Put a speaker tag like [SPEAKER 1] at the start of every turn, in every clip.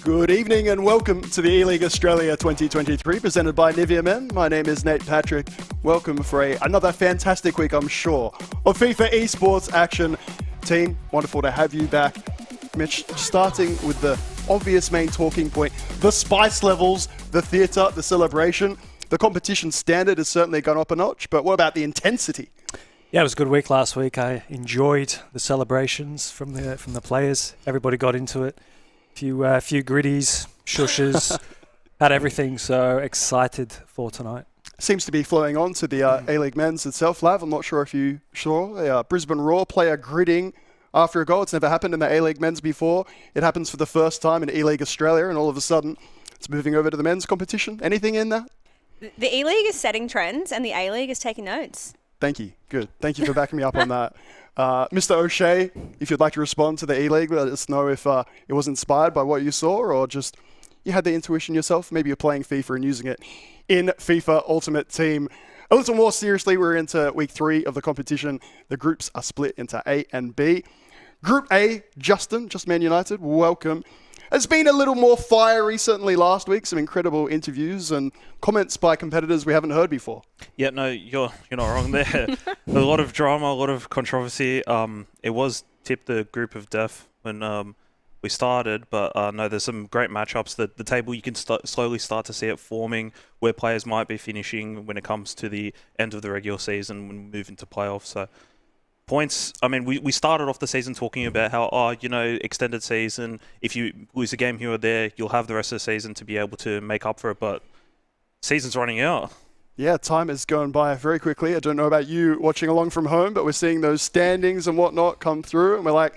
[SPEAKER 1] Good evening and welcome to the E-League Australia 2023 presented by Nivea Men. My name is Nate Patrick. Welcome for another fantastic week, I'm sure, of FIFA Esports action. Team, wonderful to have you back. Mitch, starting with the obvious main talking point, the spice levels, the theatre, the celebration. The competition standard has certainly gone up a notch, but what about the intensity?
[SPEAKER 2] Yeah, it was a good week last week. I enjoyed the celebrations from the players. Everybody got into it. Few gritties, shushes, had everything. So excited for tonight.
[SPEAKER 1] Seems to be flowing on to the A-League men's itself, Lav. I'm not sure if you saw a Brisbane Roar player gritting after a goal. It's never happened in the A-League men's before. It happens for the first time in E-League Australia, and all of a sudden it's moving over to the men's competition. Anything in that?
[SPEAKER 3] The E-League is setting trends and the A-League is taking notes.
[SPEAKER 1] Thank you. Good. Thank you for backing me up on that. Mr. O'Shea, if you'd like to respond to the E-League, let us know if it was inspired by what you saw or just you had the intuition yourself. Maybe you're playing FIFA and using it in FIFA Ultimate Team. A little more seriously, we're into week 3 of the competition. The groups are split into A and B. Group A, Justin, Just Man United, welcome. It's been a little more fiery, certainly last week. Some incredible interviews and comments by competitors we haven't heard before.
[SPEAKER 4] Yeah, no, you're not wrong there. A lot of drama, a lot of controversy. It was tipped the group of death when we started, but no, there's some great matchups. The table, you can slowly start to see it forming where players might be finishing when it comes to the end of the regular season when we move into playoffs. So points, I mean, we started off the season talking about how, extended season, if you lose a game here or there, you'll have the rest of the season to be able to make up for it, but season's running out.
[SPEAKER 1] Yeah, time is going by very quickly. I don't know about you watching along from home, but we're seeing those standings and whatnot come through, and we're like,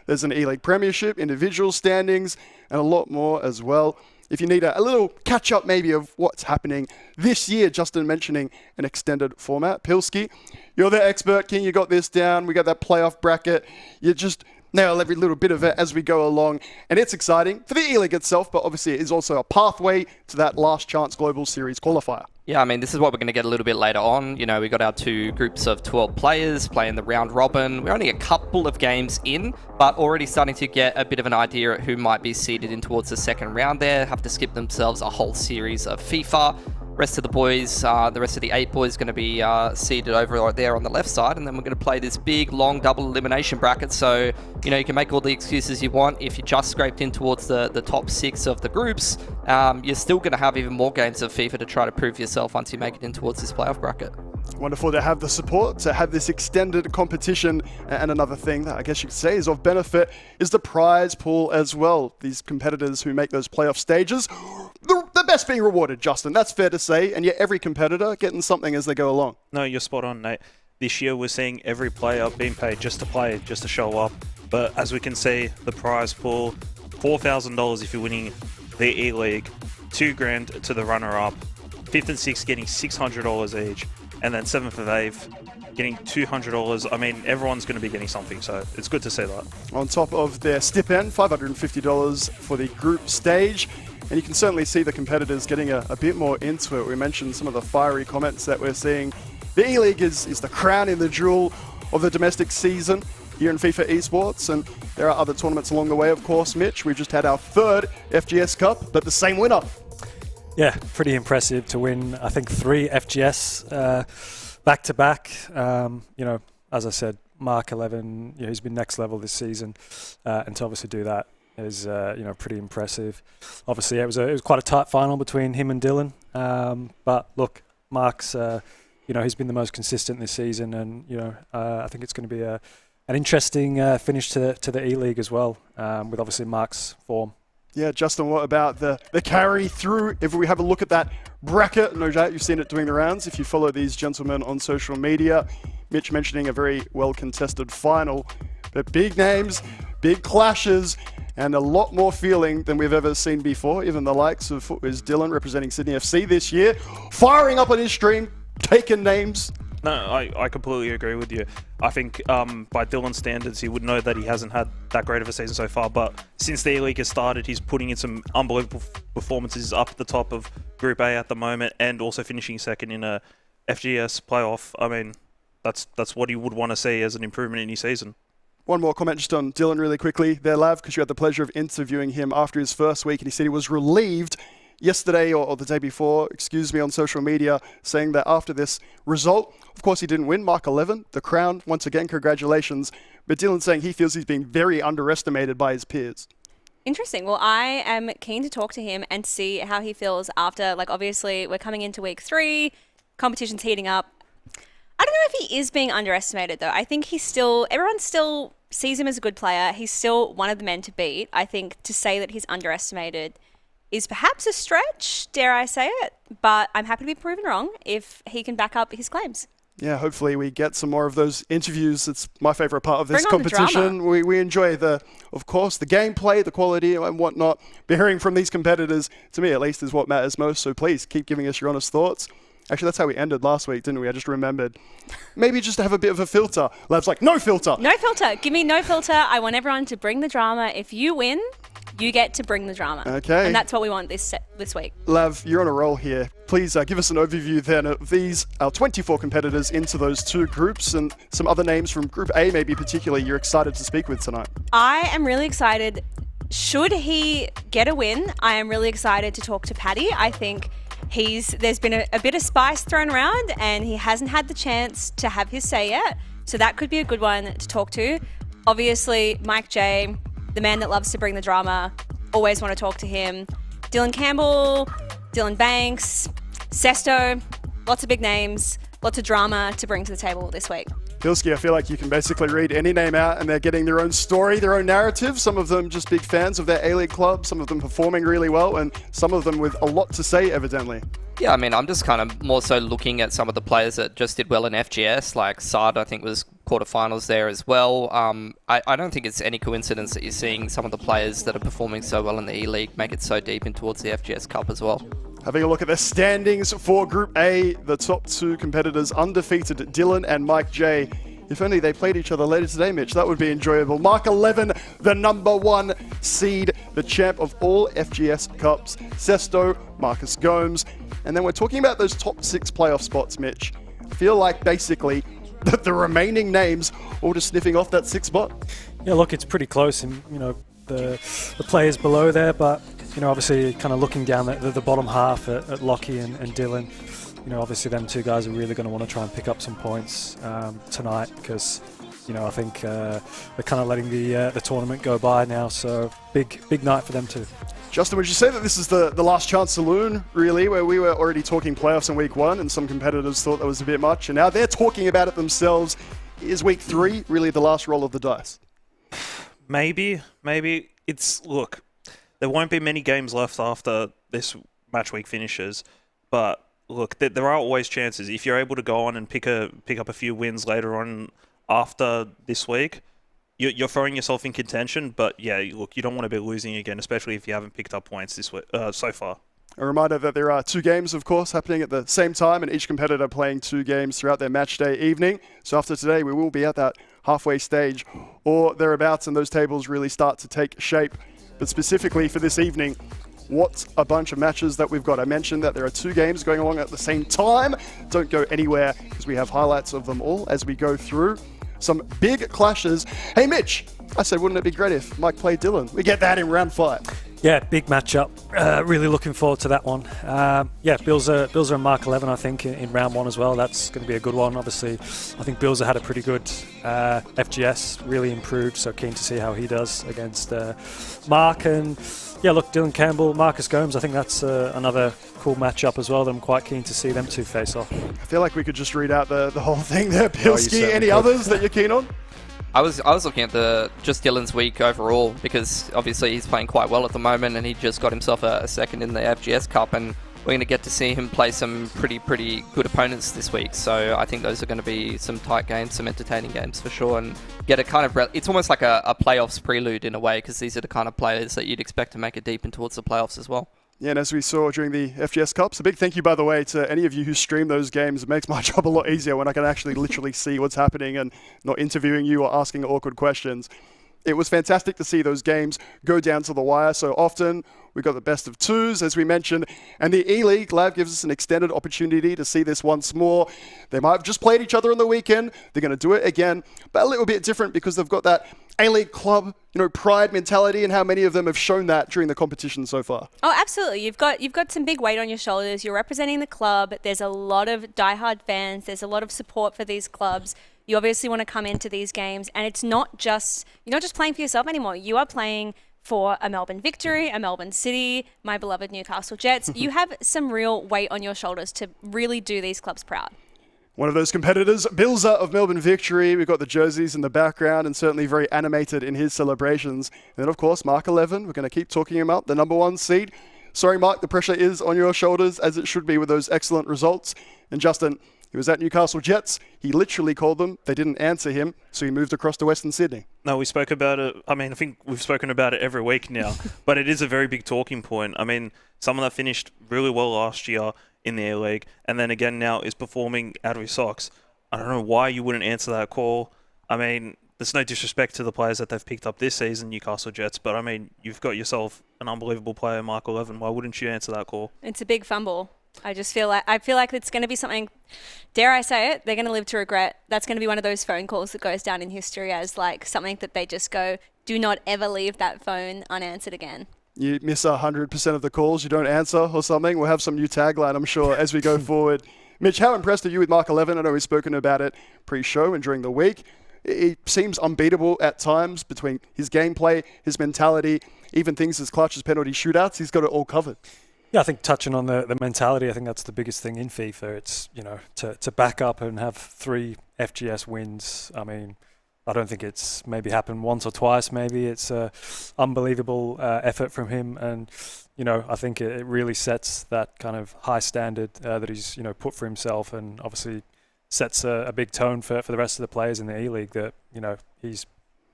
[SPEAKER 1] there's an E-League Premiership, individual standings, and a lot more as well. If you need a little catch-up maybe of what's happening this year, Justin mentioning an extended format. Pilski, you're the expert, King. You got this down. We got that playoff bracket. You just nail every little bit of it as we go along. And it's exciting for the E-League itself, but obviously it is also a pathway to that last chance Global Series qualifier.
[SPEAKER 5] Yeah, I mean, this is what we're going to get a little bit later on. You know, we got our 2 groups of 12 players playing the round robin. We're only a couple of games in, but already starting to get a bit of an idea at who might be seeded in towards the second round there. Have to skip themselves a whole series of FIFA. Rest of the boys, the rest of the 8 boys going to be seeded over there on the left side, and then we're going to play this big, long double elimination bracket. So, you know, you can make all the excuses you want. If you just scraped in towards the top 6 of the groups, you're still going to have even more games of FIFA to try to prove yourself once you make it in towards this playoff bracket.
[SPEAKER 1] Wonderful to have the support, to have this extended competition. And another thing that I guess you could say is of benefit is the prize pool as well. These competitors who make those playoff stages, the best being rewarded, Justin. That's fair to say. And yet every competitor getting something as they go along.
[SPEAKER 4] No, you're spot on, Nate. This year we're seeing every player being paid just to play, just to show up. But as we can see, the prize pool, $4,000 if you're winning the E-League, $2,000 to the runner-up, 5th and 6th getting $600 each, and then 7th and 8th getting $200. I mean, everyone's going to be getting something, so it's good to see that.
[SPEAKER 1] On top of their stipend, $550 for the group stage. And you can certainly see the competitors getting a bit more into it. We mentioned some of the fiery comments that we're seeing. The E-League is the crown in the jewel of the domestic season here in FIFA Esports, and there are other tournaments along the way, of course, Mitch. We just had our 3rd FGS Cup, but the same winner.
[SPEAKER 2] Yeah, pretty impressive to win, I think, 3 FGS back-to-back. As I said, Mark 11, he's been next level this season, and to obviously do that is pretty impressive. Obviously, it was quite a tight final between him and Dylan, but look, Mark's he's been the most consistent this season, and I think it's going to be an interesting finish to the E-League as well, with obviously Mark's form.
[SPEAKER 1] Yeah, Justin, what about the carry through? If we have a look at that bracket, no doubt you've seen it doing the rounds if you follow these gentlemen on social media. Mitch mentioning a very well-contested final, but big names, big clashes, and a lot more feeling than we've ever seen before. Even the likes of is Dylan representing Sydney FC this year, firing up on his stream, taking names.
[SPEAKER 4] No, I completely agree with you. I think by Dylan's standards, he would know that he hasn't had that great of a season so far, but since the E-League has started, he's putting in some unbelievable performances up at the top of Group A at the moment, and also finishing second in a FGS playoff. I mean, that's what he would want to see as an improvement in his season.
[SPEAKER 1] One more comment just on Dylan really quickly there, Lav, because you had the pleasure of interviewing him after his first week, and he said he was relieved yesterday or the day before, on social media, saying that after this result, of course he didn't win, Mark 11, the crown, once again, congratulations. But Dylan saying he feels he's being very underestimated by his peers.
[SPEAKER 3] Interesting. Well, I am keen to talk to him and see how he feels after, obviously we're coming into week 3, competition's heating up. I don't know if he is being underestimated, though. I think everyone still sees him as a good player. He's still one of the men to beat. I think to say that he's underestimated is perhaps a stretch, dare I say it, but I'm happy to be proven wrong if he can back up his claims.
[SPEAKER 1] Yeah, hopefully we get some more of those interviews. It's my favorite part of this
[SPEAKER 3] Bring on the
[SPEAKER 1] competition.
[SPEAKER 3] drama.
[SPEAKER 1] We enjoy of course, the gameplay, the quality and whatnot. But hearing from these competitors, to me at least, is what matters most. So please keep giving us your honest thoughts. Actually, that's how we ended last week, didn't we? I just remembered. Maybe just to have a bit of a filter. Lav's like, no filter.
[SPEAKER 3] No filter. Give me no filter. I want everyone to bring the drama. If you win, you get to bring the drama.
[SPEAKER 1] Okay.
[SPEAKER 3] And that's what we want this week.
[SPEAKER 1] Lav, you're on a roll here. Please give us an overview then of these, our 24 competitors into those 2 groups and some other names from Group A maybe particularly you're excited to speak with tonight.
[SPEAKER 3] I am really excited. Should he get a win, I am really excited to talk to Paddy. I think there's been a bit of spice thrown around and he hasn't had the chance to have his say yet. So that could be a good one to talk to. Obviously, Mike J, the man that loves to bring the drama, always want to talk to him. Dylan Campbell, Dylan Banks, Sesto, lots of big names, lots of drama to bring to the table this week.
[SPEAKER 1] Bilski, I feel like you can basically read any name out and they're getting their own story, their own narrative. Some of them just big fans of their A-League club, some of them performing really well, and some of them with a lot to say, evidently.
[SPEAKER 5] Yeah, I mean, I'm just kind of more so looking at some of the players that just did well in FGS, like Sard, I think, was quarterfinals there as well. I don't think it's any coincidence that you're seeing some of the players that are performing so well in the E-League make it so deep in towards the FGS Cup as well.
[SPEAKER 1] Having a look at the standings for Group A, the top 2 competitors undefeated, Dylan and Mike J. If only they played each other later today, Mitch, that would be enjoyable. Mark 11, the number 1 seed, the champ of all FGS Cups, Sesto, Marcus Gomes. And then we're talking about those top 6 playoff spots, Mitch. I feel like basically that the remaining names all just sniffing off that 6th spot.
[SPEAKER 2] Yeah, look, it's pretty close in, the players below there, but, obviously kind of looking down the bottom half at Lockie and Dylan, obviously them 2 guys are really going to want to try and pick up some points tonight because, I think they're kind of letting the tournament go by now, so big night for them too.
[SPEAKER 1] Justin, would you say that this is the last chance saloon, really, where we were already talking playoffs in week 1 and some competitors thought that was a bit much, and now they're talking about it themselves? Is week 3 really the last roll of the dice?
[SPEAKER 4] Maybe. Look, there won't be many games left after this match week finishes, but look, there are always chances. If you're able to go on and pick up a few wins later on after this week, you're throwing yourself in contention. But yeah, look, you don't want to be losing again, especially if you haven't picked up points this week so far.
[SPEAKER 1] A reminder that there are 2 games, of course, happening at the same time, and each competitor playing 2 games throughout their match day evening. So after today, we will be at that halfway stage or thereabouts, and those tables really start to take shape. But specifically for this evening, what a bunch of matches that we've got. I mentioned that there are 2 games going along at the same time. Don't go anywhere because we have highlights of them all as we go through. Some big clashes. Hey, Mitch, I said, wouldn't it be great if Mike played Dylan? We get that in round 5.
[SPEAKER 2] Yeah, big matchup. Really looking forward to that one. Bilzo and Mark 11, I think, in round 1 as well. That's going to be a good one. Obviously, I think Bilzo had a pretty good FGS, really improved, so keen to see how he does against Mark. And yeah, look, Dylan Campbell, Marcus Gomes, I think that's another cool matchup as well that I'm quite keen to see them 2 face off.
[SPEAKER 1] I feel like we could just read out the whole thing there, Pilski.
[SPEAKER 2] certainly
[SPEAKER 1] Any
[SPEAKER 2] could.
[SPEAKER 1] others that you're keen on?
[SPEAKER 5] I was looking at just Dylan's week overall because obviously he's playing quite well at the moment and he just got himself a second in the FGS Cup, and we're going to get to see him play some pretty good opponents this week. So I think those are going to be some tight games, some entertaining games for sure, and get a kind of it's almost like a playoffs prelude in a way because these are the kind of players that you'd expect to make it deep in towards the playoffs as well.
[SPEAKER 1] Yeah, and as we saw during the FGS Cups, a big thank you, by the way, to any of you who stream those games. It makes my job a lot easier when I can actually literally see what's happening and not interviewing you or asking awkward questions. it was fantastic to see those games go down to the wire so often. We got the best of twos, as we mentioned, and the E-League Lab gives us an extended opportunity to see this once more. They might have just played each other on the weekend. They're going to do it again, but a little bit different because they've got that A-League club, pride mentality, and how many of them have shown that during the competition so far.
[SPEAKER 3] Oh, absolutely. You've got some big weight on your shoulders. You're representing the club. There's a lot of diehard fans. There's a lot of support for these clubs. You obviously want to come into these games, and you're not just playing for yourself anymore. You are playing for a Melbourne Victory, a Melbourne City, my beloved Newcastle Jets. You have some real weight on your shoulders to really do these clubs proud.
[SPEAKER 1] One of those competitors, Bilzo of Melbourne Victory. We've got the jerseys in the background and certainly very animated in his celebrations. And then, of course, Mark 11. We're going to keep talking him up, the number 1 seed. Sorry, Mark, the pressure is on your shoulders, as it should be with those excellent results. And Justin, he was at Newcastle Jets. He literally called them. They didn't answer him, so he moved across to Western Sydney.
[SPEAKER 4] No, we spoke about it. I mean, I think we've spoken about it every week now, but it is a very big talking point. I mean, someone that finished really well last year in the A-League, and then again now is performing out of his socks. I don't know why you wouldn't answer that call. I mean, there's no disrespect to the players that they've picked up this season, Newcastle Jets, but I mean, you've got yourself an unbelievable player, Mark 11. Why wouldn't you answer that call?
[SPEAKER 3] It's a big fumble. I feel like it's going to be something, dare I say it, they're going to live to regret. That's going to be one of those phone calls that goes down in history as like something that they just go, do not ever leave that phone unanswered again.
[SPEAKER 1] You miss 100% of the calls, you don't answer or something. We'll have some new tagline, I'm sure, as we go forward. Mitch, how impressed are you with Mark 11? I know we've spoken about it pre-show and during the week. He seems unbeatable at times between his gameplay, his mentality, even things as clutch as penalty shootouts. He's got it all covered.
[SPEAKER 2] Yeah, I think touching on the mentality, I think that's the biggest thing in FIFA. It's, to back up and have 3 FGS wins. I mean, I don't think it's maybe happened once or twice. Maybe it's a unbelievable effort from him. And, I think it really sets that kind of high standard that he's, put for himself, and obviously sets a big tone for the rest of the players in the E-League that, he's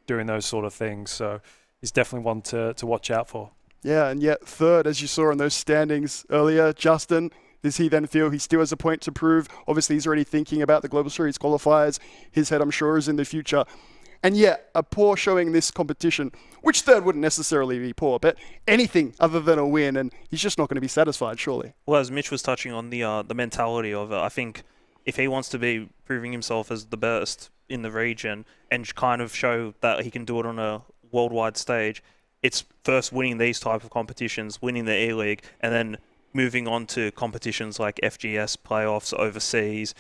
[SPEAKER 2] doing those sort of things. So he's definitely one to watch out for.
[SPEAKER 1] Yeah, and yet third, as you saw in those standings earlier, Justin, does he then feel he still has a point to prove? Obviously, he's already thinking about the Global Series qualifiers. His head, I'm sure, is in the future. And yet, a poor showing in this competition, which third wouldn't necessarily be poor, but anything other than a win, and he's just not going to be satisfied, surely.
[SPEAKER 4] Well, as Mitch was touching on the mentality of it, I think if he wants to be proving himself as the best in the region and kind of show that he can do it on a worldwide stage, it's first winning these type of competitions, winning the E-League, and then moving on to competitions like FGS playoffs overseas,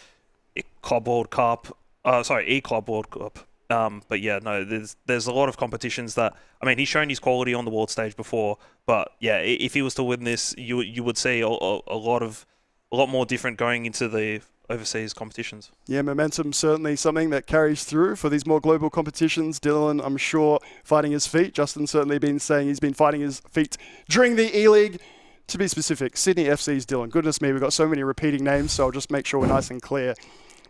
[SPEAKER 4] Club World Cup, E-Club World Cup. But yeah, no, there's a lot of competitions that, I mean, he's shown his quality on the world stage before, but yeah, if he was to win this, you would see a lot more different going into the overseas competitions.
[SPEAKER 1] Yeah, momentum certainly something that carries through for these more global competitions. Dylan, I'm sure, fighting his feet. Justin certainly been saying he's been fighting his feet during the E-League. To be specific, Sydney FC's Dylan. Goodness me, we've got so many repeating names, so I'll just make sure we're nice and clear.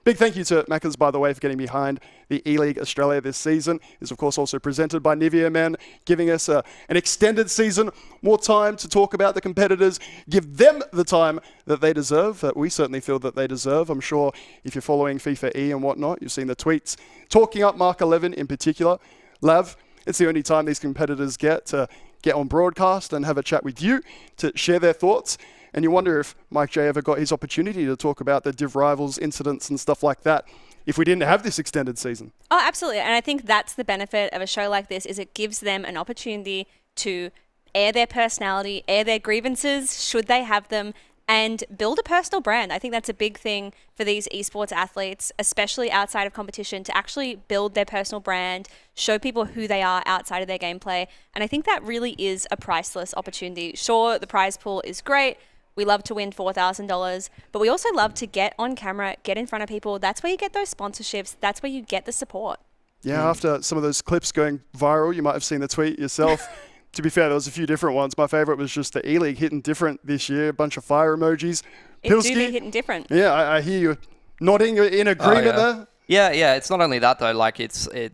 [SPEAKER 1] Big thank you to Maccas, by the way, for getting behind the E-League Australia this season. It's, of course, also presented by Nivea Men, giving us an extended season, more time to talk about the competitors, give them the time that they deserve, that we certainly feel that they deserve. I'm sure if you're following FIFA E and whatnot, you've seen the tweets talking up Mark 11 in particular. Lav, it's the only time these competitors get to get on broadcast and have a chat with you to share their thoughts. And you wonder if Mike J ever got his opportunity to talk about the Div Rivals incidents and stuff like that if we didn't have this extended season.
[SPEAKER 3] Oh, absolutely. And I think that's the benefit of a show like this, is it gives them an opportunity to air their personality, air their grievances, should they have them, and build a personal brand. I think that's a big thing for these esports athletes, especially outside of competition, to actually build their personal brand, show people who they are outside of their gameplay. And I think that really is a priceless opportunity. Sure, the prize pool is great. We love to win $4,000, but we also love to get on camera, get in front of people. That's where you get those sponsorships. That's where you get the support.
[SPEAKER 1] Yeah, after some of those clips going viral, you might have seen the tweet yourself. To be fair, there was a few different ones. My favourite was just the E-League hitting different this year. A bunch of fire emojis.
[SPEAKER 3] It do be hitting different.
[SPEAKER 1] Yeah, I hear you nodding. You're in agreement there.
[SPEAKER 5] Yeah. It's not only that though. Like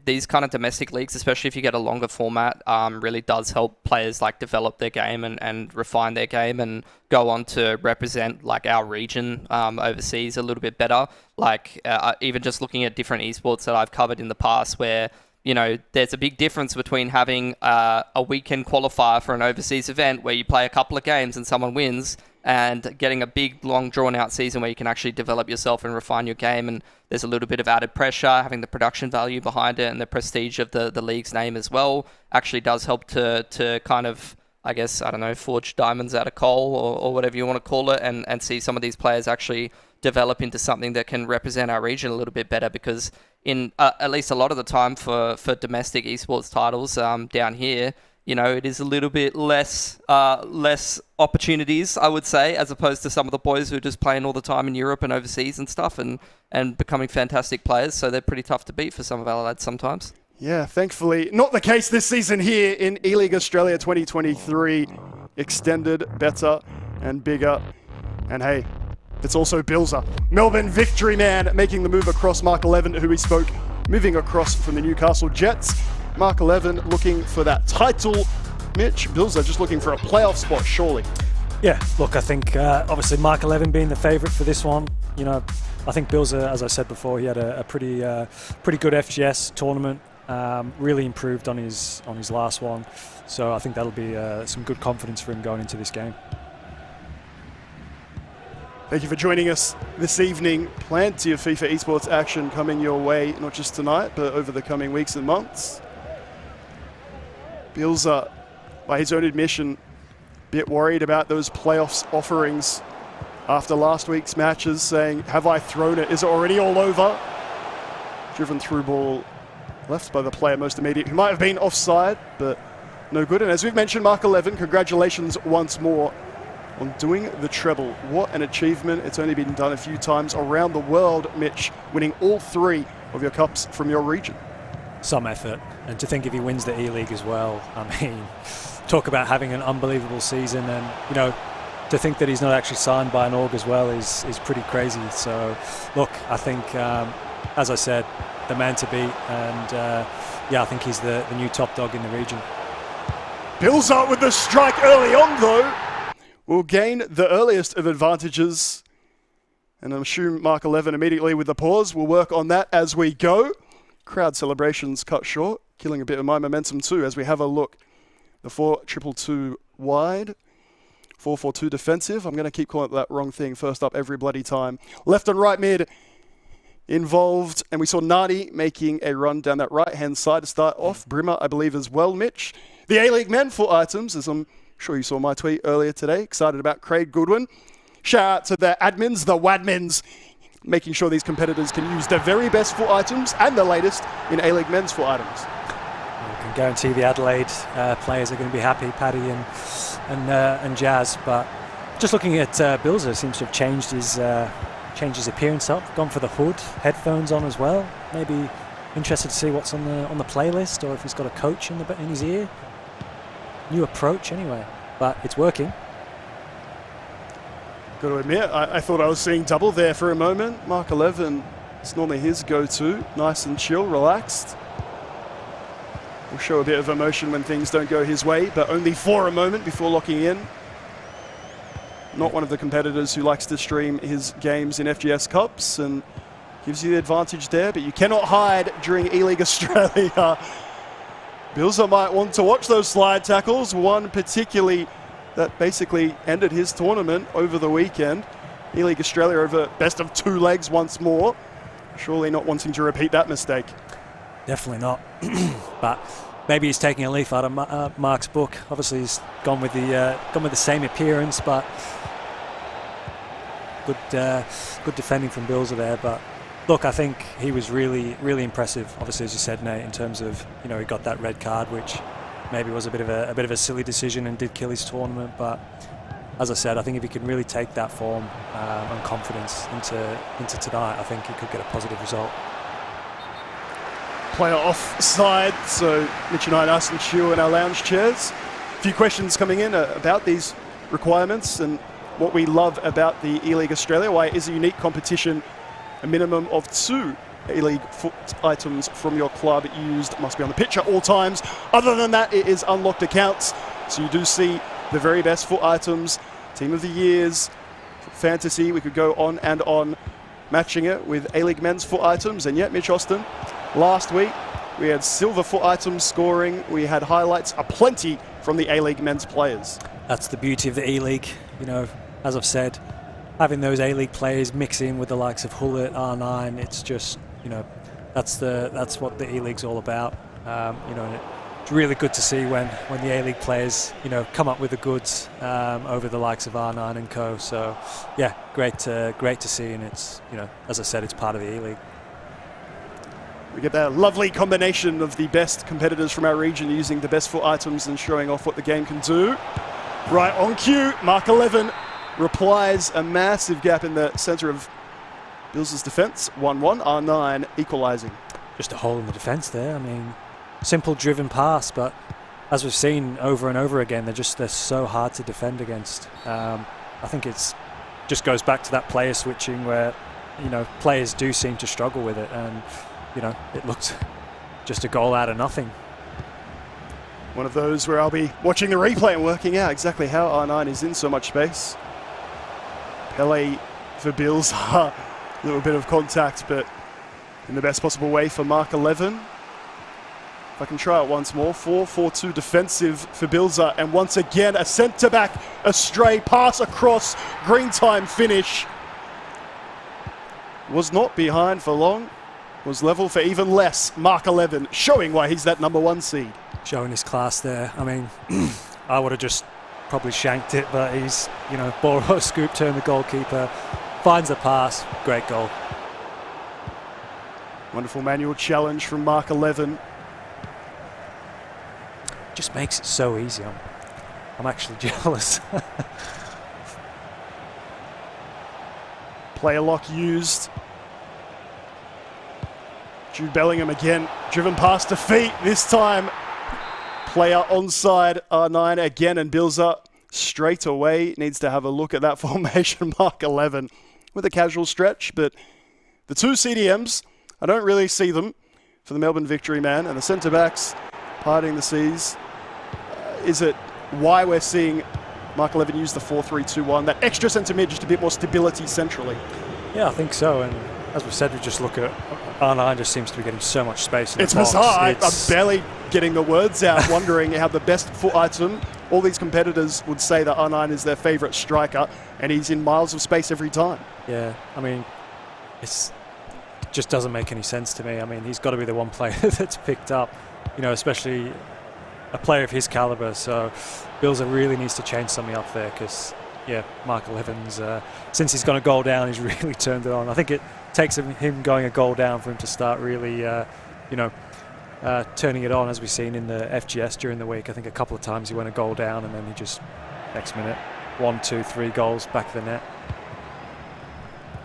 [SPEAKER 5] these kind of domestic leagues, especially if you get a longer format, really does help players like develop their game and refine their game and go on to represent like our region overseas a little bit better. Like even just looking at different esports that I've covered in the past, where you know, there's a big difference between having a weekend qualifier for an overseas event where you play a couple of games and someone wins, and getting a big, long, drawn-out season where you can actually develop yourself and refine your game. And there's a little bit of added pressure, having the production value behind it and the prestige of the league's name as well actually does help to kind of, I guess, I don't know, forge diamonds out of coal or whatever you want to call it, and see some of these players actually develop into something that can represent our region a little bit better, because in at least a lot of the time for domestic esports titles down here, you know, it is a little bit less opportunities, I would say, as opposed to some of the boys who are just playing all the time in Europe and overseas and stuff and becoming fantastic players. So they're pretty tough to beat for some of our lads sometimes.
[SPEAKER 1] Yeah, thankfully not the case this season here in E-League Australia 2023. Extended, better and bigger. And hey, it's also Bilzo, Melbourne victory man, making the move across Mark 11, who we spoke, moving across from the Newcastle Jets. Mark 11 looking for that title. Mitch, Bilzo just looking for a playoff spot, surely.
[SPEAKER 2] Yeah, look, I think obviously Mark 11 being the favourite for this one, you know, I think Bilzo, as I said before, he had a pretty good FGS tournament. Really improved on his last one, so I think that'll be some good confidence for him going into this game.
[SPEAKER 1] Thank you for joining us this evening. Plenty of FIFA esports action coming your way, not just tonight, but over the coming weeks and months. Bilzo, by his own admission, a bit worried about those playoffs offerings after last week's matches, saying, have I thrown it? Is it already all over? Driven through ball left by the player most immediate, who might have been offside, but no good. And as we've mentioned, Mark 11, congratulations once more on doing the treble. What an achievement. It's only been done a few times around the world, Mitch, winning all 3 of your cups from your region.
[SPEAKER 2] Some effort. And to think if he wins the E-League as well, I mean, talk about having an unbelievable season. And, you know, to think that he's not actually signed by an org as well is pretty crazy. So, look, I think, as I said, the man to beat. And, yeah, I think he's the new top dog in the region.
[SPEAKER 1] Bilzo with the strike early on, though, will gain the earliest of advantages. And I'm sure Mark 11 immediately with the pause. We'll work on that as we go. Crowd celebrations cut short, killing a bit of my momentum too as we have a look. The 4-2-2 wide, 4-4-2 defensive. I'm going to keep calling it that wrong thing first up every bloody time. Left and right mid involved, and we saw Nadi making a run down that right-hand side to start off. Brimmer, I believe, as well, Mitch. The A-League men for items, as I'm sure you saw my tweet earlier today. Excited about Craig Goodwin. Shout out to the admins, the wadmins, making sure these competitors can use their very best full items and the latest in A-League men's full items.
[SPEAKER 2] I can guarantee the Adelaide players are going to be happy, Paddy and Jazz. But just looking at Bilzo, seems to have changed his appearance up, gone for the hood, headphones on as well. Maybe interested to see what's on the playlist, or if he's got a coach in his ear. New approach anyway, but it's working.
[SPEAKER 1] Got to admit, I thought I was seeing double there for a moment. Mark 11, it's normally his go-to. Nice and chill, relaxed. Will show a bit of emotion when things don't go his way, but only for a moment before locking in. Not one of the competitors who likes to stream his games in FGS Cups and gives you the advantage there, but you cannot hide during E-League Australia. Bilzo might want to watch those slide tackles, one particularly that basically ended his tournament over the weekend. E-League Australia over best of 2 legs once more. Surely not wanting to repeat that mistake.
[SPEAKER 2] Definitely not. But maybe he's taking a leaf out of Mark's book. Obviously, he's gone with the same appearance, but good defending from Bilzo there. But look, I think he was really, really impressive. Obviously, as you said, Nate, in terms of, you know, he got that red card, which maybe was a bit of a silly decision and did kill his tournament. But as I said, I think if he can really take that form and confidence into tonight, I think he could get a positive result.
[SPEAKER 1] Player offside, so Mitch and I nice and chill in our lounge chairs. A few questions coming in about these requirements and what we love about the E-League Australia. Why is a unique competition a minimum of 2 E-League foot items from your club used must be on the pitch at all times. Other than that, it is unlocked accounts. So you do see the very best foot items, team of the years, fantasy. We could go on and on, matching it with A-League men's foot items. And yet, Mitch Austin, last week, We had silver for items scoring. We had highlights aplenty from the A-League men's players.
[SPEAKER 2] That's the beauty of the E-League. You know, as I've said, having those A-League players mix in with the likes of Hullet, R9, it's just, you know, that's what the E-League's all about. You know, and it's really good to see when the A-League players, you know, come up with the goods over the likes of R9 and co. So, yeah, great to see, and it's, you know, as I said, it's part of the E-League.
[SPEAKER 1] We get that lovely combination of the best competitors from our region using the best foot items and showing off what the game can do. Right on cue, Mark 11 replies a massive gap in the centre of Bilzo's defence. 1-1, R9 equalising. Just
[SPEAKER 2] a hole in the defence there. I mean, simple driven pass, but as we've seen over and over again, they're so hard to defend against. I think it's just goes back to that player switching where, you know, players do seem to struggle with it, and you know, it looked just a goal out of nothing.
[SPEAKER 1] One of those where I'll be watching the replay and working out exactly how R9 is in so much space. Pele for Bilzo, a little bit of contact, but in the best possible way for Mark 11. If I can try it once more, 4-4-2 defensive for Bilzo, and once again a centre-back astray pass across, green time finish. Was not behind for long. Was level for even less. Mark 11 showing why he's that #1 seed.
[SPEAKER 2] Showing his class there. I mean, I would have just probably shanked it, but he's, you know, Boro scoop, turn the goalkeeper, finds the pass, great goal.
[SPEAKER 1] Wonderful manual challenge from Mark 11.
[SPEAKER 2] Just makes it so easy. I'm actually jealous.
[SPEAKER 1] Player lock used. Jude Bellingham again, driven past defeat. This time, player onside, R9 again, and Bilzo straight away needs to have a look at that formation. Mark 11 with a casual stretch, but the two CDMs, I don't really see them for the Melbourne Victory man, and the centre-backs parting the seas. Is it why we're seeing Mark 11 use the 4-3-2-1, that extra centre mid, just a bit more stability centrally?
[SPEAKER 2] Yeah, I think so, and as we said, we just look at R9 just seems to be getting so much space in the box.
[SPEAKER 1] It's bizarre. I'm barely getting the words out, wondering how the best foot item, all these competitors would say that R9 is their favourite striker, and he's in miles of space every time.
[SPEAKER 2] Yeah, I mean, it just doesn't make any sense to me. I mean, he's got to be the one player that's picked up, you know, especially a player of his calibre. So Bilzo really needs to change something up there because, yeah, Mark 11's, since he's gone a goal down, he's really turned it on. I think it takes him going a goal down for him to start really, you know, turning it on, as we've seen in the FGS during the week. I think a couple of times he went a goal down and then he just, next minute, 1, 2, 3 goals back of the net.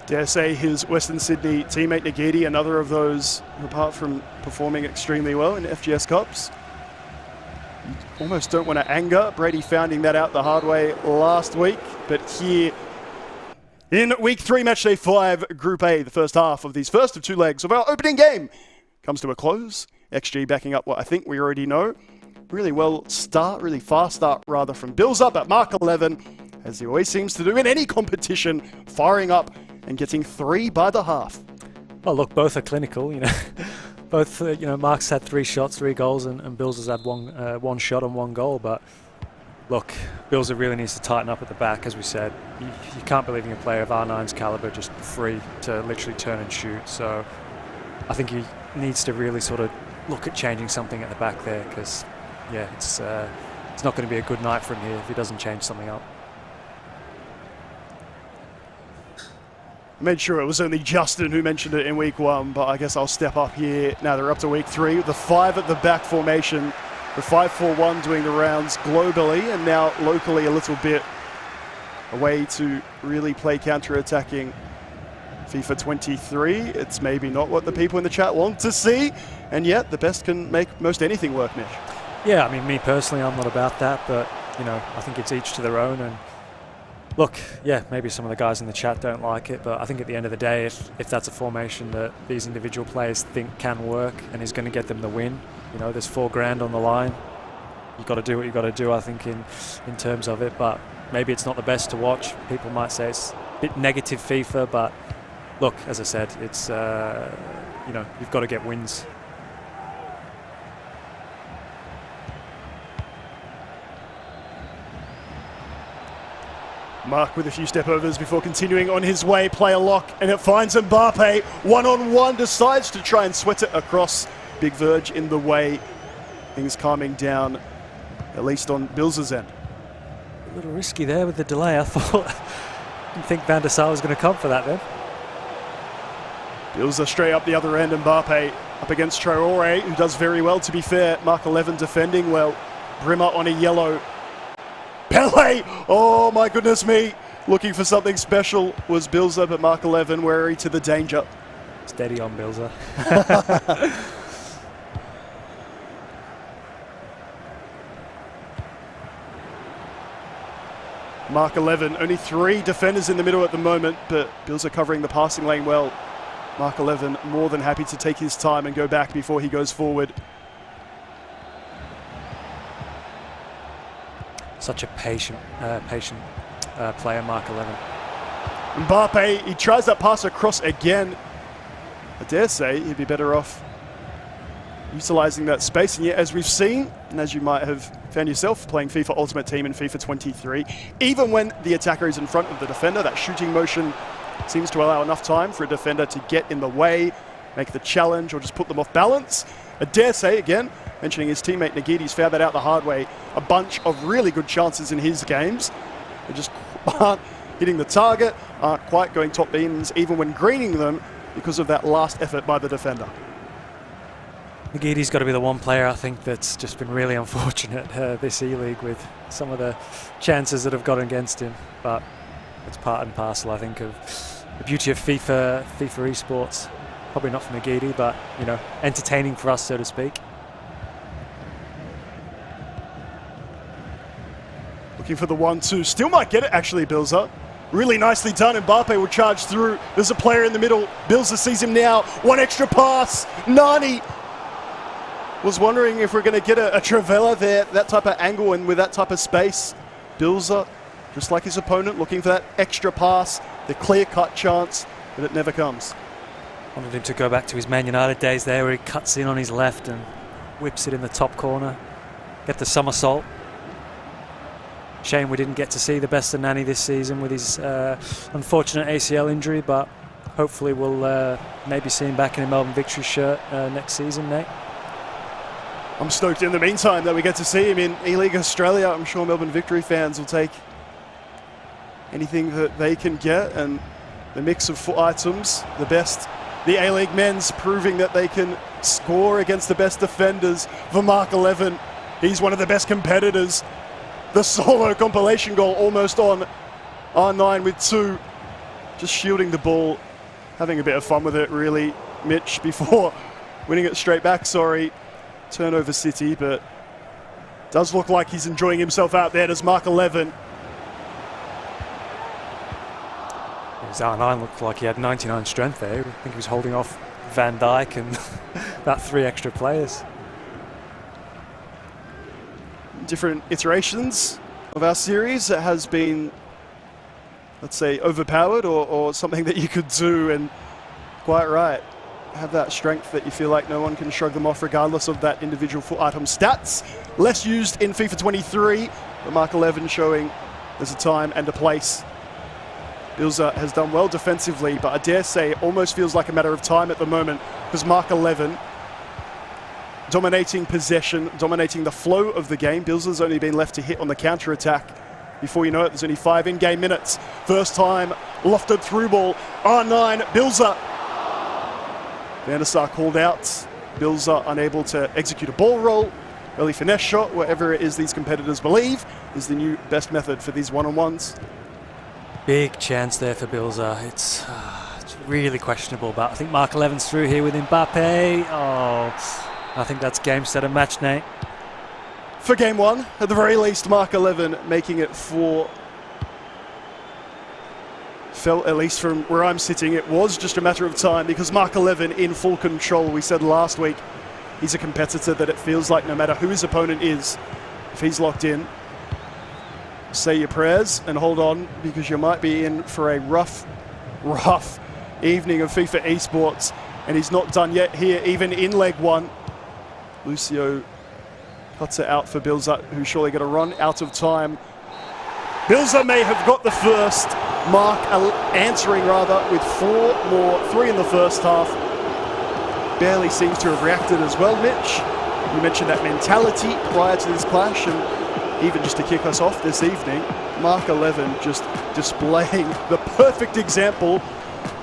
[SPEAKER 1] Dare say his Western Sydney teammate Nagidi, another of those, apart from performing extremely well in FGS Cups. You almost don't want to anger Brady finding that out the hard way last week, but here in week 3, match day 5, Group A, the first half of these first of 2 legs of our opening game comes to a close. XG backing up what I think we already know. Really fast start rather from Bilzo, but Mark 11, as he always seems to do in any competition, firing up and getting 3 by the half.
[SPEAKER 2] Well, look, both are clinical, you know. Both, you know, Mark's had 3 shots, 3 goals, and Bilzo's had one shot and 1 goal, but look, Bilzo really needs to tighten up at the back, as we said. You can't be leaving a player of R9's calibre just free to literally turn and shoot. So I think he needs to really sort of look at changing something at the back there because, yeah, it's not going to be a good night for him here if he doesn't change something up.
[SPEAKER 1] I made sure it was only Justin who mentioned it in week 1, but I guess I'll step up here. Now they're up to week 3. The 5 at the back formation. The 5-4-1 doing the rounds globally and now locally a little bit. A way to really play counter-attacking FIFA 23. It's maybe not what the people in the chat want to see, and yet the best can make most anything work, Nish.
[SPEAKER 2] Yeah, I mean, me personally, I'm not about that, but, you know, I think it's each to their own. And look, yeah, maybe some of the guys in the chat don't like it, but I think at the end of the day, if that's a formation that these individual players think can work and is going to get them the win, you know, there's $4,000 on the line. You've got to do what you've got to do, I think, in terms of it. But maybe it's not the best to watch. People might say it's a bit negative FIFA, but look, as I said, it's, you know, you've got to get wins.
[SPEAKER 1] Mark with a few step overs before continuing on his way, player lock, and it finds Mbappe. One-on-one, decides to try and sweat it across. Big Verge in the way. Things calming down, at least on Bilzo's end.
[SPEAKER 2] A little risky there with the delay. I didn't think Van der Sar was going to come for that then.
[SPEAKER 1] Bilzo straight up the other end. Mbappe up against Traore, who does very well, to be fair. Mark 11 defending well. Brimmer on a yellow. Pele! Oh my goodness me! Looking for something special was Bilzo, but Mark 11 wary to the danger.
[SPEAKER 2] Steady on Bilzo.
[SPEAKER 1] Mark 11, only 3 defenders in the middle at the moment, but Bilzo covering the passing lane well. Mark 11 more than happy to take his time and go back before he goes forward.
[SPEAKER 2] Such a patient player, Mark 11.
[SPEAKER 1] Mbappe, he tries that pass across again. I dare say he'd be better off utilising that space. And yet, as we've seen, and as you might have found yourself playing FIFA Ultimate Team in FIFA 23, even when the attacker is in front of the defender, that shooting motion seems to allow enough time for a defender to get in the way, make the challenge, or just put them off balance. I dare say, again, mentioning his teammate Nagidi's found that out the hard way. A bunch of really good chances in his games. They just aren't hitting the target, aren't quite going top beams, even when greening them, because of that last effort by the defender.
[SPEAKER 2] Nagidi's got to be the one player, I think, that's just been really unfortunate this E-League with some of the chances that have gone against him. But it's part and parcel, I think, of the beauty of FIFA Esports. Probably not for Nagidi, but, you know, entertaining for us, so to speak.
[SPEAKER 1] Looking for the 1-2. Still might get it, actually, Bilzo. Really nicely done. Mbappe will charge through. There's a player in the middle. Bilzo sees him now. One extra pass. Nani was wondering if we're going to get a Travella there, that type of angle and with that type of space. Bilzo, just like his opponent, looking for that extra pass, the clear-cut chance, but it never comes.
[SPEAKER 2] Wanted him to go back to his Man United days there, where he cuts in on his left and whips it in the top corner. Get the somersault. Shame we didn't get to see the best of Nani this season with his unfortunate ACL injury, but hopefully we'll maybe see him back in a Melbourne Victory shirt next season, Nate.
[SPEAKER 1] I'm stoked in the meantime that we get to see him in E-League Australia. I'm sure Melbourne Victory fans will take anything that they can get, and the mix of foot items, the best, the A-League men's proving that they can score against the best defenders. For Mark 11, he's one of the best competitors. The solo compilation goal almost on R9 with 2. Just shielding the ball, having a bit of fun with it, really, Mitch, before winning it straight back, sorry. Turnover City, but does look like he's enjoying himself out there. Does Mark 11.
[SPEAKER 2] His R9 looked like he had 99 strength there. I think he was holding off Van Dijk and about 3 extra players.
[SPEAKER 1] Different iterations of our series. It has been, let's say, overpowered or something that you could do, and quite right. Have that strength that you feel like no one can shrug them off regardless of that individual foot item stats. Less used in FIFA 23, but Mark 11 showing there's a time and a place. Bilzo has done well defensively, but I dare say it almost feels like a matter of time at the moment, because Mark 11 dominating possession, dominating the flow of the game. Bilzo's only been left to hit on the counter-attack. Before you know it, there's only 5 in-game minutes. First time, lofted through ball. R9, Bilzo. Van der Sar called out. Bilzo unable to execute a ball roll. Early finesse shot, whatever it is these competitors believe is the new best method for these one-on-ones.
[SPEAKER 2] Big chance there for Bilzo. It's really questionable, but I think Mark 11's through here with Mbappe. Oh, I think that's game, set and match, Nate.
[SPEAKER 1] For game 1, at the very least, Mark 11 making it 4. Felt, at least from where I'm sitting, it was just a matter of time, because Mark 11 in full control. We said last week he's a competitor that it feels like no matter who his opponent is, if he's locked in, say your prayers and hold on, because you might be in for a rough evening of FIFA Esports. And he's not done yet here, even in leg 1. Lucio cuts it out for Bilzo, who's surely going to run out of time. Bilzo may have got the first, Mark answering rather with 4 more, 3 in the first half. Barely seems to have reacted as well, Mitch. You mentioned that mentality prior to this clash, and even just to kick us off this evening, Mark 11 just displaying the perfect example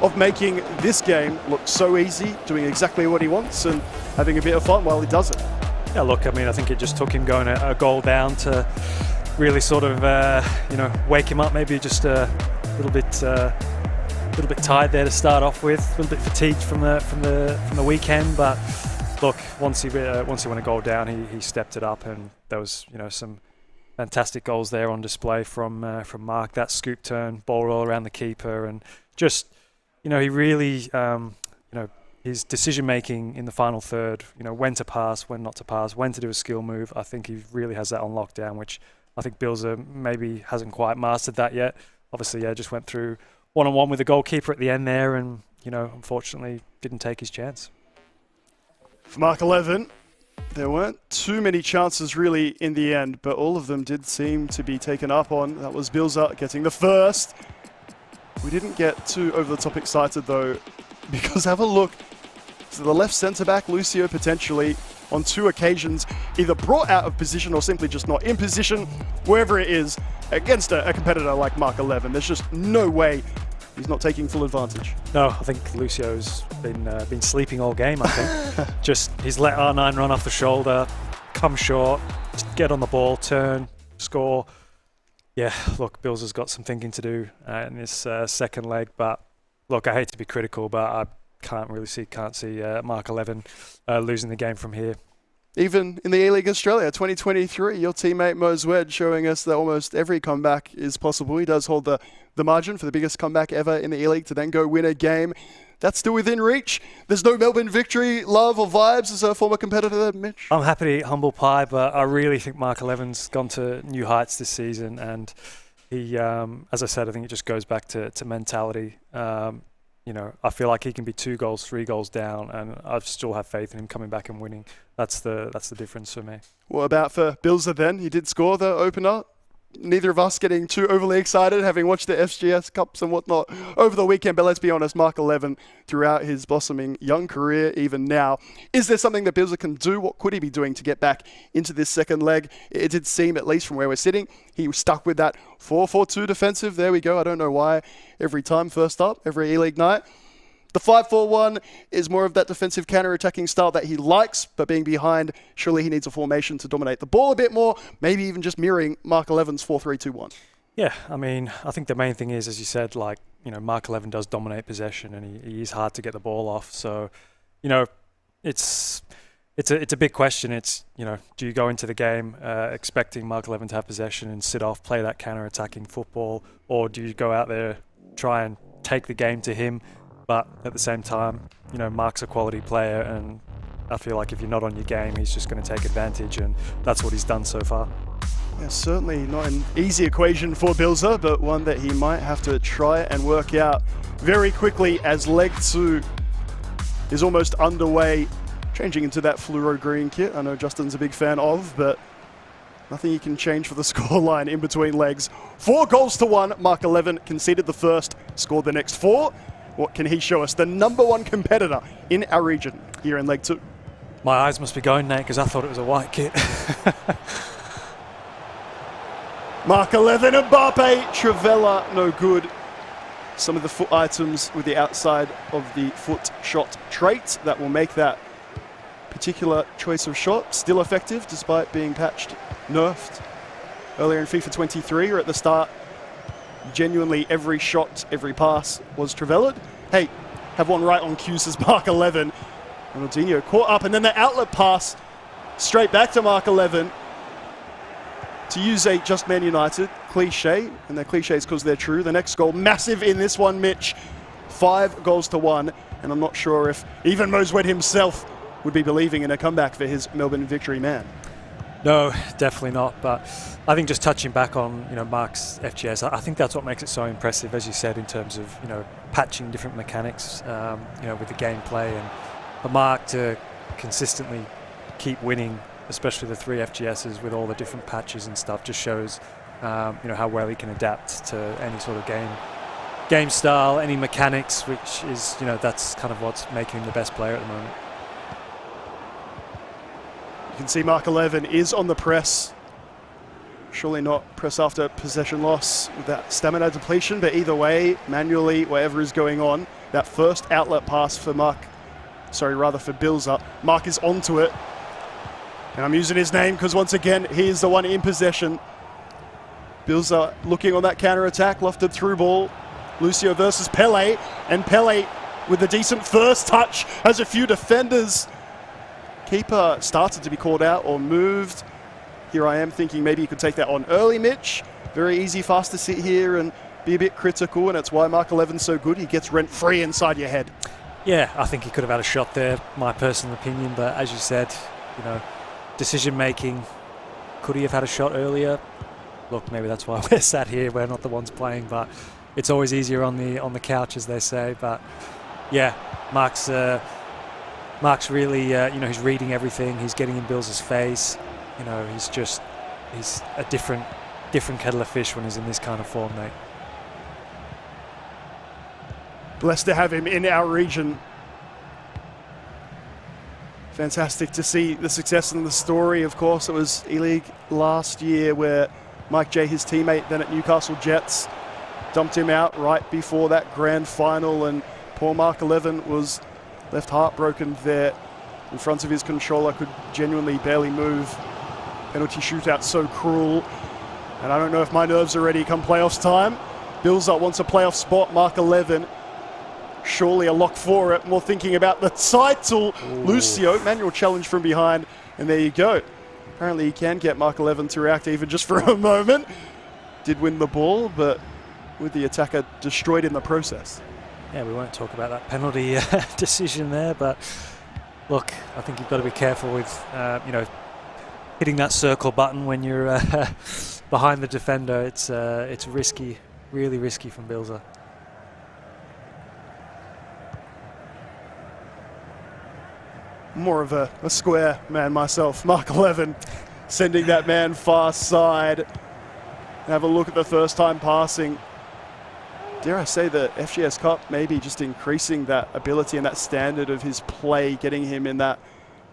[SPEAKER 1] of making this game look so easy, doing exactly what he wants and having a bit of fun while he does it.
[SPEAKER 2] Yeah, look, I mean, I think it just took him going a goal down to really sort of, wake him up. Maybe just a little bit tired there to start off with, a little bit fatigued from the weekend. But look, once he went a goal down, he stepped it up, and there was some fantastic goals there on display from Mark. That scoop turn, ball roll around the keeper, and just he really his decision making in the final third, when to pass, when not to pass, when to do a skill move. I think he really has that on lockdown, which I think Bilzo maybe hasn't quite mastered that yet. Obviously, just went through one-on-one with the goalkeeper at the end there, and unfortunately didn't take his chance.
[SPEAKER 1] For Mark 11, there weren't too many chances really in the end, but all of them did seem to be taken up on. That was Bilzo getting the first. We didn't get too over-the-top excited though, because have a look. So the left centre-back, Lucio, potentially on 2 occasions either brought out of position or simply just not in position, wherever it is, against a competitor like Mark 11. There's just no way he's not taking full advantage.
[SPEAKER 2] No, I think Lucio's been sleeping all game, I think. He's let R9 run off the shoulder, come short, just get on the ball, turn, score. Yeah, look, Bilzo's got some thinking to do in this second leg, but look, I hate to be critical, but I can't see Mark 11 losing the game from here.
[SPEAKER 1] Even in the E-League Australia 2023, your teammate Mo Zwed showing us that almost every comeback is possible. He does hold the margin for the biggest comeback ever in the E-League to then go win a game. That's still within reach. There's no Melbourne victory, love or vibes as a former competitor there, Mitch?
[SPEAKER 2] I'm happy to eat humble pie, but I really think Mark 11's gone to new heights this season, and he, as I said, I think it just goes back to mentality. I feel like he can be 2 goals, 3 goals down, and I still have faith in him coming back and winning. That's the difference for me.
[SPEAKER 1] What about for Bilzo then? He did score the opener. Neither of us getting too overly excited, having watched the FGS Cups and whatnot over the weekend. But let's be honest, Mark 11, throughout his blossoming young career, even now, is there something that Bilzo can do? What could he be doing to get back into this second leg? It did seem, at least from where we're sitting, he was stuck with that 4-4-2 defensive. There we go. I don't know why. Every time, first up, every E-League night. The 5-4-1 is more of that defensive counter-attacking style that he likes, but being behind, surely he needs a formation to dominate the ball a bit more, maybe even just mirroring Mark 11's 4-3-2-1.
[SPEAKER 2] Yeah, I mean, I think the main thing is, as you said, Mark 11 does dominate possession, and he is hard to get the ball off. So, it's a big question. It's, do you go into the game expecting Mark 11 to have possession and sit off, play that counter-attacking football, or do you go out there, try and take the game to him? But at the same time, Mark's a quality player, and I feel like if you're not on your game, he's just going to take advantage, and that's what he's done so far.
[SPEAKER 1] Yeah, certainly not an easy equation for Bilzo, but one that he might have to try and work out very quickly as leg 2 is almost underway, changing into that fluoro green kit. I know Justin's a big fan of, but nothing you can change for the scoreline in between legs. 4-1. Mark 11 conceded the first, scored the next 4. What can he show us? The #1 competitor in our region here in leg 2.
[SPEAKER 2] My eyes must be going, Nate, because I thought it was a white kit.
[SPEAKER 1] Mark 11, Mbappe, Trivella, no good. Some of the foot items with the outside of the foot shot trait that will make that particular choice of shot still effective despite being patched, nerfed earlier in FIFA 23 or at the start. Genuinely every shot, every pass was Trivella'd. Hey, have one right on cue, says Mark 11. Ronaldinho caught up, and then the outlet pass straight back to Mark 11. To use a Just Man United cliche, and they're cliches because they're true. The next goal, massive in this one, Mitch. 5-1, and I'm not sure if even Mo Zwed himself would be believing in a comeback for his Melbourne victory man.
[SPEAKER 2] No, definitely not. But I think just touching back on Mark's FGS, I think that's what makes it so impressive, as you said, in terms of patching different mechanics, with the gameplay, and for Mark to consistently keep winning, especially the 3 FGSs with all the different patches and stuff, just shows how well he can adapt to any sort of game style, any mechanics, which is, that's kind of what's making him the best player at the moment.
[SPEAKER 1] You can see Mark 11 is on the press. Surely not press after possession loss with that stamina depletion, but either way, manually, whatever is going on, that first outlet pass for for Bilzo. Mark is onto it. And I'm using his name because once again, he is the one in possession. Bilzo looking on that counter-attack, lofted through ball. Lucio versus Pele, and Pele with a decent first touch has a few defenders. Keeper started to be called out or moved. Here I am thinking maybe you could take that on early, Mitch. Very easy for us to sit here and be a bit critical, and it's why Mark 11's so good. He gets rent-free inside your head.
[SPEAKER 2] Yeah, I think he could have had a shot there, my personal opinion, but as you said, decision-making, could he have had a shot earlier? Look, maybe that's why we're sat here. We're not the ones playing, but it's always easier on the couch, as they say. But yeah, Mark's really, he's reading everything. He's getting in Bilzo's face. He's a different kettle of fish when he's in this kind of form, mate.
[SPEAKER 1] Blessed to have him in our region. Fantastic to see the success and the story. Of course, it was E-League last year where Mike J, his teammate then at Newcastle Jets, dumped him out right before that grand final, and poor Mark 11 was left heartbroken there in front of his controller, could genuinely barely move. Penalty shootout so cruel, and I don't know if my nerves are ready come playoffs time. Bilzo wants a playoff spot. Mark 11 surely a lock for it. More thinking about the title. Ooh. Lucio, manual challenge from behind, and there you go. Apparently he can get Mark 11 to react even just for a moment. Did win the ball, but with the attacker destroyed in the process.
[SPEAKER 2] Yeah, we won't talk about that penalty decision there, but look, I think you've got to be careful with, hitting that circle button when you're behind the defender. It's risky, really risky from Bilzo.
[SPEAKER 1] More of a square man myself. Mark 11 sending that man far side. Have a look at the first time passing. Dare I say the FGS Cup maybe just increasing that ability and that standard of his play, getting him in that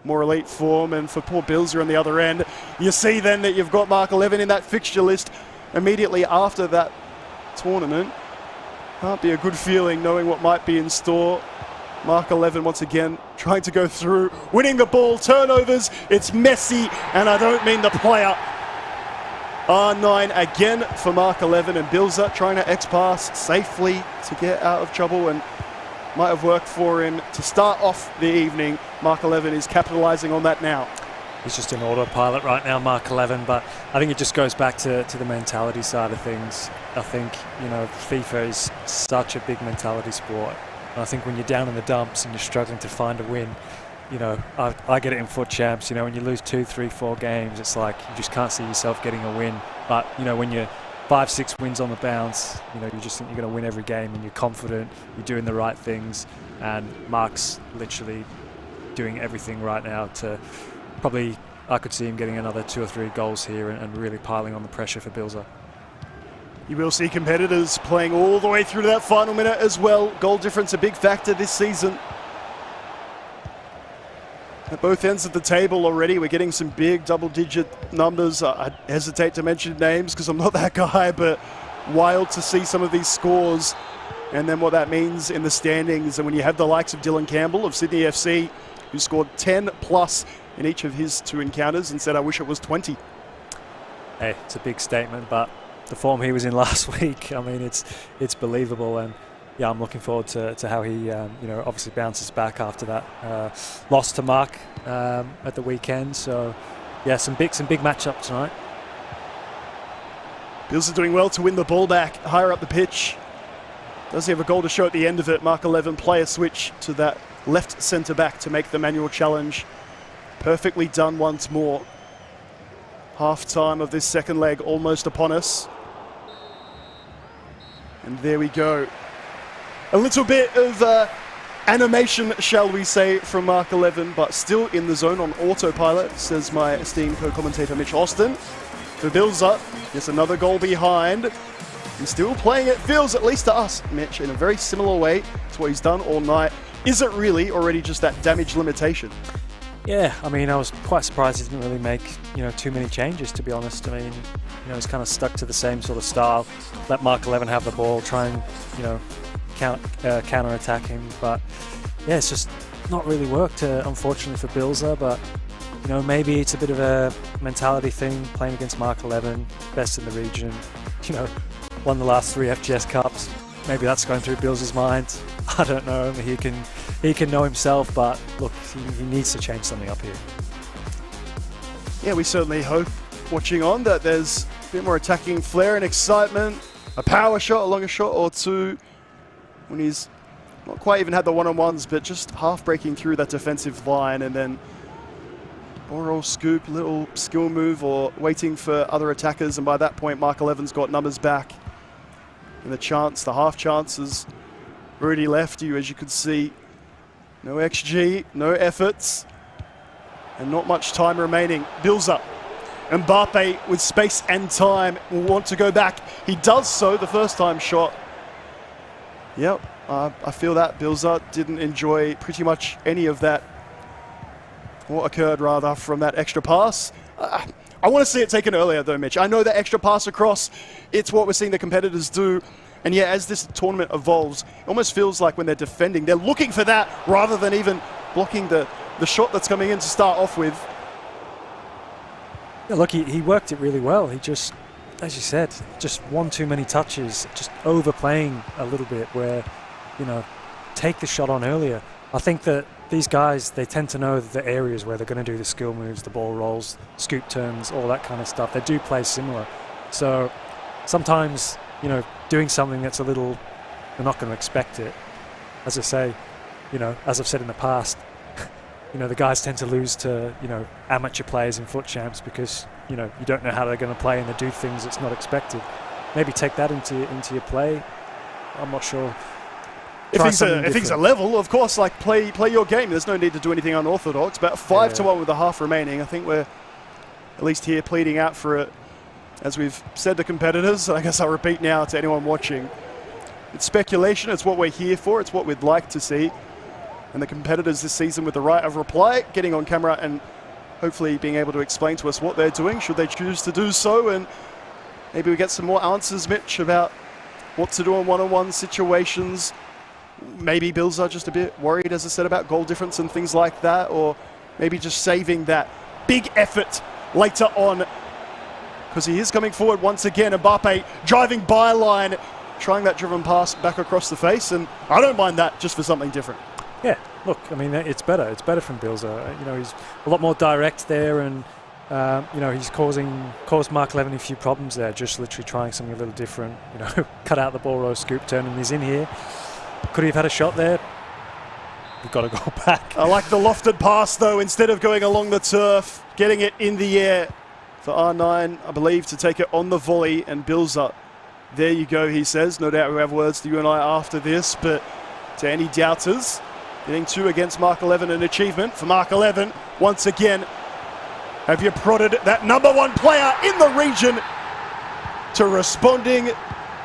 [SPEAKER 1] more elite form. And for poor Bilzo on the other end, you see then that you've got Mark 11 in that fixture list immediately after that tournament. Can't be a good feeling knowing what might be in store. Mark 11 once again trying to go through, winning the ball, turnovers, it's messy, and I don't mean the player. R9 again for Mark 11, and Bilzo trying to X-pass safely to get out of trouble, and might have worked for him to start off the evening. Mark 11 is capitalizing on that now.
[SPEAKER 2] He's just an autopilot right now, Mark 11, but I think it just goes back to the mentality side of things. I think, FIFA is such a big mentality sport. And I think when you're down in the dumps and you're struggling to find a win, I get it in foot champs, when you lose 2, 3, 4 games, it's like you just can't see yourself getting a win. But, when you're 5, 6 wins on the bounce, you just think you're going to win every game and you're confident, you're doing the right things. And Mark's literally doing everything right now to probably, I could see him getting another 2 or 3 goals here and really piling on the pressure for Bilzo.
[SPEAKER 1] You will see competitors playing all the way through to that final minute as well. Goal difference a big factor this season. At both ends of the table already, we're getting some big double-digit numbers. I hesitate to mention names because I'm not that guy, but wild to see some of these scores and then what that means in the standings. And when you have the likes of Dylan Campbell of Sydney FC, who scored 10 plus in each of his 2 encounters and said, I wish it was 20.
[SPEAKER 2] Hey, it's a big statement, but the form he was in last week, I mean, it's believable, and yeah, I'm looking forward to how he, obviously bounces back after that loss to Mark at the weekend. So, yeah, some big matchup tonight.
[SPEAKER 1] Bilzo doing well to win the ball back higher up the pitch. Does he have a goal to show at the end of it? Mark 11 player switch to that left centre back to make the manual challenge. Perfectly done once more. Half time of this second leg almost upon us. And there we go. A little bit of animation, shall we say, from Mark 11, but still in the zone on autopilot, says my esteemed co-commentator Mitch Austin. for Bilzo. Just another goal behind. He's still playing it, feels, at least to us, Mitch, in a very similar way to what he's done all night. Is it really already just that damage limitation?
[SPEAKER 2] Yeah, I mean, I was quite surprised he didn't really make, too many changes, to be honest. I mean, he's kind of stuck to the same sort of style. Let Mark 11 have the ball, try and, counter-attack him. But, yeah, it's just not really worked, unfortunately, for Bilzo. But, maybe it's a bit of a mentality thing, playing against Mark 11, best in the region, won the last 3 FGS Cups. Maybe that's going through Bilzo's mind. I don't know. He can know himself, but look, he needs to change something up here.
[SPEAKER 1] Yeah, we certainly hope, watching on, that there's a bit more attacking flair and excitement. A power shot, a longer shot or two, when he's not quite even had the one-on-ones, but just half breaking through that defensive line, and then ball scoop, little skill move, or waiting for other attackers, and by that point, Mark 11's got numbers back. And the half chance has already left you, as you could see. No XG, no efforts, and not much time remaining. Bilzo. Mbappe with space and time will want to go back. He does so, the first time shot. Yep, I feel that Bilzo didn't enjoy pretty much any of that, what occurred rather, from that extra pass. I want to see it taken earlier though, Mitch. I know that extra pass across, it's what we're seeing the competitors do. And yeah, as this tournament evolves, it almost feels like when they're defending, they're looking for that rather than even blocking the shot that's coming in to start off with.
[SPEAKER 2] Yeah, look, he worked it really well. He just, as you said, just one too many touches, just overplaying a little bit where, take the shot on earlier. I think that these guys, they tend to know the areas where they're going to do the skill moves, the ball rolls, scoop turns, all that kind of stuff. They do play similar. So sometimes, doing something that's a little, they're not going to expect it. As I say, as I've said in the past, the guys tend to lose to, amateur players in foot champs because, you don't know how they're going to play and they do things that's not expected. Maybe take that into your play. I'm not sure.
[SPEAKER 1] If things are level, of course, like play your game. There's no need to do anything unorthodox. But 5-1 with a half remaining. I think we're at least here pleading out for it. As we've said to competitors, I guess I'll repeat now to anyone watching. It's speculation. It's what we're here for. It's what we'd like to see. And the competitors this season with the right of reply, getting on camera and hopefully being able to explain to us what they're doing, should they choose to do so. And maybe we get some more answers, Mitch, about what to do in one-on-one situations. Maybe Bilzo just a bit worried, as I said, about goal difference and things like that, or maybe just saving that big effort later on, because he is coming forward once again. Mbappe driving byline, trying that driven pass back across the face, and I don't mind that just for something different. Yeah,
[SPEAKER 2] look, I mean, it's better. It's better from Bilzo. He's a lot more direct there, and he's caused Mark 11 a few problems there, just literally trying something a little different. Cut out the ball row scoop turn, and he's in here. Could he have had a shot there? We've got to go back.
[SPEAKER 1] I like the lofted pass, though, instead of going along the turf, getting it in the air for R9, I believe, to take it on the volley. And Bilzo, there you go, he says. No doubt we'll have words to you and I after this, but to any doubters, getting 2 against Mark 11, an achievement for Mark 11. Once again, have you prodded that number 1 player in the region to responding?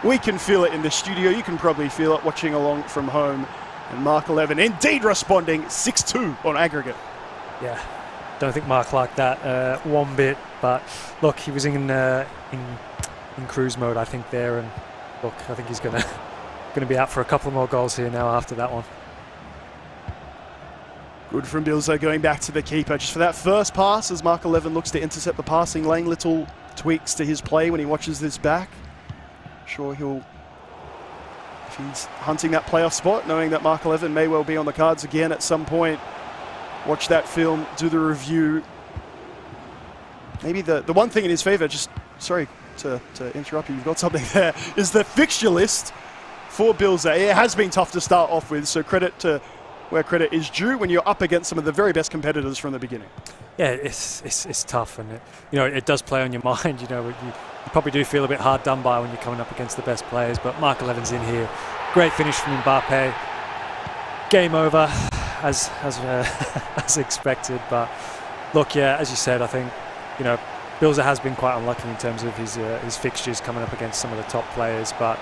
[SPEAKER 1] We can feel it in the studio. You can probably feel it watching along from home. And Mark 11 indeed responding, 6-2 on aggregate.
[SPEAKER 2] Yeah, don't think Mark liked that one bit. But look, he was in cruise mode, I think, there. And look, I think he's going to be out for a couple more goals here now after that one.
[SPEAKER 1] Good from Bilzo going back to the keeper. Just for that first pass, as Mark 11 looks to intercept the passing lane. Little tweaks to his play when he watches this back. Sure, if he's hunting that playoff spot, knowing that Mark 11 may well be on the cards again at some point, watch that film, do the review. Maybe the one thing in his favour, just sorry to interrupt you, you've got something there, is the fixture list for Bilzo. It has been tough to start off with, so credit to where credit is due when you're up against some of the very best competitors from the beginning.
[SPEAKER 2] Yeah, it's tough, and it does play on your mind. You probably do feel a bit hard done by when you're coming up against the best players, but Mark 11's in here. Great finish from Mbappe. Game over, as expected. But look, yeah, as you said, I think Bilzo has been quite unlucky in terms of his fixtures coming up against some of the top players, but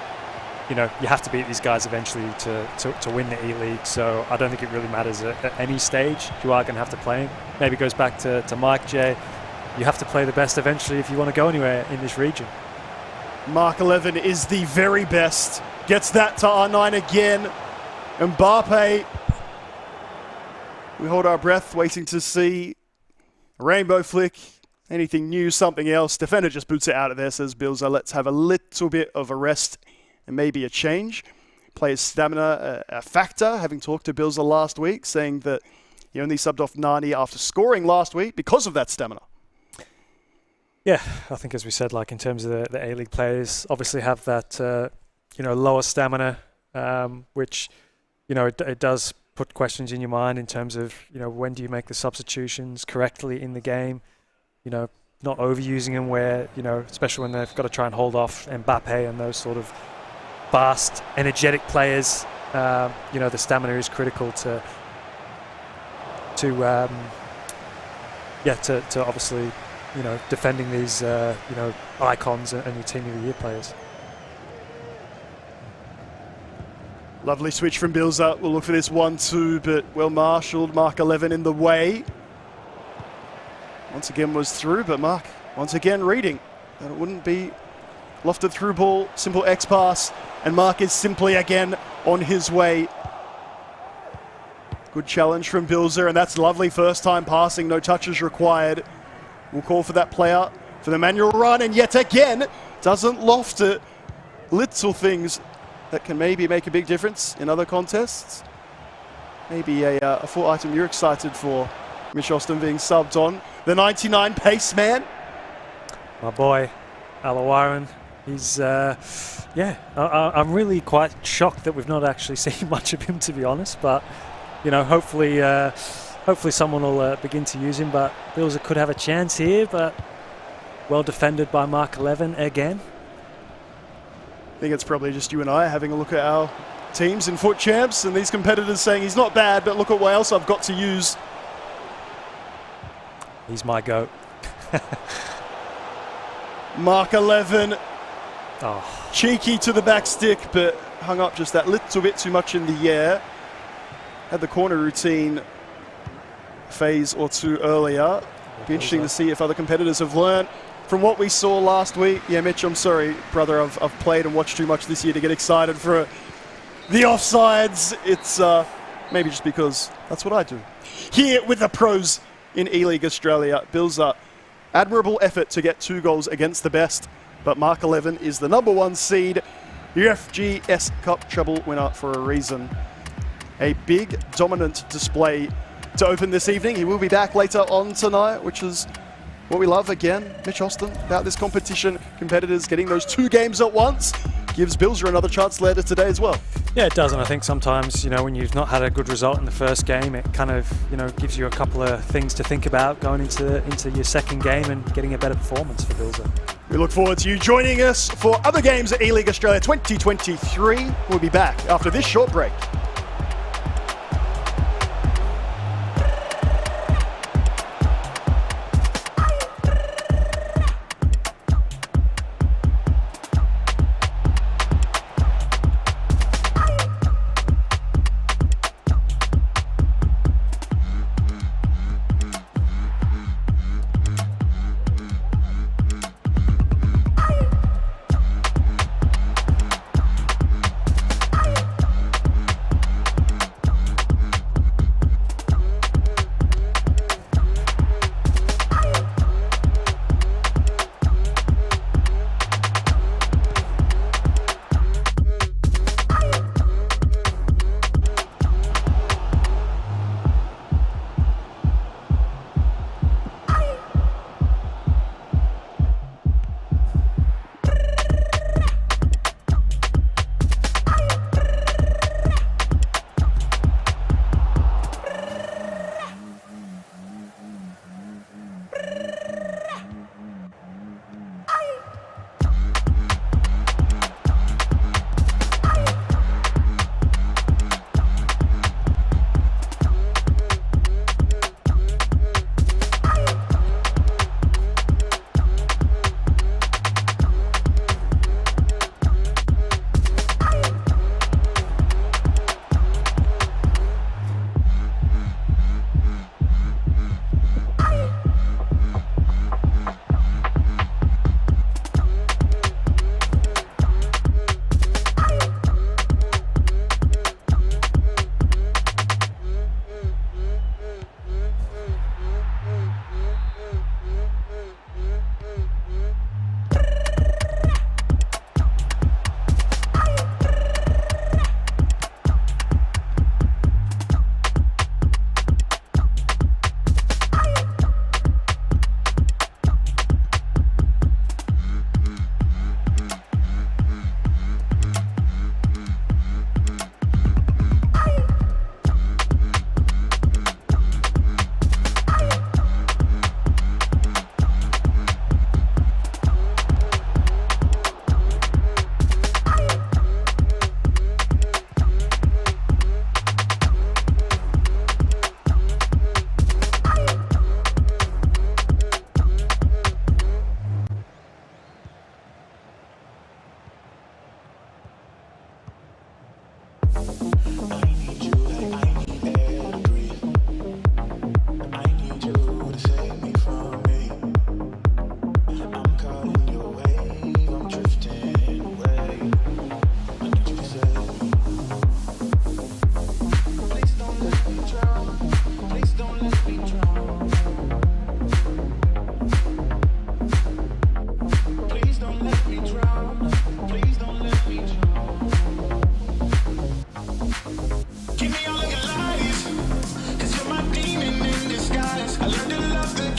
[SPEAKER 2] you know, you have to beat these guys eventually to win the E-League, so I don't think it really matters at any stage. You are going to have to play him. Maybe it goes back to Mike J. You have to play the best eventually if you want to go anywhere in this region.
[SPEAKER 1] Mark 11 is the very best. Gets that to R9 again. Mbappe. We hold our breath waiting to see a rainbow flick. Anything new, something else. Defender just boots it out of there, says Bilzo. Let's have a little bit of a rest and maybe a change. Players' stamina a factor, having talked to Bilzo last week, saying that he only subbed off Nani after scoring last week because of that stamina.
[SPEAKER 2] Yeah, I think as we said, like in terms of the A-League players, obviously have that lower stamina, which it does put questions in your mind in terms of when do you make the substitutions correctly in the game, not overusing them where especially when they've got to try and hold off Mbappe and those sort of fast, energetic players. The stamina is critical to obviously defending these icons and your team of the year players.
[SPEAKER 1] Lovely switch from Bilzo. We'll look for this 1-2, but well marshalled. Mark 11 in the way. Once again was through, but Mark once again reading that it wouldn't be lofted through ball, simple X pass, and Mark is simply again on his way. Good challenge from Bilzo, and that's lovely first time passing, no touches required. We'll call for that player for the manual run, and yet again doesn't loft it. Little things that can maybe make a big difference in other contests. Maybe a full item you're excited for, Mitch Austin being subbed on. The 99 pace man.
[SPEAKER 2] My boy, Alawaran. He's, I'm really quite shocked that we've not actually seen much of him, to be honest. But, hopefully someone will begin to use him. But Bilzo could have a chance here, but well defended by Mark 11 again.
[SPEAKER 1] I think it's probably just you and I having a look at our teams in Foot Champs and these competitors saying he's not bad, but look at what else I've got to use.
[SPEAKER 2] He's my goat.
[SPEAKER 1] Mark 11.
[SPEAKER 2] Oh.
[SPEAKER 1] Cheeky to the back stick, but hung up just that little bit too much in the air. Had the corner routine phase or two earlier. Be interesting to see if other competitors have learned from what we saw last week. Yeah, Mitch, I'm sorry, brother. I've played and watched too much this year to get excited for the offsides. It's maybe just because that's what I do. Here with the pros in E-League Australia, Bilzo, admirable effort to get 2 goals against the best, but Mark 11 is the #1 seed, UFGS Cup treble winner for a reason. A big, dominant display to open this evening. He will be back later on tonight, which is what we love again, Mitch Austin, about this competition. Competitors getting those 2 games at once gives Bilzo another chance later today as well.
[SPEAKER 2] Yeah, it does, and I think sometimes, when you've not had a good result in the first game, it kind of, gives you a couple of things to think about going into your second game and getting a better performance for Bilzo.
[SPEAKER 1] We look forward to you joining us for other games at E-League Australia 2023. We'll be back after this short break.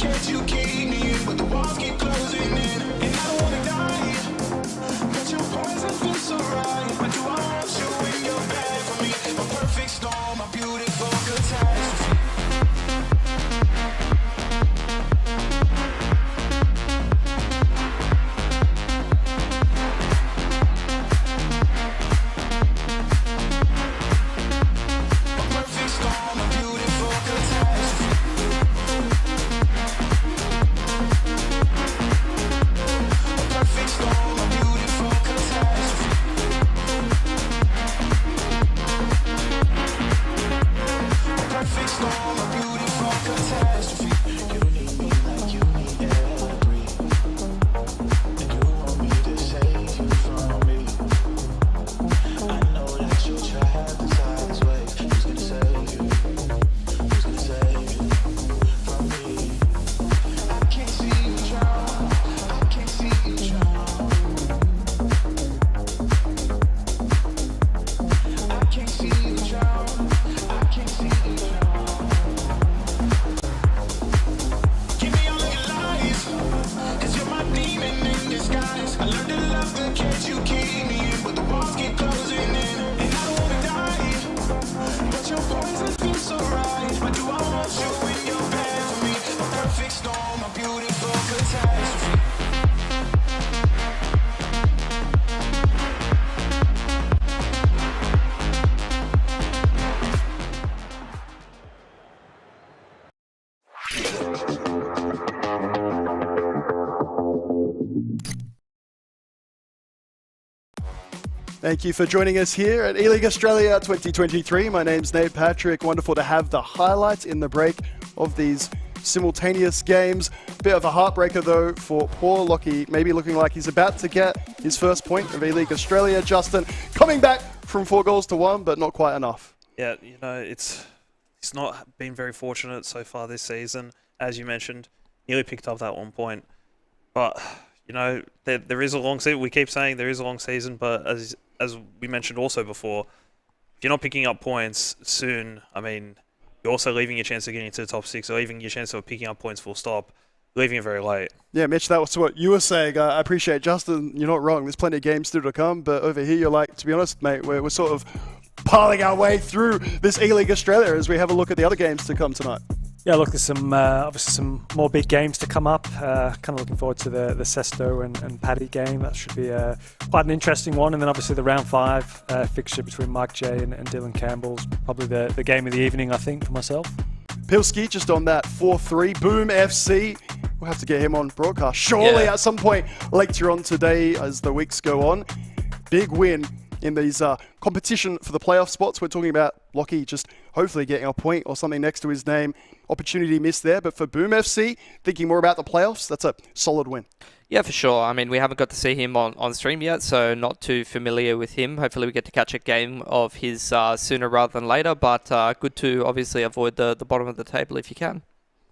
[SPEAKER 6] cage you keep me in, but the walls keep closing in. And I don't wanna die, but your poison feels so right. But do I want you when you're bad for me? A perfect storm, a beautiful catastrophe.
[SPEAKER 1] Thank you for joining us here at E-League Australia 2023. My name's Nate Patrick. Wonderful to have the highlights in the break of these simultaneous games. Bit of a heartbreaker though for poor Lockie, maybe looking like he's about to get his first point of E-League Australia. Justin coming back from 4 goals to 1, but not quite enough.
[SPEAKER 4] Yeah, you know, it's not been very fortunate so far this season. As you mentioned, nearly picked up that 1 point. But, you know, there is a long season. We keep saying there is a long season, but as we mentioned also before, if you're not picking up points soon, I mean, you're also leaving your chance of getting into the top 6, or leaving your chance of picking up points full stop, leaving it very late. Yeah,
[SPEAKER 1] Mitch, that was what you were saying. I appreciate, Justin, you're not wrong. There's plenty of games still to come, but over here you're like, to be honest, mate, we're sort of piling our way through this E-League Australia as we have a look at the other games to come tonight.
[SPEAKER 2] Yeah, look, there's some obviously some more big games to come up. Kind of looking forward to the Sesto and Paddy game. That should be quite an interesting one. And then obviously the round 5 fixture between Mike J and Dylan Campbell's probably the game of the evening, I think, for myself.
[SPEAKER 1] Pilski just on that 4-3. Boom FC. We'll have to get him on broadcast surely at some point later on today as the weeks go on. Big win in these competition for the playoff spots. We're talking about Lockie just hopefully getting a point or something next to his name. Opportunity missed there, but for Boom FC, thinking more about the playoffs, that's a solid win.
[SPEAKER 5] Yeah, for sure. I mean, we haven't got to see him on stream yet, so not too familiar with him. Hopefully we get to catch a game of his sooner rather than later, but good to obviously avoid the bottom of the table if you can.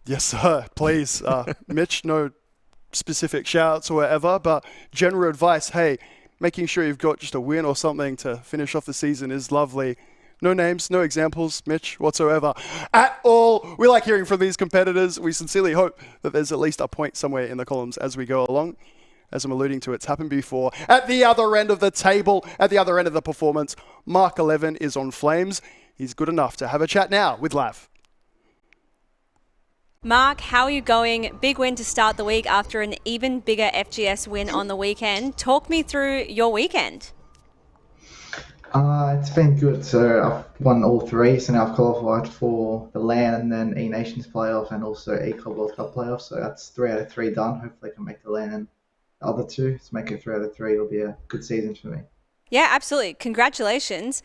[SPEAKER 1] Yes, sir. Please. Mitch, no specific shouts or whatever, but general advice, hey, making sure you've got just a win or something to finish off the season is lovely. No names, no examples, Mitch, whatsoever at all. We like hearing from these competitors. We sincerely hope that there's at least a point somewhere in the columns as we go along. As I'm alluding to, it's happened before. At the other end of the table, at the other end of the performance, Mark 11 is on flames. He's good enough to have a chat now with Lav.
[SPEAKER 3] Mark, how are you going? Big win to start the week after an even bigger FGS win on the weekend. Talk me through your weekend.
[SPEAKER 7] It's been good. So I've won all 3, so now I've qualified for the LAN and then E-Nations playoff and also E-Club World Cup playoff. So that's 3 out of 3 done. Hopefully I can make the LAN and the other 2. To make it 3 out of 3, it'll be a good season for me.
[SPEAKER 3] Yeah, absolutely. Congratulations.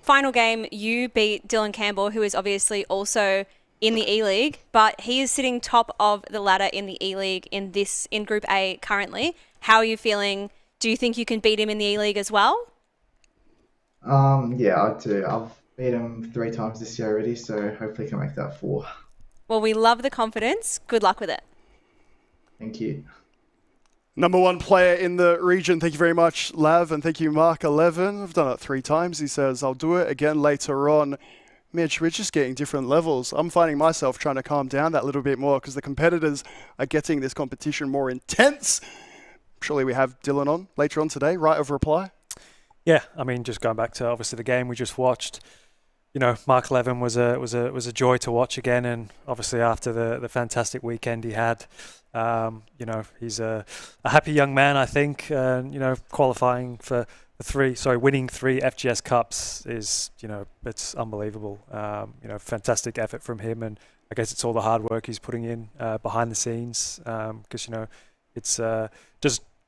[SPEAKER 3] Final game, you beat Dylan Campbell, who is obviously also in the E-League, but he is sitting top of the ladder in the E-League in Group A currently. How are you feeling? Do you think you can beat him in the E-League as well?
[SPEAKER 7] Yeah, I do. I've beat him 3 times this year already, so hopefully I can make that 4.
[SPEAKER 3] Well, we love the confidence. Good luck with it.
[SPEAKER 7] Thank you.
[SPEAKER 1] Number 1 player in the region. Thank you very much, Lav, and thank you, Mark 11. I've done it 3 times. He says, I'll do it again later on. Mitch, we're just getting different levels. I'm finding myself trying to calm down that little bit more because the competitors are getting this competition more intense. Surely we have Dylan on later on today, right of reply?
[SPEAKER 2] Yeah, I mean, just going back to obviously the game we just watched, you know, Mark 11 was a joy to watch again, and obviously after the fantastic weekend he had, you know, he's a happy young man, I think. You know, qualifying for winning 3 FGS Cups is, you know, it's unbelievable. You know, fantastic effort from him, and I guess it's all the hard work he's putting in behind the scenes, because you know, it's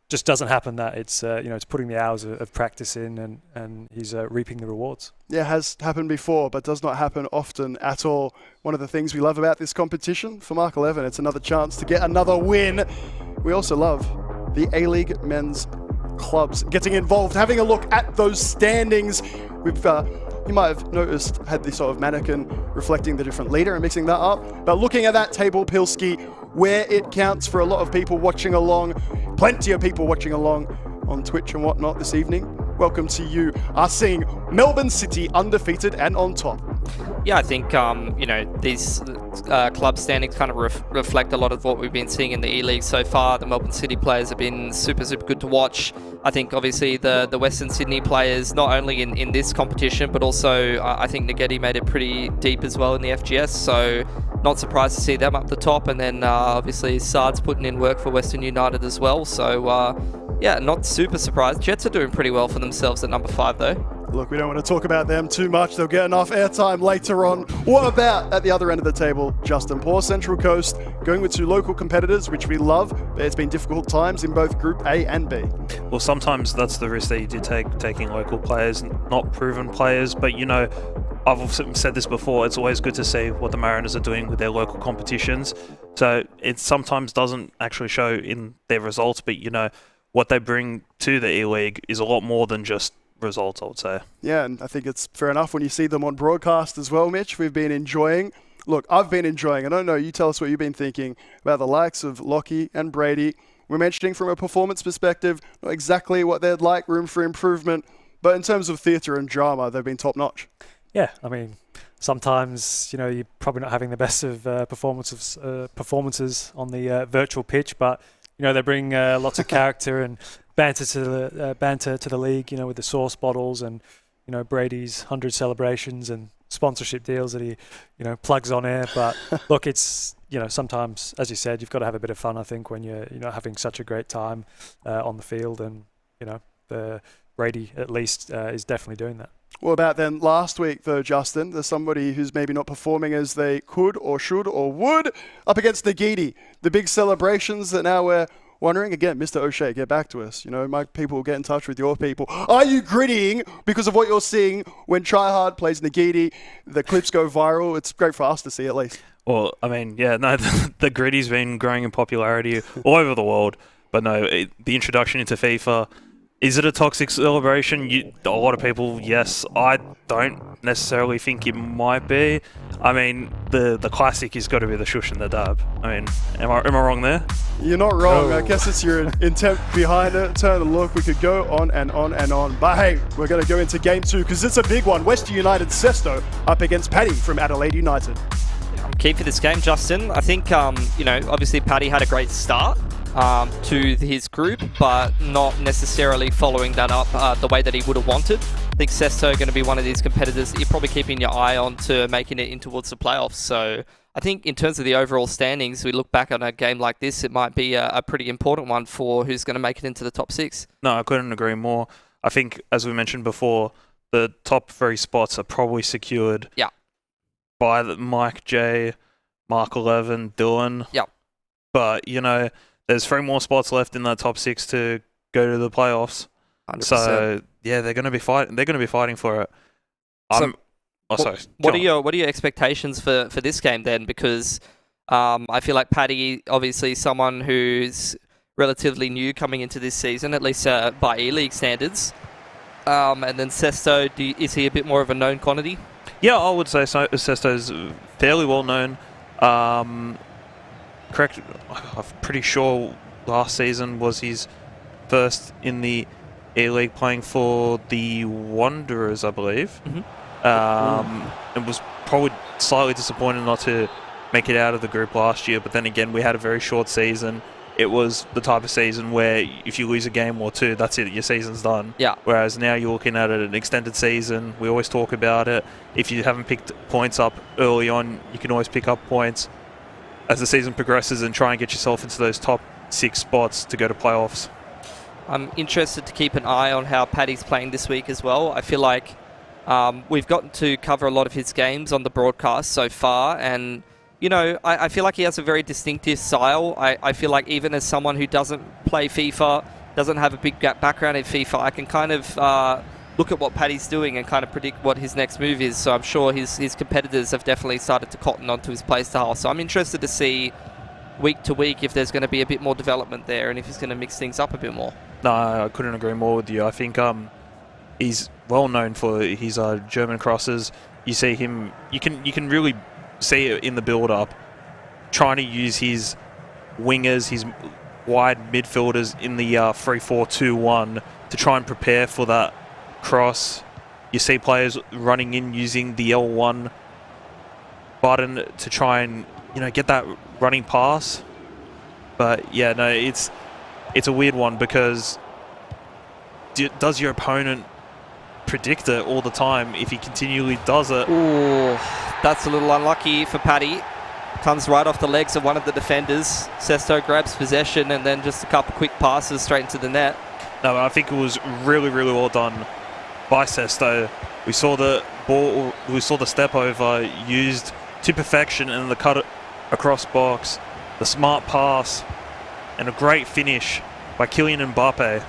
[SPEAKER 2] just doesn't happen that it's you know, it's putting the hours of practice in, and he's reaping the rewards.
[SPEAKER 1] Yeah, has happened before, but does not happen often at all. One of the things we love about this competition for Mark 11, it's another chance to get another win. We also love the A-League men's clubs getting involved, having a look at those standings. We've you might have noticed had this sort of mannequin reflecting the different leader and mixing that up. But looking at that table, Pilski, where it counts for a lot of people watching along, plenty of people watching along on Twitch and whatnot this evening. Welcome to you, are seeing Melbourne City undefeated and on top.
[SPEAKER 5] Yeah, I think, you know, these club standings kind of reflect a lot of what we've been seeing in the E-League so far. The Melbourne City players have been super good to watch. I think, obviously, the Western Sydney players, not only in this competition, but also I think Nageti made it pretty deep as well in the FGS. So not surprised to see them up the top. And then, obviously, Sard's putting in work for Western United as well. So, yeah, not super surprised. Jets are doing pretty well for themselves at number 5, though.
[SPEAKER 1] Look, we don't want to talk about them too much. They'll get enough airtime later on. What about at the other end of the table, Justin? Poor Central Coast, going with 2 local competitors, which we love, but it's been difficult times in both Group A and B.
[SPEAKER 4] Well, sometimes that's the risk that you do take, taking local players, not proven players. But, you know, I've said this before, it's always good to see what the Mariners are doing with their local competitions. So it sometimes doesn't actually show in their results, but, you know, what they bring to the E-League is a lot more than just results, I would say.
[SPEAKER 1] Yeah, and I think it's fair enough when you see them on broadcast as well, Mitch. We've been enjoying. Look, I've been enjoying. I don't know, you tell us what you've been thinking about the likes of Lockie and Brady. We're mentioning from a performance perspective, not exactly what they'd like, room for improvement, but in terms of theatre and drama, they've been top notch.
[SPEAKER 2] Yeah, I mean, sometimes, you know, you're probably not having the best of performances on the virtual pitch, but, you know, they bring lots of character and banter to the league, you know, with the sauce bottles and, you know, Brady's 100 celebrations and sponsorship deals that he, you know, plugs on air. But look, it's, you know, sometimes, as you said, you've got to have a bit of fun, I think, when you're, you know, having such a great time on the field, and, you know, the Brady at least is definitely doing that.
[SPEAKER 1] What about then last week, though, Justin? There's somebody who's maybe not performing as they could or should or would up against Nagiti. The big celebrations that now we're wondering, again, Mr. O'Shea, get back to us. You know, my people will get in touch with your people. Are you grittying because of what you're seeing when Tryhard plays Nagiti? The clips go viral. It's great for us to see, at least.
[SPEAKER 4] Well, I mean, yeah, no, the gritty's been growing in popularity all over the world. But no, the introduction into FIFA, is it a toxic celebration? A lot of people, yes. I don't necessarily think it might be. I mean, the classic has got to be the shush and the dab. I mean, am I wrong there?
[SPEAKER 1] You're not wrong. I guess it's your intent behind it. Turn a look. We could go on and on and on. But hey, we're going to go into game 2 because it's a big one. Western United Sesto up against Paddy from Adelaide United.
[SPEAKER 5] I'm keen for this game, Justin. I think, you know, obviously Paddy had a great start to his group, but not necessarily following that up the way that he would have wanted. I think Sesto are going to be one of these competitors that you're probably keeping your eye on to making it in towards the playoffs. So I think in terms of the overall standings, we look back on a game like this, it might be a pretty important one for who's going to make it into the top 6.
[SPEAKER 4] No, I couldn't agree more. I think, as we mentioned before, the top 3 spots are probably secured by Mike J, Mark 11, Dylan.
[SPEAKER 5] Yeah.
[SPEAKER 4] But, you know, there's 3 more spots left in that top 6 to go to the playoffs.
[SPEAKER 5] 100%.
[SPEAKER 4] So yeah, they're going to be fighting. They're going to be fighting for it. Sorry.
[SPEAKER 5] What are your expectations for this game then? Because I feel like Paddy, obviously, someone who's relatively new coming into this season, at least by E-League standards. And then Sesto, is he a bit more of a known quantity?
[SPEAKER 4] Yeah, I would say so. Sesto's fairly well known. Correct. I'm pretty sure last season was his first in the E-League, playing for the Wanderers, I believe.
[SPEAKER 5] Mm-hmm.
[SPEAKER 4] It was probably slightly disappointed not to make it out of the group last year, but then again, we had a very short season. It was the type of season where if you lose a game or two, that's it, your season's done.
[SPEAKER 5] Yeah.
[SPEAKER 4] Whereas now you're looking at it, an extended season. We always talk about it. If you haven't picked points up early on, you can always pick up points as the season progresses and try and get yourself into those top 6 spots to go to playoffs.
[SPEAKER 5] I'm interested to keep an eye on how Paddy's playing this week as well. I feel like we've gotten to cover a lot of his games on the broadcast so far, and you know, I feel like he has a very distinctive style. I feel like even as someone who doesn't play FIFA, doesn't have a big background in FIFA, I can kind of look at what Paddy's doing and kind of predict what his next move is. So I'm sure his competitors have definitely started to cotton onto his play style. So I'm interested to see week to week if there's going to be a bit more development there and if he's going to mix things up a bit more.
[SPEAKER 4] No, I couldn't agree more with you. I think he's well known for his German crosses. You see him, you can really see it in the build-up, trying to use his wingers, his wide midfielders in the 3-4-2-1 to try and prepare for that cross. You see players running in using the L1 button to try and, you know, get that running pass. But yeah, no, it's a weird one because does your opponent predict it all the time if he continually does it?
[SPEAKER 5] Ooh, that's a little unlucky for Paddy. Comes right off the legs of one of the defenders. Sesto grabs possession and then just a couple quick passes straight into the net.
[SPEAKER 4] No, I think it was really, really well done by Sesto. We saw the ball, we saw the step over used to perfection and the cut across box, the smart pass, and a great finish by Kylian Mbappe.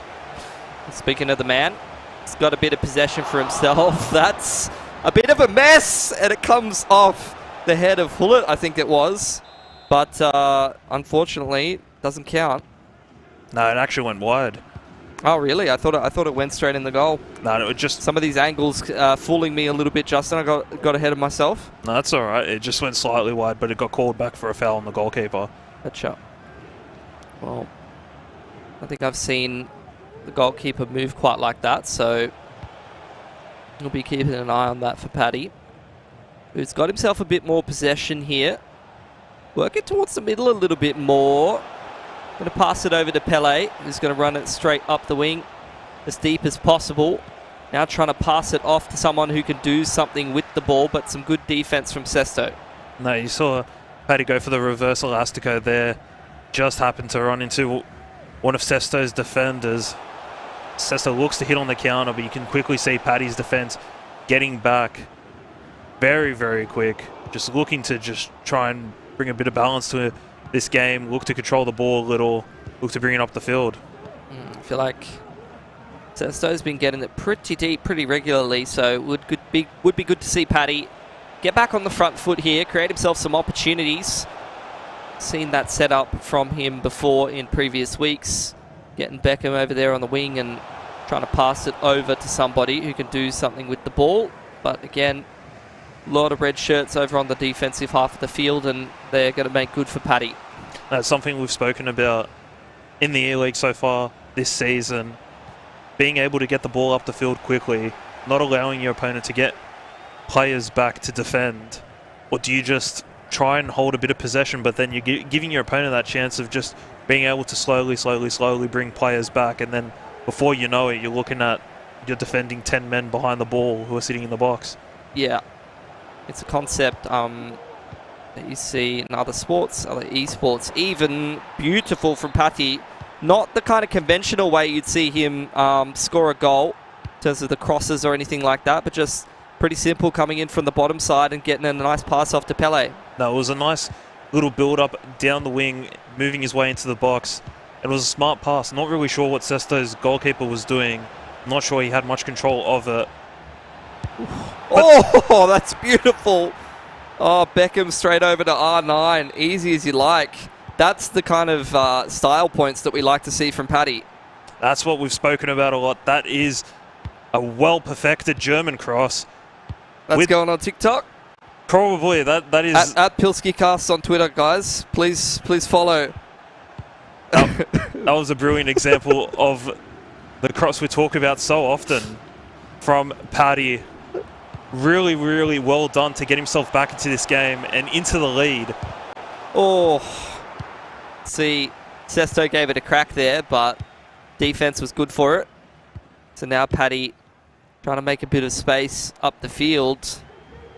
[SPEAKER 5] Speaking of the man, he's got a bit of possession for himself. That's a bit of a mess, and it comes off the head of Hullet, I think it was. But unfortunately, doesn't count.
[SPEAKER 4] No, it actually went wide.
[SPEAKER 5] Oh, really? I thought it went straight in the goal.
[SPEAKER 4] No, it just...
[SPEAKER 5] Some of these angles fooling me a little bit, Justin. I got ahead of myself.
[SPEAKER 4] No, that's all right. It just went slightly wide, but it got called back for a foul on the goalkeeper.
[SPEAKER 5] Gotcha. Well, I think I've seen the goalkeeper move quite like that, so we'll be keeping an eye on that for Paddy, who's got himself a bit more possession here. Working towards the middle a little bit more. Going to pass it over to Pele, who's going to run it straight up the wing as deep as possible. Now trying to pass it off to someone who can do something with the ball, but some good defense from Sesto.
[SPEAKER 4] No, you saw Paddy go for the reverse elastico there. Just happened to run into one of Sesto's defenders. Sesto looks to hit on the counter, but you can quickly see Paddy's defense getting back very, very quick. Just looking to just try and bring a bit of balance to this game, look to control the ball a little, look to bring it up the field.
[SPEAKER 5] I feel like Sesto's been getting it pretty deep, pretty regularly, so would be good to see Paddy get back on the front foot here, create himself some opportunities. Seen that set up from him before in previous weeks. Getting Beckham over there on the wing and trying to pass it over to somebody who can do something with the ball. But again, a lot of red shirts over on the defensive half of the field, and they're going to make good for Paddy.
[SPEAKER 4] That's something we've spoken about in the E-League so far this season. Being able to get the ball up the field quickly, not allowing your opponent to get players back to defend. Or do you just try and hold a bit of possession, but then you're giving your opponent that chance of just being able to slowly bring players back, and then before you know it, you're defending 10 men behind the ball who are sitting in the box.
[SPEAKER 5] Yeah, it's a concept that you see in other sports, other esports, even beautiful from Paddy. Not the kind of conventional way you'd see him score a goal in terms of the crosses or anything like that, but just pretty simple, coming in from the bottom side and getting a nice pass off to Pele.
[SPEAKER 4] No, it was a nice little build-up down the wing, moving his way into the box. It was a smart pass. Not really sure what Sesto's goalkeeper was doing. Not sure he had much control of it.
[SPEAKER 5] Oh, that's beautiful. Oh, Beckham straight over to R9. Easy as you like. That's the kind of style points that we like to see from Paddy.
[SPEAKER 4] That's what we've spoken about a lot. That is a well-perfected German cross.
[SPEAKER 5] That's going on TikTok?
[SPEAKER 4] Probably. That is...
[SPEAKER 5] At PilskyCast on Twitter, guys. Please follow.
[SPEAKER 4] That was a brilliant example of the cross we talk about so often from Paddy. really, really well done to get himself back into this game and into the lead.
[SPEAKER 5] Oh, see, Sesto gave it a crack there, but defense was good for it. So now Paddy trying to make a bit of space up the field.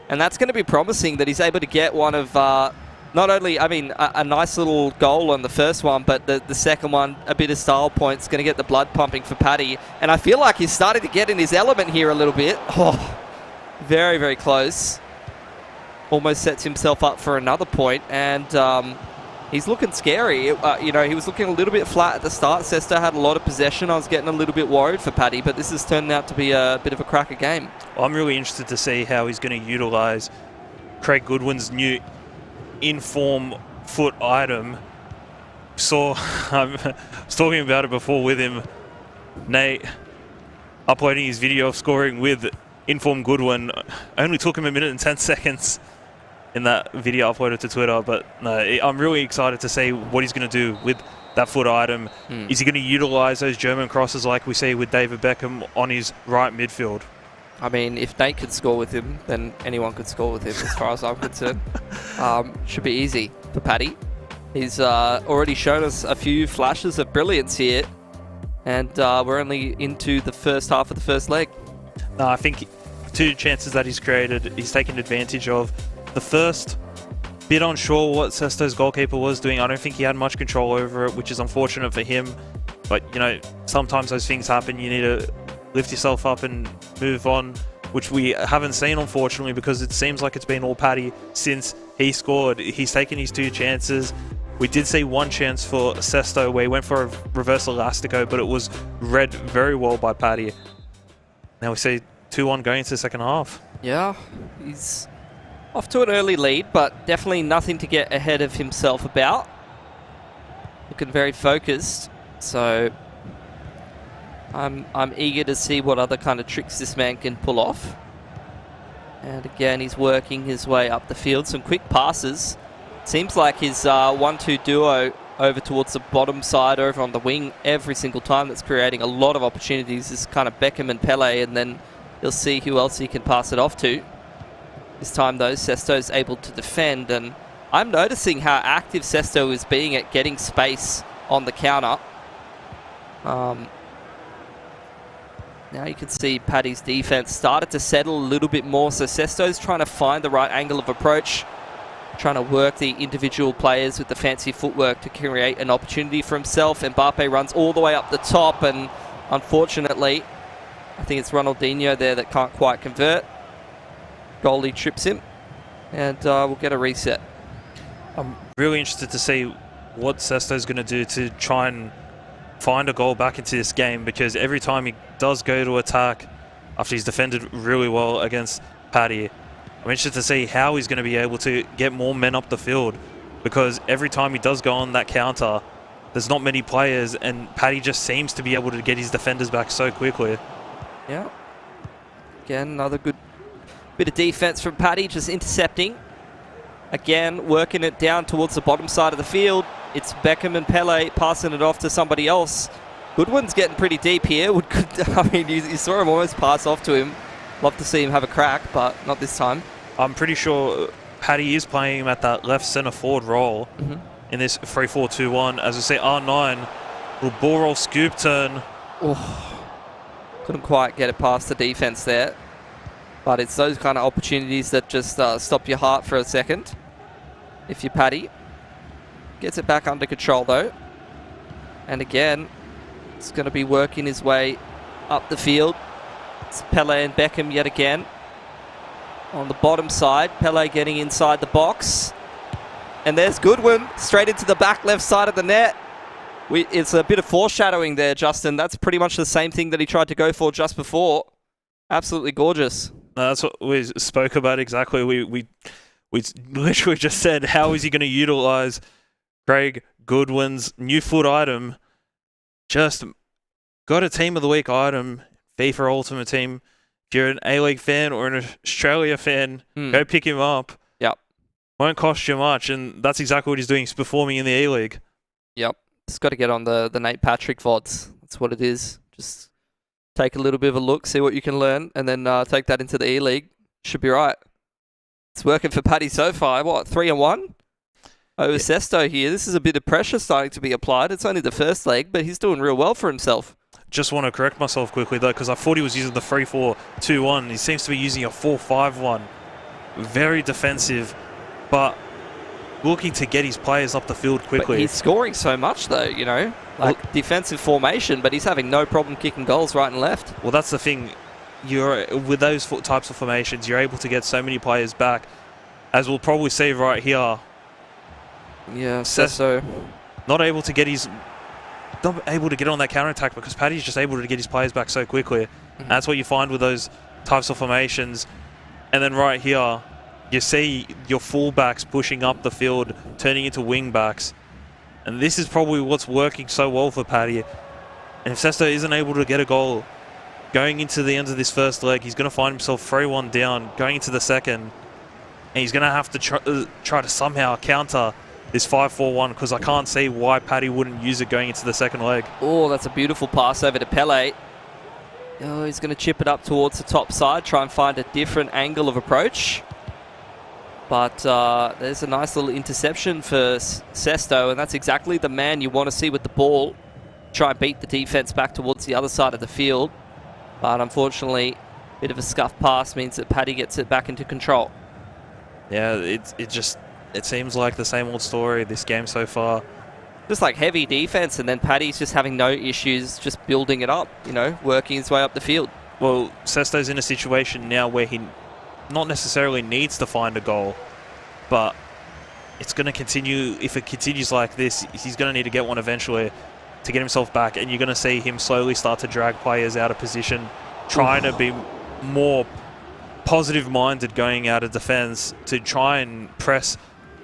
[SPEAKER 5] And that's going to be promising that he's able to get one of, not only, I mean, a nice little goal on the first one, but the second one, a bit of style points, going to get the blood pumping for Paddy. And I feel like he's starting to get in his element here a little bit. Oh, very, very close. Almost sets himself up for another point, and he's looking scary. You know, he was looking a little bit flat at the start. Sesto had a lot of possession. I was getting a little bit worried for Paddy, but this has turned out to be a bit of a cracker game.
[SPEAKER 4] Well, I'm really interested to see how he's going to utilise Craig Goodwin's new in-form foot item. I was talking about it before with him. Nate uploading his video of scoring with in-form Goodwin only took him 1 minute and 10 seconds in that video uploaded to Twitter, but no, I'm really excited to see what he's going to do with that foot item. Is he going to utilise those German crosses like we see with David Beckham on his right midfield?
[SPEAKER 5] I mean, if Nate could score with him, then anyone could score with him, as far as I'm concerned. Should be easy for Paddy. He's already shown us a few flashes of brilliance here, and we're only into the first half of the first leg.
[SPEAKER 4] No, I think 2 chances that he's created, he's taken advantage of. The first, bit unsure what Sesto's goalkeeper was doing. I don't think he had much control over it, which is unfortunate for him. But, you know, sometimes those things happen. You need to lift yourself up and move on, which we haven't seen, unfortunately, because it seems like it's been all Paddy since he scored. He's taken his 2 chances. We did see 1 chance for Sesto where he went for a reverse elastico, but it was read very well by Paddy. Now we see 2-1 going into the second half.
[SPEAKER 5] Yeah, he's off to an early lead, but definitely nothing to get ahead of himself about. Looking very focused, so I'm eager to see what other kind of tricks this man can pull off. And again, he's working his way up the field. Some quick passes. Seems like his 1-2 duo over towards the bottom side, over on the wing, every single time. That's creating a lot of opportunities. This kind of Beckham and Pele, and then he'll see who else he can pass it off to. This time, though, Sesto's able to defend, and I'm noticing how active Sesto is being at getting space on the counter. Now you can see Paddy's defense started to settle a little bit more, so Sesto's trying to find the right angle of approach, trying to work the individual players with the fancy footwork to create an opportunity for himself. Mbappe runs all the way up the top, and unfortunately, I think it's Ronaldinho there that can't quite convert. Goalie trips him, and we'll get a reset.
[SPEAKER 4] I'm really interested to see what Sesto's going to do to try and find a goal back into this game, because every time he does go to attack after he's defended really well against Paddy, I'm interested to see how he's going to be able to get more men up the field, because every time he does go on that counter, there's not many players, and Paddy just seems to be able to get his defenders back so quickly.
[SPEAKER 5] Yeah. Again, another good bit of defense from Paddy, just intercepting. Again, working it down towards the bottom side of the field. It's Beckham and Pele passing it off to somebody else. Goodwin's getting pretty deep here. I mean, you saw him almost pass off to him. Love to see him have a crack, but not this time.
[SPEAKER 4] I'm pretty sure Paddy is playing him at that left centre forward role in this 3-4-2-1. As I say, R9 will ball roll scoop turn.
[SPEAKER 5] Oh, couldn't quite get it past the defense there. But it's those kind of opportunities that just stop your heart for a second. If you're Paddy. Gets it back under control though. And again, it's going to be working his way up the field. It's Pele and Beckham yet again. On the bottom side, Pele getting inside the box. And there's Goodwin, straight into the back left side of the net. It's a bit of foreshadowing there, Justin. That's pretty much the same thing that he tried to go for just before. Absolutely gorgeous.
[SPEAKER 4] That's what we spoke about exactly. We literally just said, how is he going to utilise Craig Goodwin's new foot item? Just got a Team of the Week item, FIFA Ultimate Team. If you're an A-League fan or an Australia fan, go pick him up.
[SPEAKER 5] Yep.
[SPEAKER 4] Won't cost you much, and that's exactly what he's doing. He's performing in the A-League.
[SPEAKER 5] Yep. Just got to get on the Nate Patrick VODs. That's what it is. Just take a little bit of a look, see what you can learn, and then take that into the E-League. Should be right. It's working for Paddy so far. What, 3-1? Over Sesto here. This is a bit of pressure starting to be applied. It's only the first leg, but he's doing real well for himself.
[SPEAKER 4] Just want to correct myself quickly, though, because I thought he was using the 3-4-2-1. He seems to be using a 4-5-1. Very defensive, but looking to get his players up the field quickly.
[SPEAKER 5] But he's scoring so much, though, you know. Like, defensive formation, but he's having no problem kicking goals right and left.
[SPEAKER 4] Well, that's the thing. With those types of formations, you're able to get so many players back. As we'll probably see right here.
[SPEAKER 5] Yeah, Sesto.
[SPEAKER 4] Not able to get on that counter-attack because Paddy's just able to get his players back so quickly. And that's what you find with those types of formations. And then right here, you see your fullbacks pushing up the field, turning into wing-backs. And this is probably what's working so well for Paddy. And if Sesto isn't able to get a goal going into the end of this first leg, he's going to find himself 3-1 down going into the second. And he's going to have to try to somehow counter this 5-4-1 because I can't see why Paddy wouldn't use it going into the second leg.
[SPEAKER 5] Oh, that's a beautiful pass over to Pele. Oh, he's going to chip it up towards the top side, try and find a different angle of approach. But there's a nice little interception for Sesto, and that's exactly the man you want to see with the ball. Try and beat the defense back towards the other side of the field. But unfortunately, a bit of a scuff pass means that Paddy gets it back into control.
[SPEAKER 4] Yeah, it seems like the same old story this game so far.
[SPEAKER 5] Just like heavy defense, and then Paddy's just having no issues, just building it up, you know, working his way up the field.
[SPEAKER 4] Well, Sesto's in a situation now where he not necessarily needs to find a goal, but it's going to continue. If it continues like this, he's going to need to get one eventually to get himself back, and you're going to see him slowly start to drag players out of position, trying to be more positive-minded going out of defense to try and press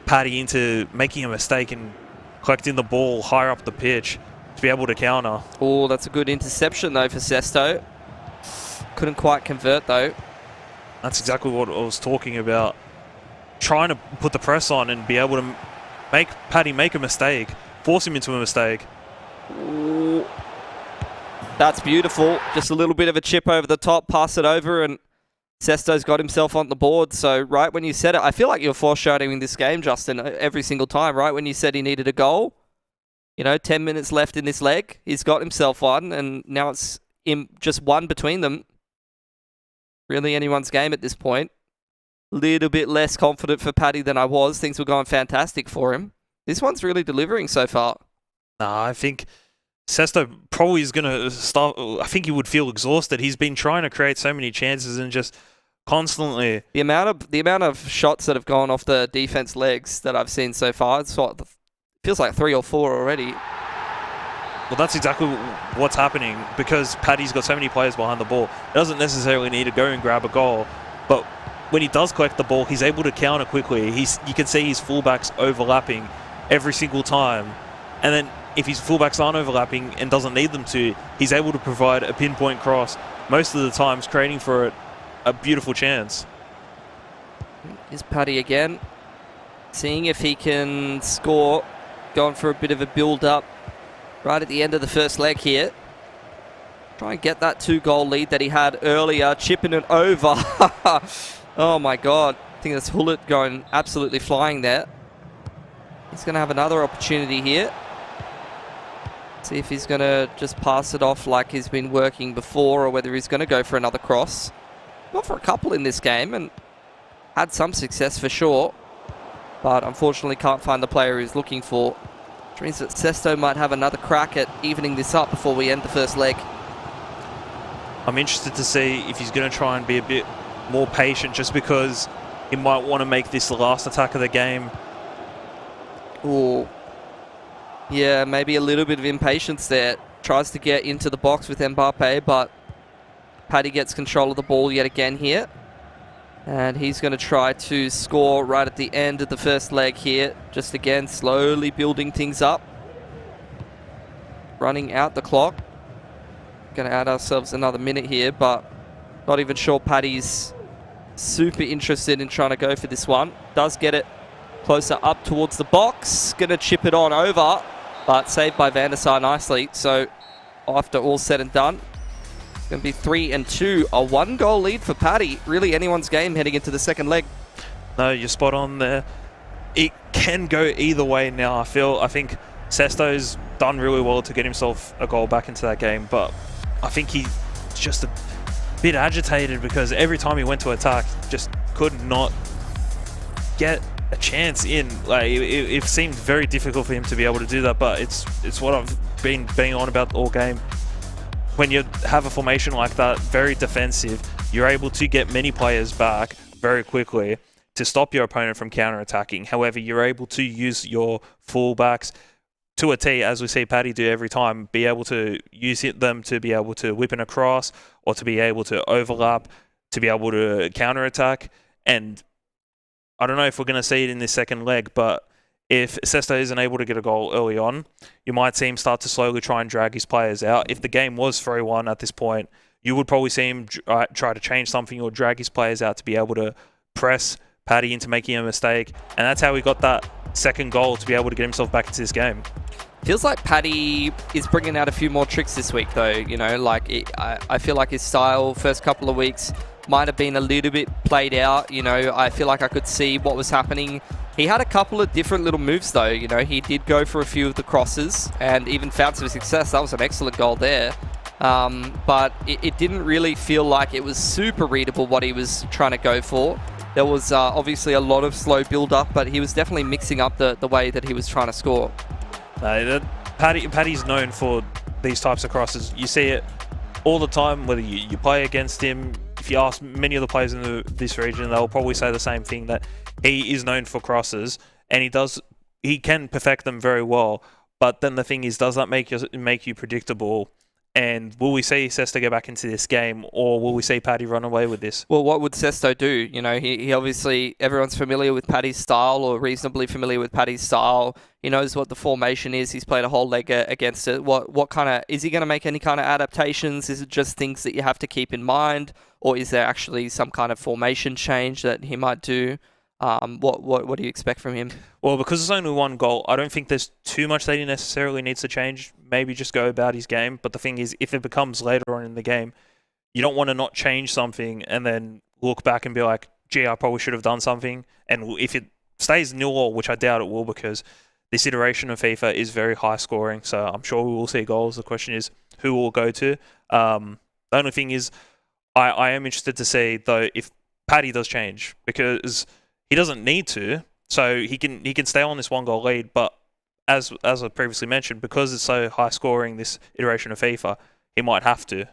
[SPEAKER 4] Paddy into making a mistake and collecting the ball higher up the pitch to be able to counter.
[SPEAKER 5] Oh, that's a good interception, though, for Sesto. Couldn't quite convert, though.
[SPEAKER 4] That's exactly what I was talking about. Trying to put the press on and be able to make Paddy make a mistake, force him into a mistake.
[SPEAKER 5] Ooh. That's beautiful. Just a little bit of a chip over the top, pass it over, and Sesto's got himself on the board. So right when you said it, I feel like you're foreshadowing this game, Justin, every single time. Right when you said he needed a goal, you know, 10 minutes left in this leg, he's got himself one, and now it's just one between them. Really anyone's game at this point. Little bit less confident for Paddy than I was. Things were going fantastic for him. This one's really delivering so far.
[SPEAKER 4] Nah, I think Sesto probably is going to start. I think he would feel exhausted. He's been trying to create so many chances and just constantly.
[SPEAKER 5] The amount of shots that have gone off the defense legs that I've seen so far, it feels like 3 or 4 already.
[SPEAKER 4] Well, that's exactly what's happening because Paddy's got so many players behind the ball. He doesn't necessarily need to go and grab a goal, but when he does collect the ball, he's able to counter quickly. You can see his fullbacks overlapping every single time. And then if his fullbacks aren't overlapping and doesn't need them to, he's able to provide a pinpoint cross most of the times, creating for it a beautiful chance.
[SPEAKER 5] Here's Paddy again, seeing if he can score, going for a bit of a build-up right at the end of the first leg here. Try and get that 2-goal lead that he had earlier, chipping it over. Oh my God, I think that's Hullet going absolutely flying there. He's going to have another opportunity here. See if he's going to just pass it off like he's been working before, or whether he's going to go for another cross. Got for a couple in this game and had some success for sure, but unfortunately can't find the player he's looking for. Which means that Sesto might have another crack at evening this up before we end the first leg.
[SPEAKER 4] I'm interested to see if he's going to try and be a bit more patient, just because he might want to make this the last attack of the game.
[SPEAKER 5] Ooh. Yeah, maybe a little bit of impatience there. Tries to get into the box with Mbappe, but Paddy gets control of the ball yet again here. And he's going to try to score right at the end of the first leg here. Just again, slowly building things up. Running out the clock. Going to add ourselves another minute here, but not even sure Paddy's super interested in trying to go for this one. Does get it closer up towards the box. Going to chip it on over, but saved by Van der Sar nicely. So after all said and done, going to be 3-2. A 1-goal lead for Paddy. Really anyone's game heading into the second leg.
[SPEAKER 4] No, you're spot on there. It can go either way now. I think Sesto's done really well to get himself a goal back into that game, but I think he's just a bit agitated because every time he went to attack, just could not get a chance in. Like it seemed very difficult for him to be able to do that, but it's what I've been being on about all game. When you have a formation like that, very defensive, you're able to get many players back very quickly to stop your opponent from counter-attacking. However, you're able to use your fullbacks to a T, as we see Paddy do every time, be able to use them to be able to whip an across or to be able to overlap, to be able to counter-attack. And I don't know if we're going to see it in this second leg, but if Sesto isn't able to get a goal early on, you might see him start to slowly try and drag his players out. If the game was 3-1 at this point, you would probably see him try to change something or drag his players out to be able to press Paddy into making a mistake. And that's how he got that second goal, to be able to get himself back into this game.
[SPEAKER 5] Feels like Paddy is bringing out a few more tricks this week, though. You know, like I feel like his style first couple of weeks might have been a little bit played out. You know, I feel like I could see what was happening. He had a couple of different little moves, though. You know, he did go for a few of the crosses and even found some success. That was an excellent goal there. But it didn't really feel like it was super readable what he was trying to go for. There was obviously a lot of slow build-up, but he was definitely mixing up the way that he was trying to score.
[SPEAKER 4] Paddy's known for these types of crosses. You see it all the time, whether you play against him. If you ask many of the players in this region, they'll probably say the same thing, that he is known for crosses, and he can perfect them very well. But then the thing is, does that make you predictable? And will we see Sesto go back into this game, or will we see Paddy run away with this?
[SPEAKER 5] Well, what would Sesto do? You know, he obviously, everyone's familiar with Paddy's style, or reasonably familiar with Paddy's style. He knows what the formation is. He's played a whole leg against it. What kind of, is he going to make any kind of adaptations? Is it just things that you have to keep in mind, or is there actually some kind of formation change that he might do? What do you expect from him?
[SPEAKER 4] Well, because it's only one goal, I don't think there's too much that he necessarily needs to change. Maybe just go about his game. But the thing is, if it becomes later on in the game, you don't want to not change something and then look back and be like, gee, I probably should have done something. And if it stays 0-0, which I doubt it will, because this iteration of FIFA is very high scoring, so I'm sure we will see goals. The question is, who will go to? The only thing is, I am interested to see, though, if Paddy does change, because he doesn't need to, so he can stay on this 1-goal lead. But as I previously mentioned, because it's so high scoring, this iteration of FIFA, he might have to.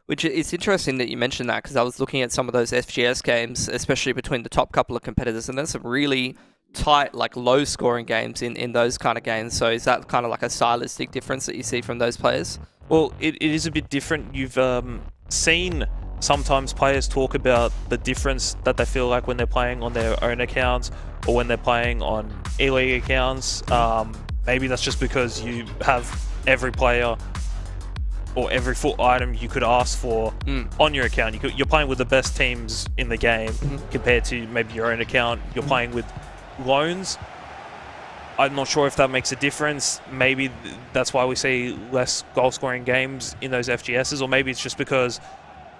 [SPEAKER 5] Which it's interesting that you mentioned that, because I was looking at some of those FGS games, especially between the top couple of competitors, and there's some really tight, like low scoring games in those kind of games. So is that kind of like a stylistic difference that you see from those players?
[SPEAKER 4] Well, it is a bit different. You've seen sometimes players talk about the difference that they feel like when they're playing on their own accounts or when they're playing on E-League accounts. Maybe that's just because you have every player or every full item you could ask for on your account. You're playing with the best teams in the game compared to maybe your own account. You're playing with loans. I'm not sure if that makes a difference. Maybe that's why we see less goal-scoring games in those FGSs, or maybe it's just because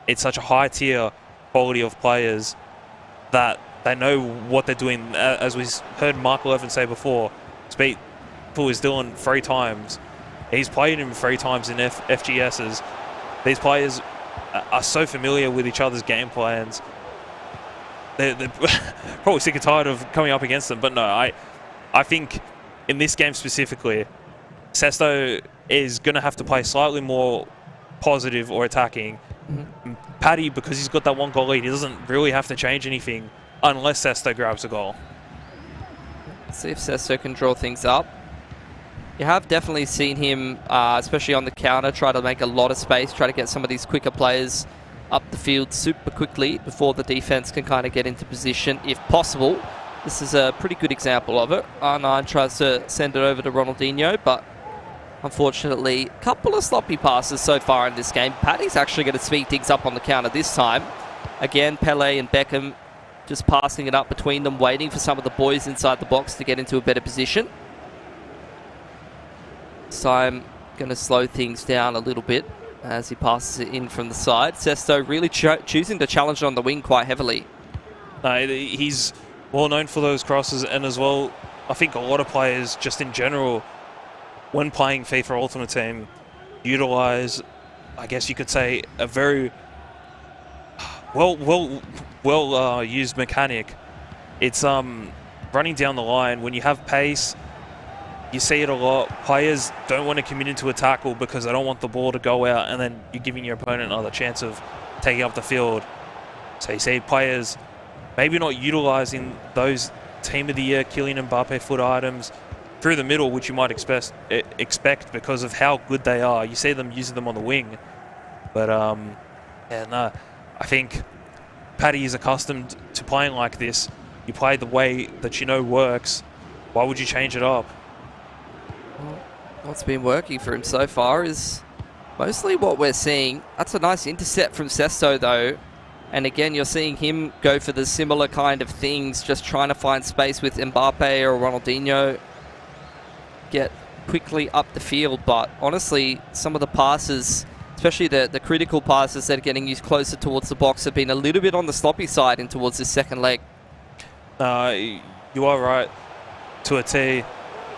[SPEAKER 4] it's such a high-tier quality of players that they know what they're doing. As we heard Mark 11 say before, Speed is Dylan 3 times. He's played him 3 times in FGSs. These players are so familiar with each other's game plans. They're probably sick and tired of coming up against them. But no, I think in this game specifically, Sesto is going to have to play slightly more positive or attacking. Paddy, because he's got that 1-goal lead, he doesn't really have to change anything unless Sesto grabs a goal.
[SPEAKER 5] Let's see if Sesto can draw things up. You have definitely seen him, especially on the counter, try to make a lot of space, try to get some of these quicker players up the field super quickly before the defense can kind of get into position, if possible. This is a pretty good example of it. R9 tries to send it over to Ronaldinho, but unfortunately, a couple of sloppy passes so far in this game. Paddy's actually going to speed things up on the counter this time. Again, Pele and Beckham just passing it up between them, waiting for some of the boys inside the box to get into a better position. So I'm going to slow things down a little bit as he passes it in from the side. Sesto really choosing to challenge on the wing quite heavily.
[SPEAKER 4] He's well known for those crosses, and as well, I think a lot of players, just in general, when playing FIFA Ultimate Team, utilize, I guess you could say, a very well used mechanic. It's running down the line. When you have pace, you see it a lot. Players don't want to commit into a tackle because they don't want the ball to go out, and then you're giving your opponent another chance of taking up the field. So you see players maybe not utilizing those Team of the Year Kylian Mbappe foot items through the middle, which you might expect because of how good they are. You see them using them on the wing. But I think Paddy is accustomed to playing like this. You play the way that you know works. Why would you change it up?
[SPEAKER 5] Well, what's been working for him so far is mostly what we're seeing. That's a nice intercept from Sesto, though. And again, you're seeing him go for the similar kind of things, just trying to find space with Mbappe or Ronaldinho. Get quickly up the field. But honestly, some of the passes, especially the critical passes that are getting used closer towards the box, have been a little bit on the sloppy side in towards this second leg.
[SPEAKER 4] You are right to a T,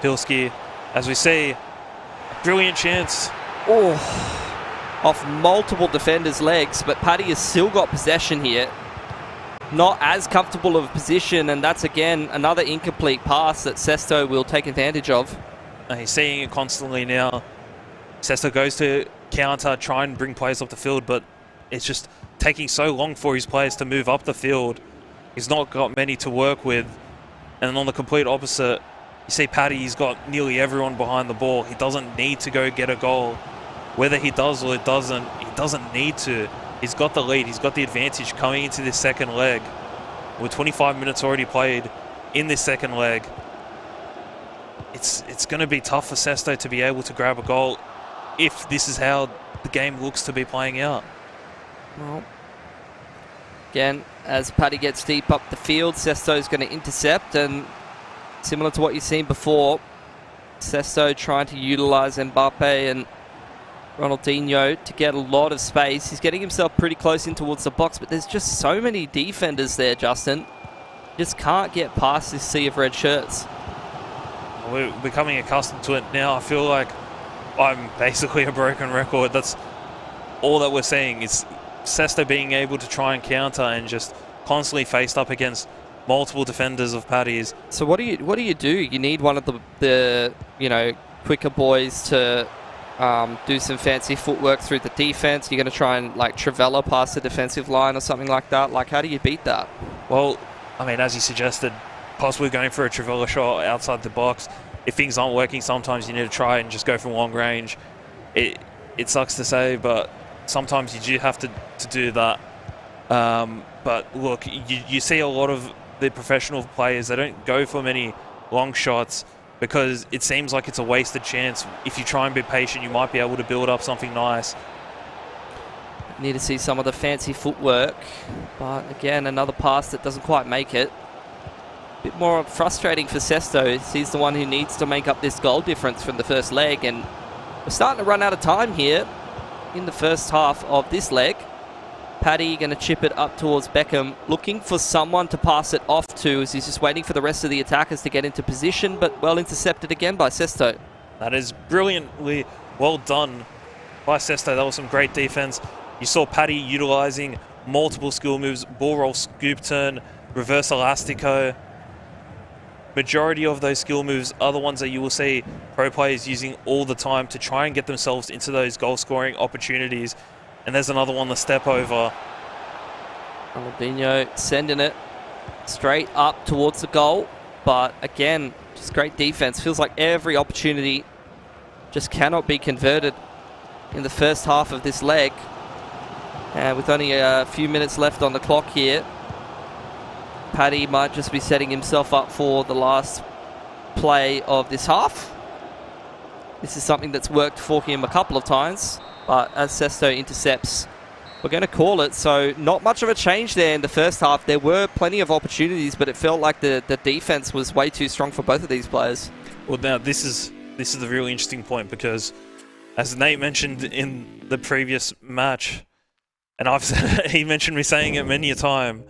[SPEAKER 4] Pilski. As we see, a brilliant chance.
[SPEAKER 5] Oh, off multiple defenders' legs, but Paddy has still got possession here. Not as comfortable of a position, and that's again another incomplete pass that Sesto will take advantage of.
[SPEAKER 4] He's seeing it constantly now. Sesto goes to counter, try and bring players off the field, but it's just taking so long for his players to move up the field. He's not got many to work with. And on the complete opposite, you see Paddy, he's got nearly everyone behind the ball. He doesn't need to go get a goal. Whether he does or he doesn't need to. He's got the lead. He's got the advantage coming into this second leg. With 25 minutes already played in this second leg. It's going to be tough for Sesto to be able to grab a goal if this is how the game looks to be playing out.
[SPEAKER 5] Well, again, as Paddy gets deep up the field, Sesto's going to intercept, and similar to what you've seen before, Sesto trying to utilize Mbappe and Ronaldinho to get a lot of space. He's getting himself pretty close in towards the box, but there's just so many defenders there, Justin. Just can't get past this sea of red shirts.
[SPEAKER 4] We're becoming accustomed to it now. I feel like I'm basically a broken record. That's all that we're seeing is Sesto being able to try and counter and just constantly faced up against multiple defenders of Paddy's.
[SPEAKER 5] So what do you do? You need one of the quicker boys to do some fancy footwork through the defense. You're going to try and like Travella past the defensive line or something like that. Like, how do you beat that?
[SPEAKER 4] Well, I mean, as you suggested, possibly going for a Travella shot outside the box. If things aren't working, sometimes you need to try and just go from long range. It sucks to say, but sometimes you do have to do that. But look, you see a lot of the professional players, they don't go for many long shots because it seems like it's a wasted chance. If you try and be patient, you might be able to build up something nice.
[SPEAKER 5] Need to see some of the fancy footwork, but again, another pass that doesn't quite make it. Bit more frustrating for Sesto. He's the one who needs to make up this goal difference from the first leg, and we're starting to run out of time here in the first half of this leg. Paddy going to chip it up towards Beckham, looking for someone to pass it off to as he's just waiting for the rest of the attackers to get into position, but well intercepted again by Sesto.
[SPEAKER 4] That is brilliantly well done by Sesto. That was some great defense. You saw Paddy utilizing multiple skill moves, ball roll, scoop turn, reverse elastico. Majority of those skill moves are the ones that you will see pro players using all the time to try and get themselves into those goal scoring opportunities. And there's another one, the step over.
[SPEAKER 5] Ronaldinho sending it straight up towards the goal. But again, just great defense. Feels like every opportunity just cannot be converted in the first half of this leg. And with only a few minutes left on the clock here, Paddy might just be setting himself up for the last play of this half. This is something that's worked for him a couple of times, but as Sesto intercepts, we're going to call it. So not much of a change there in the first half. There were plenty of opportunities, but it felt like the defense was way too strong for both of these players.
[SPEAKER 4] Well, now this is the really interesting point, because as Nate mentioned in the previous match, and I've said, he mentioned me saying it many a time,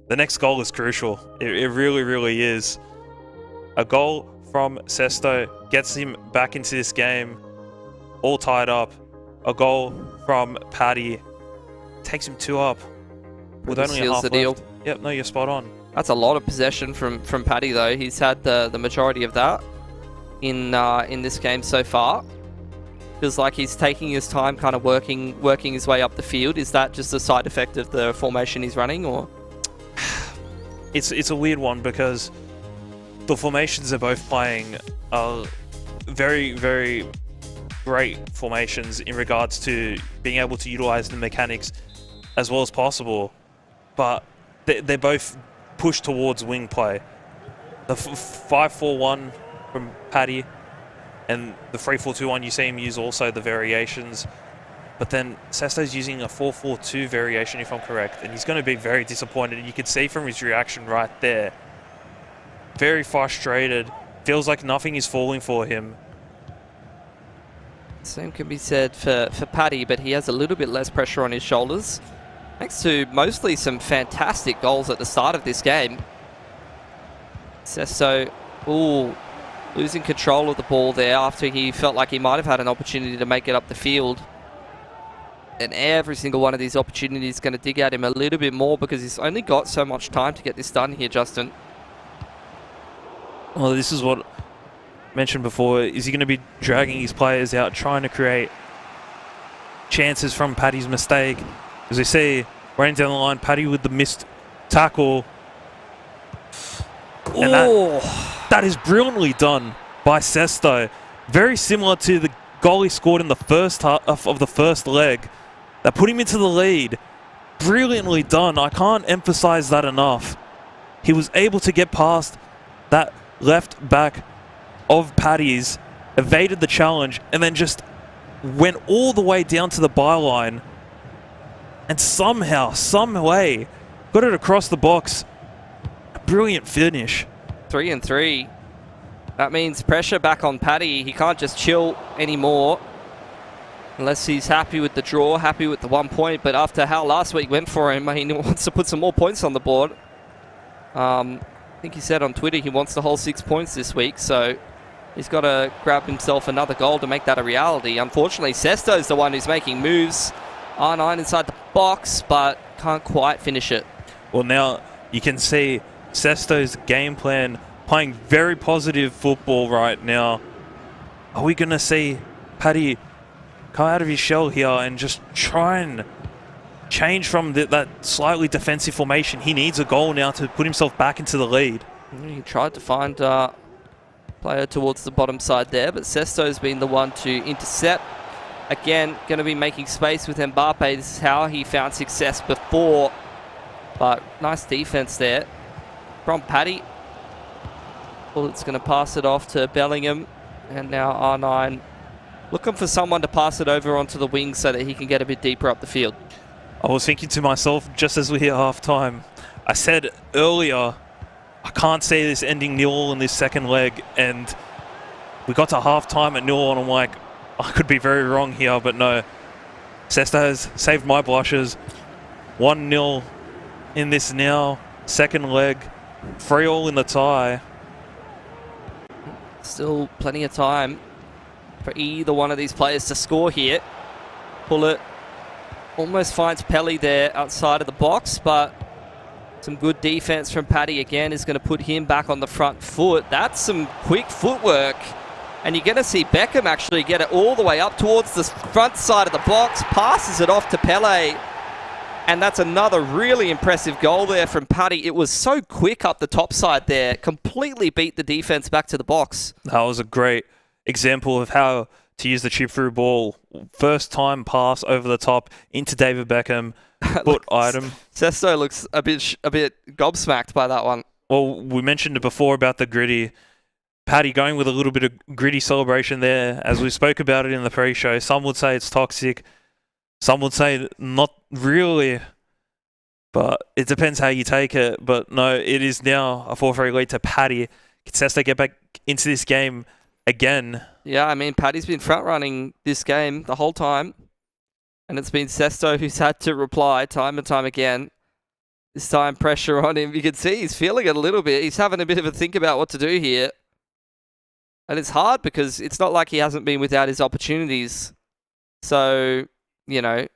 [SPEAKER 4] the next goal is crucial. It really, really is. A goal from Sesto gets him back into this game, all tied up. A goal from Paddy takes him 2 up with only a
[SPEAKER 5] seals
[SPEAKER 4] half
[SPEAKER 5] the deal.
[SPEAKER 4] left. Yep, no, you're spot on.
[SPEAKER 5] That's a lot of possession from Paddy, though. He's had the majority of that in this game so far. Feels like he's taking his time, kind of working his way up the field. Is that just a side effect of the formation he's running, or?
[SPEAKER 4] It's a weird one because the formations they're both playing are very, very great formations in regards to being able to utilize the mechanics as well as possible, but they're both pushed towards wing play. The 5-4-1 from Paddy and the 3-4-2-1, you see him use also the variations, but then Sesto's using a 4-4-2 variation, if I'm correct, and he's going to be very disappointed, and you could see from his reaction right there. Very frustrated, feels like nothing is falling for him.
[SPEAKER 5] Same can be said for Paddy, but he has a little bit less pressure on his shoulders, thanks to mostly some fantastic goals at the start of this game. Sesto, losing control of the ball there after he felt like he might have had an opportunity to make it up the field. And every single one of these opportunities is going to dig at him a little bit more because he's only got so much time to get this done here, Justin.
[SPEAKER 4] Well, this is what I mentioned before. Is he going to be dragging his players out, trying to create chances from Paddy's mistake? As we see, running down the line, Paddy with the missed tackle. And that is brilliantly done by Sesto. Very similar to the goal he scored in the first half of the first leg. That put him into the lead. Brilliantly done. I can't emphasize that enough. He was able to get past that left back of Paddy's, evaded the challenge, and then just went all the way down to the byline and somehow, some way, got it across the box. A brilliant finish.
[SPEAKER 5] 3-3. That means pressure back on Paddy. He can't just chill anymore unless he's happy with the draw, happy with the 1 point. But after how last week went for him, he wants to put some more points on the board. I think he said on Twitter he wants the whole 6 points this week, so he's got to grab himself another goal to make that a reality. Unfortunately, Sesto's the one who's making moves. R9 inside the box, but can't quite finish it.
[SPEAKER 4] Well, now you can see Sesto's game plan, playing very positive football right now. Are we going to see Paddy come out of his shell here and just try and change from that slightly defensive formation? He needs a goal now to put himself back into the lead.
[SPEAKER 5] He tried to find a player towards the bottom side there, but Sesto's been the one to intercept. Again, going to be making space with Mbappe. This is how he found success before, but nice defense there from Paddy. Bullet's going to pass it off to Bellingham, and now R9 looking for someone to pass it over onto the wing so that he can get a bit deeper up the field.
[SPEAKER 4] I was thinking to myself, just as we hit half-time, I said earlier, I can't see this ending 0-0 in this second leg, and we got to half-time at 0-0, and I'm like, I could be very wrong here, but no. Sesto has saved my blushes. 1-0 in this now second leg. 3-3 in the tie.
[SPEAKER 5] Still plenty of time for either one of these players to score here. Bullet almost finds Pelly there outside of the box, but some good defense from Paddy again is going to put him back on the front foot. That's some quick footwork. And you're going to see Beckham actually get it all the way up towards the front side of the box, passes it off to Pele. And that's another really impressive goal there from Paddy. It was so quick up the top side there, completely beat the defense back to the box.
[SPEAKER 4] That was a great example of how to use the chip through ball. First time pass over the top into David Beckham. Foot item.
[SPEAKER 5] Sesto looks a bit gobsmacked by that one.
[SPEAKER 4] Well, we mentioned it before about the gritty. Paddy going with a little bit of gritty celebration there, as we spoke about it in the pre-show. Some would say it's toxic. Some would say not really. But it depends how you take it. But no, it is now a 4-3 lead to Paddy. Can Sesto get back into this game again.
[SPEAKER 5] Yeah, I mean, Paddy's been front-running this game the whole time. And it's been Sesto who's had to reply time and time again. This time, pressure on him. You can see he's feeling it a little bit. He's having a bit of a think about what to do here. And it's hard because it's not like he hasn't been without his opportunities. So, you know,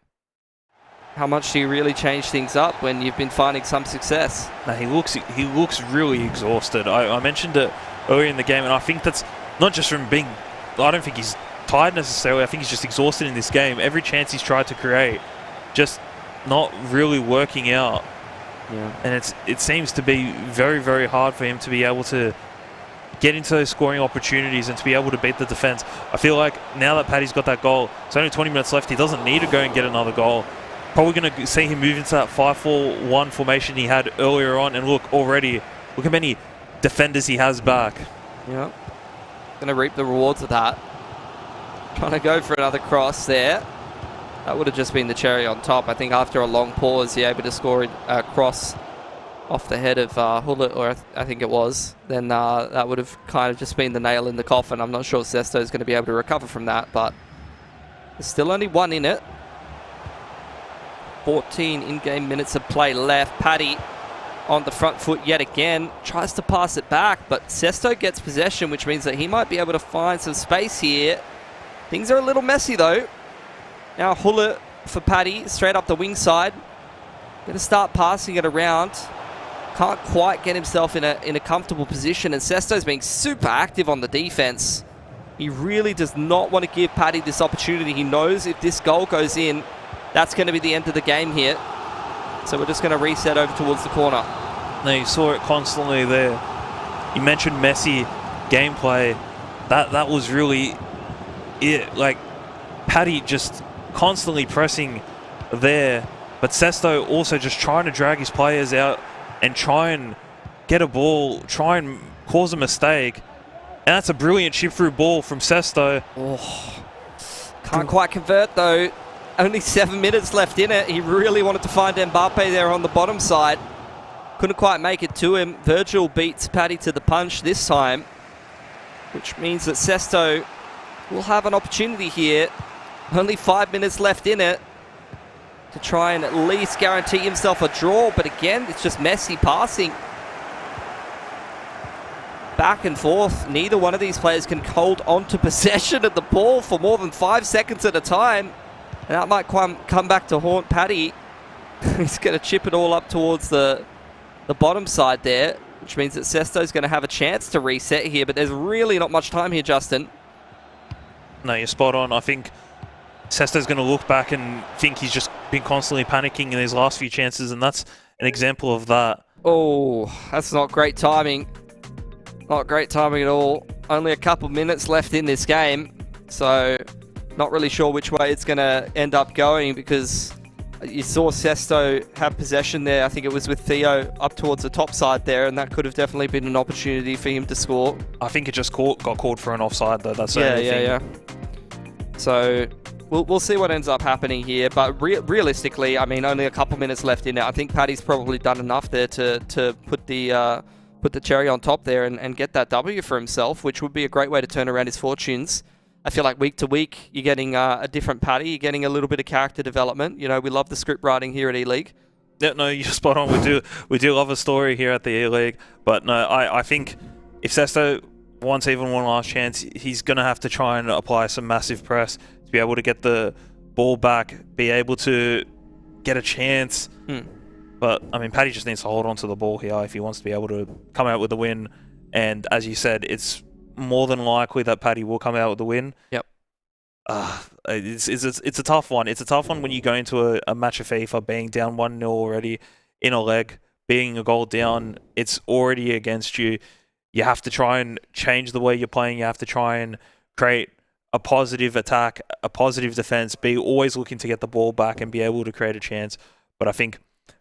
[SPEAKER 5] how much do you really change things up when you've been finding some success?
[SPEAKER 4] No, he looks really exhausted. I mentioned it earlier in the game, and I think that's not just from being... I don't think he's tired necessarily. I think he's just exhausted in this game. Every chance he's tried to create, just not really working out.
[SPEAKER 5] Yeah.
[SPEAKER 4] And it seems to be very, very hard for him to be able to get into those scoring opportunities and to be able to beat the defense. I feel like now that Paddy's got that goal, it's only 20 minutes left. He doesn't need to go and get another goal. Probably going to see him move into that 5-4-1 formation he had earlier on. And look how many defenders he has back.
[SPEAKER 5] Yeah. Going to reap the rewards of that. Trying to go for another cross there. That would have just been the cherry on top. I think after a long pause, you're able to score a cross off the head of Hullet, or I think it was. Then that would have kind of just been the nail in the coffin. I'm not sure Sesto is going to be able to recover from that, but there's still only one in it. 14 in-game minutes of play left. Paddy on the front foot yet again. Tries to pass it back, but Sesto gets possession, which means that he might be able to find some space here. Things are a little messy, though. Now Hullet for Paddy, straight up the wing side. Going to start passing it around. Can't quite get himself in a comfortable position, and Sesto's being super active on the defense. He really does not want to give Paddy this opportunity. He knows if this goal goes in, that's going to be the end of the game here. So we're just going to reset over towards the corner.
[SPEAKER 4] No, you saw it constantly there. You mentioned messy gameplay. That was really it. Like, Paddy just constantly pressing there, but Sesto also just trying to drag his players out and try and get a ball, try and cause a mistake. And that's a brilliant chip through ball from Sesto.
[SPEAKER 5] Oh, can't quite convert though. Only 7 minutes left in it. He really wanted to find Mbappe there on the bottom side. Couldn't quite make it to him. Virgil beats Paddy to the punch this time, which means that Sesto will have an opportunity here. Only 5 minutes left in it to try and at least guarantee himself a draw. But again, it's just messy passing. Back and forth. Neither one of these players can hold on to possession of the ball for more than 5 seconds at a time. And that might come back to haunt Paddy. He's going to chip it all up towards the bottom side there, which means that Sesto's going to have a chance to reset here. But there's really not much time here, Justin.
[SPEAKER 4] No, you're spot on. I think Sesto's going to look back and think he's just been constantly panicking in his last few chances, and that's an example of that.
[SPEAKER 5] Oh, that's not great timing. Not great timing at all. Only a couple minutes left in this game, so not really sure which way it's going to end up going, because you saw Sesto have possession there. I think it was with Theo up towards the top side there, and that could have definitely been an opportunity for him to score.
[SPEAKER 4] I think it just got called for an offside, though. That's the only thing.
[SPEAKER 5] Yeah. So we'll see what ends up happening here, but realistically, I mean, only a couple minutes left in it. I think Paddy's probably done enough there to put the cherry on top there and get that W for himself, which would be a great way to turn around his fortunes. I feel like week to week, you're getting a different Paddy. You're getting a little bit of character development. You know, we love the script writing here at E-League.
[SPEAKER 4] Yeah, no, you're spot on. We do love a story here at the E-League. But no, I think if Sesto wants even one last chance, he's going to have to try and apply some massive press to be able to get the ball back, be able to get a chance. But, I mean, Paddy just needs to hold on to the ball here if he wants to be able to come out with the win. And as you said, it's more than likely that Paddy will come out with the win.
[SPEAKER 5] Yep.
[SPEAKER 4] It's a tough one. It's a tough one when you go into a match of FIFA being down 1-0 already in a leg, being a goal down. It's already against you. You have to try and change the way you're playing. You have to try and create a positive attack, a positive defense, be always looking to get the ball back and be able to create a chance. But I think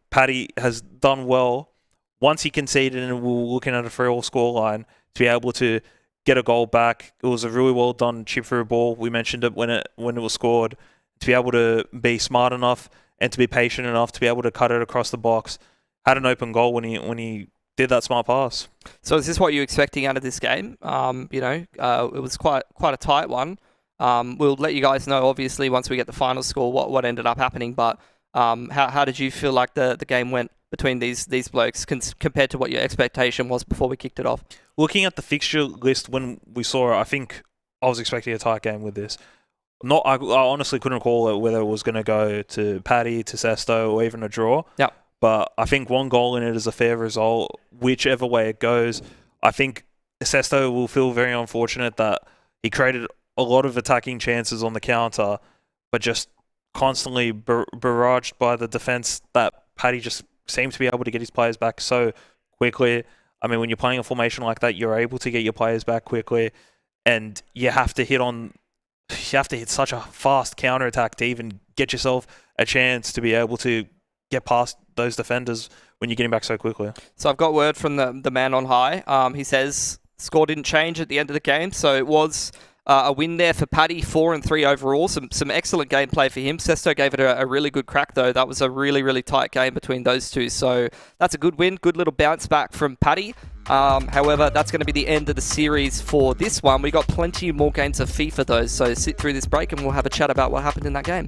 [SPEAKER 4] Paddy has done well once he conceded and we were looking at a 3-3 scoreline to be able to get a goal back. It was a really well done chip through ball. We mentioned it when it was scored. To be able to be smart enough and to be patient enough to be able to cut it across the box. Had an open goal when he did that smart pass.
[SPEAKER 5] So is this what you're expecting out of this game? It was quite a tight one. We'll let you guys know, obviously, once we get the final score, what ended up happening. But how did you feel like the game went between these blokes compared to what your expectation was before we kicked it off?
[SPEAKER 4] Looking at the fixture list when we saw it, I think I was expecting a tight game with this. I honestly couldn't recall whether it was going to go to Paddy, to Sesto, or even a draw.
[SPEAKER 5] Yep.
[SPEAKER 4] But I think 1 goal in it is a fair result, whichever way it goes. I think Sesto will feel very unfortunate that he created a lot of attacking chances on the counter, but just constantly barraged by the defense that Paddy just seemed to be able to get his players back so quickly. I mean, when you're playing a formation like that, you're able to get your players back quickly, and you have to hit such a fast counter attack to even get yourself a chance to be able to get past those defenders when you're getting back so quickly.
[SPEAKER 5] So I've got word from the man on high. He says score didn't change at the end of the game, so it was a win there for Paddy, 4-3 overall. Some excellent gameplay for him. Sesto gave it a really good crack, though. That was a really, really tight game between those two. So that's a good win. Good little bounce back from Paddy. However, that's going to be the end of the series for this one. We got plenty more games of FIFA, though. So sit through this break and we'll have a chat about what happened in that game.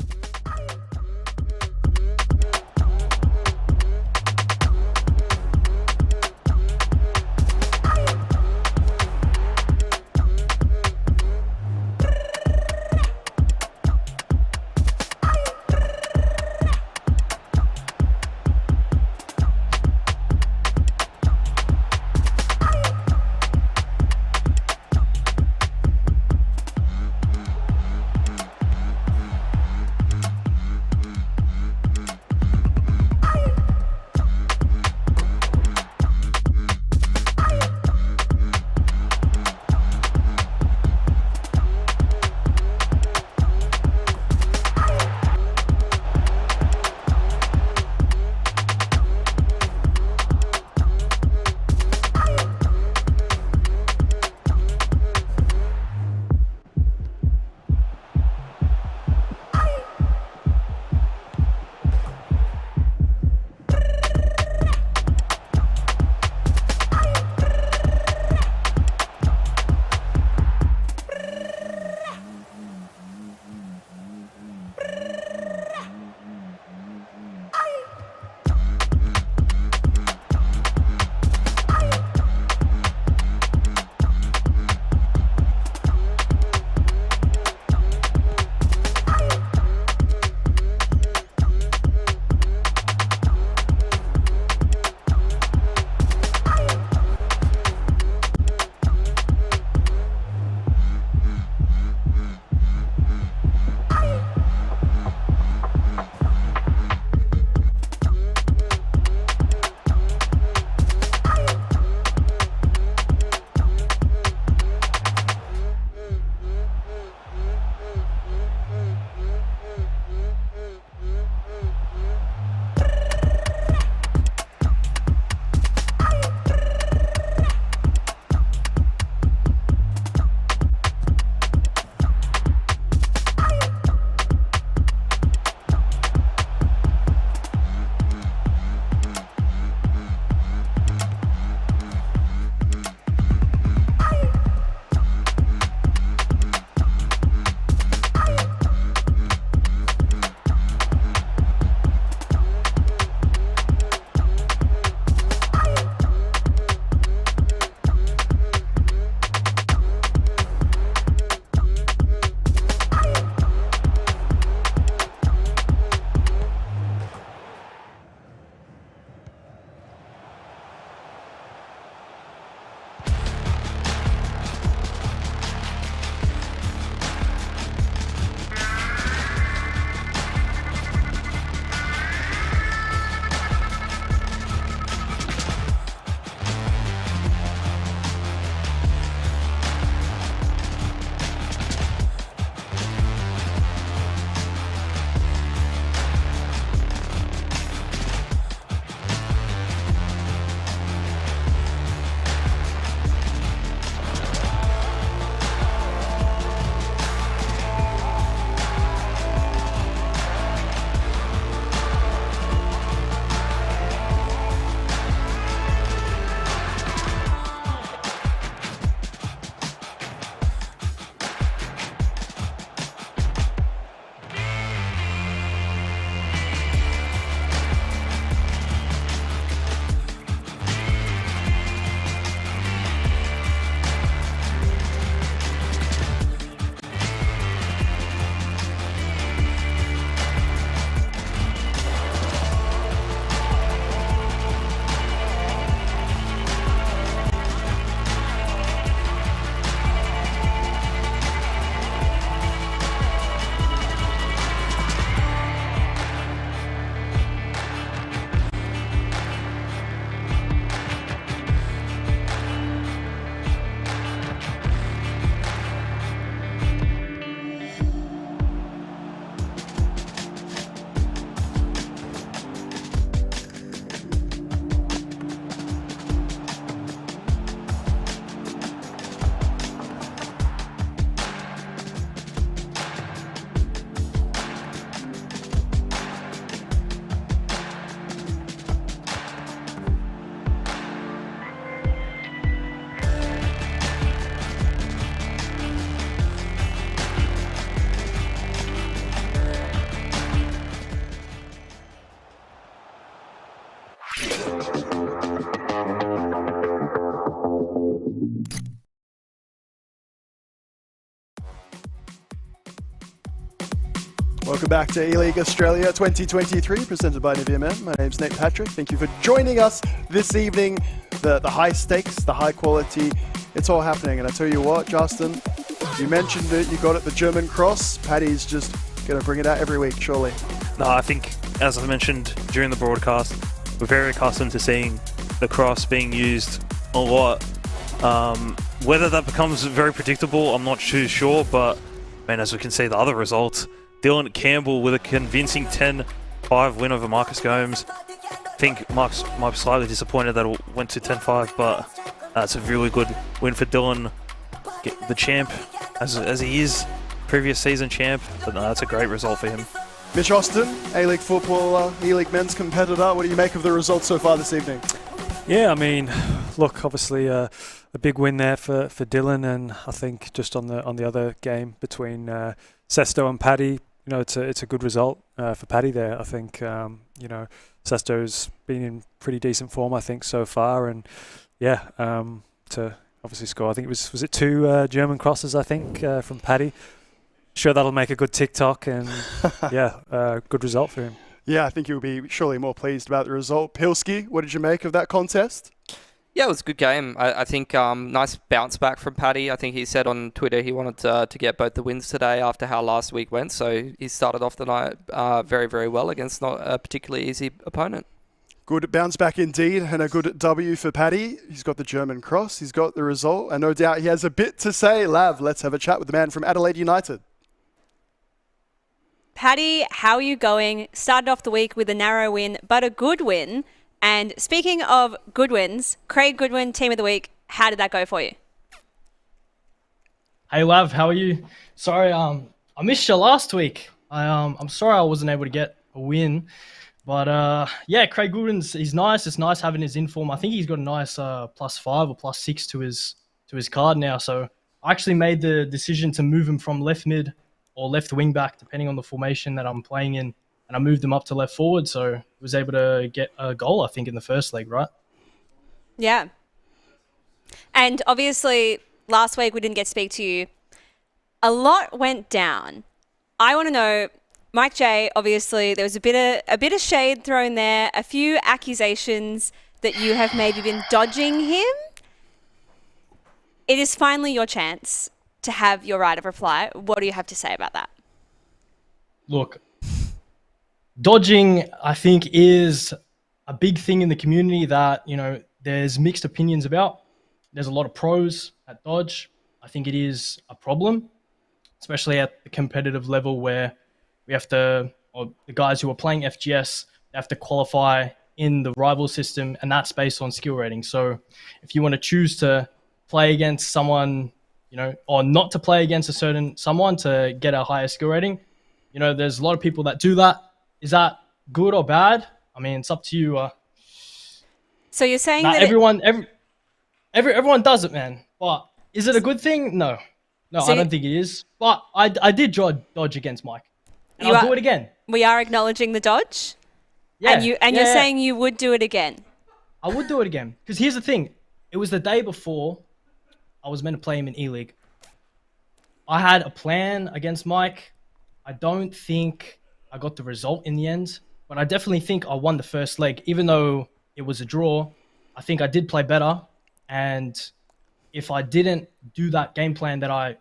[SPEAKER 1] Welcome back to E-League Australia 2023, presented by NVMM. My name's Nate Patrick. Thank you for joining us this evening. The high stakes, the high quality, it's all happening. And I tell you what, Justin, you mentioned it, you got it, the German cross. Paddy's just going to bring it out every week, surely.
[SPEAKER 4] No, I think, as I mentioned during the broadcast, we're very accustomed to seeing the cross being used a lot. Whether that becomes very predictable, I'm not too sure, but man, as we can see the other results, Dylan Campbell with a convincing 10-5 win over Marcus Gomes. I think Marcus might be slightly disappointed that it went to 10-5, but that's a really good win for Dylan, the champ, as he is, previous season champ. But no, that's a great result for him.
[SPEAKER 1] Mitch Austin, A-League footballer, E-League men's competitor. What do you make of the results so far this evening?
[SPEAKER 2] Yeah, I mean, look, obviously a big win there for Dylan, and I think just on the other game between Sesto and Paddy, you know, it's a good result for Paddy there. I think you know, Sesto's been in pretty decent form, I think, so far, and yeah, to obviously score, I think it was it 2 German crosses, I think, from Paddy. Sure, that'll make a good TikTok, and yeah, good result for him.
[SPEAKER 1] Yeah, I think you'll be surely more pleased about the result. Pilski, what did you make of that contest?
[SPEAKER 5] Yeah, it was a good game. I think nice bounce back from Paddy. I think he said on Twitter he wanted to get both the wins today after how last week went. So he started off the night very, very well against not a particularly easy opponent.
[SPEAKER 1] Good bounce back indeed, and a good W for Paddy. He's got the German cross, he's got the result, and no doubt he has a bit to say. Lav, let's have a chat with the man from Adelaide United.
[SPEAKER 3] Paddy, how are you going? Started off the week with a narrow win, but a good win. And speaking of good wins, Craig Goodwin, Team of the Week, how did that go for you?
[SPEAKER 8] Hey Lav, how are you? Sorry, I missed you last week. I'm sorry I wasn't able to get a win. But yeah, Craig Goodwin's he's nice. It's nice having his inform. I think he's got a nice +5 or +6 to his card now. So I actually made the decision to move him from left mid or left wing back, depending on the formation that I'm playing in. And I moved him up to left forward, so was able to get a goal, I think, in the first leg, right?
[SPEAKER 3] Yeah. And obviously, last week we didn't get to speak to you. A lot went down. I want to know, Mike J, obviously, there was a bit of shade thrown there, a few accusations that you have maybe been dodging him. It is finally your chance to have your right of reply. What do you have to say about that?
[SPEAKER 8] Look, dodging, I think, is a big thing in the community that, you know, there's mixed opinions about. There's a lot of pros at dodge. I think it is a problem, especially at the competitive level where we have to, or the guys who are playing FGS, they have to qualify in the rival system, and that's based on skill rating. So if you want to choose to play against someone, you know, or not to play against someone to get a higher skill rating, you know, there's a lot of people that do that. Is that good or bad? I mean, it's up to you.
[SPEAKER 3] So you're saying that
[SPEAKER 8] everyone does it, man. But is it a good thing? No, so I don't think it is. But I did dodge against Mike, and I'll do it again.
[SPEAKER 3] We are acknowledging the dodge.
[SPEAKER 8] Yeah,
[SPEAKER 3] and you're saying you would do it again.
[SPEAKER 8] I would do it again because here's the thing: it was the day before I was meant to play him in E-League. I had a plan against Mike. I don't think I got the result in the end, but I definitely think I won the first leg, even though it was a draw. I think I did play better, and if I didn't do that game plan that I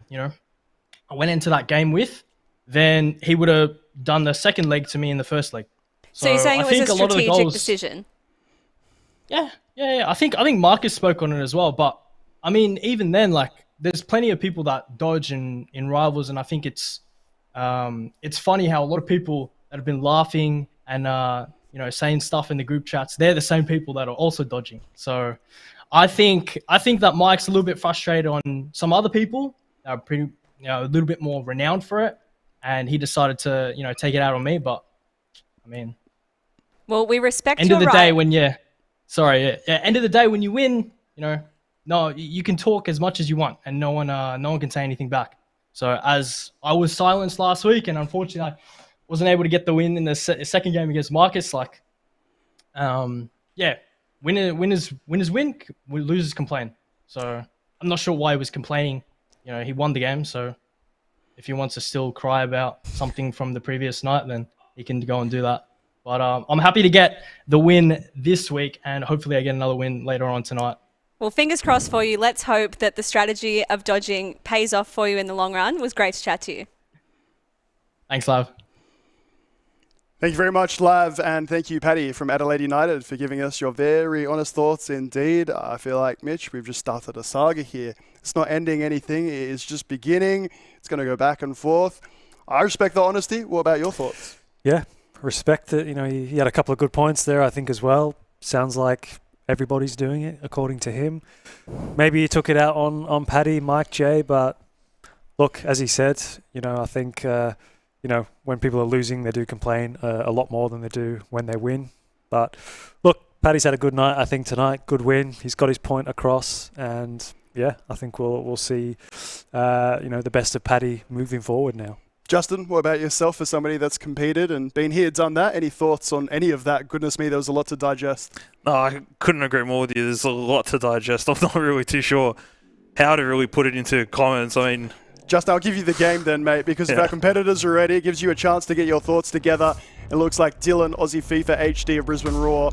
[SPEAKER 8] went into that game with, then he would have done the second leg to me in the first leg.
[SPEAKER 3] So you're saying it was a strategic decision?
[SPEAKER 8] Yeah. I think Marcus spoke on it as well, but I mean, even then, like, there's plenty of people that dodge in rivals, and I think it's funny how a lot of people that have been laughing and saying stuff in the group chats, they're the same people that are also dodging. So I think that Mike's a little bit frustrated on some other people that are pretty, a little bit more renowned for it, and he decided to take it out on me. But I mean,
[SPEAKER 3] well, we respect
[SPEAKER 8] end
[SPEAKER 3] your
[SPEAKER 8] of the
[SPEAKER 3] right.
[SPEAKER 8] day when end of the day when you win, no, you can talk as much as you want, and no one can say anything back. So as I was silenced last week, and unfortunately I wasn't able to get the win in the second game against Marcus, like, winners win, losers complain. So I'm not sure why he was complaining. He won the game, so if he wants to still cry about something from the previous night, then he can go and do that. But I'm happy to get the win this week, and hopefully I get another win later on tonight.
[SPEAKER 3] Well, fingers crossed for you. Let's hope that the strategy of dodging pays off for you in the long run. It was great to chat to you.
[SPEAKER 8] Thanks, Lav.
[SPEAKER 1] Thank you very much, Lav, and thank you, Paddy, from Adelaide United, for giving us your very honest thoughts indeed. I feel like, Mitch, we've just started a saga here. It's not ending anything. It is just beginning. It's going to go back and forth. I respect the honesty. What about your thoughts?
[SPEAKER 2] Yeah, respect it. You know, he had a couple of good points there, I think, as well. Sounds like everybody's doing it, according to him. Maybe he took it out on Paddy, Mike J, but look, as he said, you know, I think, you know, when people are losing, they do complain a lot more than they do when they win. But look, Paddy's had a good night, I think, tonight. Good win. He's got his point across, and yeah, I think we'll see, you know, the best of Paddy moving forward now.
[SPEAKER 1] Justin, what about yourself as somebody that's competed and been here, done that? Any thoughts on any of that? Goodness me, there was a lot to digest.
[SPEAKER 4] No, I couldn't agree more with you. There's a lot to digest. I'm not really too sure how to really put it into comments. I mean,
[SPEAKER 1] Justin, I'll give you the game then, mate, because if our competitors are ready, it gives you a chance to get your thoughts together. It looks like Dylan, Aussie FIFA HD of Brisbane Roar,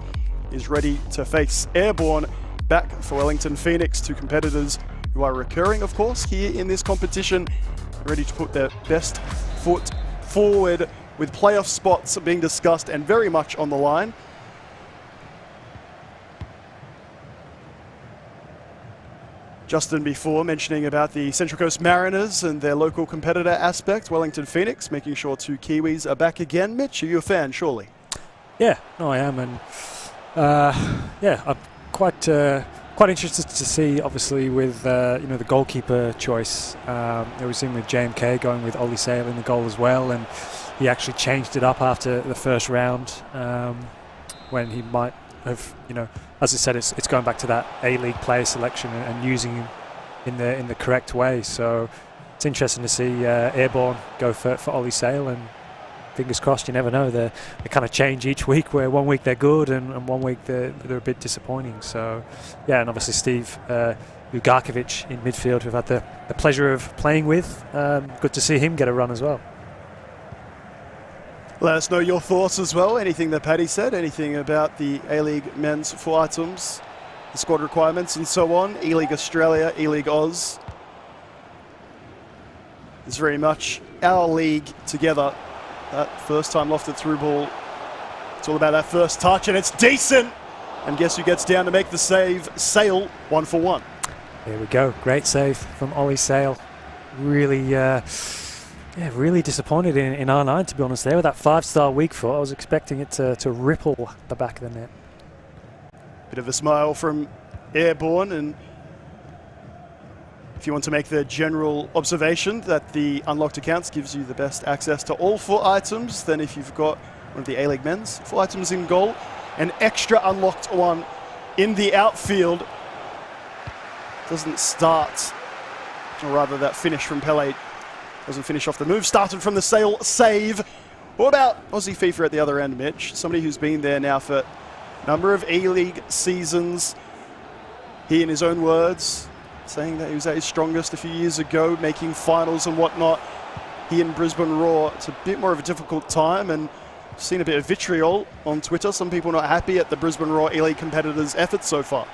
[SPEAKER 1] is ready to face Airborne back for Wellington Phoenix, two competitors who are recurring, of course, here in this competition, ready to put their best foot forward with playoff spots being discussed and very much on the line. Justin before mentioning about the Central Coast Mariners and their local competitor aspect, Wellington Phoenix, making sure two Kiwis are back again. Mitch, are you a fan, surely?
[SPEAKER 2] Yeah, no, I am, and yeah, I'm quite interested to see, obviously, with you know, the goalkeeper choice. We've seen with JMK going with Ollie Sale in the goal as well, and he actually changed it up after the first round when he might have, you know, as I said, it's going back to that A-League player selection and using him in the correct way. So it's interesting to see Airborne go for Ollie Sale, and fingers crossed, you never know. They kind of change each week, where one week they're good and one week they're a bit disappointing. So, yeah, and obviously Steve Ugarkovic in midfield, we've had the pleasure of playing with. Good to see him get a run as well.
[SPEAKER 1] Let us know your thoughts as well. Anything that Paddy said, anything about the A-League men's 4 items, the squad requirements and so on. E-League Australia, E-League Oz. It's very much our league together. That first time lofted through ball, it's all about that first touch, and it's decent. And guess who gets down to make the save? Sale, 1 for 1.
[SPEAKER 2] There we go. Great save from Ollie Sale. Really, really disappointed in R9, to be honest, there with that 5-star weak foot. I was expecting it to ripple the back of the net.
[SPEAKER 1] Bit of a smile from Airborne, and if you want to make the general observation that the unlocked accounts gives you the best access to all 4 items, then if you've got one of the A-League men's 4 items in goal, an extra unlocked one in the outfield doesn't start, or rather that finish from Pele doesn't finish off the move, started from the Sale save. What about Aussie FIFA at the other end, Mitch? Somebody who's been there now for a number of E-League seasons. He, in his own words, saying that he was at his strongest a few years ago, making finals and whatnot. He in Brisbane Roar, it's a bit more of a difficult time, and seen a bit of vitriol on Twitter. Some people not happy at the Brisbane Roar E-League competitors' efforts so far.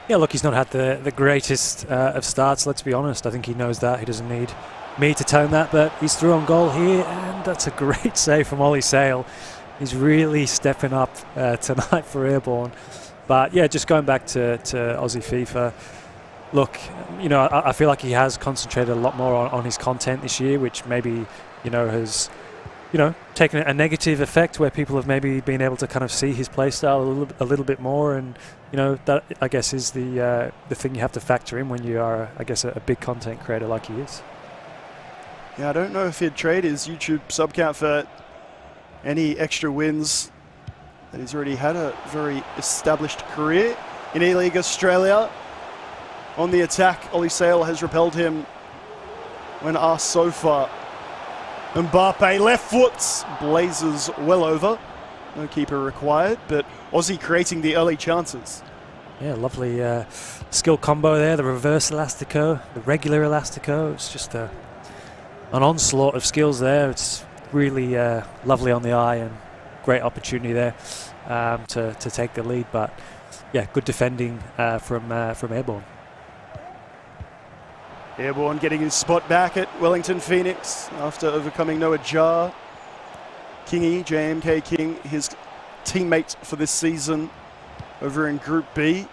[SPEAKER 2] Yeah, look, he's not had the greatest of starts, let's be honest. I think he knows that. He doesn't need me to tell him that, but he's through on goal here, and that's a great save from Ollie Sale. He's really stepping up tonight for Airborne. But yeah, just going back to Aussie FIFA, look, you know, I feel like he has concentrated a lot more on his content this year, which maybe, you know, has, you know, taken a negative effect where people have maybe been able to kind of see his play style a little bit more, and you know, that I guess is the thing you have to factor in when you are, I guess, a big content creator like he is.
[SPEAKER 1] Yeah, I don't know if he'd trade his YouTube sub count for any extra wins, that he's already had a very established career in E-League Australia. On the attack, Ollie Sale has repelled him when asked so far. Mbappe, left foot, blazes well over. No keeper required, but Aussie creating the early chances.
[SPEAKER 2] Yeah, lovely skill combo there, the reverse elastico, the regular elastico. It's just a onslaught of skills there. It's really lovely on the eye and great opportunity there to take the lead. But yeah, good defending from Airborne.
[SPEAKER 1] Airborne getting his spot back at Wellington Phoenix after overcoming Noah Jar. Kingy, JMK King, his teammate for this season over in Group B.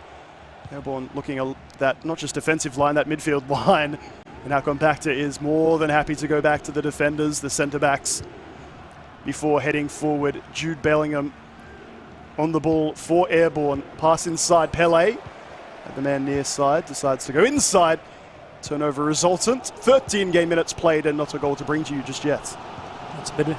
[SPEAKER 1] Airborne looking at that, not just defensive line, that midfield line. And how Compactor is more than happy to go back to the defenders, the centre backs, before heading forward. Jude Bellingham on the ball for Airborne. Pass inside Pele. And the man near side decides to go inside. Turnover resultant. 13 game minutes played and not a goal to bring to you just yet.
[SPEAKER 2] It's a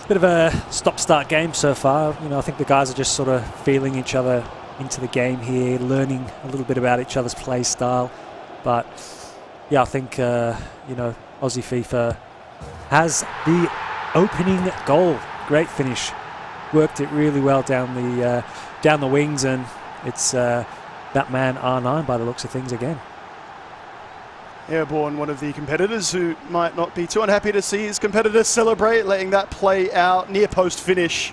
[SPEAKER 2] bit of a stop-start game so far. You know, I think the guys are just sort of feeling each other into the game here, learning a little bit about each other's play style. But yeah, I think you know, Aussie FIFA has the opening goal. Great finish. Worked it really well down the wings, and it's that man R9 by the looks of things again.
[SPEAKER 1] Airborne, one of the competitors who might not be too unhappy to see his competitors celebrate, letting that play out. Near post finish.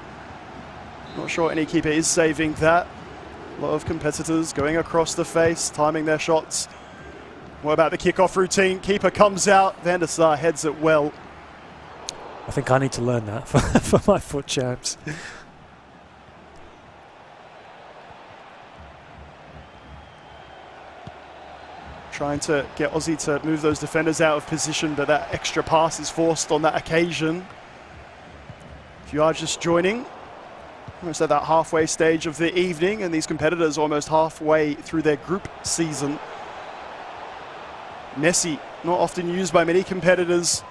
[SPEAKER 1] Not sure any keeper is saving that. A lot of competitors going across the face, timing their shots. What about the kickoff routine? Keeper comes out, Van der Sar heads it well.
[SPEAKER 2] I think I need to learn that for my foot champs.
[SPEAKER 1] Trying to get Aussie to move those defenders out of position, but that extra pass is forced on that occasion. If you are just joining, almost at that halfway stage of the evening, and these competitors almost halfway through their group season. Messi, not often used by many competitors,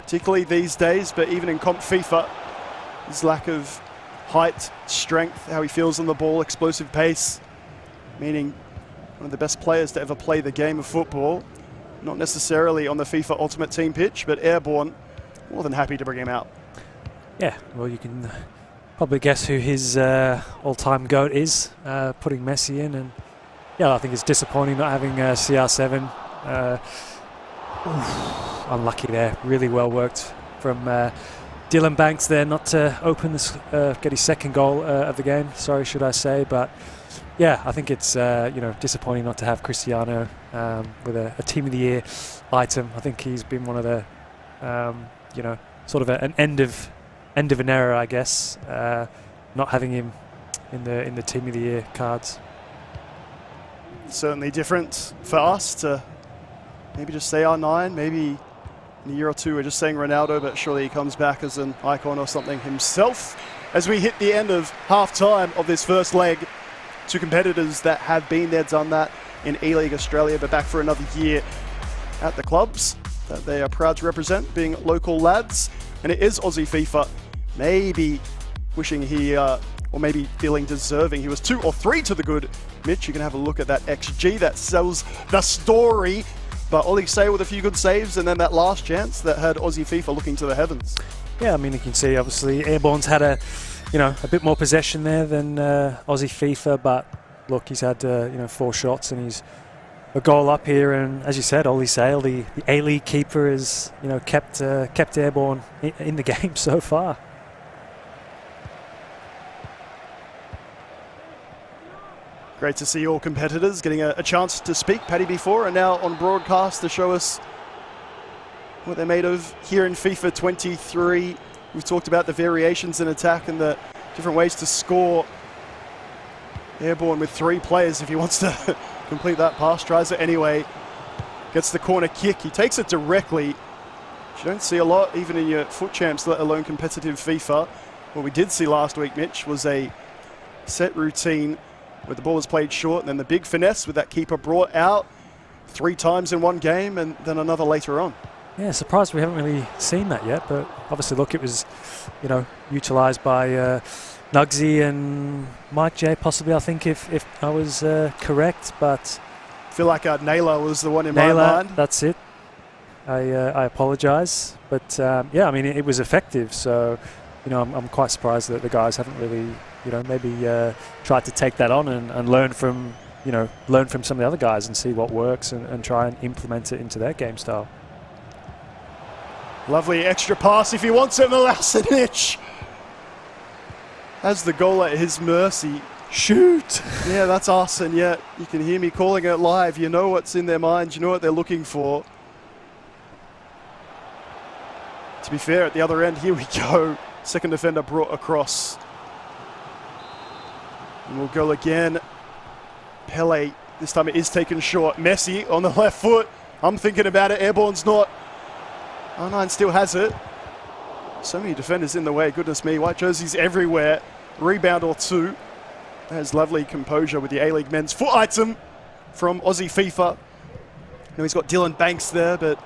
[SPEAKER 1] particularly these days, but even in Comp FIFA, his lack of height, strength, how he feels on the ball, explosive pace, meaning one of the best players to ever play the game of football. Not necessarily on the FIFA Ultimate Team pitch, but Airborne, more than happy to bring him out.
[SPEAKER 2] Yeah, well, you can probably guess who his all-time GOAT is, putting Messi in. And yeah, I think it's disappointing not having CR7. Unlucky there. Really well worked from Dylan Banks there, not to open this, get his second goal of the game. Sorry, should I say? But yeah, I think it's you know, disappointing not to have Cristiano with a Team of the Year item. I think he's been one of the you know, sort of an end of an era, I guess. Not having him in the Team of the Year cards.
[SPEAKER 1] Certainly different for us to maybe just say R9, maybe in a year or two we're just saying Ronaldo, but surely he comes back as an icon or something himself. As we hit the end of half-time of this first leg, two competitors that have been there, done that in E-League Australia, but back for another year at the clubs that they are proud to represent, being local lads. And it is Aussie FIFA, maybe wishing he, or maybe feeling deserving. He was 2 or 3 to the good. Mitch, you can have a look at that XG that sells the story. But Ollie Say with a few good saves, and then that last chance that had Aussie FIFA looking to the heavens.
[SPEAKER 2] Yeah, I mean, you can see obviously Airborne's had a bit more possession there than Aussie FIFA, but look, he's had 4 shots and he's a goal up here. And as you said, Ollie Sale, the A-League keeper, has kept Airborne in the game so far.
[SPEAKER 1] Great to see all competitors getting a chance to speak. Paddy before and now on broadcast to show us what they're made of here in FIFA 23. We've talked about the variations in attack and the different ways to score. Airborne with 3 players if he wants to complete that pass. Tries it anyway. Gets the corner kick. He takes it directly. You don't see a lot even in your foot champs, let alone competitive FIFA. What we did see last week, Mitch, was a set routine where the ball was played short, and then the big finesse with that keeper brought out 3 times in one game and then another later on.
[SPEAKER 2] Yeah, surprised we haven't really seen that yet, but obviously, look, it was, utilised by Nugsy and Mike J, possibly, I think, if I was correct, but...
[SPEAKER 1] I feel like Naylor was the one in my mind.
[SPEAKER 2] That's it. I apologise, but yeah, I mean, it was effective, so, I'm quite surprised that the guys haven't really... maybe try to take that on and learn from, some of the other guys and see what works and try and implement it into their game style.
[SPEAKER 1] Lovely extra pass if he wants it, Milasinic has the goal at his mercy.
[SPEAKER 2] Shoot!
[SPEAKER 1] Yeah, that's us, and yet you can hear me calling it live. You know what's in their minds, you know what they're looking for. To be fair, at the other end, here we go. Second defender brought across. And we'll go again. Pele, this time it is taken short. Messi on the left foot. I'm thinking about it, airborne's not. R9 still has it. So many defenders in the way, goodness me. White jerseys everywhere. Rebound or two. There's lovely composure with the A-League men's foot item from Aussie FIFA. Now he's got Dylan Banks there, but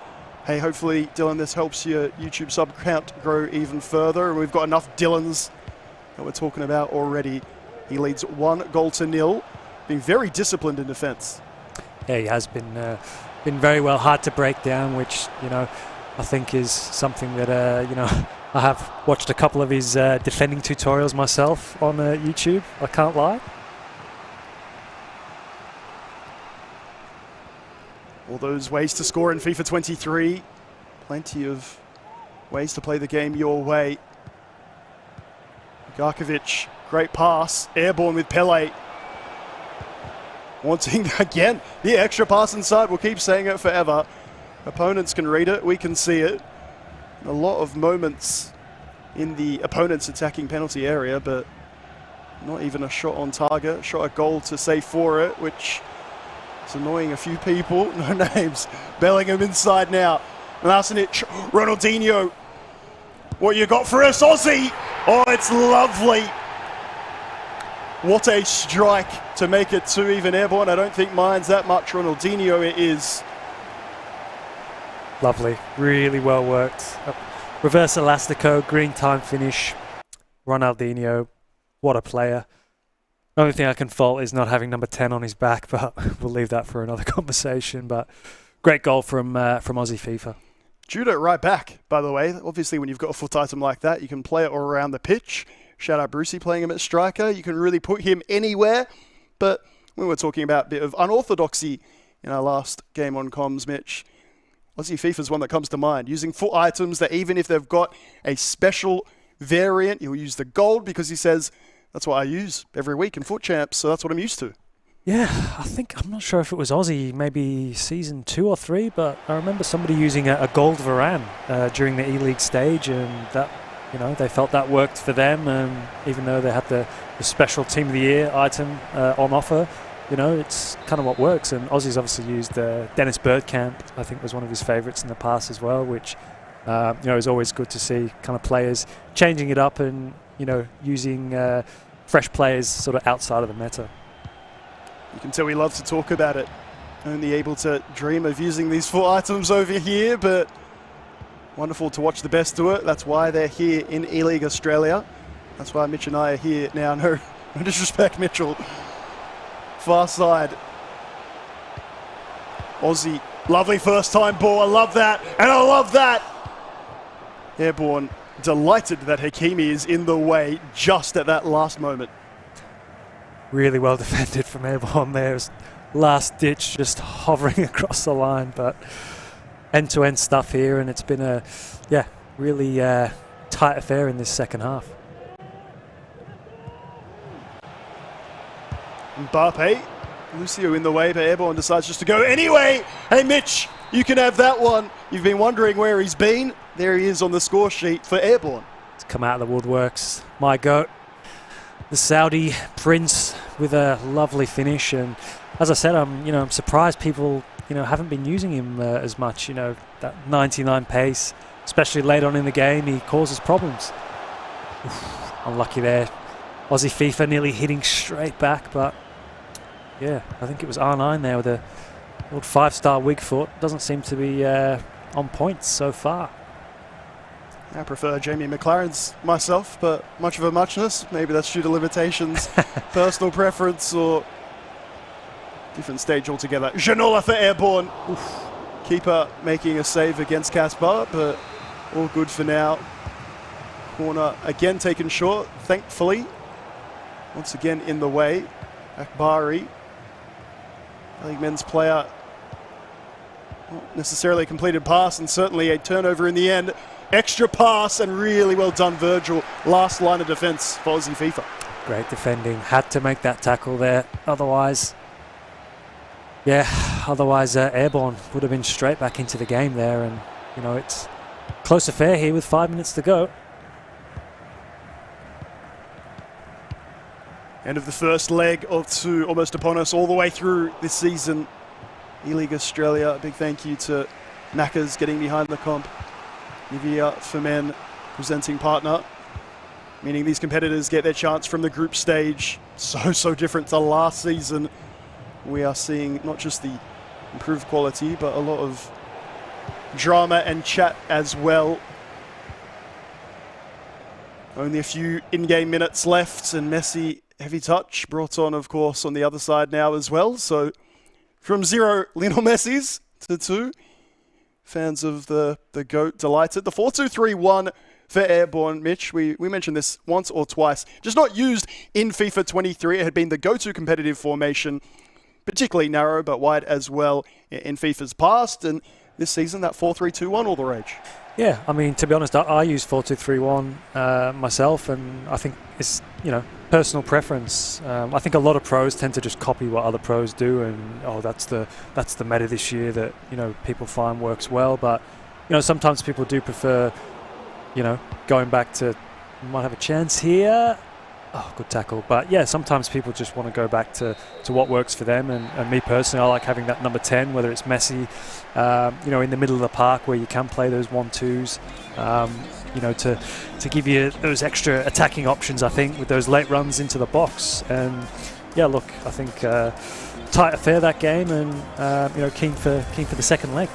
[SPEAKER 1] hey, hopefully, Dylan, this helps your YouTube sub count grow even further. And we've got enough Dylans that we're talking about already. He leads 1-0, being very disciplined in defence.
[SPEAKER 2] Yeah, he has been very well, hard to break down, which, you know, I think is something that, you know, I have watched a couple of his defending tutorials myself on YouTube, I can't lie.
[SPEAKER 1] All those ways to score in FIFA 23. Plenty of ways to play the game your way. Garkovic, great pass. Airborne with Pele. Wanting, again, the extra pass inside. We'll keep saying it forever. Opponents can read it. We can see it. A lot of moments in the opponent's attacking penalty area, but not even a shot on target. Shot a goal to say for it, which is annoying a few people. No names. Bellingham inside now. Milasinic, Ronaldinho. What you got for us, Aussie? Oh, it's lovely. What a strike to make it 2 even airborne. I don't think mine's that much. Ronaldinho it is.
[SPEAKER 2] Lovely, really well worked. Reverse elastico, green time finish. Ronaldinho, what a player. The only thing I can fault is not having number 10 on his back, but we'll leave that for another conversation. But great goal from Aussie FIFA.
[SPEAKER 1] Judo right back, by the way. Obviously, when you've got a foot item like that, you can play it all around the pitch. Shout out Brucey playing him at striker. You can really put him anywhere. But we were talking about a bit of unorthodoxy in our last game on comms, Mitch. Aussie FIFA's one that comes to mind. Using foot items that even if they've got a special variant, he'll use the gold because he says, that's what I use every week in Foot Champs, so that's what I'm used to.
[SPEAKER 2] Yeah, I'm not sure if it was Aussie, maybe season 2 or 3, but I remember somebody using a gold Varane during the E-League stage, and that, you know, they felt that worked for them, and even though they had the special Team of the Year item on offer, you know, it's kind of what works. And Aussie's obviously used Dennis Bergkamp, I think was one of his favourites in the past as well, which, you know, is always good to see kind of players changing it up and, you know, using fresh players sort of outside of the meta.
[SPEAKER 1] You can tell we love to talk about it. Only able to dream of using these foot items over here, but wonderful to watch the best do it. That's why they're here in E-League Australia. That's why Mitch and I are here now. No disrespect, Mitchell. Far side. Aussie, lovely first time ball. I love that, and I love that. Airborne, delighted that Hakimi is in the way just at that last moment.
[SPEAKER 2] Really well defended from Airborne there. It was last ditch, just hovering across the line, but end-to-end stuff here, and it's been a, yeah, really tight affair in this second half.
[SPEAKER 1] Mbappe, Lucio in the way, but Airborne decides just to go anyway. Hey Mitch, you can have that one. You've been wondering where he's been. There he is on the score sheet for Airborne.
[SPEAKER 2] It's come out of the woodworks. My goat, the Saudi prince, with a lovely finish. And as I said, I'm surprised people, you know, haven't been using him as much. You know, that 99 pace, especially late on in the game, he causes problems. Oof, unlucky there. Aussie FIFA nearly hitting straight back, but yeah, I think it was R9 there with a old 5-star wig foot. Doesn't seem to be on points so far.
[SPEAKER 1] I prefer Jamie McLaren's myself, but much of a muchness. Maybe that's due to limitations, personal preference, or different stage altogether. Janola for Airborne. Oof. Keeper making a save against Caspar, but all good for now. Corner again taken short, thankfully. Once again in the way. Akbari, League men's player. Not necessarily a completed pass, and certainly a turnover in the end. extra pass, and really well done, Virgil. Last line of defence for Aussie FIFA.
[SPEAKER 2] Great defending. Had to make that tackle there. Otherwise, Airborne would have been straight back into the game there. And, it's close affair here with 5 minutes to go.
[SPEAKER 1] End of the first leg of two almost upon us all the way through this season. E-League Australia, a big thank you to Knackers getting behind the comp. Nivea for Men presenting partner. Meaning these competitors get their chance from the group stage. So different to last season. We are seeing not just the improved quality, but a lot of drama and chat as well. Only a few in-game minutes left, and Messi, heavy touch, brought on, of course, on the other side now as well. So from 0 Lionel Messi's to 2. Fans of the GOAT delighted. The 4-2-3-1 for Airborne, Mitch. We mentioned this once or twice. Just not used in FIFA 23. It had been the go-to competitive formation, particularly narrow but wide as well in FIFA's past. And this season, that 4-3-2-1 all the rage.
[SPEAKER 2] Yeah, I mean, to be honest, I use 4-2-3-1 myself, and I think it's, personal preference. I think a lot of pros tend to just copy what other pros do, and that's the meta this year that people find works well. But sometimes people do prefer going back to, might have a chance here. Oh, good tackle. But yeah, sometimes people just want to go back to what works for them. And me personally, I like having that number 10, whether it's Messi, in the middle of the park where you can play those 1-2s, to give you those extra attacking options, I think, with those late runs into the box. And yeah, look, I think tight affair that game, and keen for the second leg.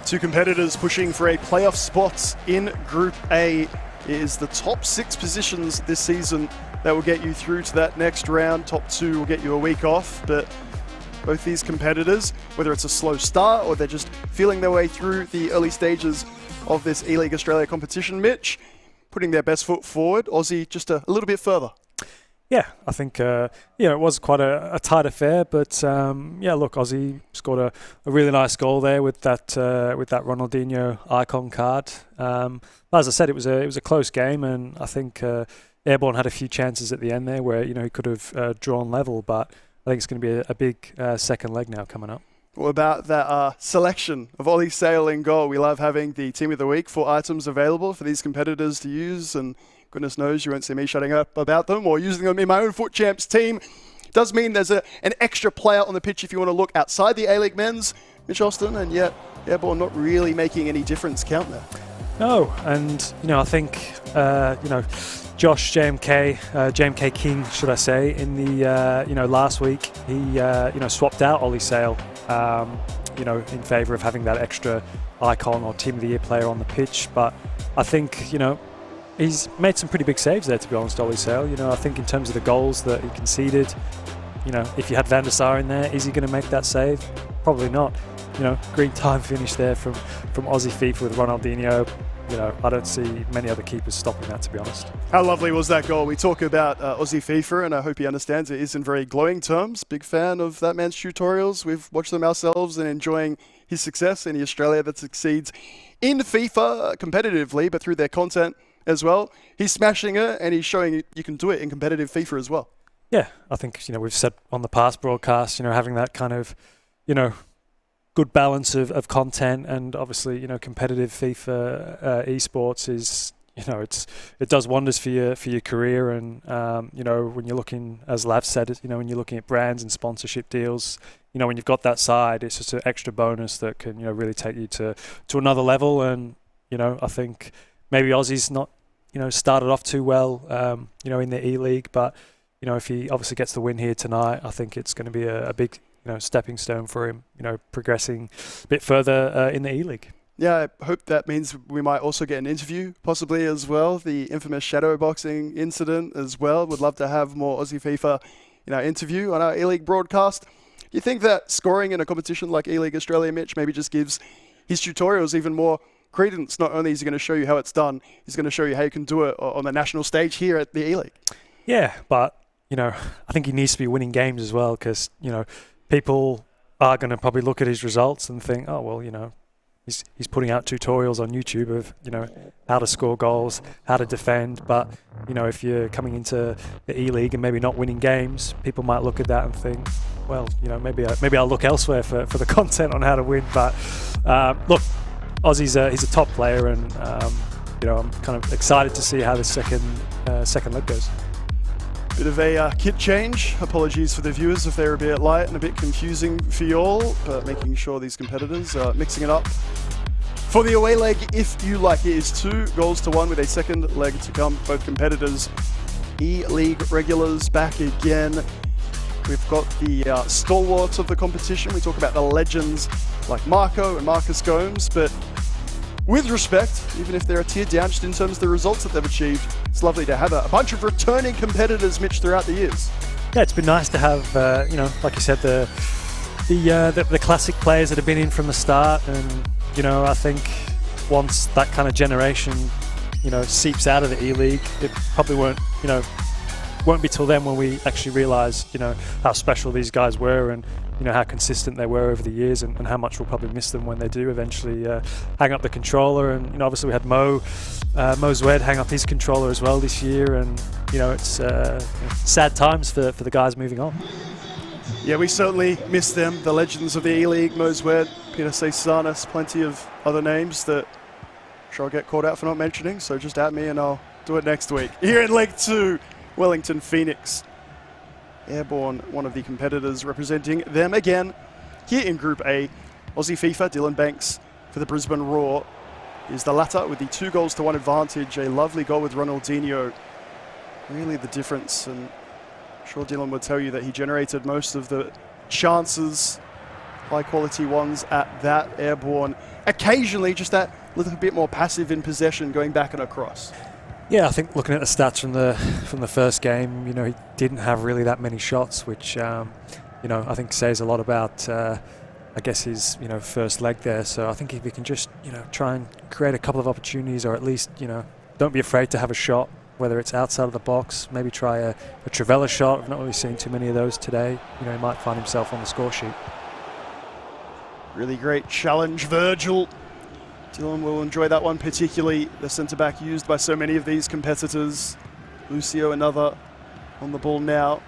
[SPEAKER 1] Two competitors pushing for a playoff spot in Group A. It is the top 6 positions this season that will get you through to that next round. Top 2 will get you a week off, but both these competitors, whether it's a slow start or they're just feeling their way through the early stages of this E-League Australia competition, Mitch, putting their best foot forward. Aussie just a little bit further.
[SPEAKER 2] Yeah, I think it was quite a tight affair, but look, Aussie scored a really nice goal there with that Ronaldinho icon card. As I said, it was a close game, and I think Airborne had a few chances at the end there where he could have drawn level, but I think it's going to be a big second leg now coming up.
[SPEAKER 1] What about that selection of Ollie Sale in goal? We love having the Team of the Week 4 items available for these competitors to use, and goodness knows you won't see me shutting up about them or using them in my own Foot Champs team. Does mean there's an extra player on the pitch if you want to look outside the A-League men's, Mitch Austin, and yet Airborne not really making any difference count there.
[SPEAKER 2] No, and I think Josh JMK King, should I say, in the last week he swapped out Ollie Sale in favour of having that extra icon or Team of the Year player on the pitch. But I think he's made some pretty big saves there, to be honest, Ollie Sale. I think in terms of the goals that he conceded, if you had Van der Sar in there, is he going to make that save? Probably not. Green time finish there from Aussie FIFA with Ronaldinho. I don't see many other keepers stopping that, to be honest.
[SPEAKER 1] How lovely was that goal? We talk about Aussie FIFA, and I hope he understands it is in very glowing terms. Big fan of that man's tutorials. We've watched them ourselves and enjoying his success in the Australia that succeeds in FIFA competitively, but through their content as well. He's smashing it, and he's showing you can do it in competitive FIFA as well.
[SPEAKER 2] Yeah, I think we've said on the past broadcast, having that kind of good balance of content, and obviously competitive FIFA esports is it does wonders for your career. And when you're looking, as Lav said, when you're looking at brands and sponsorship deals, when you've got that side, it's just an extra bonus that can really take you to another level. And I think maybe Aussie's not started off too well in the E-League, but if he obviously gets the win here tonight, I think it's going to be a big stepping stone for him, progressing a bit further in the E-League.
[SPEAKER 1] Yeah, I hope that means we might also get an interview, possibly as well. The infamous shadow boxing incident as well. Would love to have more Aussie FIFA, interview on our E-League broadcast. Do you think that scoring in a competition like E-League Australia, Mitch, maybe just gives his tutorials even more credence? Not only is he going to show you how it's done, he's going to show you how you can do it on the national stage here at the E-League.
[SPEAKER 2] Yeah, but, I think he needs to be winning games as well, because, people are going to probably look at his results and think, oh, well, he's putting out tutorials on YouTube of, you know, how to score goals, how to defend. But, you know, if you're coming into the E-League and maybe not winning games, people might look at that and think, well, you know, maybe I'll look elsewhere for the content on how to win. But look, Ozzy's he's a top player, and you know, I'm kind of excited to see how this second leg goes.
[SPEAKER 1] Bit of a kit change. Apologies for the viewers if they're a bit light and a bit confusing for you all, but making sure these competitors are mixing it up. For the away leg, if you like, it is 2-1 with a second leg to come. Both competitors, E-League regulars, back again. We've got the stalwarts of the competition. We talk about the legends like Marco and Marcus Gomes, but with respect, even if they're a tier down just in terms of the results that they've achieved, it's lovely to have a bunch of returning competitors, Mitch, throughout the years.
[SPEAKER 2] Yeah, it's been nice to have, you know, like you said, the classic players that have been in from the start, and you know, I think once that kind of generation, you know, seeps out of the E-League, it probably won't be till then when we actually realise, you know, how special these guys were, and you know how consistent they were over the years, and how much we'll probably miss them when they do eventually hang up the controller. And you know, obviously we had Mo Zwed hang up his controller as well this year, and you know, it's sad times for the guys moving on.
[SPEAKER 1] Yeah, we certainly miss them, the legends of the E-League, Mo Zwed, Peter Sasanis, plenty of other names that I'm sure I'll get called out for not mentioning, so just at me and I'll do it next week. Here in Leg 2, Wellington Phoenix. Airborne, one of the competitors representing them again. Here in Group A, Aussie FIFA, Dylan Banks for the Brisbane Roar is the latter with the 2-1 advantage. A lovely goal with Ronaldinho. Really the difference, and I'm sure Dylan would tell you that he generated most of the chances, high quality ones at that. Airborne, occasionally just that little bit more passive in possession, going back and across.
[SPEAKER 2] Yeah, I think looking at the stats from the first game, you know, he didn't have really that many shots, which you know, I think says a lot about I guess his, you know, first leg there. So I think if he can just, you know, try and create a couple of opportunities, or at least, you know, don't be afraid to have a shot, whether it's outside of the box, maybe try a Trivela shot. I've not really seen too many of those today. You know, he might find himself on the score sheet.
[SPEAKER 1] Really great challenge, Virgil. Dylan will enjoy that one, particularly the centre-back used by so many of these competitors. Lucio, another on the ball now.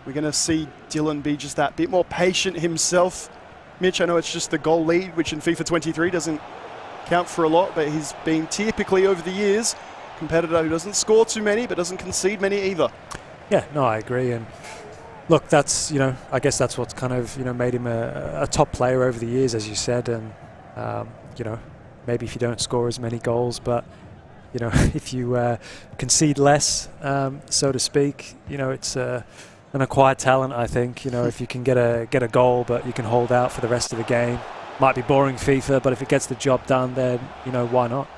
[SPEAKER 1] We're going to see Dylan be just that bit more patient himself. Mitch, I know it's just the goal lead, which in FIFA 23 doesn't count for a lot, but he's been typically over the years a competitor who doesn't score too many, but doesn't concede many either.
[SPEAKER 2] Yeah, no, I agree. And look, that's, you know, I guess that's what's kind of, you know, made him a top player over the years, as you said. And, you know, maybe if you don't score as many goals, but, you know, if you concede less, so to speak, you know, it's an acquired talent, I think. You know, if you can get a goal, but you can hold out for the rest of the game. Might be boring FIFA, but if it gets the job done, then, you know, why not?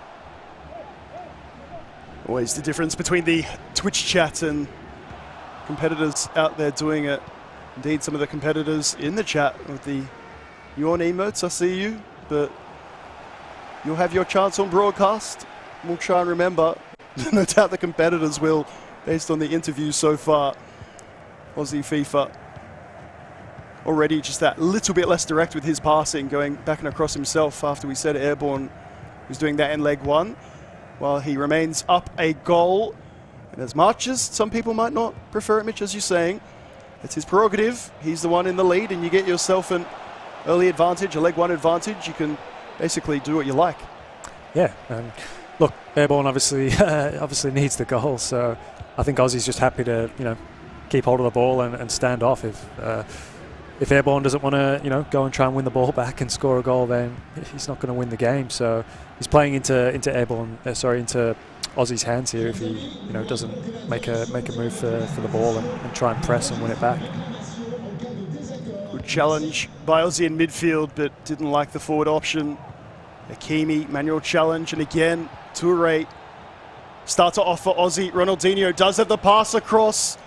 [SPEAKER 1] Always the difference between the Twitch chat and competitors out there doing it. Indeed, some of the competitors in the chat with the yawn emotes, I see you, but you'll have your chance on broadcast. We'll try and remember. No doubt the competitors will, based on the interviews so far. Aussie FIFA already just that little bit less direct with his passing, going back and across himself after we said Airborne was doing that in leg 1, while he remains up a goal. And as much as some people might not prefer it, Mitch, as you're saying, it's his prerogative. He's the one in the lead, and you get yourself an early advantage, a leg 1 advantage. You can basically do what you like.
[SPEAKER 2] Yeah, and look, Airborne obviously needs the goal, so I think Aussie's just happy to, you know, keep hold of the ball and stand off. If Airborne doesn't want to, you know, go and try and win the ball back and score a goal, then he's not going to win the game. So he's playing into Aussie's hands here if he, you know, doesn't make a move for the ball and try and press and win it back.
[SPEAKER 1] Good challenge by Aussie in midfield, but didn't like the forward option. Hakimi, manual challenge, and again, Toure start to offer Aussie. Ronaldinho does have the pass across.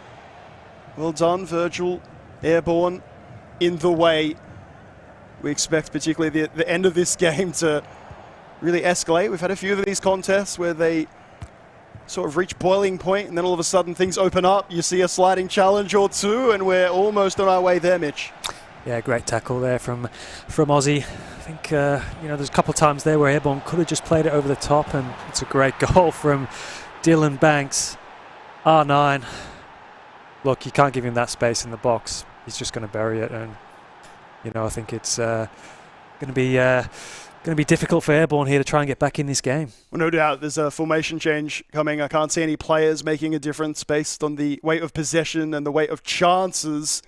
[SPEAKER 1] Well done, Virgil. Airborne in the way. We expect particularly the end of this game to really escalate. We've had a few of these contests where they sort of reach boiling point and then all of a sudden things open up. You see a sliding challenge or two and we're almost on our way there, Mitch.
[SPEAKER 2] Yeah, great tackle there from Aussie. think, there's a couple of times there where Airborne could have just played it over the top, and it's a great goal from Dylan Banks. R9. Look, you can't give him that space in the box. He's just going to bury it, and, I think it's going to be difficult for Airborne here to try and get back in this game.
[SPEAKER 1] Well, no doubt there's a formation change coming. I can't see any players making a difference based on the weight of possession and the weight of chances.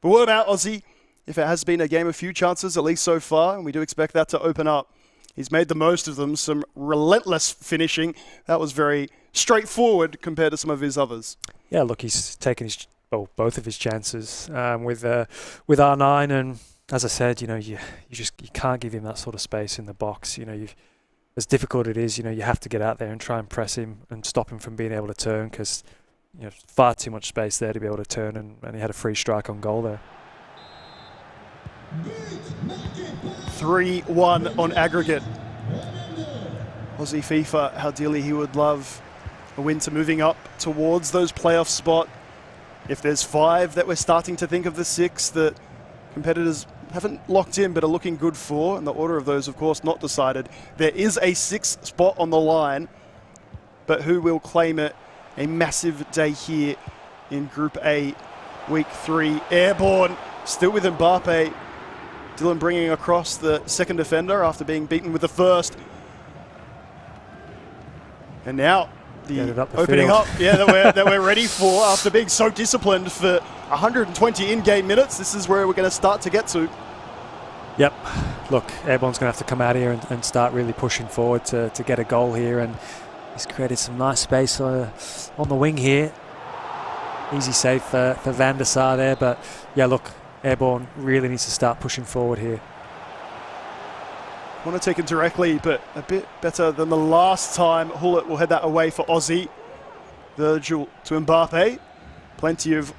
[SPEAKER 1] But what about Aussie? If it has been a game of few chances, at least so far, and we do expect that to open up. He's made the most of them, some relentless finishing. That was very straightforward compared to some of his others.
[SPEAKER 2] Yeah, look, he's taken both of his chances with R9, and as I said, you can't give him that sort of space in the box. As difficult it is, you have to get out there and try and press him and stop him from being able to turn, because far too much space there to be able to turn, and he had a free strike on goal there.
[SPEAKER 1] 3-1 on aggregate. Aussie FIFA, how dearly he would love a win to moving up towards those playoff spot. If there's 5 that we're starting to think of the 6 that competitors haven't locked in but are looking good for, and the order of those, of course, not decided. There is a 6th spot on the line, but who will claim it? A massive day here in Group A, Week 3. Airborne, still with Mbappe. Dylan bringing across the second defender after being beaten with the first. And now the opening up, that we're ready for after being so disciplined for 120 in-game minutes. This is where we're going to start to get to.
[SPEAKER 2] Yep. Look, Airborne's going to have to come out here and start really pushing forward to get a goal here, and he's created some nice space on the wing here. Easy save for Van der Sar there, but yeah, look, Airborne really needs to start pushing forward here.
[SPEAKER 1] Want to take it directly, but a bit better than the last time. Hullet will head that away for Aussie. Virgil to Mbappe. Plenty of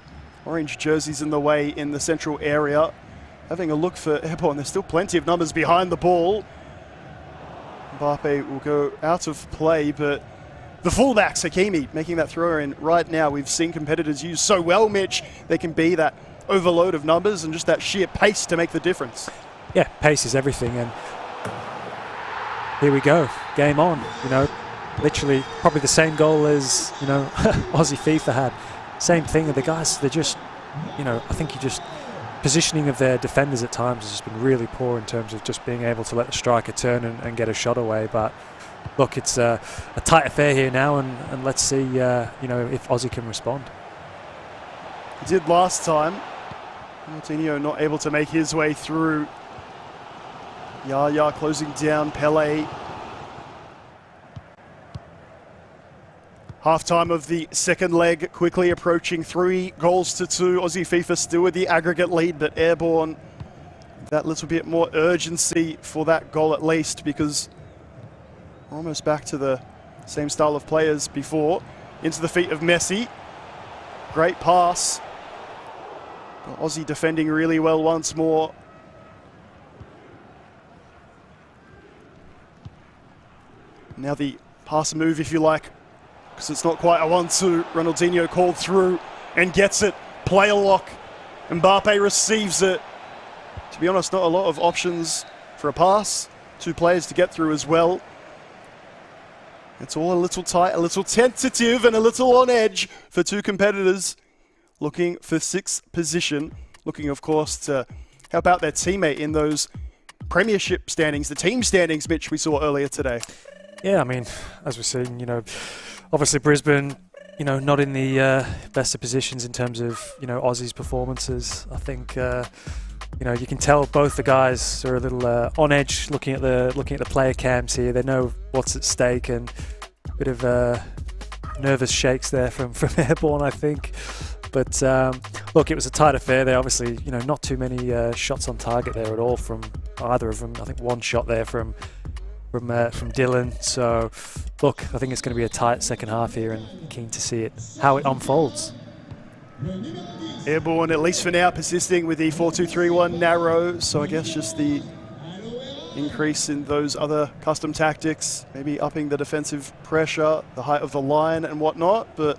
[SPEAKER 1] orange jerseys in the way in the central area. Having a look for Airborne, there's still plenty of numbers behind the ball. Mbappe will go out of play, but the fullback, Hakimi, making that throw in right now. We've seen competitors use so well, Mitch. They can be that overload of numbers and just that sheer pace to make the difference.
[SPEAKER 2] Yeah, pace is everything, and here we go, game on. Literally probably the same goal as Aussie FIFA had. Same thing. The guys, they're just, I think positioning of their defenders at times has just been really poor in terms of just being able to let the striker turn and get a shot away. But look, it's a tight affair here now, and let's see if Aussie can respond.
[SPEAKER 1] He did last time. Martinho not able to make his way through. Yaya closing down Pele. Half-time of the second leg, quickly approaching 3-2. Aussie FIFA still with the aggregate lead, but Airborne, that little bit more urgency for that goal at least, because we're almost back to the same style of players before. Into the feet of Messi. Great pass. Aussie defending really well once more. Now the pass move, if you like, because it's not quite a 1-2. Ronaldinho called through and gets it. Player lock. Mbappe receives it. To be honest, not a lot of options for a pass. 2 players to get through as well. It's all a little tight, a little tentative, and a little on edge for 2 competitors looking for 6th position. Looking, of course, to help out their teammate in those premiership standings, the team standings, Mitch, we saw earlier today.
[SPEAKER 2] Yeah, I mean, as we've seen, obviously Brisbane, not in the best of positions in terms of, Aussie's performances. I think, you can tell both the guys are a little on edge looking at the player cams here. They know what's at stake, and a bit of nervous shakes there from Airborne, I think. But look, it was a tight affair there. Obviously, not too many shots on target there at all from either of them. I think 1 shot there from Dylan. So look, I think it's going to be a tight second half here, and keen to see how it unfolds.
[SPEAKER 1] Airborne, at least for now, persisting with the 4-2-3-1 narrow. So I guess just the increase in those other custom tactics, maybe upping the defensive pressure, the height of the line and whatnot, but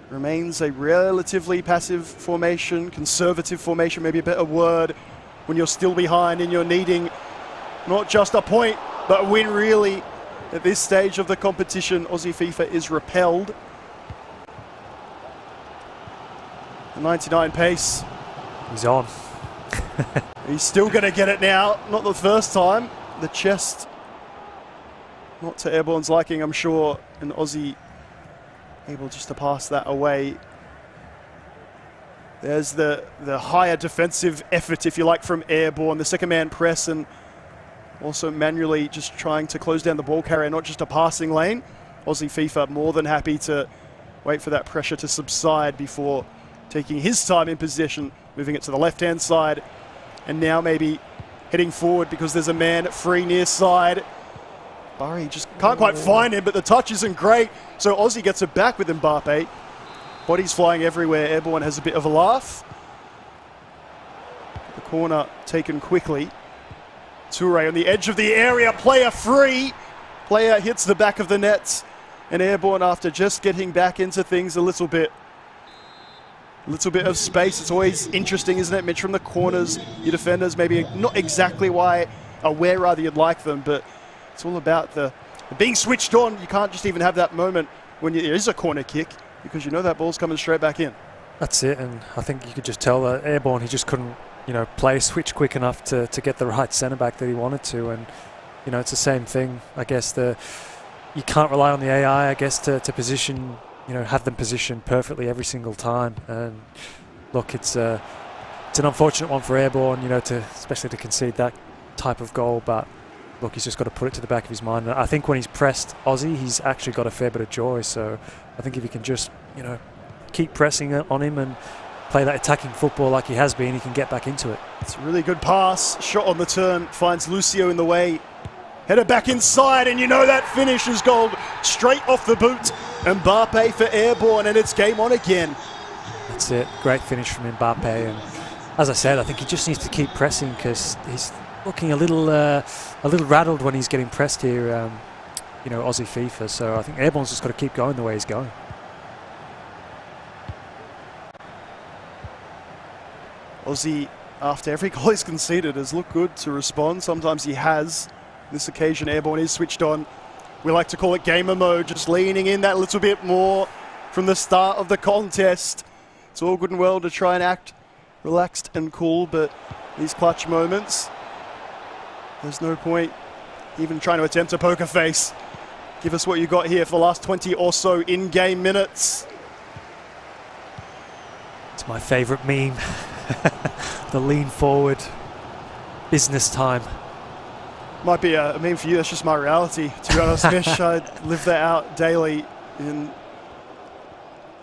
[SPEAKER 1] remains a relatively passive formation, conservative formation, maybe a better word. when you're still behind and you're needing not just a point, but a win really. At this stage of the competition, Aussie FIFA is repelled. The 99 pace.
[SPEAKER 2] He's on.
[SPEAKER 1] He's still going to get it now. Not the first time. The chest, not to Airborne's liking, I'm sure. And Aussie able just to pass that away. There's the higher defensive effort, if you like, from Airborne. The second man press and also manually just trying to close down the ball carrier, not just a passing lane. Aussie FIFA more than happy to wait for that pressure to subside before taking his time in possession, moving it to the left-hand side. And now maybe heading forward because there's a man free near side. Barry just can't quite find him, but the touch isn't great. So Aussie gets it back with Mbappe. Bodies flying everywhere. Airborne has a bit of a laugh. The corner taken quickly. Toure on the edge of the area. Player free. Player hits the back of the net. And Airborne, after just getting back into things a little bit of space. It's always interesting, isn't it, Mitch, from the corners. Your defenders maybe not exactly where rather you'd like them, but it's all about the being switched on. You can't just even have that moment when there is a corner kick because you know that ball's coming straight back in.
[SPEAKER 2] That's it, and I think you could just tell that Airborne, he just couldn't, play a switch quick enough to get the right centre-back that he wanted to, and, it's the same thing. I guess you can't rely on the AI, I guess, to position, have them positioned perfectly every single time. And look, it's an unfortunate one for Airborne, especially to concede that type of goal, but look, he's just got to put it to the back of his mind. And I think when he's pressed Aussie, he's actually got a fair bit of joy. So I think if he can just, keep pressing on him and play that attacking football like he has been, he can get back into it.
[SPEAKER 1] It's a really good pass. Shot on the turn, finds Lucio in the way. Header back inside, and that finish is goal straight off the boot. Mbappe for Airborne, and it's game on again.
[SPEAKER 2] That's it. Great finish from Mbappe. And as I said, I think he just needs to keep pressing because he's looking a little rattled when he's getting pressed here, Aussie FIFA. So I think Airborne's just got to keep going the way he's going.
[SPEAKER 1] Aussie, after every goal he's conceded, has looked good to respond. Sometimes he has. This occasion, Airborne is switched on. We like to call it gamer mode, just leaning in that little bit more from the start of the contest. It's all good and well to try and act relaxed and cool, but these clutch moments, there's no point even trying to attempt a poker face. Give us what you got here for the last 20 or so in-game minutes.
[SPEAKER 2] It's my favourite meme. The lean forward, business time.
[SPEAKER 1] Might be a meme for you, that's just my reality, to be honest, Mish. I live that out daily in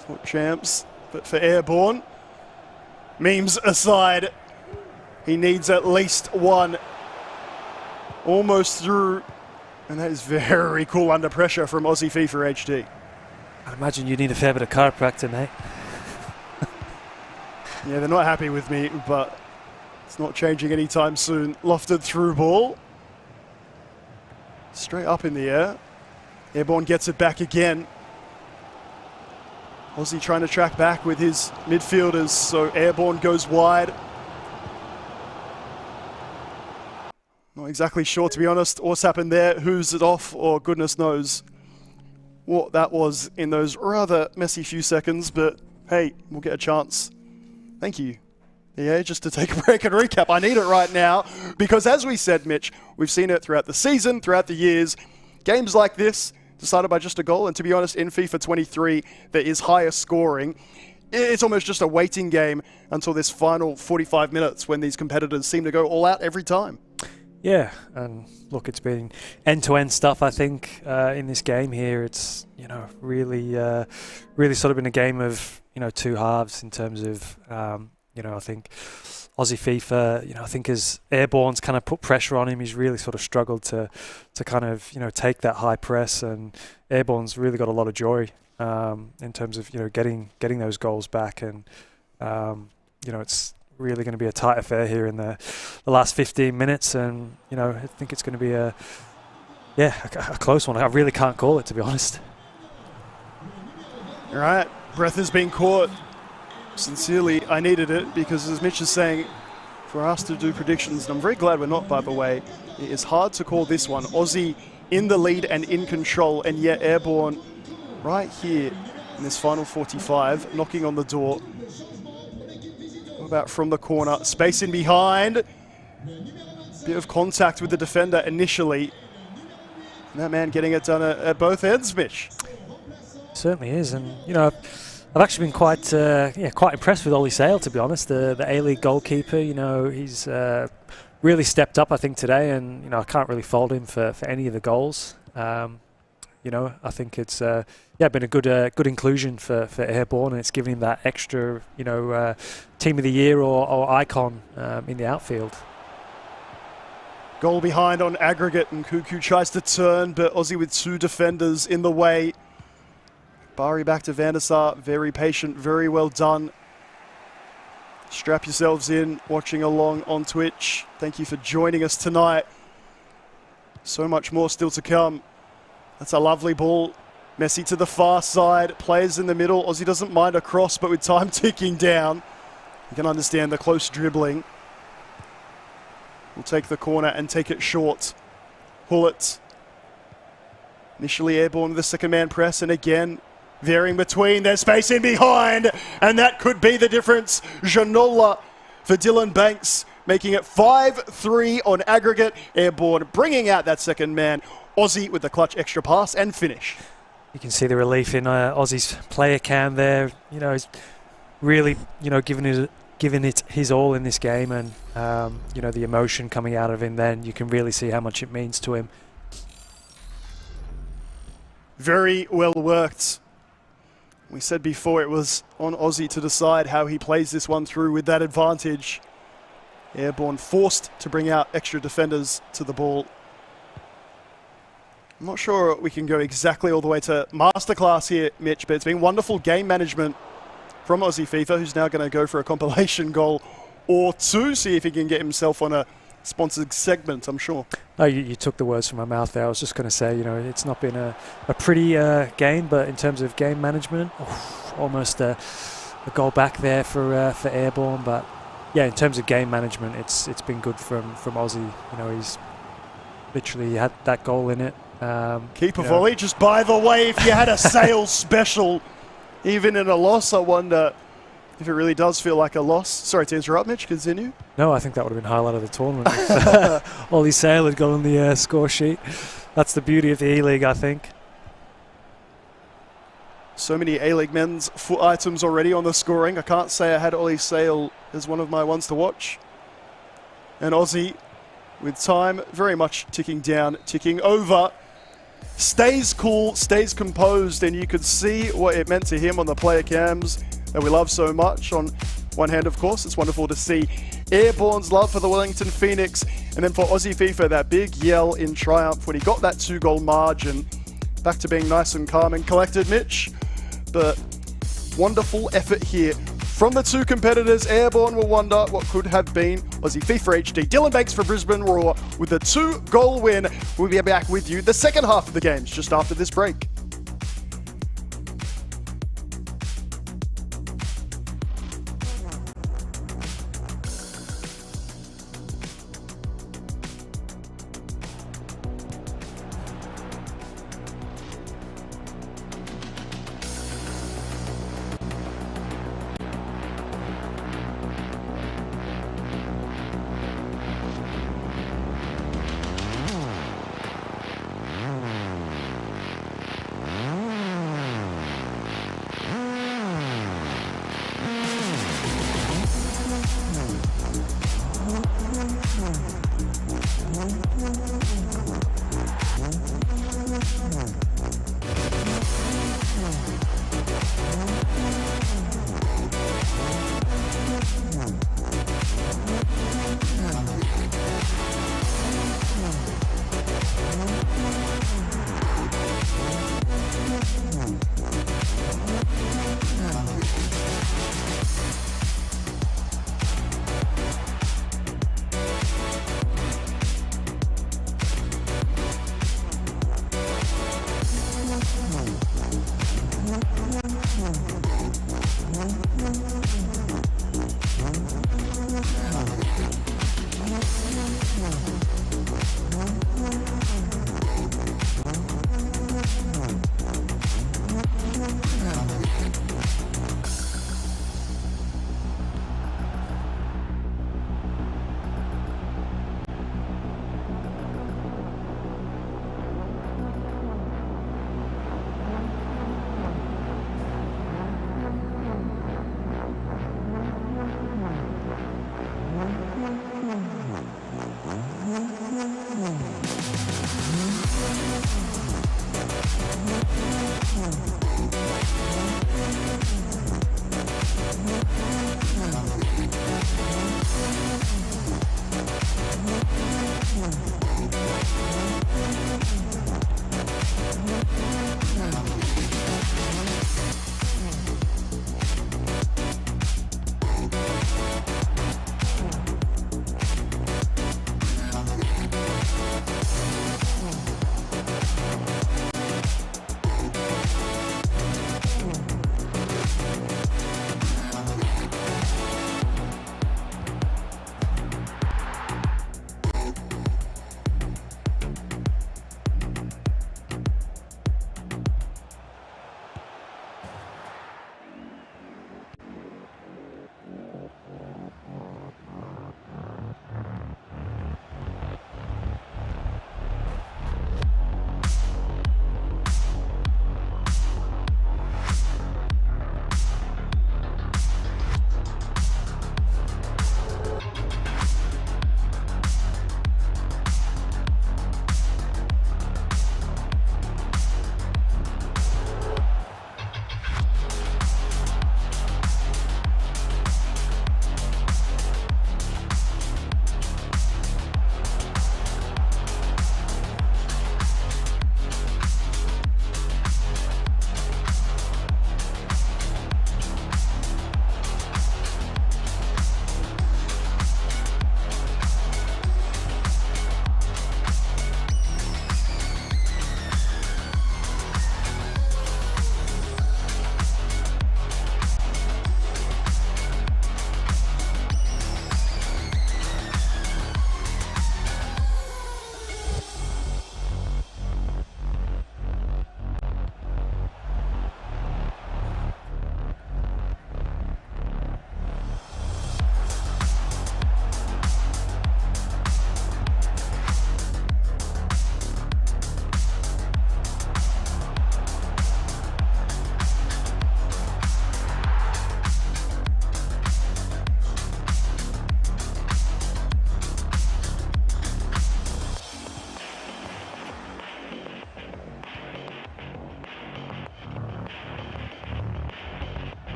[SPEAKER 1] Foot Champs. But for Airborne, memes aside, he needs at least one. Almost through, and that is very cool under pressure from Aussie FIFA HD.
[SPEAKER 2] I imagine you need a fair bit of chiropractor, mate.
[SPEAKER 1] Yeah, they're not happy with me, but it's not changing anytime soon. Lofted through ball. Straight up in the air. Airborne gets it back again. Aussie trying to track back with his midfielders, so Airborne goes wide. Not exactly sure, to be honest, what's happened there, who's it off, or goodness knows what that was in those rather messy few seconds, but hey, we'll get a chance. Thank you. Yeah, just to take a break and recap. I need it right now because as we said, Mitch, we've seen it throughout the season, throughout the years. Games like this, decided by just a goal, and to be honest, in FIFA 23, there is higher scoring. It's almost just a waiting game until this final 45 minutes when these competitors seem to go all out every time.
[SPEAKER 2] Yeah, and look, it's been end-to-end stuff, I think, in this game here. It's, really sort of been a game of, two halves in terms of, I think Aussie FIFA, I think as Airborne's kind of put pressure on him, he's really sort of struggled to kind of, take that high press, and Airborne's really got a lot of joy in terms of, getting those goals back, and, it's really going to be a tight affair here in the last 15 minutes, and I think it's going to be a close one. I really can't call it, to be honest.
[SPEAKER 1] All right, breath has been caught. Sincerely, I needed it because, as Mitch is saying, for us to do predictions, and I'm very glad we're not, by the way. It is hard to call this one. Aussie in the lead and in control, and yet Airborne right here in this final 45, knocking on the door. What about from the corner? Space in behind. Bit of contact with the defender initially. And that man getting it done at both ends, Mitch.
[SPEAKER 2] Certainly is, and you know, I've actually been quite impressed with Ollie Sale, to be honest. The A-League goalkeeper, you know, he's really stepped up, I think, today, and you know, I can't really fault him for any of the goals. You know, I think it's been a good inclusion for Airborne, and it's given him that extra, you know, team of the year or icon in the outfield.
[SPEAKER 1] Goal behind on aggregate, and Cuckoo tries to turn, but Aussie with two defenders in the way. Bari back to Van der Sar, very patient, very well done. Strap yourselves in, watching along on Twitch. Thank you for joining us tonight. So much more still to come. That's a lovely ball. Messi to the far side, players in the middle. Aussie doesn't mind a cross, but with time ticking down, you can understand the close dribbling. We'll take the corner and take it short. Hullet. Initially Airborne with the second man press, and again, veering between, there's space in behind, and that could be the difference. Janola for Dylan Banks, making it 5-3 on aggregate. Airborne bringing out that second man. Aussie with the clutch extra pass and finish.
[SPEAKER 2] You can see the relief in Aussie's player cam there. You know, he's really, you know, giving it his all in this game, and you know, the emotion coming out of him. Then you can really see how much it means to him.
[SPEAKER 1] Very well worked. We said before it was on Aussie to decide how he plays this one through with that advantage. Airborne forced to bring out extra defenders to the ball. I'm not sure we can go exactly all the way to masterclass here, Mitch, but it's been wonderful game management from Aussie FIFA, who's now going to go for a compilation goal or two, see if he can get himself on a sponsored segment, I'm sure.
[SPEAKER 2] No, you took the words from my mouth there. I was just going to say, you know, it's not been a pretty game, but in terms of game management, almost a goal back there for Airborne. But yeah, in terms of game management, it's been good from Aussie. You know, he's literally had that goal in it.
[SPEAKER 1] Keeper volley, just by the way, if you had a sales special, even in a loss, I wonder if it really does feel like a loss. Sorry to interrupt, Mitch, continue.
[SPEAKER 2] No, I think that would have been highlight of the tournament if Ollie Sale had got on the score sheet. That's the beauty of the E-League, I think.
[SPEAKER 1] So many A-League men's foot items already on the scoring. I can't say I had Ollie Sale as one of my ones to watch. And Aussie, with time very much ticking down, ticking over, stays cool, stays composed, and you could see what it meant to him on the player cams that we love so much. On one hand, of course, it's wonderful to see Airborne's love for the Wellington Phoenix, and then for Aussie FIFA, that big yell in triumph when he got that 2-goal margin. Back to being nice and calm and collected, Mitch. But wonderful effort here from the two competitors. Airborne will wonder what could have been. Aussie FIFA HD, Dylan Banks for Brisbane Roar with a 2-goal win. We'll be back with you the second half of the games just after this break.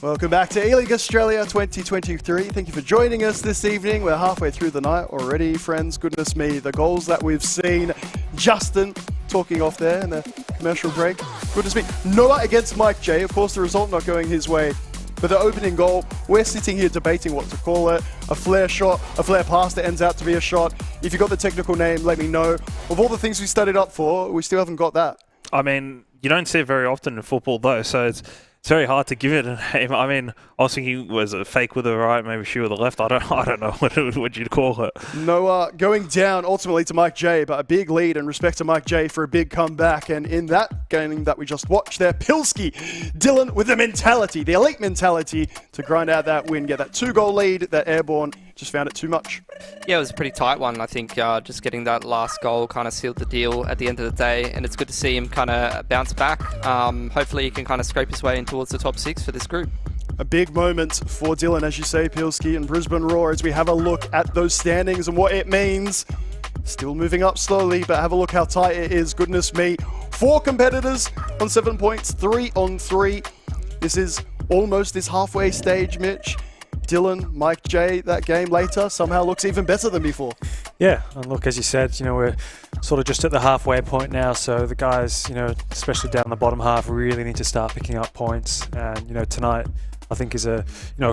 [SPEAKER 1] Welcome back to E-League Australia 2023. Thank you for joining us this evening. We're halfway through the night already, friends. Goodness me, the goals that we've seen. Justin talking off there in the commercial break. Goodness me. Noah against Mike J. Of course, the result not going his way. But the opening goal, we're sitting here debating what to call it. A flare shot, a flare pass that ends out to be a shot. If you got the technical name, let me know. Of all the things we studied up for, we still haven't got that.
[SPEAKER 4] I mean, you don't see it very often in football, though, so it's very hard to give it a name. I mean, I was thinking, was it fake with the right, maybe shoe with the left? I don't know what you'd call it.
[SPEAKER 1] Noah going down ultimately to Mike J, but a big lead and respect to Mike J for a big comeback. And in that game that we just watched there, Pilski, Dylan with the mentality, the elite mentality to grind out that win, get that 2-goal lead. That Airborne just found it too much.
[SPEAKER 5] Yeah, it was a pretty tight one. I think just getting that last goal kind of sealed the deal at the end of the day, and it's good to see him kind of bounce back. Hopefully he can kind of scrape his way in towards the top 6 for this group.
[SPEAKER 1] A big moment for Dylan, as you say, Pilski and Brisbane Roar, as we have a look at those standings and what it means. Still moving up slowly, but have a look how tight it is. Goodness me. 4 competitors on 7 points, 3 on 3. This is almost this halfway stage, Mitch. Dylan, Mike J, that game later somehow looks even better than before.
[SPEAKER 2] Yeah, and look, as you said, we're sort of just at the halfway point now, so the guys, especially down the bottom half, really need to start picking up points. And, tonight, I think is a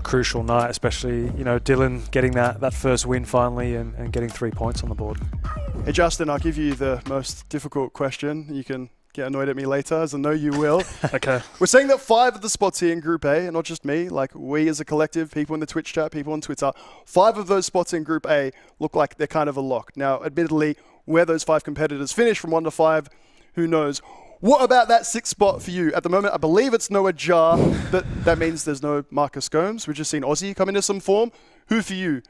[SPEAKER 2] crucial night, especially, Dylan getting that first win finally and getting 3 points on the board.
[SPEAKER 1] Hey, Justin, I'll give you the most difficult question. You can get annoyed at me later, as I know you will.
[SPEAKER 2] Okay.
[SPEAKER 1] We're saying that 5 of the spots here in Group A, and not just me, like we as a collective, people in the Twitch chat, people on Twitter, 5 of those spots in Group A look like they're kind of a lock. Now, admittedly, where those 5 competitors finish from 1 to 5, who knows? What about that 6th spot for you? At the moment, I believe it's Noah Jar. That means there's no Marcus Gomes. We've just seen Aussie come into some form. Who for you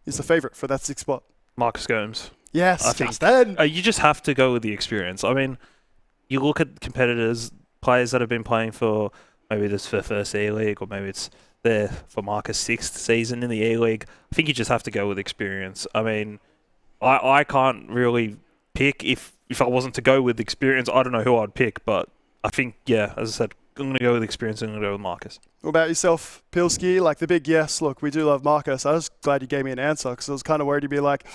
[SPEAKER 1] is the favourite for that 6th spot?
[SPEAKER 4] Marcus Gomes.
[SPEAKER 1] Yes,
[SPEAKER 4] I think
[SPEAKER 1] Justin.
[SPEAKER 4] You just have to go with the experience. I mean, you look at competitors, players that have been playing for maybe this for first E-League, or maybe it's there for Marcus' 6th season in the E-League. I think you just have to go with experience. I mean, I can't really pick if I wasn't to go with experience. I don't know who I'd pick, but I think, yeah, as I said, I'm going to go with experience and I'm going to go with Marcus.
[SPEAKER 1] What about yourself, Pilski? Like the big yes, look, we do love Marcus. I was glad you gave me an answer because I was kind of worried you'd be like,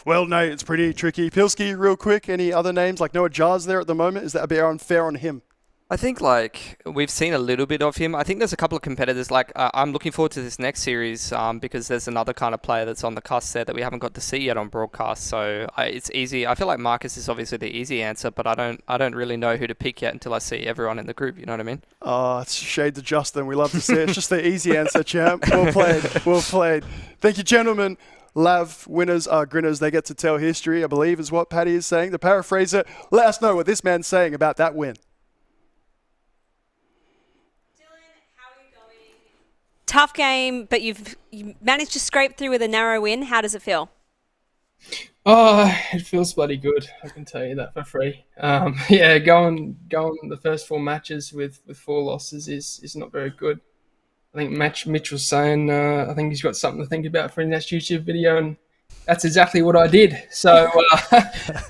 [SPEAKER 1] well, no, it's pretty tricky. Pilski, real quick, any other names? Like Noah Jar's there at the moment. Is that a bit unfair on him?
[SPEAKER 5] I think we've seen a little bit of him. I think there's a couple of competitors. I'm looking forward to this next series because there's another kind of player that's on the cusp there that we haven't got to see yet on broadcast. So it's easy. I feel like Marcus is obviously the easy answer, but I don't really know who to pick yet until I see everyone in the group. You know what I mean?
[SPEAKER 1] Oh, it's shade to Justin. We love to see it. It's just the easy answer, champ. Well played. Well played. Thank you, gentlemen. Lav winners are grinners. They get to tell history, I believe, is what Paddy is saying. To paraphrase it, let us know what this man's saying about that win.
[SPEAKER 3] Tough game, but you managed to scrape through with a narrow win. How does it feel?
[SPEAKER 9] Oh, it feels bloody good. I can tell you that for free. Yeah, going the first 4 matches with 4 losses is not very good. I think Mitch was saying, I think he's got something to think about for his next YouTube video, and that's exactly what I did. So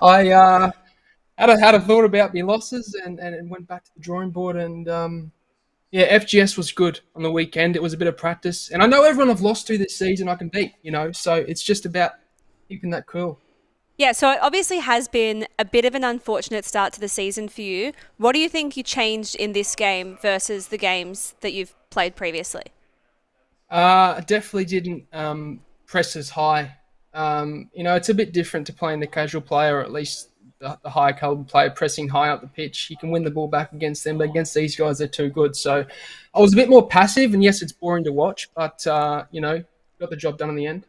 [SPEAKER 9] I had a thought about my losses and went back to the drawing board and. Yeah, FGS was good on the weekend. It was a bit of practice. And I know everyone I've lost to this season I can beat, so it's just about keeping that cool.
[SPEAKER 3] Yeah, so it obviously has been a bit of an unfortunate start to the season for you. What do you think you changed in this game versus the games that you've played previously?
[SPEAKER 9] I definitely didn't press as high. It's a bit different to playing the casual player, or at least the higher caliber player pressing high up the pitch. You can win the ball back against them, but against these guys, they're too good. So I was a bit more passive, and yes, it's boring to watch, but, got the job done in the end.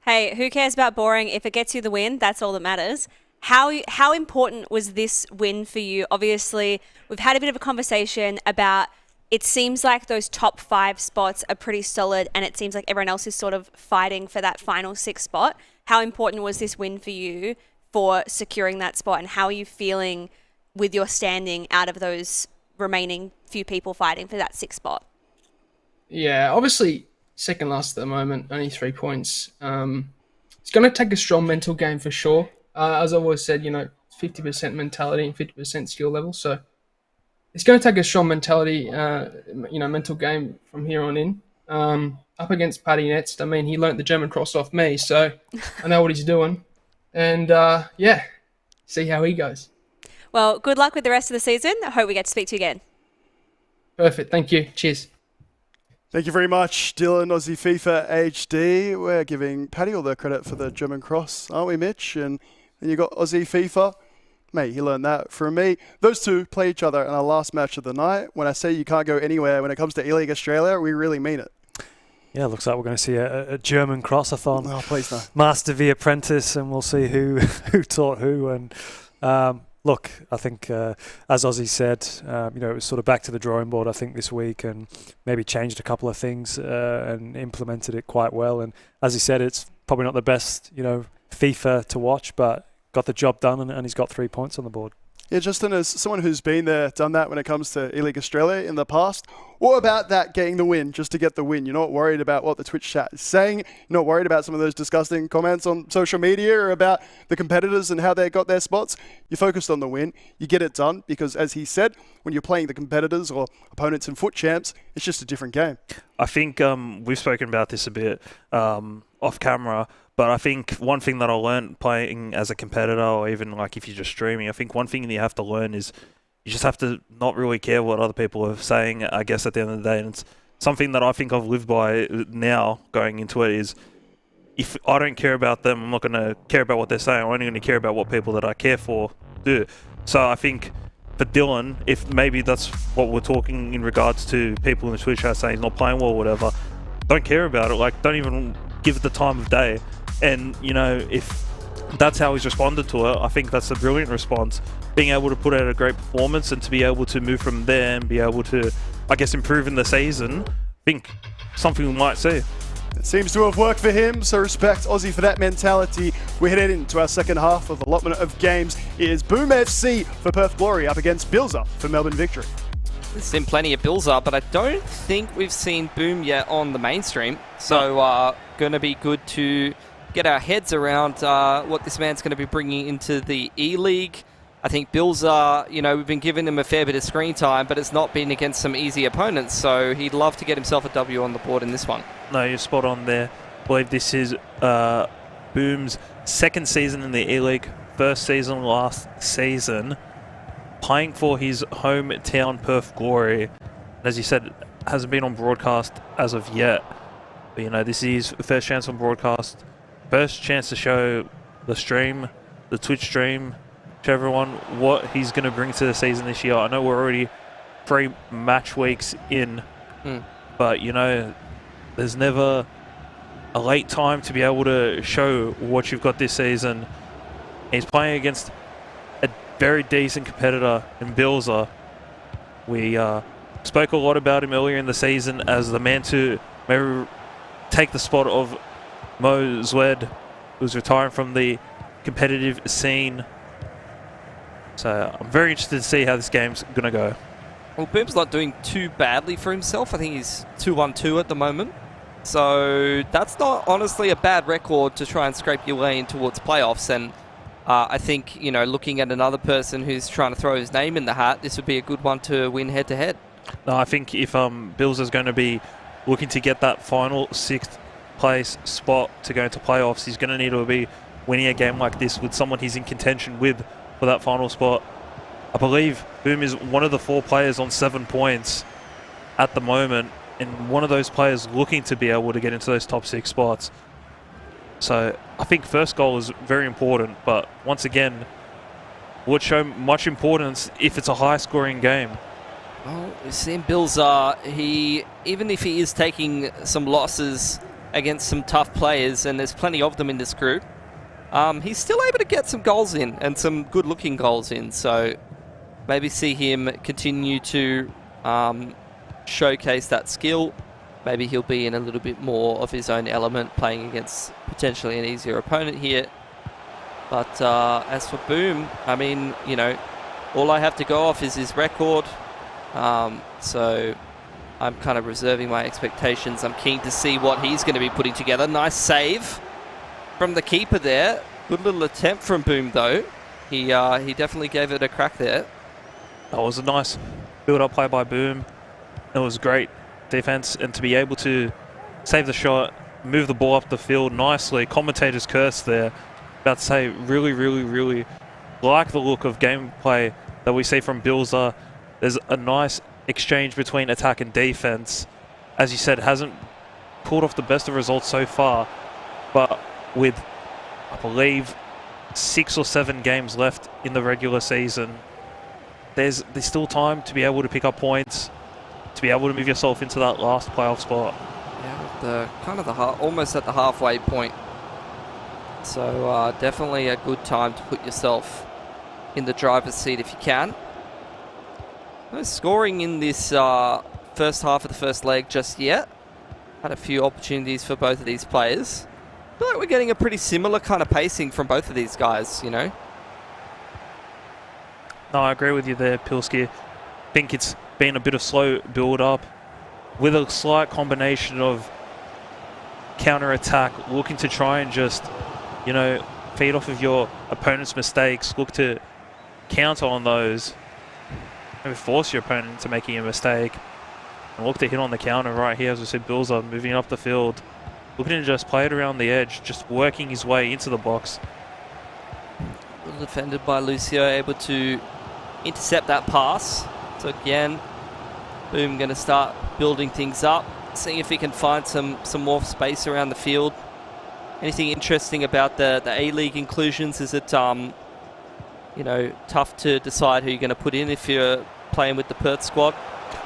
[SPEAKER 3] Hey, who cares about boring? If it gets you the win, that's all that matters. How important was this win for you? Obviously, we've had a bit of a conversation about it seems like those top 5 spots are pretty solid, and it seems like everyone else is sort of fighting for that final 6 spot. How important was this win for you for securing that spot, and how are you feeling with your standing out of those remaining few people fighting for that 6th spot?
[SPEAKER 9] Yeah, obviously second last at the moment, only 3 points. It's going to take a strong mental game for sure. As I've always said, 50% mentality and 50% skill level. So it's going to take a strong mentality, mental game from here on in. Up against Paddy Netst, I mean, he learnt the German cross off me, so I know what he's doing. And, see how he goes.
[SPEAKER 3] Well, good luck with the rest of the season. I hope we get to speak to you again.
[SPEAKER 9] Perfect. Thank you. Cheers.
[SPEAKER 1] Thank you very much, Dylan, Aussie FIFA HD. We're giving Paddy all the credit for the German cross, aren't we, Mitch? And then you got Aussie FIFA. Mate, he learned that from me. Those two play each other in our last match of the night. When I say you can't go anywhere when it comes to E-League Australia, we really mean it.
[SPEAKER 2] Yeah, looks like we're going to see a German crossathon.
[SPEAKER 1] Oh, please no.
[SPEAKER 2] Master v Apprentice, and we'll see who taught who. And look, I think as Ozzy said, it was sort of back to the drawing board, I think, this week, and maybe changed a couple of things and implemented it quite well. And as he said, it's probably not the best, FIFA to watch, but got the job done, and he's got 3 points on the board.
[SPEAKER 1] Yeah, Justin, as someone who's been there, done that when it comes to E-League Australia in the past, what about that getting the win, just to get the win? You're not worried about what the Twitch chat is saying? You're not worried about some of those disgusting comments on social media or about the competitors and how they got their spots? You're focused on the win. You get it done because, as he said, when you're playing the competitors or opponents in foot champs, it's just a different game.
[SPEAKER 4] I think we've spoken about this a bit off camera, but I think one thing that I learned playing as a competitor, or even like if you're just streaming, I think one thing that you have to learn is you just have to not really care what other people are saying, I guess, at the end of the day. And it's something that I think I've lived by now going into it is, if I don't care about them, I'm not going to care about what they're saying. I'm only going to care about what people that I care for do. So I think for Dylan, if maybe that's what we're talking in regards to people in the Twitch chat saying he's not playing well or whatever, don't care about it. Like, don't even give it the time of day. And, if that's how he's responded to it, I think that's a brilliant response. Being able to put out a great performance and to be able to move from there and be able to, I guess, improve in the season, I think something we might see.
[SPEAKER 1] It seems to have worked for him, so respect Aussie for that mentality. We're headed into our second half of allotment of games. It is Boom FC for Perth Glory up against Bilzo for Melbourne Victory.
[SPEAKER 5] We've seen plenty of Bilzo, but I don't think we've seen Boom yet on the mainstream. So going to be good to get our heads around what this man's going to be bringing into the E-League. I think Bilzo, we've been giving him a fair bit of screen time, but it's not been against some easy opponents, so he'd love to get himself a W on the board in this one.
[SPEAKER 4] No, you're spot on there. I believe this is Boom's second season in the E-League, first season last season, playing for his hometown Perth Glory. And as you said, hasn't been on broadcast as of yet. But, this is his first chance on broadcast. First chance to show the stream, the Twitch stream, to everyone what he's going to bring to the season this year. I know we're already 3 match weeks in, but, there's never a late time to be able to show what you've got this season. He's playing against a very decent competitor in Bilzo. We spoke a lot about him earlier in the season as the man to maybe take the spot of Mo Zwed, who's retiring from the competitive scene. So I'm very interested to see how this game's going to go.
[SPEAKER 5] Well, Boom's not doing too badly for himself. I think he's 2-1-2 at the moment. So that's not honestly a bad record to try and scrape your way in towards playoffs. And I think, looking at another person who's trying to throw his name in the hat, this would be a good one to win head-to-head.
[SPEAKER 4] No, I think if Bills is going to be looking to get that final 6th place spot to go into playoffs, he's going to need to be winning a game like this with someone he's in contention with for that final spot. I believe Boom is one of the 4 players on 7 points at the moment, and one of those players looking to be able to get into those top 6 spots. So I think first goal is very important, but once again, would show much importance if it's a high-scoring game.
[SPEAKER 5] Well, we've seen Bills, even if he is taking some losses against some tough players, and there's plenty of them in this group, he's still able to get some goals in, and some good-looking goals in. So maybe see him continue to showcase that skill. Maybe he'll be in a little bit more of his own element, playing against potentially an easier opponent here. But as for Boom, I mean, all I have to go off is his record. So I'm kind of reserving my expectations. I'm keen to see what he's going to be putting together. Nice save from the keeper there. Good little attempt from Boom, though. He definitely gave it a crack there.
[SPEAKER 4] That was a nice build-up play by Boom. It was great defense, and to be able to save the shot, move the ball up the field nicely. Commentator's curse there. About to say, really, really, really like the look of gameplay that we see from Bilzo. There's a nice exchange between attack and defense. As you said, hasn't pulled off the best of results so far, but with, I believe, 6 or 7 games left in the regular season, there's still time to be able to pick up points, to be able to move yourself into that last playoff spot.
[SPEAKER 5] Yeah, almost at the halfway point. So definitely a good time to put yourself in the driver's seat if you can. No scoring in this first half of the first leg just yet. Had a few opportunities for both of these players. I feel like we're getting a pretty similar kind of pacing from both of these guys, you know?
[SPEAKER 4] No, I agree with you there, Pilski. I think it's been a bit of slow build-up with a slight combination of counter-attack, looking to try and just, you know, feed off of your opponent's mistakes, look to counter on those, maybe force your opponent into making a mistake, and look to hit on the counter right here. As we said, Bilzo moving up the field, looking to just play it around the edge, just working his way into the box.
[SPEAKER 5] Well defended by Lucio, able to intercept that pass. So again, Boom going to start building things up, seeing if he can find some more space around the field. Anything interesting about the A-League inclusions? Is it, you know, tough to decide who you're going to put in if you're playing with the Perth squad?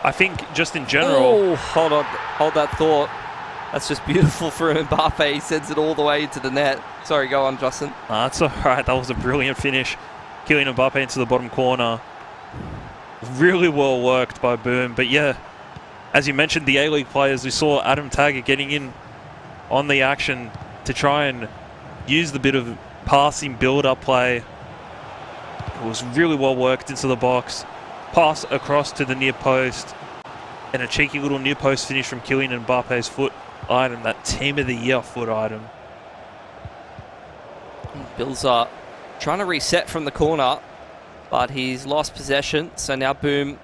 [SPEAKER 4] I think just in general...
[SPEAKER 5] Oh, hold on. Hold that thought. That's just beautiful for Mbappe. He sends it all the way into the net. Sorry, go on, Justin.
[SPEAKER 4] That's all right. That was a brilliant finish. Kylian Mbappe into the bottom corner. Really well worked by Boom. But yeah, as you mentioned, the A-League players, we saw Adam Taggart getting in on the action to try and use the bit of passing build-up play. It was really well worked into the box. Pass across to the near post. And a cheeky little near post finish from Kylian Mbappe's foot item, that Team of the Year foot item.
[SPEAKER 5] Bilzo trying to reset from the corner, but he's lost possession. So now Boom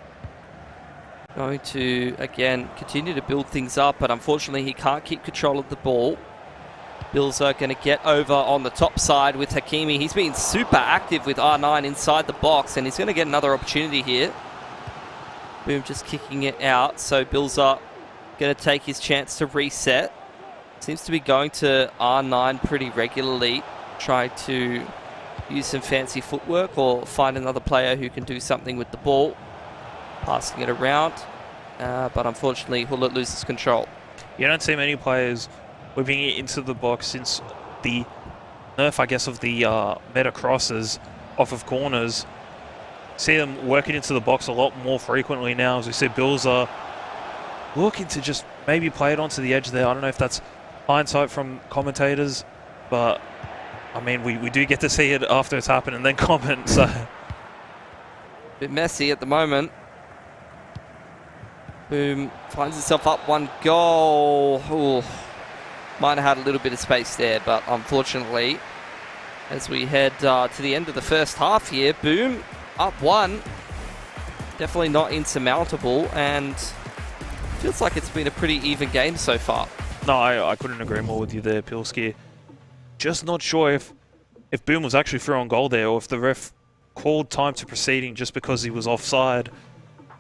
[SPEAKER 5] going to, again, continue to build things up, but unfortunately he can't keep control of the ball. Bilzo going to get over on the top side with Hakimi. He's been super active with R9 inside the box, and he's going to get another opportunity here. Boom just kicking it out, so Bilzo going to take his chance to reset. Seems to be going to R9 pretty regularly, try to use some fancy footwork or find another player who can do something with the ball. Passing it around, but unfortunately Hullet loses control.
[SPEAKER 4] You don't see many players whipping it into the box since the nerf, I guess, of the meta crosses off of corners. See them working into the box a lot more frequently now. As we see Bilzo looking to just maybe play it onto the edge there. I don't know if that's hindsight from commentators, but I mean, we do get to see it after it's happened and then comment, so.
[SPEAKER 5] Bit messy at the moment. Boom finds himself up 1 goal. Ooh. Might have had a little bit of space there, but unfortunately, as we head to the end of the first half here, Boom up 1. Definitely not insurmountable, and feels like it's been a pretty even game so far.
[SPEAKER 4] No, I couldn't agree more with you there, Pilski. Just not sure if Boom was actually through on goal there, or if the ref called time to proceeding just because he was offside.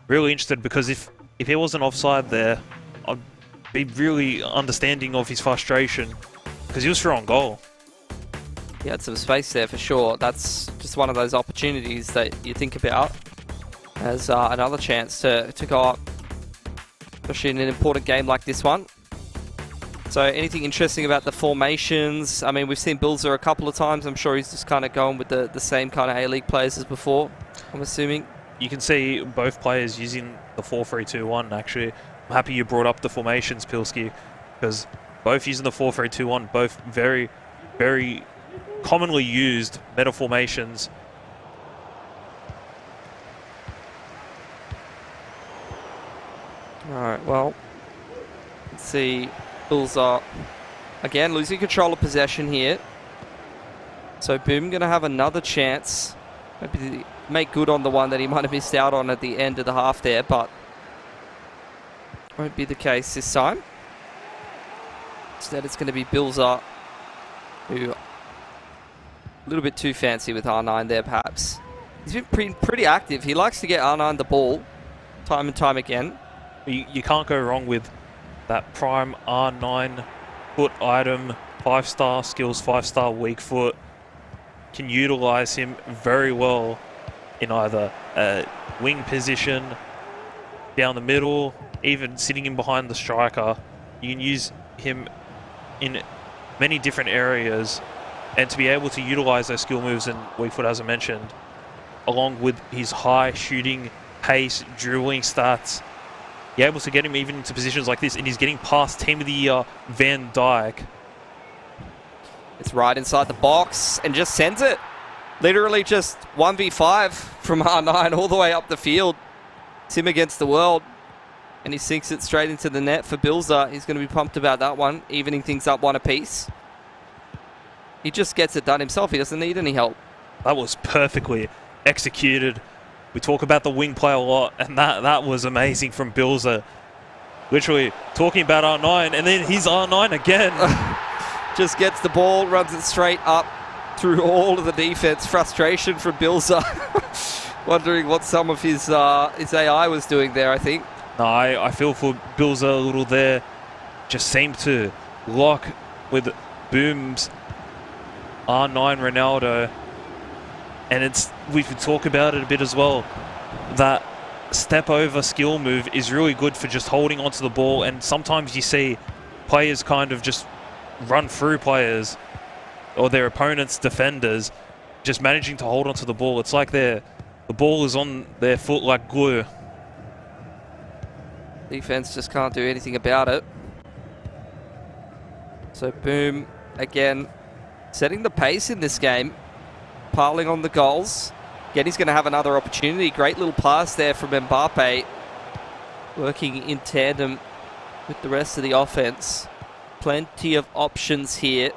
[SPEAKER 4] Really interested, because if he wasn't offside there, I'd be really understanding of his frustration, because he was through on goal.
[SPEAKER 5] He had some space there for sure. That's just one of those opportunities that you think about as another chance to go up, especially in an important game like this one. So anything interesting about the formations? I mean, we've seen Bilzo a couple of times. I'm sure he's just kind of going with the same kind of A-League players as before, I'm assuming.
[SPEAKER 4] You can see both players using the 4-3-2-1, actually. I'm happy you brought up the formations, Pilski, because both using the 4-3-2-1, both very, very commonly used meta formations.
[SPEAKER 5] Alright, well, let's see. Bilzo again losing control of possession here. So Boom going to have another chance. Maybe make good on the one that he might have missed out on at the end of the half there, but won't be the case this time. Instead, it's going to be Bilzo, who a little bit too fancy with R9 there, perhaps. He's been pretty active. He likes to get R9 the ball time and time again.
[SPEAKER 4] You can't go wrong with that prime R9 foot item, 5-star skills, 5-star weak foot. Can utilize him very well in either a wing position, down the middle, even sitting in behind the striker. You can use him in many different areas, and to be able to utilize those skill moves and weak foot, as I mentioned, along with his high shooting, pace, dribbling stats, you're able to get him even into positions like this, and he's getting past Team of the Year Van Dijk.
[SPEAKER 5] It's right inside the box and just sends it. Literally just 1v5 from R9 all the way up the field. It's him against the world. And he sinks it straight into the net for Bilzo. He's going to be pumped about that one, evening things up one apiece. He just gets it done himself. He doesn't need any help.
[SPEAKER 4] That was perfectly executed. We talk about the wing play a lot, and that was amazing from Bilzo. Literally talking about R9, and then he's R9 again.
[SPEAKER 5] Just gets the ball, runs it straight up through all of the defense. Frustration from Bilzo. Wondering what some of his AI was doing there, I think.
[SPEAKER 4] No, I feel for Bilzo a little there. Just seemed to lock with Boom's R9 Ronaldo. And we could talk about it a bit as well. That step over skill move is really good for just holding onto the ball. And sometimes you see players kind of just run through players or their opponent's defenders, just managing to hold onto the ball. It's like the ball is on their foot like glue.
[SPEAKER 5] Defense just can't do anything about it. So Boom, again, setting the pace in this game, piling on the goals. Again, he's going to have another opportunity. Great little pass there from Mbappe, working in tandem with the rest of the offense. Plenty of options here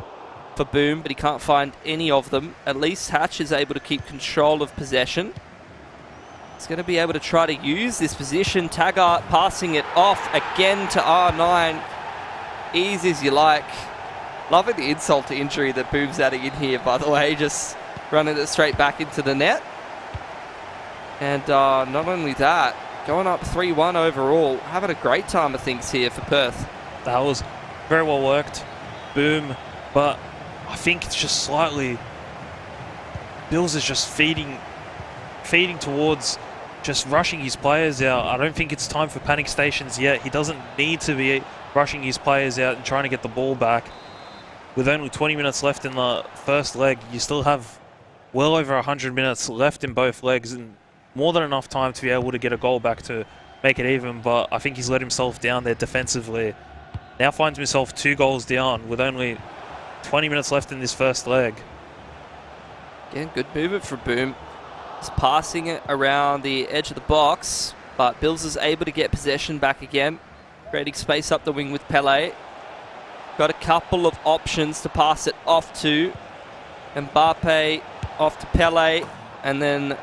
[SPEAKER 5] for Boom, but he can't find any of them. At least Hatch is able to keep control of possession. He's going to be able to try to use this position. Taggart passing it off again to R9. Easy as you like. Loving the insult to injury that Boom's adding in here, by the way. Just running it straight back into the net. And not only that, going up 3-1 overall. Having a great time of things here for Perth.
[SPEAKER 4] That was very well worked, Boom. But I think it's just slightly... Bills is just feeding towards just rushing his players out. I don't think it's time for panic stations yet. He doesn't need to be rushing his players out and trying to get the ball back. With only 20 minutes left in the first leg, you still have well over 100 minutes left in both legs and more than enough time to be able to get a goal back to make it even. But I think he's let himself down there defensively. Now finds himself 2 goals down with only 20 minutes left in this first leg.
[SPEAKER 5] Again, good movement for Boom. He's passing it around the edge of the box, but Bills is able to get possession back again, creating space up the wing with Pele. Got a couple of options to pass it off to. Mbappe off to Pele, and then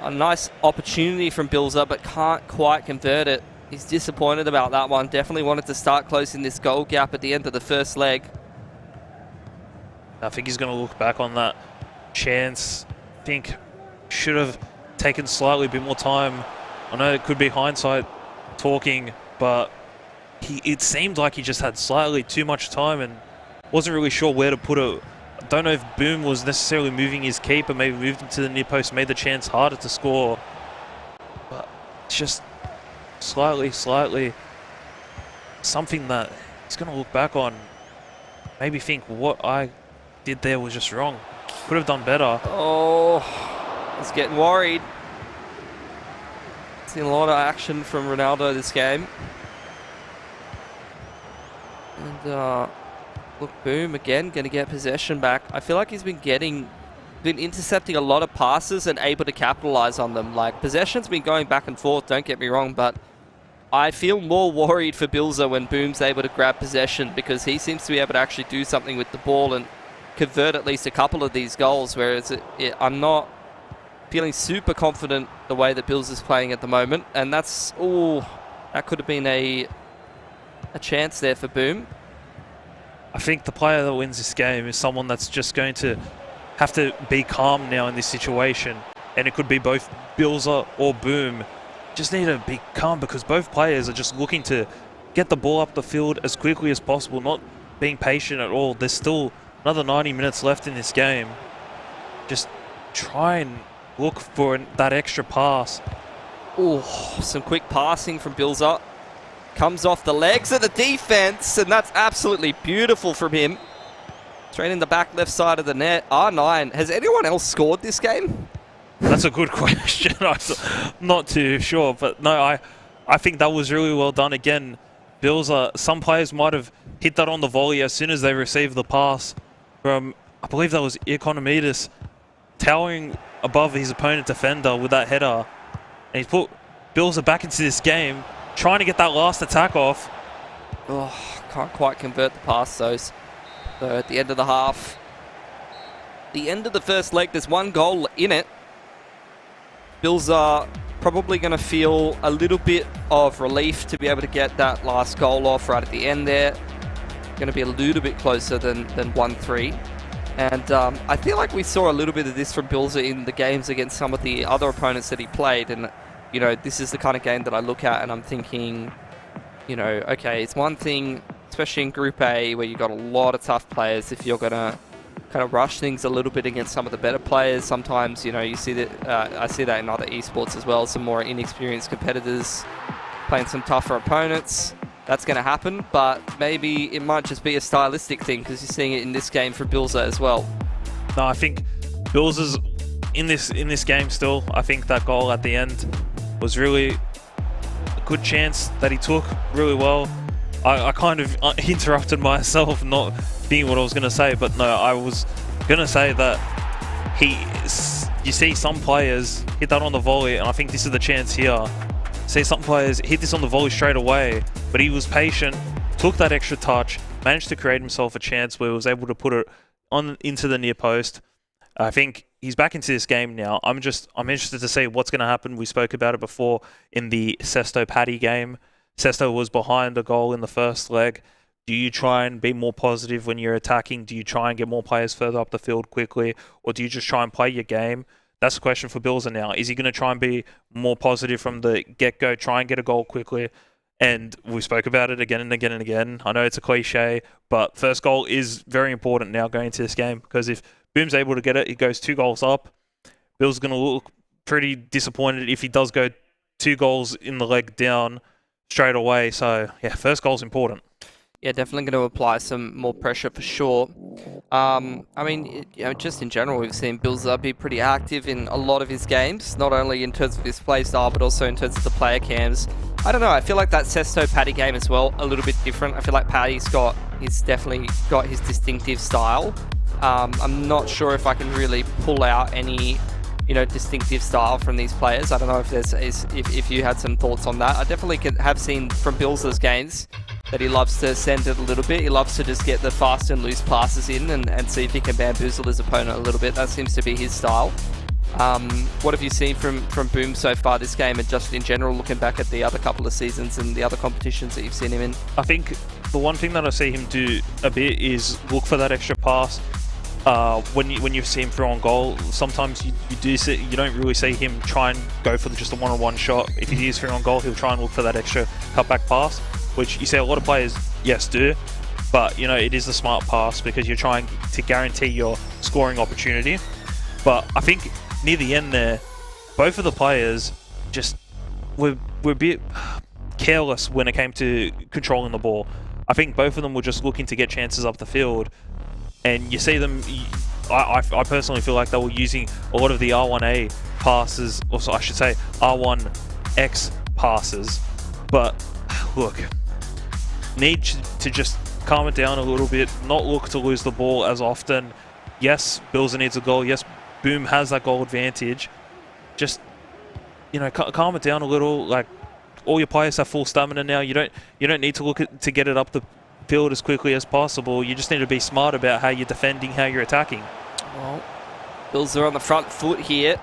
[SPEAKER 5] a nice opportunity from Bilzo, but can't quite convert it. He's disappointed about that one. Definitely wanted to start closing this goal gap at the end of the first leg.
[SPEAKER 4] I think he's going to look back on that chance. I think should have taken slightly a bit more time. I know it could be hindsight talking, but it seemed like he just had slightly too much time and wasn't really sure where to put it. I don't know if Boom was necessarily moving his keeper, maybe moved him to the near post, made the chance harder to score. But it's just slightly something that he's going to look back on. Maybe think what I did there was just wrong. Could have done better.
[SPEAKER 5] Oh, he's getting worried. Seen a lot of action from Ronaldo this game. And look, Boom again, going to get possession back. I feel like he's been intercepting a lot of passes and able to capitalize on them. Like, possession's been going back and forth, don't get me wrong, but I feel more worried for Bilzo when Boom's able to grab possession, because he seems to be able to actually do something with the ball and convert at least a couple of these goals, whereas I'm not feeling super confident the way that Bills is playing at the moment, and that's that could have been a chance there for Boom.
[SPEAKER 4] I think the player that wins this game is someone that's just going to have to be calm now in this situation, and it could be both Bilzo or Boom. Just need to be calm because both players are just looking to get the ball up the field as quickly as possible, not being patient at all. There's still another 90 minutes left in this game. Just try and look for that extra pass.
[SPEAKER 5] Oh, some quick passing from Bilzo. Comes off the legs of the defense, and that's absolutely beautiful from him. Straight in the back left side of the net. R9. Has anyone else scored this game?
[SPEAKER 4] That's a good question. I'm not too sure, but no, I think that was really well done. Again, Bills, some players might have hit that on the volley as soon as they received the pass from, I believe that was Economides, towering above his opponent defender with that header. And he's put Bills back into this game, trying to get that last attack off.
[SPEAKER 5] Oh, can't quite convert the pass, those. So at the end of the half, the end of the first leg, there's one goal in it. Bills are probably going to feel a little bit of relief to be able to get that last goal off right at the end there. Going to be a little bit closer than 1-3. And I feel like we saw a little bit of this from Bilzo in the games against some of the other opponents that he played. And, you know, this is the kind of game that I look at and I'm thinking, you know, okay, it's one thing, especially in Group A, where you've got a lot of tough players, if you're going to kind of rush things a little bit against some of the better players. Sometimes, you know, you see that, I see that in other esports as well, some more inexperienced competitors playing some tougher opponents. That's going to happen, but maybe it might just be a stylistic thing because you're seeing it in this game for Bilzo as well.
[SPEAKER 4] No, I think Bilzo's in this game still. I think that goal at the end was really a good chance that he took really well. I kind of interrupted myself not being what I was going to say, but no, I was going to say that you see some players hit that on the volley, and I think this is the chance here. See some players hit this on the volley straight away, but he was patient, took that extra touch, managed to create himself a chance where he was able to put it on into the near post. I think he's back into this game now. I'm interested to see what's going to happen. We spoke about it before in the Sesto Paddy game. Sesto was behind a goal in the first leg. Do you try and be more positive when you're attacking? Do you try and get more players further up the field quickly? Or do you just try and play your game? That's the question for Bilzo now. Is he going to try and be more positive from the get-go, try and get a goal quickly? And we spoke about it again and again and again. I know it's a cliche, but first goal is very important now going into this game, because if Boom's able to get it, he goes 2 goals up. Bill's going to look pretty disappointed if he does go 2 goals in the leg down straight away. So, yeah, first goal's important.
[SPEAKER 5] Yeah, definitely going to apply some more pressure for sure. I mean, you know, just in general, we've seen Bilzo be pretty active in a lot of his games, not only in terms of his play style, but also in terms of the player cams. I don't know, I feel like that Sesto Paddy game as well, a little bit different. I feel like Paddy's definitely got his distinctive style. I'm not sure if I can really pull out any, you know, distinctive style from these players. I don't know if you had some thoughts on that. I definitely have seen from Bilzo's games that he loves to send it a little bit. He loves to just get the fast and loose passes in and see if he can bamboozle his opponent a little bit. That seems to be his style. What have you seen from Boom so far this game, and just in general looking back at the other couple of seasons and the other competitions that you've seen him in?
[SPEAKER 4] I think the one thing that I see him do a bit is look for that extra pass. When you see him throw on goal, sometimes you don't really see him try and go for just a one-on-one shot. If he is through on goal, he'll try and look for that extra cutback pass, which you see a lot of players, yes, do. But, you know, it is the smart pass because you're trying to guarantee your scoring opportunity. But I think near the end there, both of the players just were a bit careless when it came to controlling the ball. I think both of them were just looking to get chances up the field. And you see them, I personally feel like they were using a lot of the R1A passes, or I should say R1X passes. But look, need to just calm it down a little bit, not look to lose the ball as often. Yes, Bilzo needs a goal. Yes, Boom has that goal advantage. Just, you know, calm it down a little. Like, all your players have full stamina now. You don't need to look to get it up the field as quickly as possible. You just need to be smart about how you're defending, how you're attacking.
[SPEAKER 5] Well, Bilzo are on the front foot here.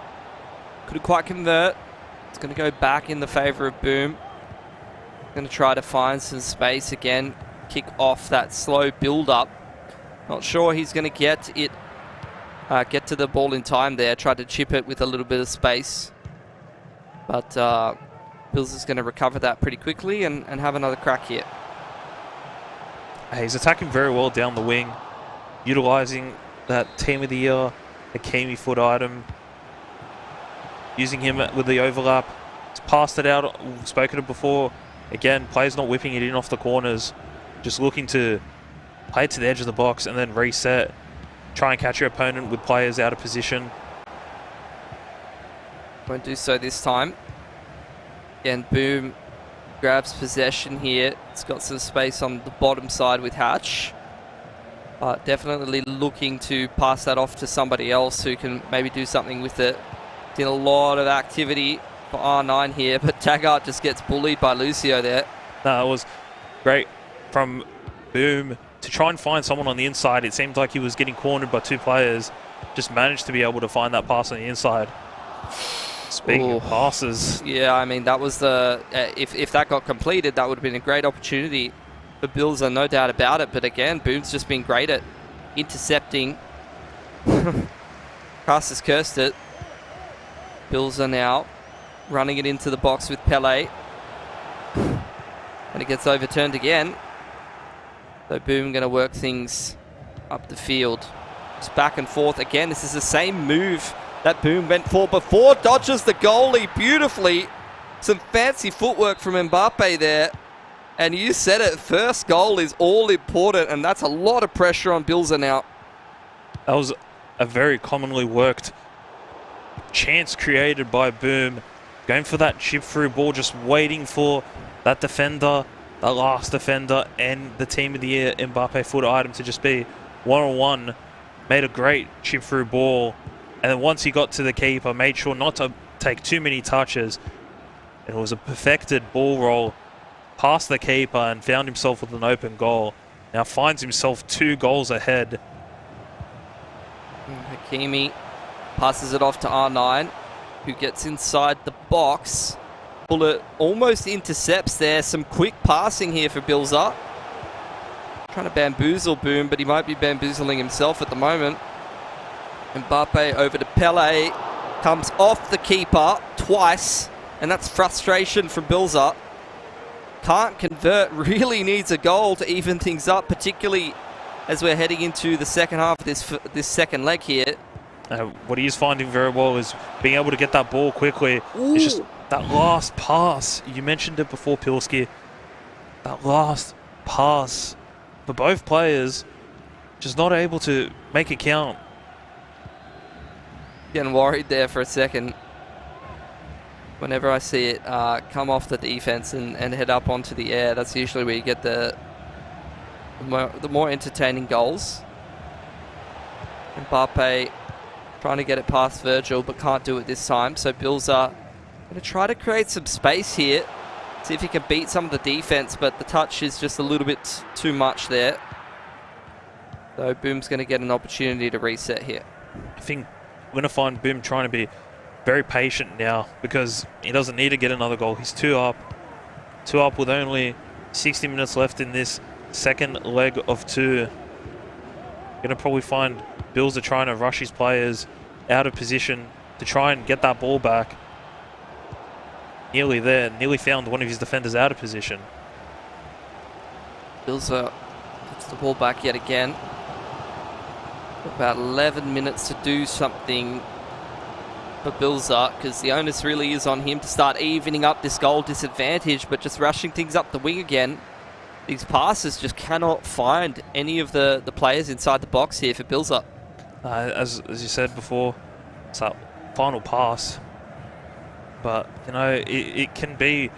[SPEAKER 5] Couldn't quite convert. It's going to go back in the favour of Boom. Going to try to find some space again. Kick off that slow build-up. Not sure he's going to get to the ball in time there. Tried to chip it with a little bit of space. But Bills is going to recover that pretty quickly and have another crack here.
[SPEAKER 4] He's attacking very well down the wing, utilising that Team of the Year Hakimi foot item, using him with the overlap. He's passed it out, we've spoken it before. Again, players not whipping it in off the corners, just looking to play it to the edge of the box and then reset. Try and catch your opponent with players out of position.
[SPEAKER 5] Won't do so this time. Again, Boom grabs possession here. It's got some space on the bottom side with Hatch. But definitely looking to pass that off to somebody else who can maybe do something with it. Did a lot of activity for R9 here, but Taggart just gets bullied by Lucio there.
[SPEAKER 4] No, it was great from Boom to try and find someone on the inside. It seemed like he was getting cornered by two players. Just managed to be able to find that pass on the inside. Speaking of passes.
[SPEAKER 5] Yeah, I mean, that was the... if that got completed, that would have been a great opportunity for Bilzo, no doubt about it. But again, Boom's just been great at intercepting. Cass has cursed it. Bilzo now running it into the box with Pele. And it gets overturned again. So Boom going to work things up the field. Just back and forth again. This is the same move that Boom went for before. Dodges the goalie beautifully. Some fancy footwork from Mbappe there. And you said it, first goal is all important, and that's a lot of pressure on Bilzo now.
[SPEAKER 4] That was a very commonly worked chance created by Boom. Going for that chip through ball, just waiting for that defender, that last defender, and the Team of the Year Mbappe foot item to just be one-on-one. Made a great chip through ball. And then once he got to the keeper, made sure not to take too many touches. And it was a perfected ball roll past the keeper and found himself with an open goal. Now finds himself 2 goals ahead.
[SPEAKER 5] Hakimi passes it off to R9, who gets inside the box. Bullet almost intercepts there. Some quick passing here for Bilzo. Trying to bamboozle Boom, but he might be bamboozling himself at the moment. Mbappe over to Pele. Comes off the keeper twice, and that's frustration from Bilzo. Can't convert, really needs a goal to even things up, particularly as we're heading into the second half of this second leg here.
[SPEAKER 4] What he is finding very well is being able to get that ball quickly.
[SPEAKER 5] Ooh.
[SPEAKER 4] It's just that last pass. You mentioned it before, Pilski. That last pass for both players, just not able to make it count.
[SPEAKER 5] Getting worried there for a second. Whenever I see it come off the defense and head up onto the air, that's usually where you get the more entertaining goals. Mbappe trying to get it past Virgil, but can't do it this time. So Bilzo going to try to create some space here. See if he can beat some of the defense, but the touch is just a little bit too much there. So Boom's going to get an opportunity to reset here.
[SPEAKER 4] I think we're going to find Boom trying to be very patient now because he doesn't need to get another goal. He's 2 up. 2 up with only 60 minutes left in this second leg of 2. Going to probably find Bills are trying to rush his players out of position to try and get that ball back. Nearly there. Nearly found one of his defenders out of position.
[SPEAKER 5] Bills gets the ball back yet again. About 11 minutes to do something for Bilzo, because the onus really is on him to start evening up this goal disadvantage, but just rushing things up the wing again. These passes just cannot find any of the players inside the box here for Bilzo.
[SPEAKER 4] As you said before, it's that final pass. But, you know, it can be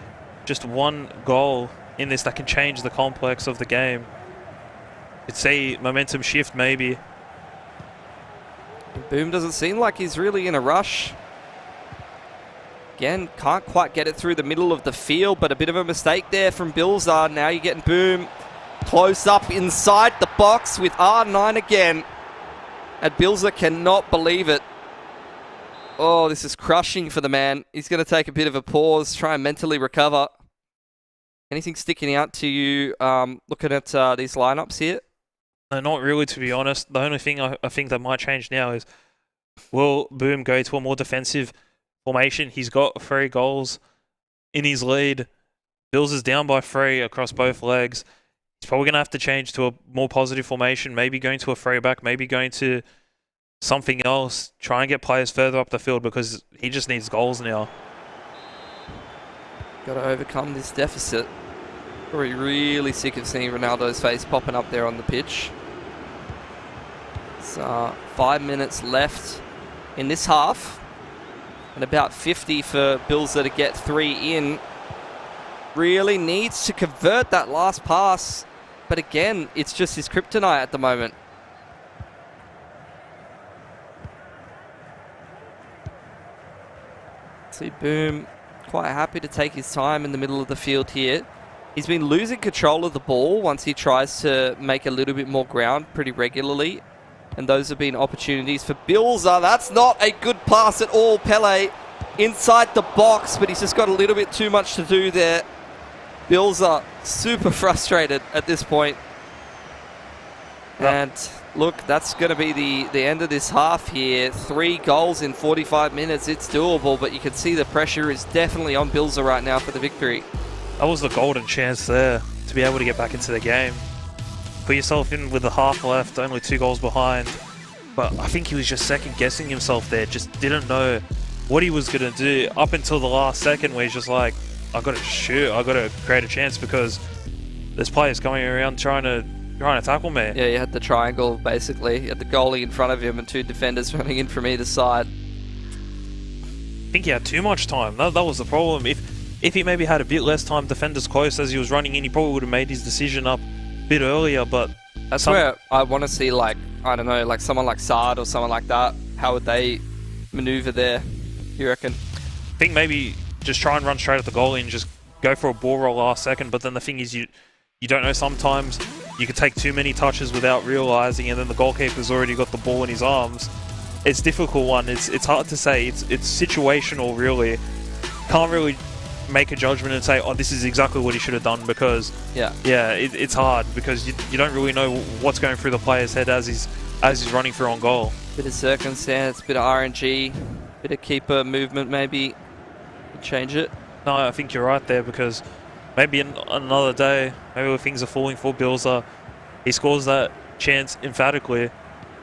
[SPEAKER 4] just one goal in this that can change the complex of the game. You'd see momentum shift maybe.
[SPEAKER 5] Boom doesn't seem like he's really in a rush. Again, can't quite get it through the middle of the field, but a bit of a mistake there from Bilzo. Now you're getting Boom close up inside the box with R9 again. And Bilzo cannot believe it. Oh, this is crushing for the man. He's going to take a bit of a pause, try and mentally recover. Anything sticking out to you looking at these lineups here?
[SPEAKER 4] No, not really, to be honest. The only thing I think that might change now is, will Boom go to a more defensive formation? He's got 3 goals in his lead. Bills is down by 3 across both legs. He's probably going to have to change to a more positive formation, maybe going to a 3-back, maybe going to something else, try and get players further up the field because he just needs goals now.
[SPEAKER 5] Got to overcome this deficit. Probably really sick of seeing Ronaldo's face popping up there on the pitch. It's 5 minutes left in this half, and about 50 for Bilzo to get 3 in. Really needs to convert that last pass, but again, it's just his kryptonite at the moment. See Boom quite happy to take his time in the middle of the field here. He's been losing control of the ball once he tries to make a little bit more ground pretty regularly. And those have been opportunities for Bilzo. That's not a good pass at all. Pele inside the box, but he's just got a little bit too much to do there. Bilzo super frustrated at this point. And look, that's going to be the end of this half here. 3 goals in 45 minutes. It's doable, but you can see the pressure is definitely on Bilzo right now for the victory.
[SPEAKER 4] That was the golden chance there to be able to get back into the game. Put yourself in with a half left, only 2 goals behind. But I think he was just second guessing himself there, just didn't know what he was going to do up until the last second where he's just like, I got to shoot, I got to create a chance because there's players coming around trying to tackle me.
[SPEAKER 5] Yeah, you had the triangle basically. You had the goalie in front of him and 2 defenders running in from either side.
[SPEAKER 4] I think he had too much time. That was the problem. If he maybe had a bit less time, defenders close as he was running in, he probably would have made his decision up a bit earlier, but...
[SPEAKER 5] That's where I want to see, like, I don't know, like someone like Saad or someone like that. How would they maneuver there, you reckon?
[SPEAKER 4] I think maybe just try and run straight at the goalie and just go for a ball roll last second, but then the thing is you don't know, sometimes you could take too many touches without realising and then the goalkeeper's already got the ball in his arms. It's a difficult one. It's hard to say. It's situational, really. Can't really make a judgment and say, oh, this is exactly what he should have done because it's hard because you don't really know what's going through the player's head as he's running through on goal.
[SPEAKER 5] Bit of circumstance, bit of RNG, bit of keeper movement maybe. Change it.
[SPEAKER 4] No, I think you're right there because maybe another day, maybe when things are falling for Bilzo, he scores that chance emphatically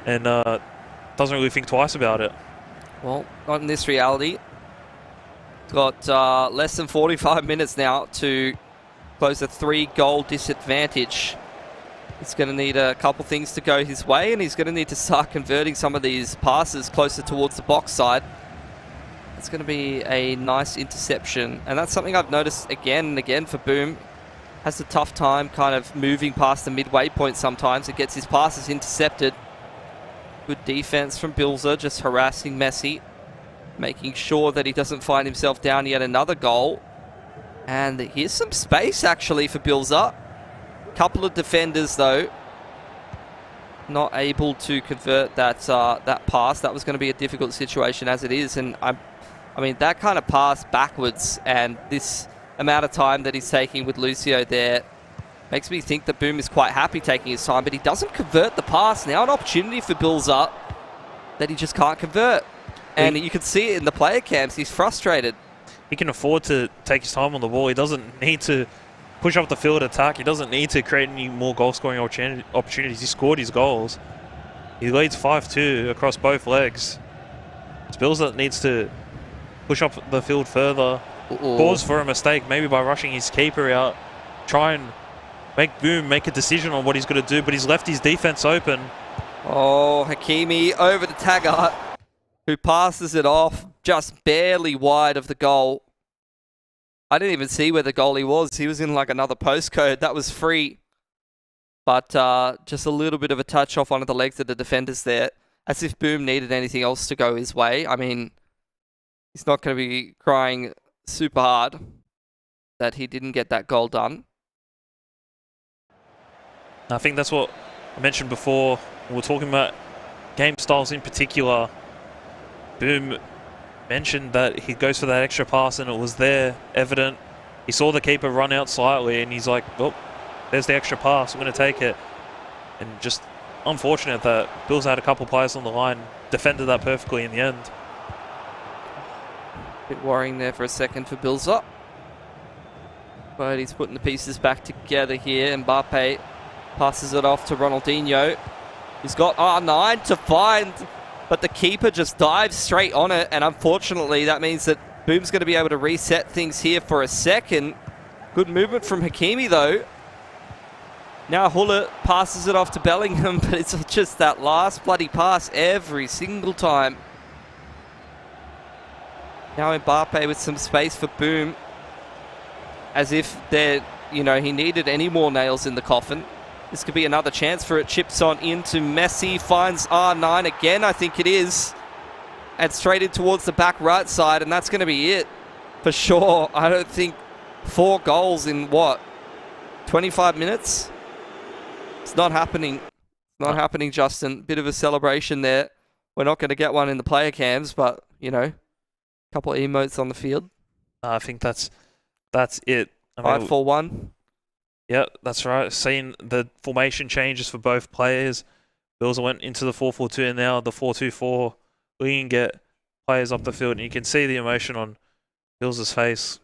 [SPEAKER 4] and doesn't really think twice about it.
[SPEAKER 5] Well, not in this reality. Got less than 45 minutes now to close a 3-goal disadvantage. He's going to need a couple things to go his way, and he's going to need to start converting some of these passes closer towards the box side. It's going to be a nice interception, and that's something I've noticed again and again for Boom. Has a tough time kind of moving past the midway point sometimes. It gets his passes intercepted. Good defense from Bilzo, just harassing Messi, making sure that he doesn't find himself down yet another goal. And here's some space actually for Bilzo. Couple of defenders though, not able to convert that that pass. That was going to be a difficult situation as it is, and I mean that kind of pass backwards and this amount of time that he's taking with Lucio there makes me think that Boom is quite happy taking his time, but he doesn't convert the pass. Now an opportunity for Bilzo that he just can't convert. And you can see it in the player camps. He's frustrated.
[SPEAKER 4] He can afford to take his time on the ball. He doesn't need to push up the field attack. He doesn't need to create any more goal-scoring opportunities. He scored his goals. He leads 5-2 across both legs. It's Bills that needs to push up the field further. Pause for a mistake, maybe by rushing his keeper out. Try and make Boom make a decision on what he's going to do, but he's left his defense open.
[SPEAKER 5] Oh, Hakimi over to Taggart, who passes it off just barely wide of the goal. I didn't even see where the goalie was. He was in like another postcode. That was free. But just a little bit of a touch off one of the legs of the defenders there. As if Boom needed anything else to go his way. I mean, he's not going to be crying super hard that he didn't get that goal done.
[SPEAKER 4] I think that's what I mentioned before. We're talking about game styles in particular. Boom mentioned that he goes for that extra pass and it was there, evident. He saw the keeper run out slightly and he's like, oh, there's the extra pass, I'm going to take it. And just unfortunate that Bilzo had a couple players on the line, defended that perfectly in the end.
[SPEAKER 5] Bit worrying there for a second for Bilzo. But he's putting the pieces back together here. Mbappe passes it off to Ronaldinho. He's got R9 to find, but the keeper just dives straight on it. And unfortunately, that means that Boom's going to be able to reset things here for a second. Good movement from Hakimi, though. Now Huller passes it off to Bellingham, but it's just that last bloody pass every single time. Now Mbappe with some space for Boom. As if they're, he needed any more nails in the coffin. This could be another chance for it. Chips on into Messi, finds R9 again, I think it is. And straight in towards the back right side, and that's going to be it for sure. I don't think 4 goals in 25 minutes? It's not happening. It's not happening, Justin. Bit of a celebration there. We're not going to get one in the player cams, but, couple of emotes on the field.
[SPEAKER 4] I think that's it.
[SPEAKER 5] 5-4-1.
[SPEAKER 4] Yeah, that's right. Seeing the formation changes for both players. Bilzo went into the 4-4-2 and now the 4-2-4. We can get players up the field and you can see the emotion on Bilzo's face.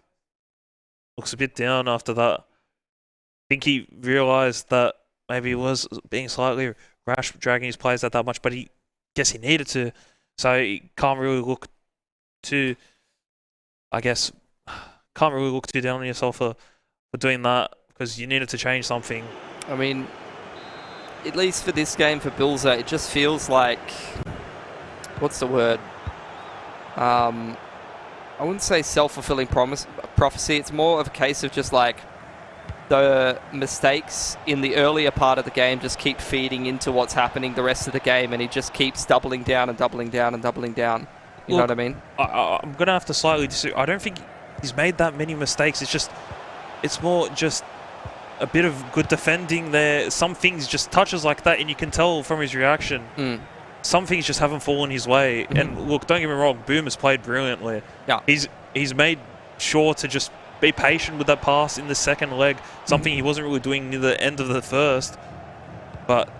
[SPEAKER 4] Looks a bit down after that. I think he realised that maybe he was being slightly rash dragging his players out that much, but he needed to. So he can't really look too down on yourself for doing that, because you needed to change something.
[SPEAKER 5] I mean, at least for this game for Bilzo, it just feels like, what's the word? I wouldn't say self-fulfilling prophecy. It's more of a case of just like the mistakes in the earlier part of the game just keep feeding into what's happening the rest of the game, and he just keeps doubling down and doubling down and doubling down. You know what I mean?
[SPEAKER 4] I'm going to have to slightly disagree. I don't think he's made that many mistakes. It's more just a bit of good defending there. Some things just touches like that, and you can tell from his reaction. Some things just haven't fallen his way. And look, don't get me wrong, Boom has played brilliantly.
[SPEAKER 5] Yeah.
[SPEAKER 4] He's made sure to just be patient with that pass in the second leg, something he wasn't really doing near the end of the first. But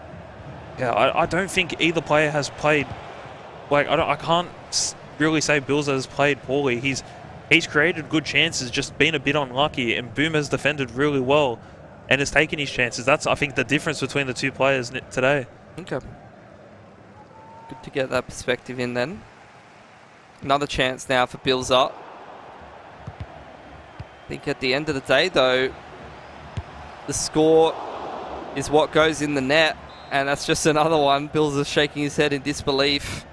[SPEAKER 4] yeah, I don't think either player has played. I can't really say Bilzo has played poorly. He's created good chances, just been a bit unlucky, and Boom has defended really well and has taken his chances. That's, I think, the difference between the two players today.
[SPEAKER 5] Okay. Good to get that perspective in then. Another chance now for Bilzo. I think at the end of the day, though, the score is what goes in the net, and that's just another one. Bilzo's shaking his head in disbelief.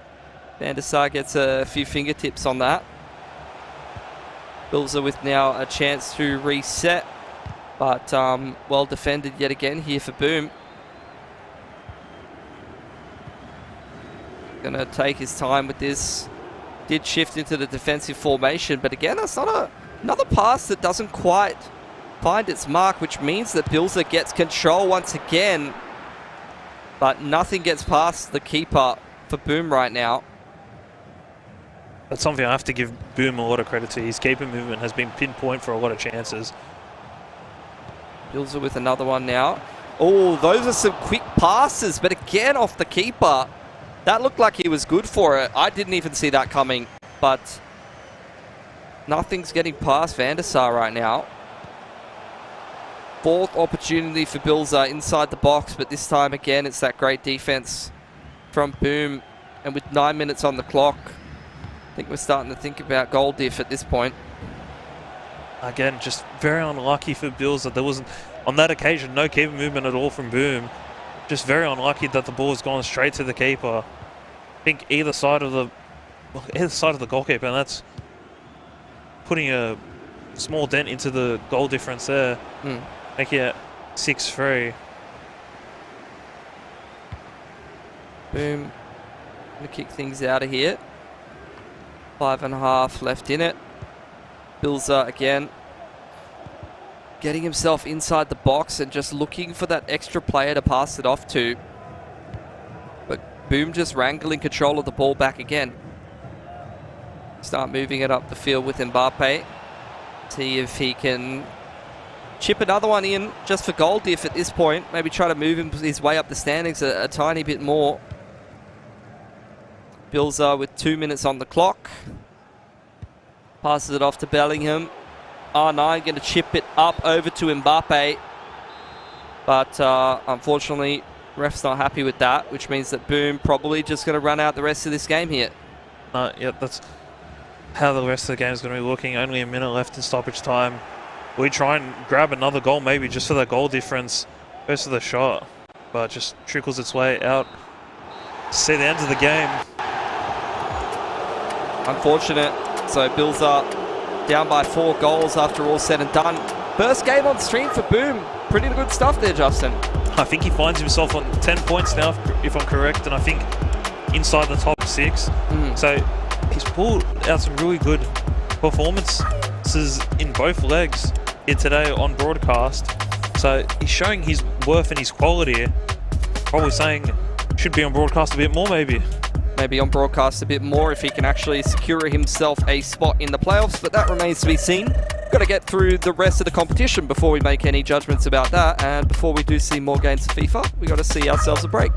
[SPEAKER 5] Van der Sar gets a few fingertips on that. Bilzo with now a chance to reset, but well defended yet again here for Boom. Gonna take his time with this. Did shift into the defensive formation, but again, that's not another pass that doesn't quite find its mark, which means that Bilzo gets control once again, but nothing gets past the keeper for Boom right now.
[SPEAKER 4] That's something I have to give Boom a lot of credit to. His keeper movement has been pinpoint for a lot of chances.
[SPEAKER 5] Bilzo with another one now. Oh, those are some quick passes, but again off the keeper. That looked like he was good for it. I didn't even see that coming, but nothing's getting past Van der Sar right now. Fourth opportunity for Bilzo inside the box, but this time again it's that great defense from Boom. And with 9 minutes on the clock, I think we're starting to think about goal diff at this point.
[SPEAKER 4] Again, just very unlucky for Bilzo. There wasn't, on that occasion, no keeper movement at all from Boom. Just very unlucky that the ball has gone straight to the keeper. I think either side of the goalkeeper, and that's putting a small dent into the goal difference there. Making it 6-3.
[SPEAKER 5] Boom. Gonna kick things out of here. 5.5 left in it. Bilzo again getting himself inside the box and just looking for that extra player to pass it off to. But Boom just wrangling control of the ball back again. Start moving it up the field with Mbappe. See if he can chip another one in just for goal diff at this point. Maybe try to move his way up the standings a tiny bit more. Bilzo with 2 minutes on the clock. Passes it off to Bellingham. R9 going to chip it up over to Mbappe. But unfortunately, ref's not happy with that, which means that Boom probably just going to run out the rest of this game here.
[SPEAKER 4] Yeah, that's how the rest of the game is going to be looking. Only a minute left in stoppage time. We try and grab another goal maybe just for that goal difference. Goes to the shot, but just trickles its way out. See the end of the game.
[SPEAKER 5] Unfortunate. So Bills are down by 4 goals after all said and done. First game on stream for Boom. Pretty good stuff there, Justin.
[SPEAKER 4] I think he finds himself on 10 points now, if I'm correct, and I think inside the top 6. So he's pulled out some really good performances in both legs here today on broadcast. So he's showing his worth and his quality. Probably saying should be on broadcast a bit more maybe.
[SPEAKER 5] Maybe on broadcast a bit more if he can actually secure himself a spot in the playoffs, but that remains to be seen. Got to get through the rest of the competition before we make any judgments about that, and before we do see more games of FIFA, we got to see ourselves a break.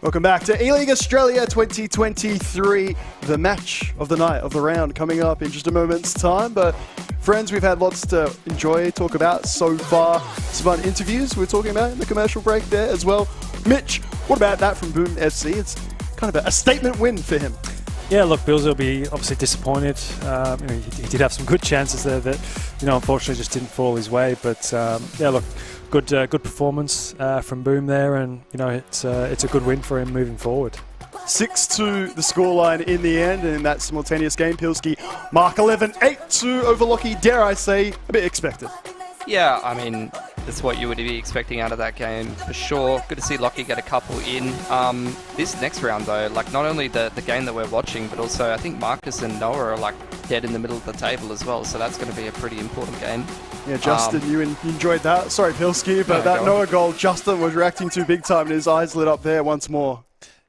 [SPEAKER 1] Welcome back to E-League Australia 2023, the match of the night, of the round, coming up in just a moment's time. But friends, we've had lots to enjoy, talk about so far. Some fun interviews we're talking about in the commercial break there as well. Mitch, what about that from Boom FC? It's kind of a statement win for him.
[SPEAKER 2] Yeah, look, Bilzo will be obviously disappointed. He did have some good chances there that, unfortunately just didn't fall his way. But yeah, look, good performance from Boom there, and it's a good win for him moving forward.
[SPEAKER 1] 6-2 the scoreline in the end, and in that simultaneous game, Pilski mark 11, 8-2 over Lockie. Dare I say, a bit expected.
[SPEAKER 5] Yeah, I mean, that's what you would be expecting out of that game for sure. Good to see Lockie get a couple in. This next round though, like not only the game that we're watching, but also I think Marcus and Noah are like dead in the middle of the table as well. So that's going to be a pretty important game.
[SPEAKER 1] Yeah, Justin, you enjoyed that. Sorry, Pilski, but that Noah goal, Justin was reacting to big time and his eyes lit up there once more.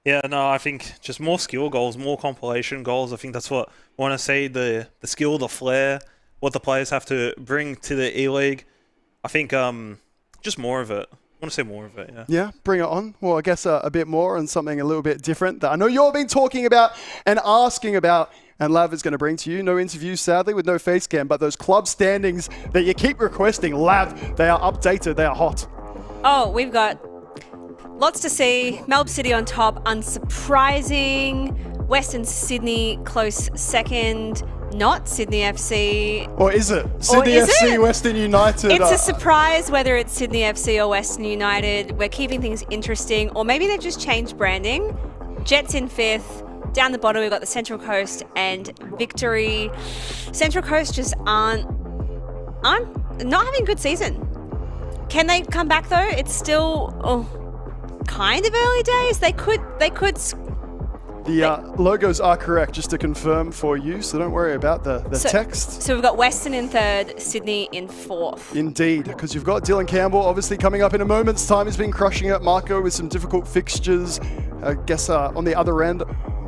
[SPEAKER 4] Yeah, no, I think just more skill goals, more compilation goals. I think that's what I want to see, the skill, the flair, what the players have to bring to the E-League. I think just more of it. I want to say more of it, yeah.
[SPEAKER 1] Yeah, bring it on. Well, I guess a bit more and something a little bit different that I know you've been talking about and asking about, and Lav is going to bring to you. No interviews, sadly, with no face cam, but those club standings that you keep requesting, Lav, they are updated, they are hot.
[SPEAKER 3] Oh, we've got lots to see. Melbourne City on top, unsurprising. Western Sydney close second. Not Sydney FC.
[SPEAKER 1] Or is it? Sydney FC, Western United.
[SPEAKER 3] It's a surprise whether it's Sydney FC or Western United. We're keeping things interesting. Or maybe they've just changed branding. Jets in 5th. Down the bottom, we've got the Central Coast and Victory. Central Coast just aren't not having a good season. Can they come back though? It's still kind of early days. They could.
[SPEAKER 1] The logos are correct, just to confirm for you, so don't worry about the text.
[SPEAKER 3] So we've got Western in 3rd, Sydney in 4th.
[SPEAKER 1] Indeed, because you've got Dylan Campbell obviously coming up in a moment's time. He's been crushing it. Marco with some difficult fixtures, I guess on the other end,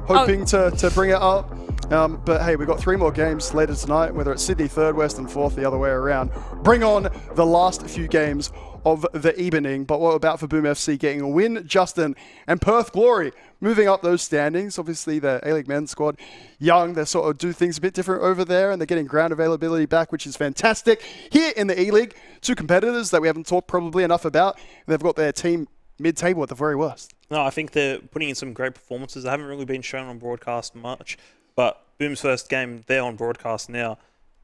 [SPEAKER 1] hoping to bring it up. But hey, we've got 3 more games later tonight, whether it's Sydney 3rd, Western 4th, the other way around. Bring on the last few games of the evening. But what about for Boom FC getting a win? Justin and Perth Glory moving up those standings. Obviously, the A-League men's squad, young, they sort of do things a bit different over there, and they're getting ground availability back, which is fantastic. Here in the E-League, 2 competitors that we haven't talked probably enough about. They've got their team mid-table at the very worst.
[SPEAKER 4] No, I think they're putting in some great performances. They haven't really been shown on broadcast much, but Boom's first game, they're on broadcast now.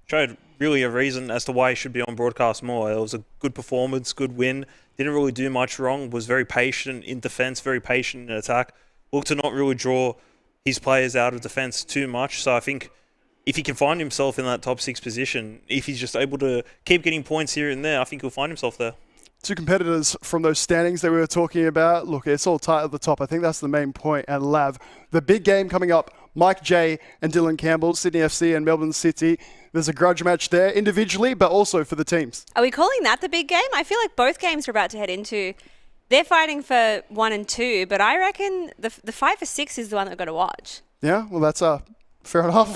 [SPEAKER 4] Showed really a reason as to why he should be on broadcast more. It was a good performance, good win. Didn't really do much wrong. Was very patient in defense, very patient in attack. Looked to not really draw his players out of defense too much. So I think if he can find himself in that top 6 position, if he's just able to keep getting points here and there, I think he'll find himself there.
[SPEAKER 1] 2 competitors from those standings that we were talking about. Look, it's all tight at the top. I think that's the main point. And Lav, the big game coming up, Mike J and Dylan Campbell, Sydney FC and Melbourne City. There's a grudge match there individually, but also for the teams.
[SPEAKER 3] Are we calling that the big game? I feel like both games we're about to head into, they're fighting for 1 and 2, but I reckon the fight for 6 is the one that we've got to watch.
[SPEAKER 1] Yeah, well, that's fair enough.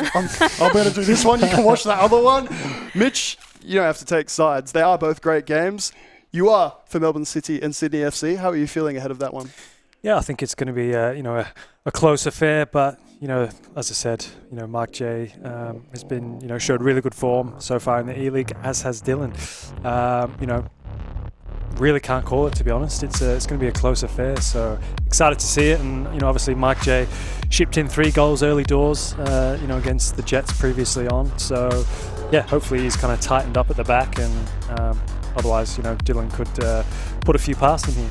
[SPEAKER 1] I'm going to do this one. You can watch that other one. Mitch, you don't have to take sides. They are both great games. You are for Melbourne City and Sydney FC. How are you feeling ahead of that one?
[SPEAKER 2] Yeah, I think it's going to be a close affair, but as I said, Mark J has been showed really good form so far in the E-League, as has Dylan. Really can't call it, to be honest. It's going to be a close affair, so excited to see it. And obviously Mark J shipped in 3 goals early doors, against the Jets previously on. So yeah, hopefully he's kind of tightened up at the back, and otherwise, Dylan could put a few past him here.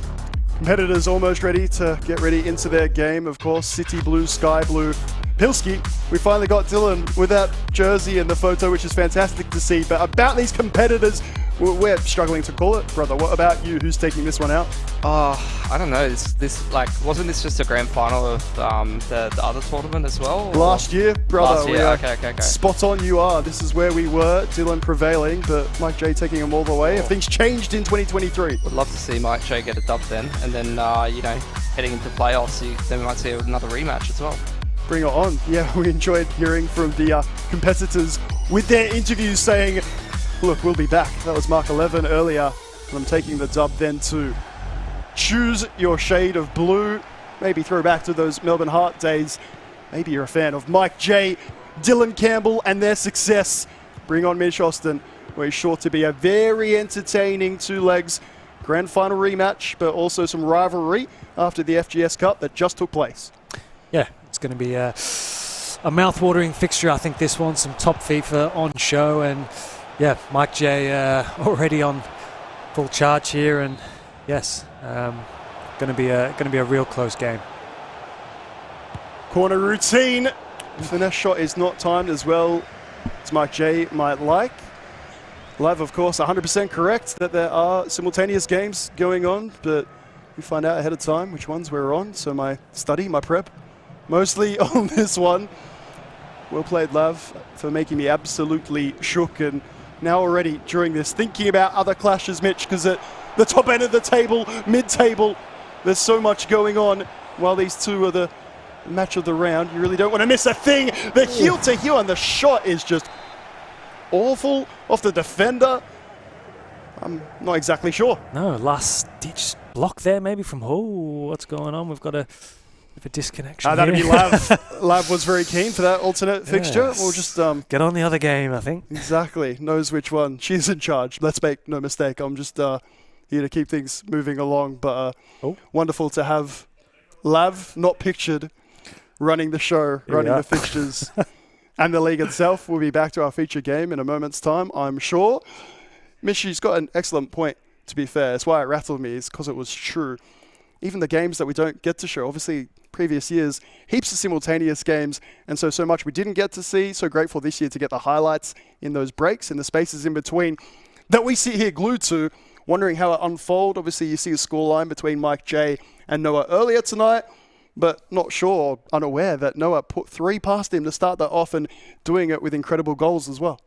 [SPEAKER 1] Competitors almost ready to get ready into their game, of course. City Blue, Sky Blue. Pilski, we finally got Dylan with that jersey in the photo, which is fantastic to see. But about these competitors, we're struggling to call it, brother. What about you? Who's taking this one out?
[SPEAKER 5] I don't know. This wasn't this just a grand final of the other tournament as well?
[SPEAKER 1] Last year, brother.
[SPEAKER 5] Last year, okay.
[SPEAKER 1] Spot on you are. This is where we were. Dylan prevailing, but Mike J taking him all the way. Have things changed in 2023?
[SPEAKER 5] Would love to see Mike J get a dub then, and then heading into playoffs, then we might see another rematch as well.
[SPEAKER 1] Bring it on. Yeah, we enjoyed hearing from the competitors with their interviews saying, look, we'll be back. That was Mark 11 earlier. And I'm taking the dub then to choose your shade of blue. maybe throw back to those Melbourne Heart days. Maybe you're a fan of Mike J, Dylan Campbell and their success. Bring on Mitch Austin. We're sure to be a very entertaining 2 legs grand final rematch, but also some rivalry after the FGS Cup that just took place.
[SPEAKER 2] Yeah, it's going to be a mouth-watering fixture, I think, this one. Some top FIFA on show, and yeah, Mike J already on full charge here, and yes, going to be a real close game.
[SPEAKER 1] Corner routine. Finesse shot is not timed as well as Mike J might like. Live, of course, 100% correct that there are simultaneous games going on, but we find out ahead of time which ones we're on. So my study, my prep, mostly on this one. Well played, Lav, for making me absolutely shook. And now already during this, thinking about other clashes, Mitch, because at the top end of the table, mid-table, there's so much going on. While these two are the match of the round, you really don't want to miss a thing. The heel to heel, and the shot is just awful off the defender. I'm not exactly sure.
[SPEAKER 2] No, last ditch block there maybe from Hull. What's going on? We've got a disconnection.
[SPEAKER 1] That'd be Lav. Lav was very keen for that alternate fixture. We'll just
[SPEAKER 2] get on the other game, I think.
[SPEAKER 1] Exactly. Knows which one. She's in charge. Let's make no mistake. I'm just here to keep things moving along. But wonderful to have Lav, not pictured, running the show, running the fixtures. And the league itself. We'll be back to our feature game in a moment's time, I'm sure. Mishy's got an excellent point, to be fair. That's why it rattled me, is because it was true. Even the games that we don't get to show, obviously previous years, heaps of simultaneous games, and so much we didn't get to see. So grateful this year to get the highlights in those breaks, in the spaces in between, that we sit here glued to, wondering how it unfold. Obviously, you see a scoreline between Mike J and Noah earlier tonight, but not sure or unaware that Noah put 3 past him to start that off, and doing it with incredible goals as well.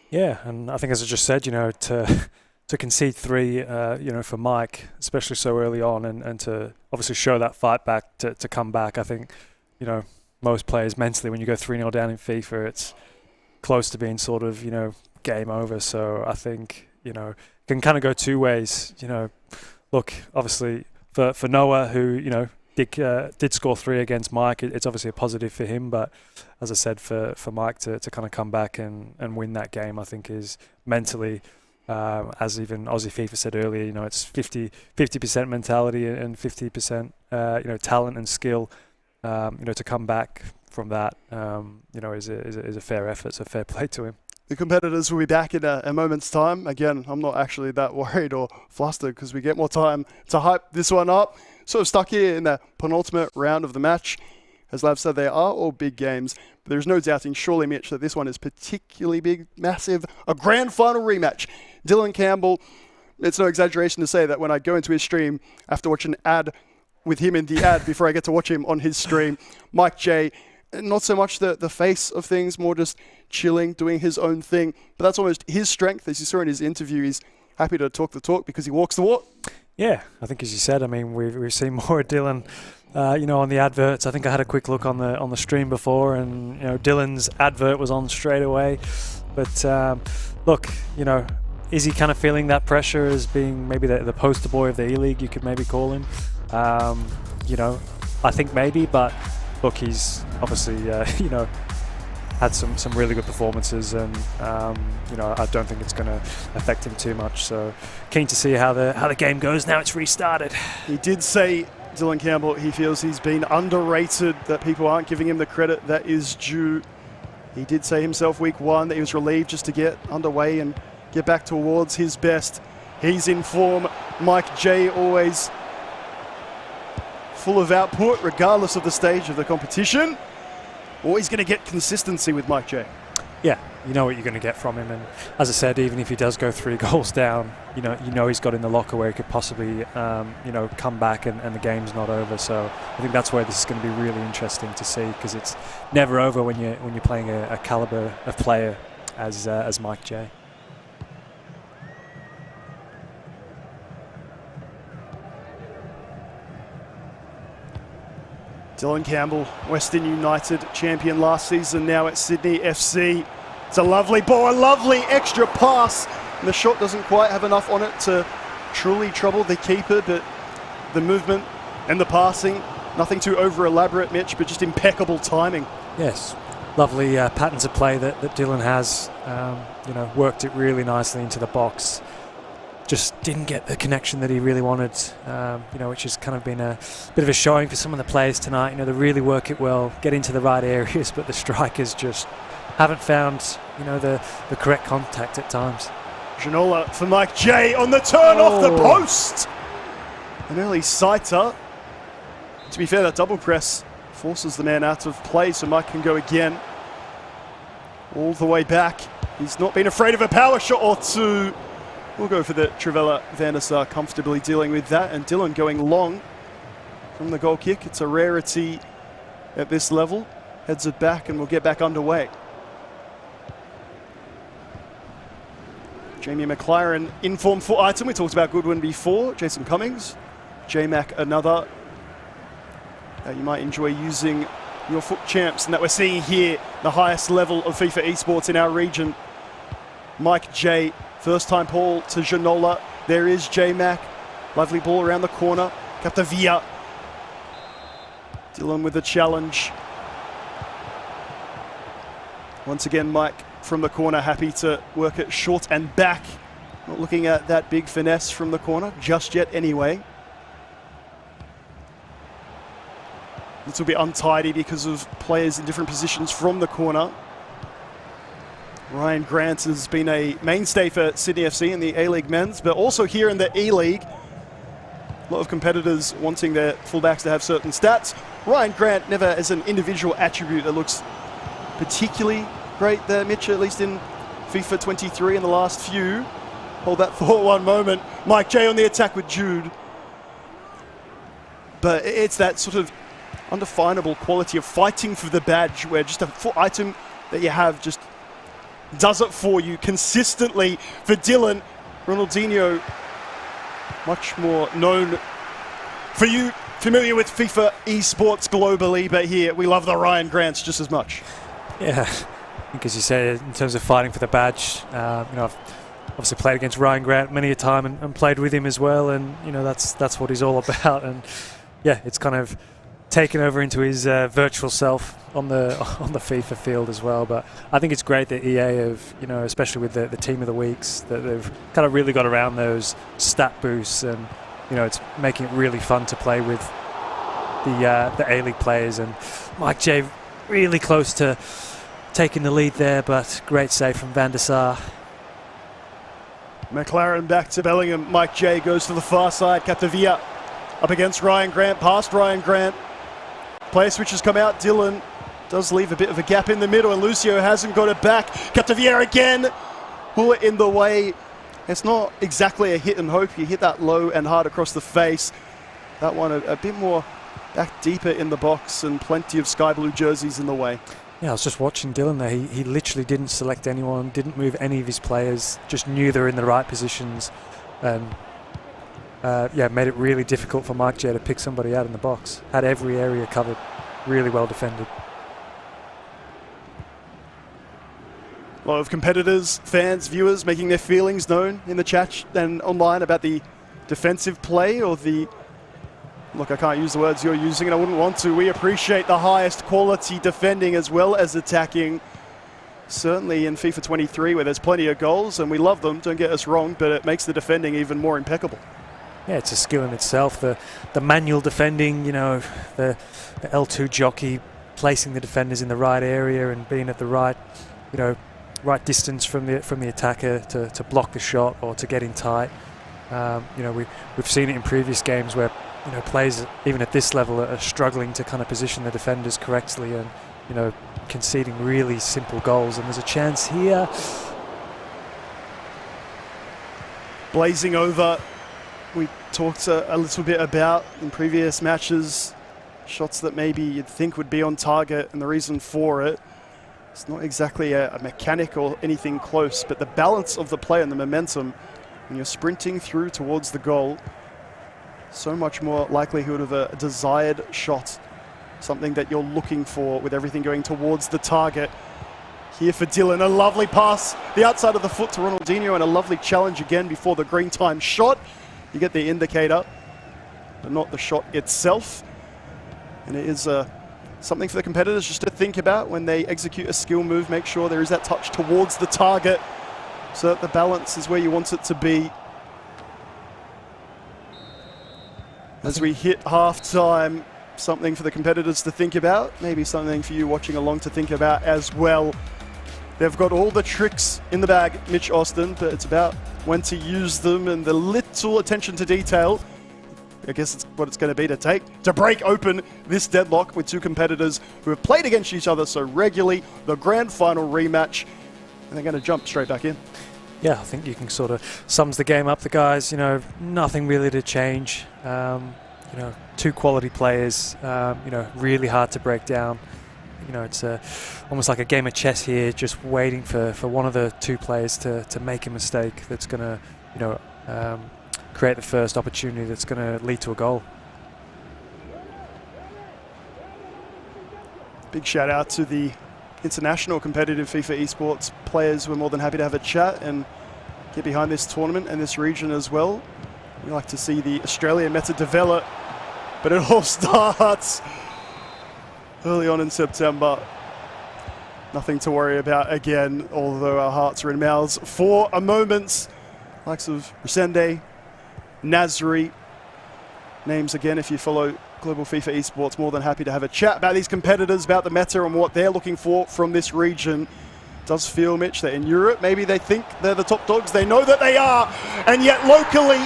[SPEAKER 2] Yeah, and I think, as I just said, to concede 3, for Mike, especially so early on, and to obviously show that fight back, to come back. I think, most players mentally, when you go 3-0 down in FIFA, it's close to being sort of, game over. So I think, it can kind of go 2 ways. Look, obviously for Noah, who, did score 3 against Mike, it's obviously a positive for him. But as I said, for Mike to kind of come back and win that game, I think is mentally, as even Aussie FIFA said earlier, it's 50% mentality and 50% talent and skill. To come back from that, is a fair effort. So fair play to him.
[SPEAKER 1] The competitors will be back in a moment's time. Again, I'm not actually that worried or flustered because we get more time to hype this one up. Sort of stuck here in the penultimate round of the match. As Lav said, they are all big games, but there's no doubting, surely, Mitch, that this one is particularly big, massive, a grand final rematch. Dylan Campbell, it's no exaggeration to say that when I go into his stream, after watching an ad with him in the ad before I get to watch him on his stream, Mike J, not so much the face of things, more just chilling, doing his own thing. But that's almost his strength. As you saw in his interview, he's happy to talk the talk because he walks the walk. Yeah,
[SPEAKER 2] I think, as you said, we've seen more of Dylan, on the adverts. I think I had a quick look on the stream before, and Dylan's advert was on straight away. But look, is he kind of feeling that pressure as being maybe the poster boy of the E-League? You could maybe call him. I think maybe, but look, he's obviously had some really good performances, and I don't think it's going to affect him too much. So keen to see how the game goes now it's restarted.
[SPEAKER 1] He did say, Dylan Campbell, he feels he's been underrated, that people aren't giving him the credit that is due. He did say himself week 1 that he was relieved just to get underway and get back towards his best. He's in form. Mike J always full of output regardless of the stage of the competition. Always going to get consistency with Mike J.
[SPEAKER 2] Yeah, you know what you're going to get from him, and as I said, even if he does go 3 goals down, he's got in the locker where he could possibly come back and the game's not over. So I think that's where this is going to be really interesting to see, because it's never over when you're playing a caliber of player as Mike J.
[SPEAKER 1] Dylan Campbell, Western United champion last season, now at Sydney FC. It's a lovely ball, a lovely extra pass. And the shot doesn't quite have enough on it to truly trouble the keeper, but the movement and the passing Nothing too over-elaborate, Mitch, but just impeccable timing.
[SPEAKER 2] Yes, lovely patterns of play that Dylan has. Worked it really nicely into the box. Just didn't get the connection that he really wanted, which has kind of been a bit of a showing for some of the players tonight. They really work it well, get into the right areas, but the strikers just haven't found, the correct contact at times.
[SPEAKER 1] Ginola for Mike J on the turn off the post. An early sighter. To be fair, that double press forces the man out of play, so Mike can go again. All the way back. He's not been afraid of a power shot or two. We'll go for the Trivela van der Sar, comfortably dealing with that. And Dylan going long from the goal kick. It's a rarity at this level. Heads it back and we'll get back underway. Jamie McLaren in form for item. We talked about Goodwin before. Jason Cummings. J-Mac another. You might enjoy using your foot champs, and that we're seeing here the highest level of FIFA esports in our region. Mike J, first time ball to Ginola. There is J-Mac. Lovely ball around the corner. Captavia. Dylan with a challenge. Once again, Mike from the corner, happy to work it short and back. Not looking at that big finesse from the corner just yet anyway. A little bit untidy because of players in different positions from the corner. Ryan Grant has been a mainstay for Sydney FC in the A-League men's, but also here in the E-League. A lot of competitors wanting their fullbacks to have certain stats. Ryan Grant never as an individual attribute that looks particularly great there, Mitch, at least in FIFA 23 in the last few. Hold that for one moment. Mike J on the attack with Jude. But it's that sort of undefinable quality of fighting for the badge where just a foot item that you have just does it for you consistently. For Dylan, Ronaldinho, much more known for you, familiar with FIFA esports globally, but here we love the Ryan Grants just as much.
[SPEAKER 2] Yeah, I think as you say, in terms of fighting for the badge, I've obviously played against Ryan Grant many a time and played with him as well, and that's what he's all about. And yeah, it's kind of taken over into his virtual self on the FIFA field as well. But I think it's great that EA have, especially with the team of the weeks, that they've kind of really got around those stat boosts, and it's making it really fun to play with the A-League players. And Mike J really close to taking the lead there, but great save from Van der Sar.
[SPEAKER 1] McLaren back to Bellingham. Mike J goes to the far side. Captavia up against Ryan Grant, past Ryan Grant. Player switches come out. Dylan does leave a bit of a gap in the middle, and Lucio hasn't got it back. Captavia again. Bullet in the way. It's not exactly a hit and hope. You hit that low and hard across the face. That one a bit more back deeper in the box, and plenty of sky blue jerseys in the way.
[SPEAKER 2] Yeah, I was just watching Dylan there. He literally didn't select anyone, didn't move any of his players, just knew they were in the right positions, and made it really difficult for Mike J to pick somebody out in the box. Had every area covered, really well defended.
[SPEAKER 1] A lot of competitors, fans, viewers making their feelings known in the chat and online about the defensive play or the... Look, I can't use the words you're using, and I wouldn't want to. We appreciate the highest quality defending as well as attacking. Certainly in FIFA 23, where there's plenty of goals, and we love them, don't get us wrong, but it makes the defending even more impeccable.
[SPEAKER 2] Yeah, it's a skill in itself. The manual defending, the L2 jockey, placing the defenders in the right area and being at the right, right distance from the attacker to block the shot or to get in tight. We've seen it in previous games where players even at this level are struggling to kind of position the defenders correctly and conceding really simple goals. And there's a chance here.
[SPEAKER 1] Blazing over. We talked a little bit about in previous matches shots that maybe you'd think would be on target, and the reason for it, it's not exactly a mechanic or anything close, but the balance of the play and the momentum when you're sprinting through towards the goal, so much more likelihood of a desired shot, something that you're looking for with everything going towards the target. Here for Dylan, a lovely pass, the outside of the foot to Ronaldinho, and a lovely challenge again before the green time shot. You get the indicator, but not the shot itself. And it is something for the competitors just to think about when they execute a skill move. Make sure there is that touch towards the target so that the balance is where you want it to be. As we hit half-time, something for the competitors to think about, maybe something for you watching along to think about as well. They've got all the tricks in the bag, Mitch Austin, but it's about when to use them and the little attention to detail. I guess it's what it's going to be to break open this deadlock with two competitors who have played against each other so regularly, the grand final rematch, and they're going to jump straight back in.
[SPEAKER 2] Yeah, I think you can sort of sums the game up. The guys, you know, nothing really to change. You know, two quality players, you know, really hard to break down. You know, it's almost like a game of chess here, just waiting for one of the two players to make a mistake that's going to, you know, create the first opportunity that's going to lead to a goal.
[SPEAKER 1] Big shout out to the international competitive FIFA esports players who are more than happy to have a chat and get behind this tournament and this region as well. We like to see the Australian meta develop, but it all starts early on in September. Nothing to worry about again, although our hearts are in mouths for a moment. Likes of Resende, Nasri, names again if you follow Global FIFA Esports, more than happy to have a chat about these competitors, about the meta and what they're looking for from this region. Does feel, Mitch, that in Europe, maybe they think they're the top dogs. They know that they are, and yet locally,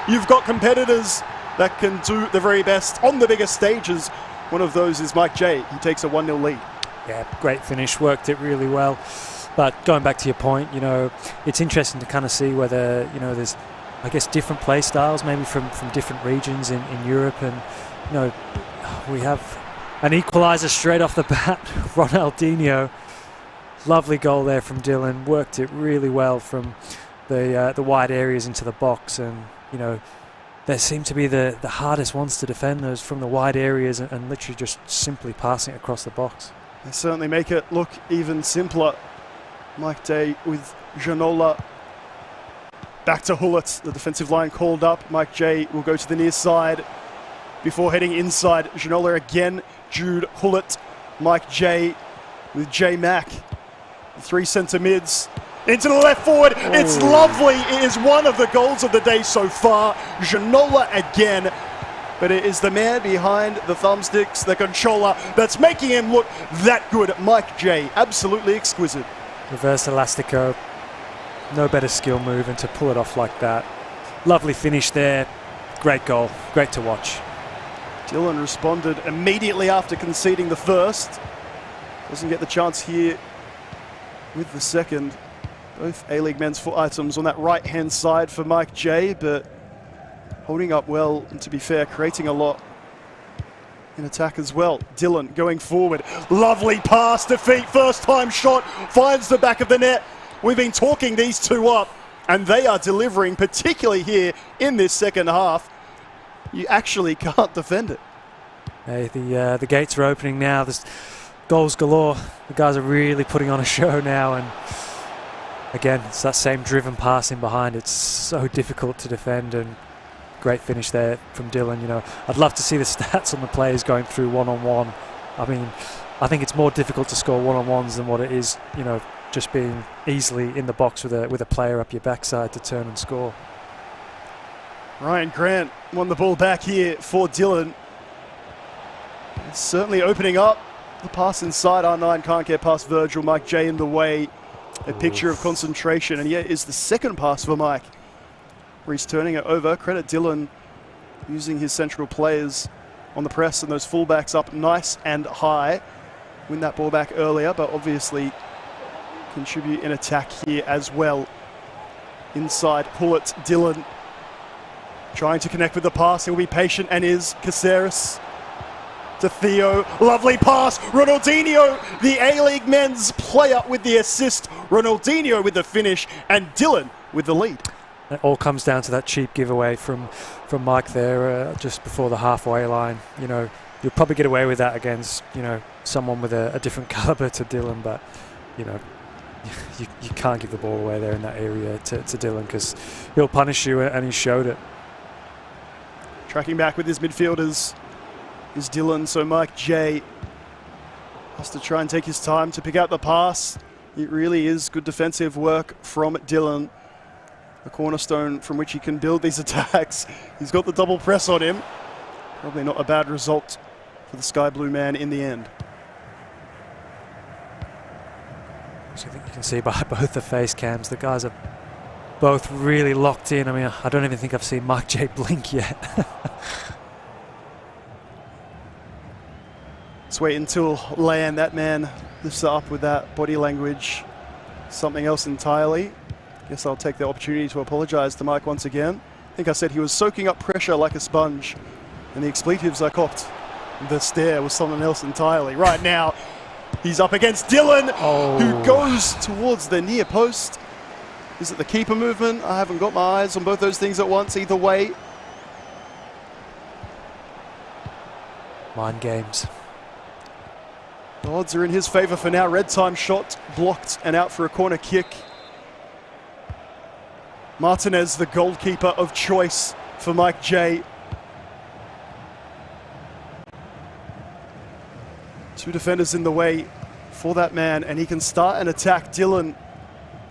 [SPEAKER 1] you've got competitors that can do the very best on the biggest stages. One of those is Mike J. He takes a 1-0 lead.
[SPEAKER 2] Yeah, great finish, worked it really well. But going back to your point, you know, it's interesting to kind of see whether, you know, there's, I guess, different play styles maybe from different regions in Europe. And, you know, we have an equaliser straight off the bat, Ronaldinho. Lovely goal there from Dylan, worked it really well from the wide areas into the box. And, you know, they seem to be the hardest ones to defend, those from the wide areas and literally just simply passing it across the box.
[SPEAKER 1] They certainly make it look even simpler. Mike Day with Janola. Back to Hullet, the defensive line called up. Mike J will go to the near side before heading inside. Janola again, Jude Hullet, Mike J with J Mac. The three centre mids into the left forward. Oh. It's lovely. It is one of the goals of the day so far. Janola again. But it is the man behind the thumbsticks, the controller, that's making him look that good. Mike J, absolutely exquisite.
[SPEAKER 2] Reverse elastico. No better skill move than to pull it off like that. Lovely finish there. Great goal. Great to watch.
[SPEAKER 1] Dylan responded immediately after conceding the first. Doesn't get the chance here with the second. Both A-League men's foot items on that right-hand side for Mike J, but holding up well, and to be fair, creating a lot in attack as well. Dylan going forward. Lovely pass to feet. First time shot. Finds the back of the net. We've been talking these two up, and they are delivering, particularly here in this second half. You actually can't defend it.
[SPEAKER 2] Hey, the gates are opening now. There's goals galore. The guys are really putting on a show now, and again, it's that same driven passing behind. It's so difficult to defend, and great finish there from Dylan. You know, I'd love to see the stats on the players going through one-on-one. I mean, I think it's more difficult to score one-on-ones than what it is, you know, just being easily in the box with a player up your backside to turn and score.
[SPEAKER 1] Ryan Grant won the ball back here for Dylan. It's certainly opening up. The pass inside R9 can't get past Virgil. Mike J in the way. A picture of concentration, and yet is the second pass for Mike. Where he's turning it over. Credit Dylan using his central players on the press and those fullbacks up nice and high. Win that ball back earlier, but obviously contribute in attack here as well. Inside, Hullet, Dylan trying to connect with the pass. He'll be patient and is. Caceres to Theo. Lovely pass. Ronaldinho, the A-League men's player with the assist. Ronaldinho with the finish, and Dylan with the lead.
[SPEAKER 2] It all comes down to that cheap giveaway from Mike there just before the halfway line. You know, you'll probably get away with that against, you know, someone with a different caliber to Dylan, but, you know, you can't give the ball away there in that area to Dylan, because he'll punish you, and he showed it.
[SPEAKER 1] Tracking back with his midfielders. is Dylan, so Mike J has to try and take his time to pick out the pass. It really is good defensive work from Dylan, a cornerstone from which he can build these attacks. He's got the double press on him. Probably not a bad result for the Sky Blue man in the end.
[SPEAKER 2] So I think you can see by both the face cams, the guys are both really locked in. I mean, I don't even think I've seen Mike J blink yet.
[SPEAKER 1] Let's wait until Lan, that man, lifts it up with that body language. Something else entirely. Guess I'll take the opportunity to apologize to Mike once again. I think I said he was soaking up pressure like a sponge, and the expletives I copped, the stare, was something else entirely. Right now, he's up against Dylan, who goes towards the near post. Is it the keeper movement? I haven't got my eyes on both those things at once either way.
[SPEAKER 2] Mind games.
[SPEAKER 1] The odds are in his favor for now. Red time shot blocked and out for a corner kick. Martinez, the goalkeeper of choice for Mike J. Two defenders in the way for that man, and he can start an attack. Dylan,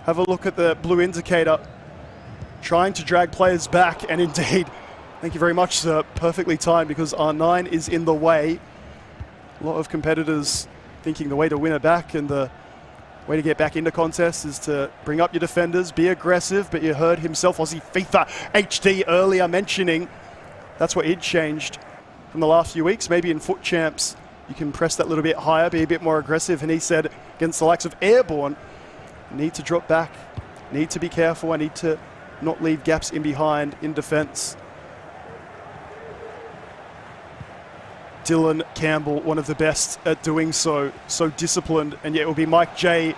[SPEAKER 1] have a look at the blue indicator, trying to drag players back, and indeed, thank you very much, sir, perfectly timed, because R9 is in the way. A lot of competitors thinking the way to win it back and the way to get back into contests is to bring up your defenders, be aggressive, but you heard himself, Aussie FIFA HD, earlier mentioning that's what he'd changed from the last few weeks. Maybe in Foot Champs, you can press that little bit higher, be a bit more aggressive, and he said against the likes of Airborne, need to drop back, need to be careful, I need to not leave gaps in behind in defense. Dylan Campbell, one of the best at doing so, so disciplined, and yet it will be Mike J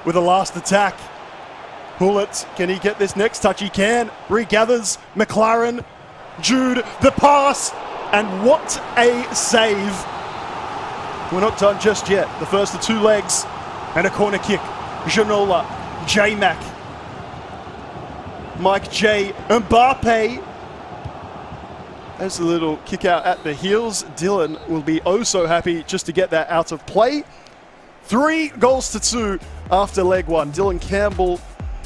[SPEAKER 1] with a last attack. Bullet, can he get this next touch? He can. Regathers, McLaren, Jude, the pass, and what a save. We're not done just yet. The first of two legs and a corner kick. Janola, J-Mac, Mike J, Mbappe. There's a little kick out at the heels. Dylan will be oh so happy just to get that out of play. 3-2 after leg one. Dylan Campbell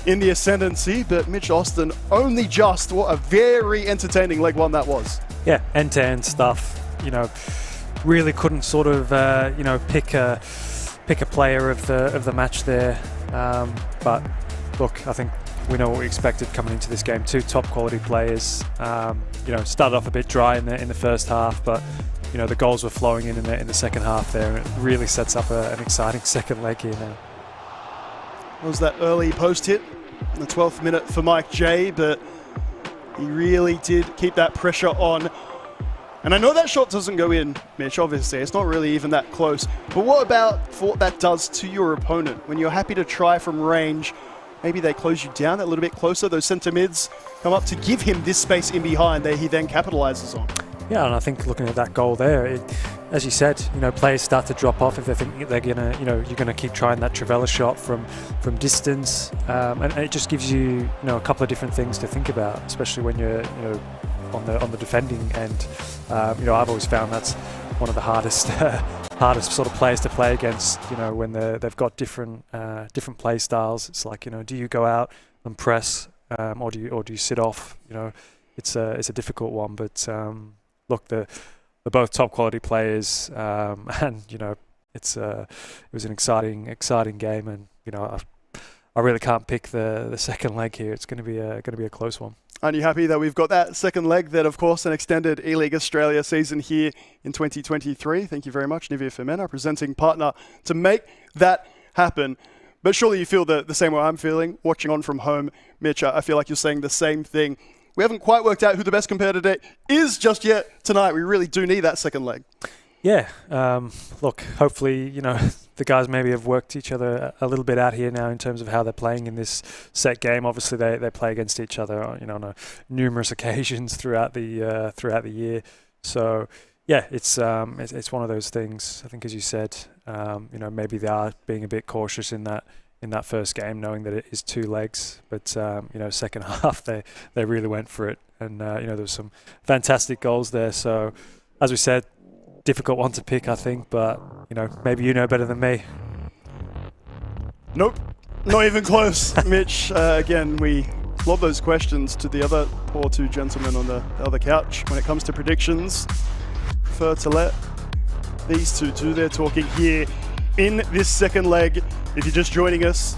[SPEAKER 1] in the ascendancy, but Mitch Austin only just. What a very entertaining leg one that was.
[SPEAKER 2] Yeah, end-to-end stuff. You know, really couldn't sort of pick a player of the match there. But look, I think we know what we expected coming into this game. Two top quality players. Started off a bit dry in the first half, but the goals were flowing in the second half there, and it really sets up an exciting second leg here now.
[SPEAKER 1] Was that early post hit in the 12th minute for Mike J, but he really did keep that pressure on. And I know that shot doesn't go in, Mitch, obviously. It's not really even that close. But what about for what that does to your opponent? When you're happy to try from range, maybe they close you down a little bit closer. Those centre mids come up to give him this space in behind that he then capitalises on.
[SPEAKER 2] Yeah, and I think looking at that goal there, as you said, players start to drop off if they think they're gonna, you're gonna keep trying that Trivela shot from distance, and it just gives you, a couple of different things to think about, especially when you're, on the defending end. I've always found that's one of the hardest sort of players to play against. When they've got different play styles. It's like, do you go out and press, or do you sit off? It's a difficult one, but look, they're both top quality players, and it was an exciting game, and I really can't pick the second leg here. It's going to be a close one.
[SPEAKER 1] Aren't you happy that we've got that second leg? That, of course, an extended E-League Australia season here in 2023. Thank you very much, Nivea for Men, our presenting partner, to make that happen. But surely you feel the same way I'm feeling, watching on from home. Mitch, I feel like you're saying the same thing. We haven't quite worked out who the best competitor is just yet tonight. We really do need that second leg. Yeah.
[SPEAKER 2] Look, hopefully, the guys maybe have worked each other a little bit out here now in terms of how they're playing in this set game. Obviously, they play against each other, on numerous occasions throughout the year. So, yeah, it's one of those things. I think, as you said, maybe they are being a bit cautious in that first game, knowing that it is two legs. But second half they really went for it, and there was some fantastic goals there. So, as we said, difficult one to pick, I think, but maybe you know better than me.
[SPEAKER 1] Nope, not even close, Mitch. Again, we lob those questions to the other poor two gentlemen on the other couch. When it comes to predictions, prefer to let these two do their talking here in this second leg. If you're just joining us,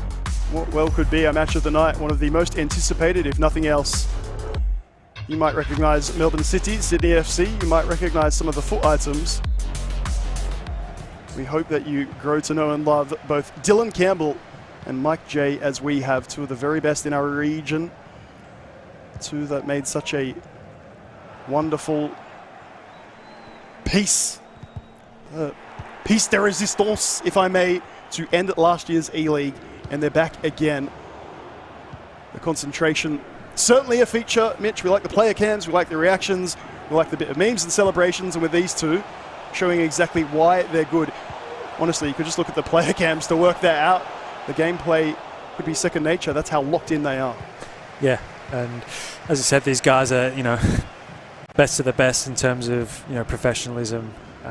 [SPEAKER 1] what well could be our match of the night, one of the most anticipated, if nothing else. You might recognise Melbourne City, Sydney FC, you might recognise some of the foot items. We hope that you grow to know and love both Dylan Campbell and Mike J, as we have, two of the very best in our region. Two that made such a wonderful piece de resistance, if I may, to end last year's E-League, and they're back again. The concentration, certainly a feature, Mitch. We like the player cams, we like the reactions, we like the bit of memes and celebrations, and with these two, showing exactly why they're good. Honestly, you could just look at the player cams to work that out. The gameplay could be second nature. That's how locked in they are.
[SPEAKER 2] Yeah, and as I said, these guys are, best of the best in terms of, professionalism, in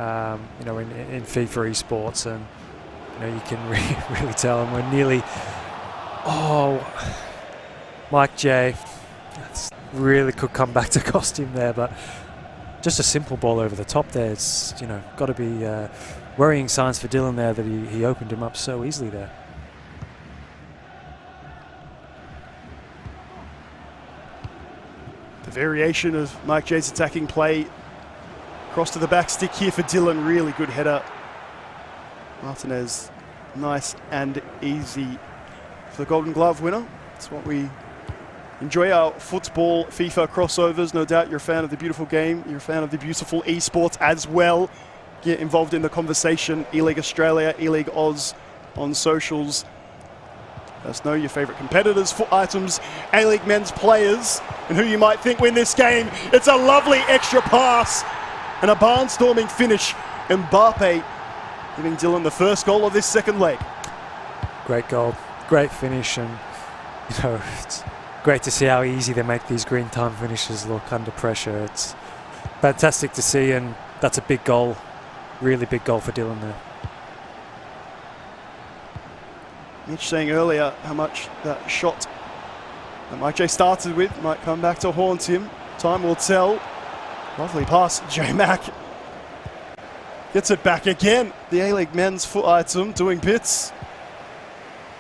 [SPEAKER 2] FIFA esports, and you can really tell. And we're nearly, Mike J, that's really could come back to cost him there, but just a simple ball over the top there. It's got to be worrying signs for Dylan there that he opened him up so easily there.
[SPEAKER 1] The variation of Mike J's attacking play. Cross to the back stick here for Dylan. Really good header. Martinez, nice and easy for the Golden Glove winner. That's what we enjoy, our football FIFA crossovers. No doubt you're a fan of the beautiful game. You're a fan of the beautiful esports as well. Get involved in the conversation. E-League Australia, E-League Oz on socials. Let us know your favourite competitors, foot items, A-League men's players, and who you might think win this game. It's a lovely extra pass and a barnstorming finish. Mbappe giving Dylan the first goal of this second leg.
[SPEAKER 2] Great goal, great finish, and it's great to see how easy they make these green time finishes look under pressure. It's fantastic to see, and that's a big goal, really big goal for Dylan there.
[SPEAKER 1] Mitch saying earlier how much that shot that Mike J started with might come back to haunt him. Time will tell. Lovely pass, J-Mac. Gets it back again. The A-League men's foot item doing bits.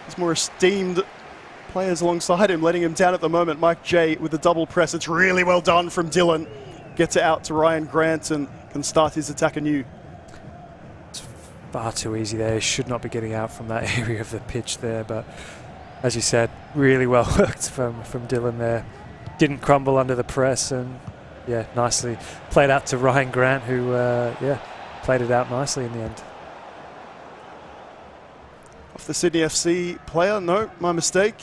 [SPEAKER 1] There's more esteemed players alongside him, letting him down at the moment. Mike J with the double press. It's really well done from Dylan. Gets it out to Ryan Grant and can start his attack anew.
[SPEAKER 2] Far too easy there. He should not be getting out from that area of the pitch there, but as you said, really well worked from Dylan there. Didn't crumble under the press, and nicely played out to Ryan Grant, who played it out nicely in the end.
[SPEAKER 1] Off the Sydney FC player, no, my mistake.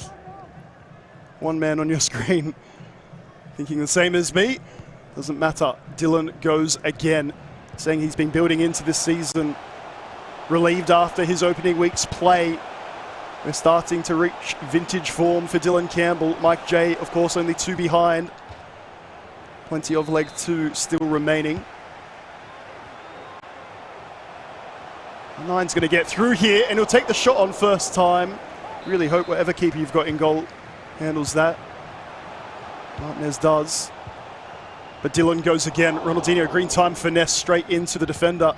[SPEAKER 1] One man on your screen thinking the same as me. Doesn't matter. Dylan goes again, saying he's been building into this season. Relieved after his opening week's play. We're starting to reach vintage form for Dylan Campbell. Mike J, of course, only two behind. Plenty of leg two still remaining. Nine's going to get through here, and he'll take the shot on first time. Really hope whatever keeper you've got in goal handles that. Martinez does. But Dylan goes again. Ronaldinho, green time finesse straight into the defender.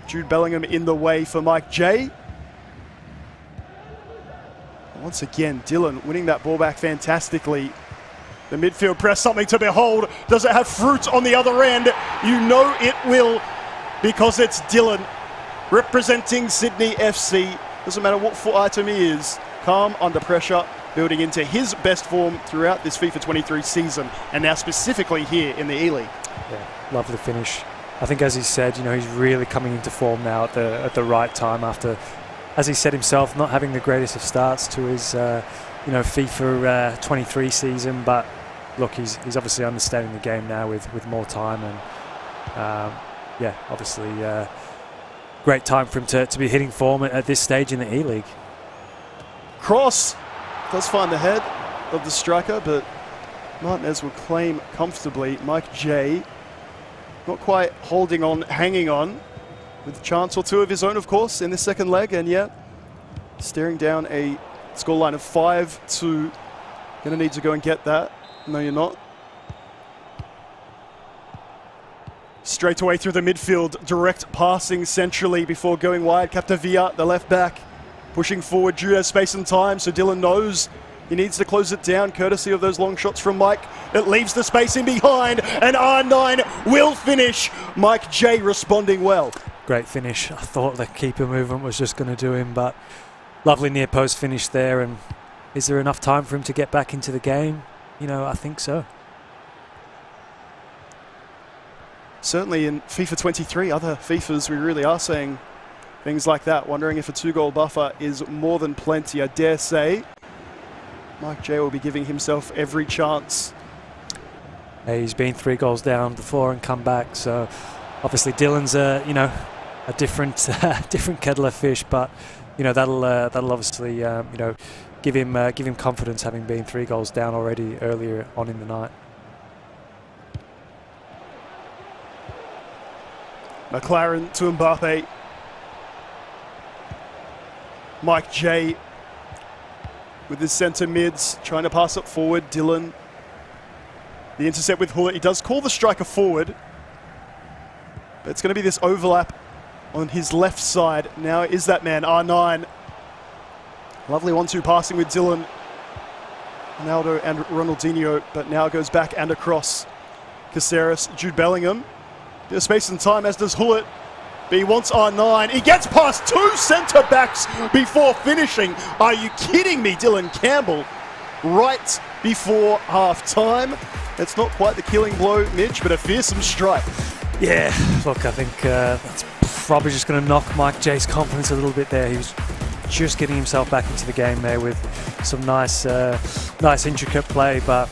[SPEAKER 1] Jude Bellingham in the way for Mike J. Once again, Dylan winning that ball back fantastically. The midfield press, something to behold. Does it have fruit on the other end? You know it will, because it's Dylan representing Sydney FC. Doesn't matter what foot item he is. Calm under pressure, building into his best form throughout this FIFA 23 season, and now specifically here in the E-League.
[SPEAKER 2] Yeah, lovely finish. I think, as he said, he's really coming into form now at the right time after, as he said himself, not having the greatest of starts to his, FIFA 23 season. But look, he's obviously understanding the game now with more time, and obviously great time for him to be hitting form at this stage in the E-League. Cross
[SPEAKER 1] does find the head of the striker, but Martinez will claim comfortably. Mike J not quite holding on, hanging on. with a chance or two of his own, of course, in this second leg, and yet staring down a scoreline of 5-2. Gonna need to go and get that. No, you're not. Straight away through the midfield, direct passing centrally before going wide. Capdevia, the left back, pushing forward. Jude has space and time, so Dylan knows he needs to close it down, courtesy of those long shots from Mike. It leaves the space in behind, and R9 will finish. Mike J responding well.
[SPEAKER 2] Great finish. I thought the keeper movement was just going to do him, but lovely near post finish there. And is there enough time for him to get back into the game? You know, I think so.
[SPEAKER 1] Certainly in FIFA 23, other FIFAs, we really are saying things like that, wondering if a 2-goal buffer is more than plenty. I dare say Mike J will be giving himself every chance.
[SPEAKER 2] Hey, he's been 3 goals down before and come back, so obviously Dylan's a different different kettle of fish, but that'll obviously give him confidence, having been 3 goals down already earlier on in the night.
[SPEAKER 1] McLaren to Mbappe. Mike J with his centre mids, trying to pass it forward. Dylan. The intercept with Hullet. He does call the striker forward. But it's going to be this overlap on his left side. Now it is that man, R9. Lovely 1-2 passing with Dylan, Ronaldo and Ronaldinho, but now goes back and across. Caceres, Jude Bellingham. Bit of space and time, as does Hullet. But he wants R9. He gets past 2 centre-backs before finishing. Are you kidding me, Dylan Campbell? Right before half-time. It's not quite the killing blow, Mitch, but a fearsome strike.
[SPEAKER 2] Yeah, look, I think that's probably just going to knock Mike J's confidence a little bit there. He was just getting himself back into the game there with some nice intricate play. But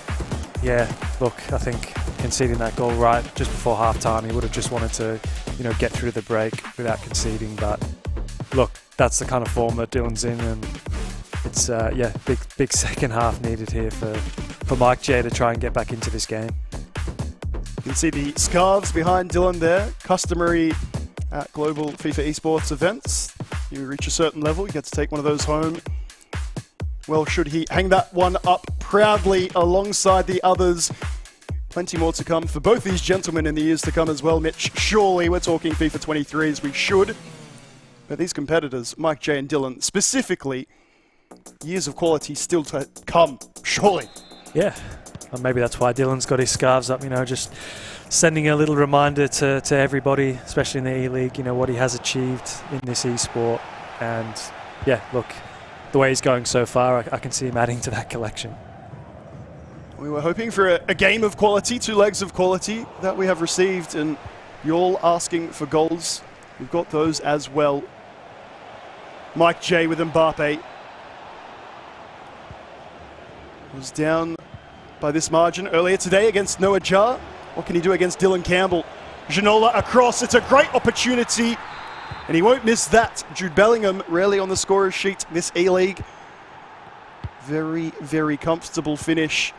[SPEAKER 2] yeah, look, I think conceding that goal right just before half-time, he would have just wanted to, get through the break without conceding. But look, that's the kind of form that Dylan's in, and it's big second half needed here for Mike J to try and get back into this game.
[SPEAKER 1] You can see the scarves behind Dylan there, customary at global FIFA Esports events. You reach a certain level, you get to take one of those home. Well, should he hang that one up proudly alongside the others. Plenty more to come for both these gentlemen in the years to come as well, Mitch. Surely we're talking FIFA 23 as we should. But these competitors, Mike J and Dylan, specifically, years of quality still to come, surely.
[SPEAKER 2] Yeah, and maybe that's why Dylan's got his scarves up, just sending a little reminder to everybody, especially in the E-League, what he has achieved in this e-sport. And yeah, look, the way he's going so far, I can see him adding to that collection.
[SPEAKER 1] We were hoping for a game of quality, 2 legs of quality that we have received, and you're all asking for goals. We've got those as well. Mike J with Mbappe. Was down by this margin earlier today against Noah Jar. What can he do against Dylan Campbell? Ginola across. It's a great opportunity, and he won't miss that. Jude Bellingham rarely on the scorer's sheet this E-League. Very, very comfortable finish,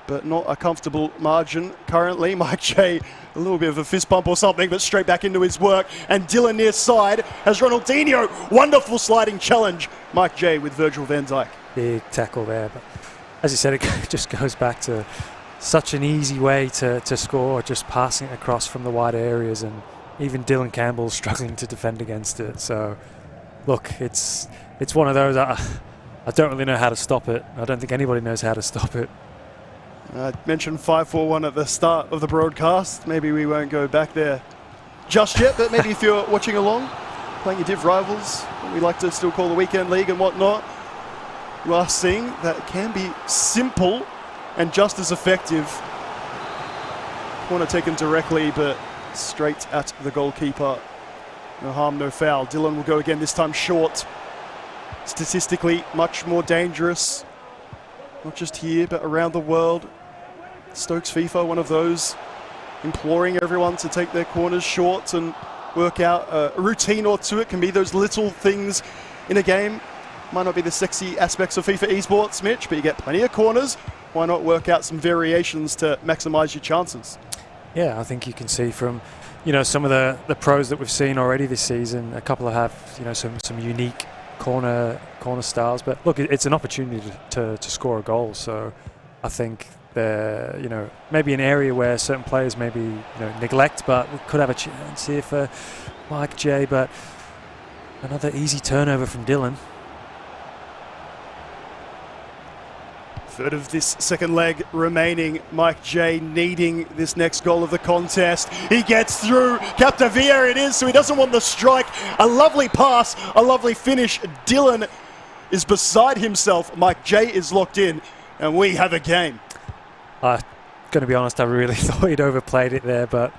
[SPEAKER 1] but not a comfortable margin currently. Mike J, a little bit of a fist bump or something, but straight back into his work. And Dylan near side has Ronaldinho. Wonderful sliding challenge. Mike J with Virgil van Dijk.
[SPEAKER 2] Big tackle there. But as you said, it just goes back to such an easy way to score, just passing it across from the wide areas. And even Dylan Campbell struggling to defend against it. So, look, it's one of those, I don't really know how to stop it. I don't think anybody knows how to stop it.
[SPEAKER 1] I mentioned 5-4-1 at the start of the broadcast. Maybe we won't go back there just yet, but maybe if you're watching along, playing your Div rivals, what we like to still call the Weekend League and whatnot, you are seeing that it can be simple and just as effective. Corner taken directly, but straight at the goalkeeper. No harm, no foul. Dylan will go again, this time short. Statistically, much more dangerous. Not just here, but around the world. Stokes FIFA, one of those, imploring everyone to take their corners short and work out a routine or two. It can be those little things in a game. Might not be the sexy aspects of FIFA Esports, Mitch, but you get plenty of corners. Why not work out some variations to maximise your chances?
[SPEAKER 2] Yeah, I think you can see from, some of the pros that we've seen already this season. A couple have, some unique corner styles. But look, it's an opportunity to score a goal. So I think they're, maybe an area where certain players maybe neglect, but we could have a chance here for Mike J. But another easy turnover from Dylan.
[SPEAKER 1] Third of this second leg remaining. Mike J needing this next goal of the contest. He gets through. Capdevia it is, so he doesn't want the strike. A lovely pass, a lovely finish. Dylan is beside himself. Mike J is locked in, and we have a game.
[SPEAKER 2] Going to be honest, I really thought he'd overplayed it there, but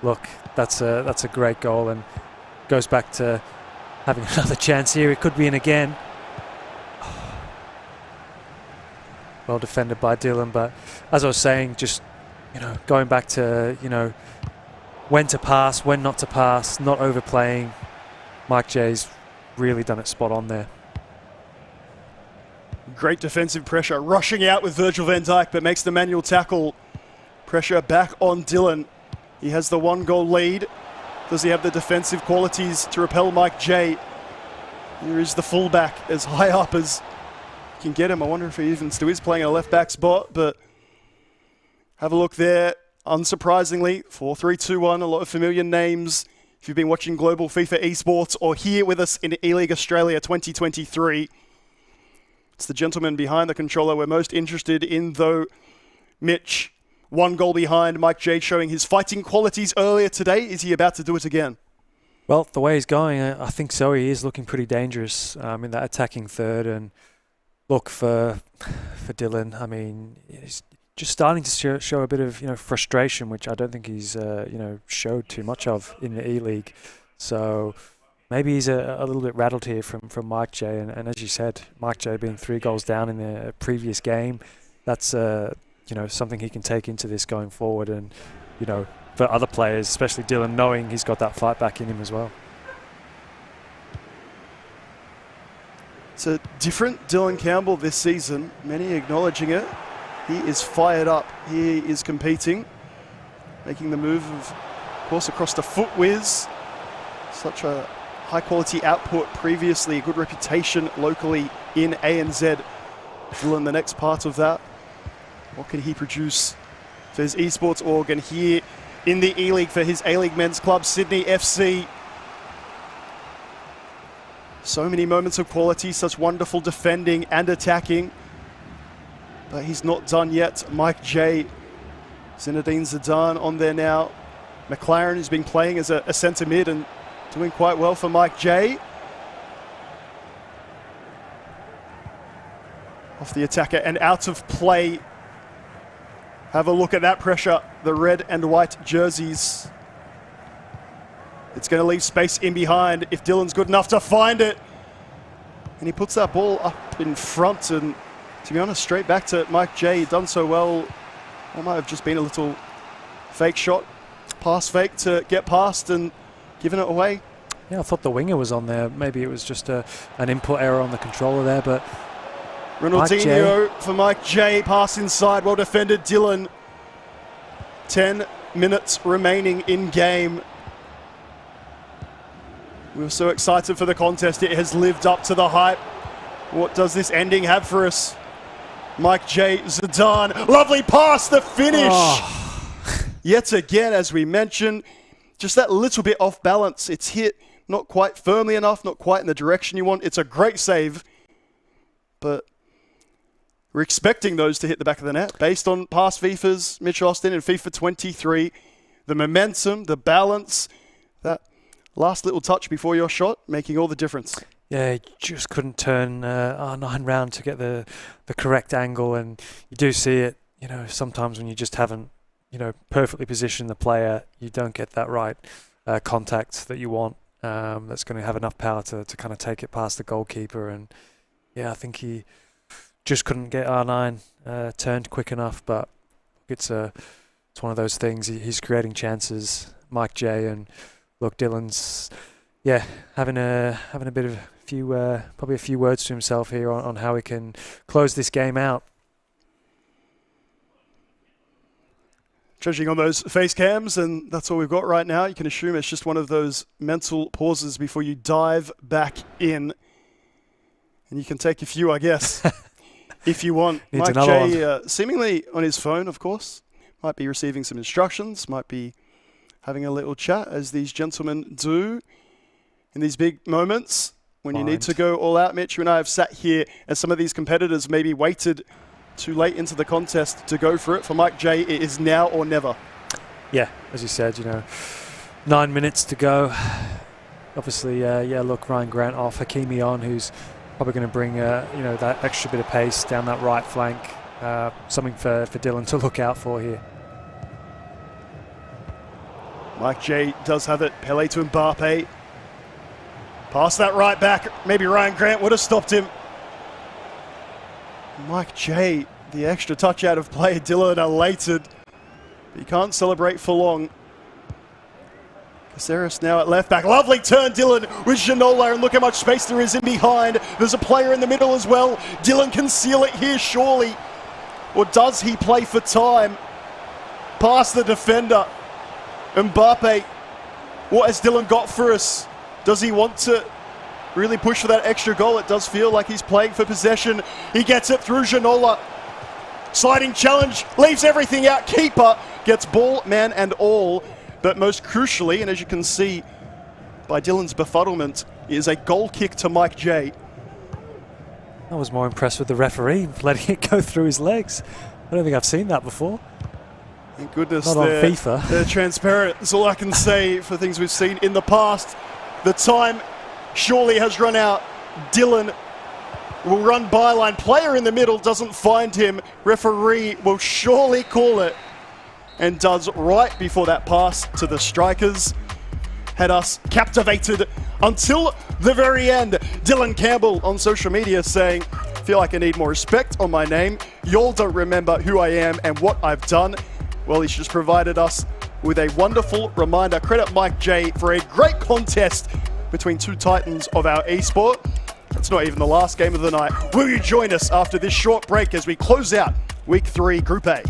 [SPEAKER 2] look, that's a great goal and goes back to having another chance here. It could be in again. Well defended by Dylan, but as I was saying, just going back to when to pass, when not to pass, not overplaying. Mike J's really done it spot on there.
[SPEAKER 1] Great defensive pressure, rushing out with Virgil van Dijk, but makes the manual tackle. Pressure back on Dylan. He has the 1-goal lead. Does he have the defensive qualities to repel Mike J? Here is the fullback as high up as can get him. I wonder if he even still is playing a left back spot, but have a look there. Unsurprisingly, 4-3-2-1, a lot of familiar names. If you've been watching Global FIFA Esports or here with us in E-League Australia 2023, it's the gentleman behind the controller we're most interested in, though. Mitch, 1 goal behind. Mike J showing his fighting qualities earlier today. Is he about to do it again?
[SPEAKER 2] Well, the way he's going, I think so. He is looking pretty dangerous in that attacking third. And look, for Dylan, I mean, he's just starting to show a bit of frustration, which I don't think he's showed too much of in the E-League. So maybe he's a little bit rattled here from Mike J. And as you said, Mike J being 3 goals down in the previous game, that's something he can take into this going forward. And for other players, especially Dylan, knowing he's got that fight back in him as well.
[SPEAKER 1] It's a different Dylan Campbell this season, many acknowledging it. He is fired up, he is competing, making the move, of course, across the foot whiz. Such a high quality output previously, a good reputation locally in ANZ. Dylan, the next part of that, what can he produce for his esports organ here in the E-League for his A-League men's club, Sydney FC? So many moments of quality, such wonderful defending and attacking. But he's not done yet. Mike J, Zinedine Zidane on there now. McLaren has been playing as a centre mid and doing quite well for Mike J. Off the attacker and out of play. Have a look at that pressure. The red and white jerseys. It's going to leave space in behind if Dylan's good enough to find it. And he puts that ball up in front, and to be honest, straight back to Mike J. Done so well. That might have just been a little fake shot, pass fake to get past and giving it away.
[SPEAKER 2] Yeah, I thought the winger was on there. Maybe it was just an input error on the controller there, but
[SPEAKER 1] Ronaldinho for Mike J. Pass inside, well defended Dylan. 10 minutes remaining in game. We were so excited for the contest. It has lived up to the hype. What does this ending have for us? Mike J. Zidane. Lovely pass, the finish. Oh. Yet again, as we mentioned, just that little bit off balance. It's hit not quite firmly enough, not quite in the direction you want. It's a great save, but we're expecting those to hit the back of the net based on past FIFAs, Mitch Austin in FIFA 23. The momentum, the balance, that last little touch before your shot, making all the difference.
[SPEAKER 2] Yeah, he just couldn't turn R9 round to get the correct angle, and you do see it, sometimes when you just haven't, perfectly positioned the player, you don't get that right contact that you want, that's going to have enough power to kind of take it past the goalkeeper. And yeah, I think he just couldn't get R9 turned quick enough, but it's one of those things. He's creating chances, Mike J, and look, Dylan's having a bit of probably a few words to himself here on how he can close this game out.
[SPEAKER 1] Judging on those face cams, and that's all we've got right now, you can assume it's just one of those mental pauses before you dive back in. And you can take a few, I guess, if you want.
[SPEAKER 2] Needs
[SPEAKER 1] Mike
[SPEAKER 2] another
[SPEAKER 1] J, seemingly on his phone, of course, might be receiving some instructions, might be having a little chat, as these gentlemen do in these big moments when you need to go all out. Mitch, you and I have sat here, and some of these competitors maybe waited too late into the contest to go for it. For Mike J, it is now or never.
[SPEAKER 2] Yeah, as you said, 9 minutes to go. Obviously, look, Ryan Grant off, Hakimi on, who's probably going to bring, that extra bit of pace down that right flank. Something for Dylan to look out for here.
[SPEAKER 1] Mike J does have it. Pele to Mbappe. Pass that right back. Maybe Ryan Grant would have stopped him. Mike J, the extra touch out of play. Dylan elated. But he can't celebrate for long. Caceres now at left back. Lovely turn, Dylan, with Ginola, and look how much space there is in behind. There's a player in the middle as well. Dylan can seal it here, surely. Or does he play for time? Past the defender. Mbappe, what has Dylan got for us? Does he want to really push for that extra goal? It does feel like he's playing for possession. He gets it through Ginola. Sliding challenge, leaves everything out. Keeper gets ball, man and all. But most crucially, and as you can see by Dylan's befuddlement, is a goal kick to Mike J.
[SPEAKER 2] I was more impressed with the referee letting it go through his legs. I don't think I've seen that before.
[SPEAKER 1] Thank goodness
[SPEAKER 2] Not on FIFA.
[SPEAKER 1] They're transparent. That's all I can say for things we've seen in the past. The time surely has run out. Dylan will run byline. Player in the middle doesn't find him. Referee will surely call it, and does right before that pass to the strikers. Had us captivated until the very end. Dylan Campbell on social media saying, feel like I need more respect on my name. Y'all don't remember who I am and what I've done. Well, he's just provided us with a wonderful reminder. Credit Mike J for a great contest between two titans of our esport. It's not even the last game of the night. Will you join us after this short break as we close out Week 3 Group A?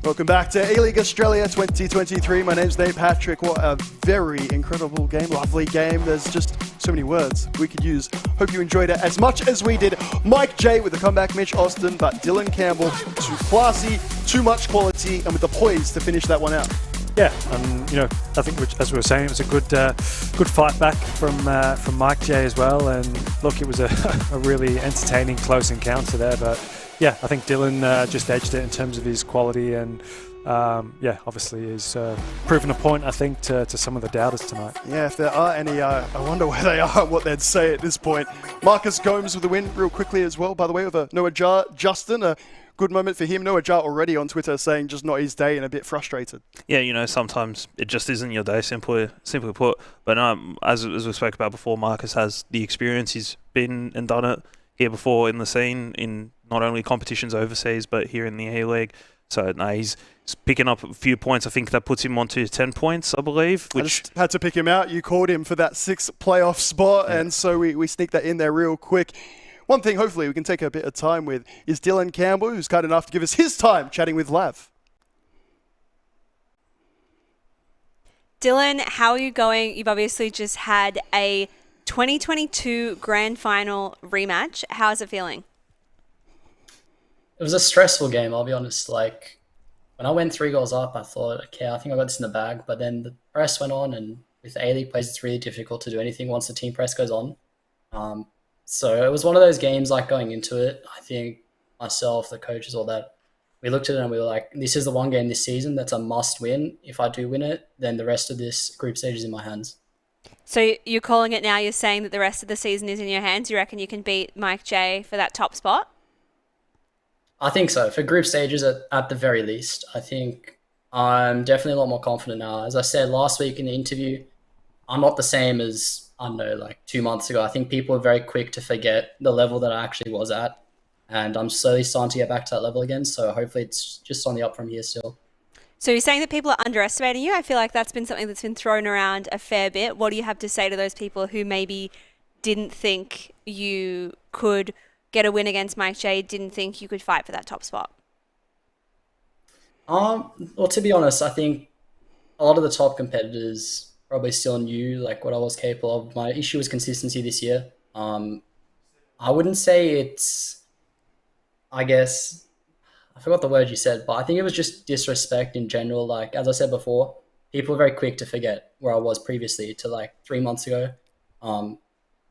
[SPEAKER 1] Welcome back to A-League Australia 2023. My name's Nate Patrick. What a very incredible game, lovely game. There's just so many words we could use. Hope you enjoyed it as much as we did. Mike J with the comeback, Mitch Austin, but Dylan Campbell, too classy, too much quality, and with the poise to finish that one out.
[SPEAKER 2] Yeah, and I think as we were saying, it was a good fight back from Mike J as well. And look, it was a really entertaining close encounter there, but. Yeah, I think Dylan just edged it in terms of his quality and, obviously he's proven a point, I think, to some of the doubters tonight.
[SPEAKER 1] Yeah, if there are any, I wonder where they are and what they'd say at this point. Marcus Gomes with the win real quickly as well, by the way, with a Noah Jar. Justin, a good moment for him. Noah Jar already on Twitter saying just not his day and a bit frustrated.
[SPEAKER 4] Yeah, sometimes it just isn't your day, simply put. But as we spoke about before, Marcus has the experience. He's been and done it here before in the scene, in not only competitions overseas, but here in the A-League. So he's picking up a few points. I think that puts him on to 10 points, I believe.
[SPEAKER 1] I just had to pick him out. You called him for that 6th playoff spot, and so we sneak that in there real quick. One thing, hopefully, we can take a bit of time with is Dylan Campbell, who's kind enough to give us his time chatting with Lav.
[SPEAKER 3] Dylan, how are you going? You've obviously just had a 2022 Grand Final rematch. How's it feeling?
[SPEAKER 10] It was a stressful game, I'll be honest. Like, when I went 3 goals up, I thought, okay, I think I got this in the bag. But then the press went on, and with A-League plays, it's really difficult to do anything once the team press goes on. So it was one of those games, like, going into it. I think myself, the coaches, all that, we looked at it and we were like, this is the one game this season that's a must win. If I do win it, then the rest of this group stage is in my hands.
[SPEAKER 3] So you're calling it now, you're saying that the rest of the season is in your hands. You reckon you can beat Mike J for that top spot?
[SPEAKER 10] I think so. For group stages, at the very least, I think I'm definitely a lot more confident now. As I said last week in the interview, I'm not the same as, I don't know, like 2 months ago. I think people are very quick to forget the level that I actually was at. And I'm slowly starting to get back to that level again. So hopefully it's just on the up from here still.
[SPEAKER 3] So you're saying that people are underestimating you? I feel like that's been something that's been thrown around a fair bit. What do you have to say to those people who maybe didn't think you could get a win against Mike J, didn't think you could fight for that top spot?
[SPEAKER 10] Well, to be honest, I think a lot of the top competitors probably still knew like what I was capable of. My issue was consistency this year. I wouldn't say it's, I guess, I forgot the word you said, but I think it was just disrespect in general. Like, as I said before, people are very quick to forget where I was previously to like 3 months ago.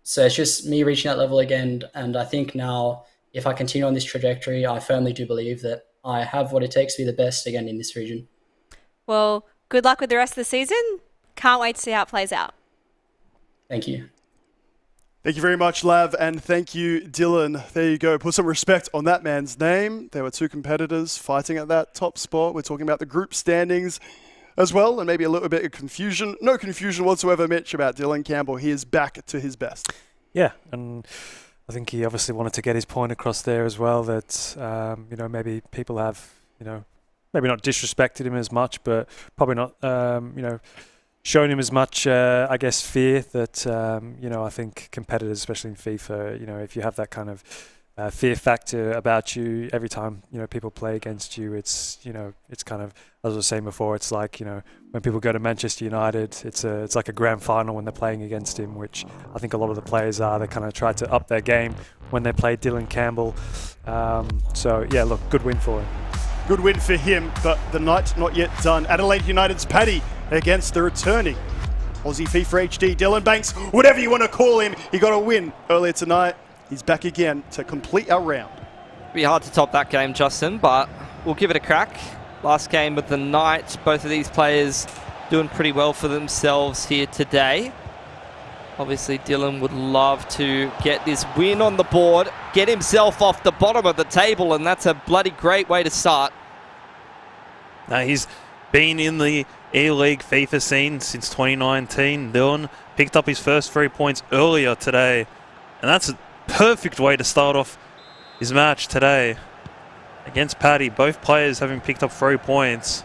[SPEAKER 10] So it's just me reaching that level again. And I think now, if I continue on this trajectory, I firmly do believe that I have what it takes to be the best again in this region.
[SPEAKER 3] Well, good luck with the rest of the season. Can't wait to see how it plays out.
[SPEAKER 10] Thank you.
[SPEAKER 1] Thank you very much, Lav, and thank you, Dylan. There you go. Put some respect on that man's name. There were 2 competitors fighting at that top spot. We're talking about the group standings as well, and maybe a little bit of confusion. No confusion whatsoever, Mitch, about Dylan Campbell. He is back to his best.
[SPEAKER 2] Yeah, and I think he obviously wanted to get his point across there as well, that, maybe people have, maybe not disrespected him as much, but probably not, shown him as much, fear that, I think competitors, especially in FIFA, if you have that kind of fear factor about you every time, people play against you, it's kind of, as I was saying before, it's like, when people go to Manchester United, it's like a grand final when they're playing against him, which I think a lot of the players are. They kind of try to up their game when they play Dylan Campbell. Good win for him.
[SPEAKER 1] Good win for him, but the night not yet done. Adelaide United's Paddy against the returning Aussie FIFA HD Dylan Banks, whatever you want to call him. He got a win earlier tonight. He's back again to complete our round.
[SPEAKER 5] Be hard to top that game, Justin, but we'll give it a crack. Last game of the night. Both of these players doing pretty well for themselves here today. Obviously, Dylan would love to get this win on the board, get himself off the bottom of the table, and that's a bloody great way to start.
[SPEAKER 4] Now, he's been in the E-League FIFA scene since 2019. Dylan picked up his first 3 points earlier today, and that's a perfect way to start off his match today against Paddy. Both players having picked up 3 points.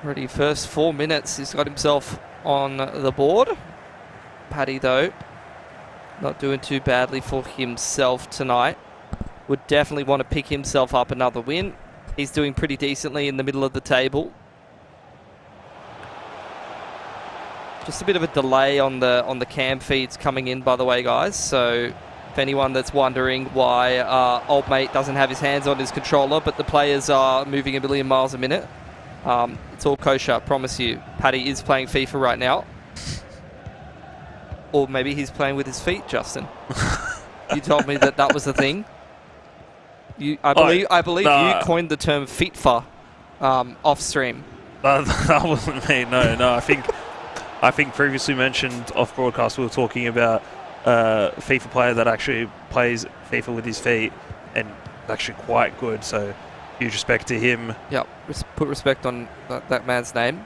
[SPEAKER 5] Already first 4 minutes, he's got himself on the board. Paddy, though, not doing too badly for himself tonight. Would definitely want to pick himself up another win. He's doing pretty decently in the middle of the table. Just a bit of a delay on the cam feeds coming in, by the way, guys. So if anyone that's wondering why old mate doesn't have his hands on his controller, but the players are moving a million miles a minute, it's all kosher, I promise you. Paddy is playing FIFA right now. Or maybe he's playing with his feet, Justin. You told me that was the thing. I believe you coined the term feetfa off stream.
[SPEAKER 4] That wasn't me. No. I think previously mentioned off broadcast we were talking about a FIFA player that actually plays FIFA with his feet and actually quite good. So huge respect to him.
[SPEAKER 5] Yep, put respect on that man's name.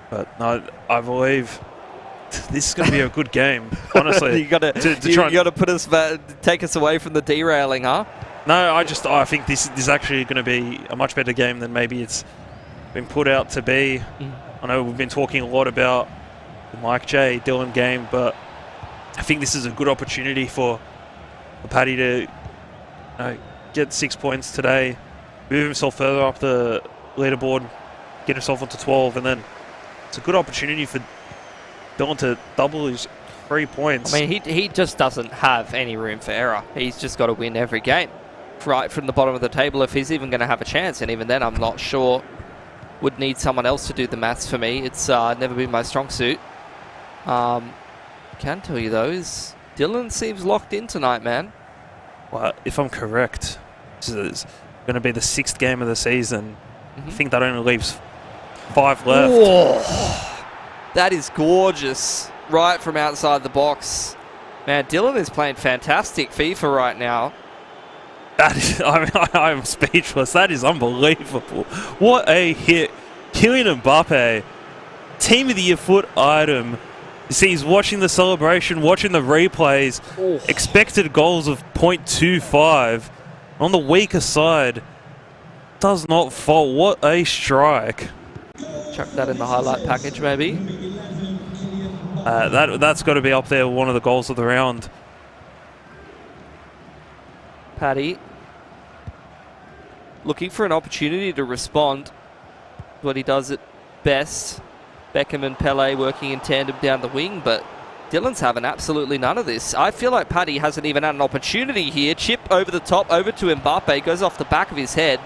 [SPEAKER 4] But no, I believe this is going to be a good game. Honestly,
[SPEAKER 5] you got to put us back, take us away from the derailing, huh?
[SPEAKER 4] No, I think this is actually going to be a much better game than maybe it's been put out to be. I know we've been talking a lot about the Mike J, Dylan game, but I think this is a good opportunity for Paddy to get 6 points today, move himself further up the leaderboard, get himself onto 12, and then it's a good opportunity for Dylan to double his 3 points.
[SPEAKER 5] I mean, he just doesn't have any room for error. He's just got to win every game right from the bottom of the table if he's even going to have a chance, and even then I'm not sure. Would need someone else to do the maths for me. It's never been my strong suit. Can tell you though, is Dylan seems locked in tonight, man.
[SPEAKER 4] Well, if I'm correct, this is going to be the 6th game of the season. I think that only leaves 5 left.
[SPEAKER 5] Whoa. That is gorgeous. Right from outside the box. Man, Dylan is playing fantastic FIFA right now.
[SPEAKER 4] That is, I'm speechless. That is unbelievable. What a hit. Kylian Mbappe, Team of the Year foot item. You see, he's watching the celebration, watching the replays. Expected goals of 0.25. On the weaker side, does not fall. What a strike.
[SPEAKER 5] Chuck that in the highlight package, maybe.
[SPEAKER 4] That's got to be up there, one of the goals of the round.
[SPEAKER 5] Paddy looking for an opportunity to respond. What he does at best. Beckham and Pele working in tandem down the wing, but Dylan's having absolutely none of this. I feel like Paddy hasn't even had an opportunity here. Chip over the top, over to Mbappe, goes off the back of his head.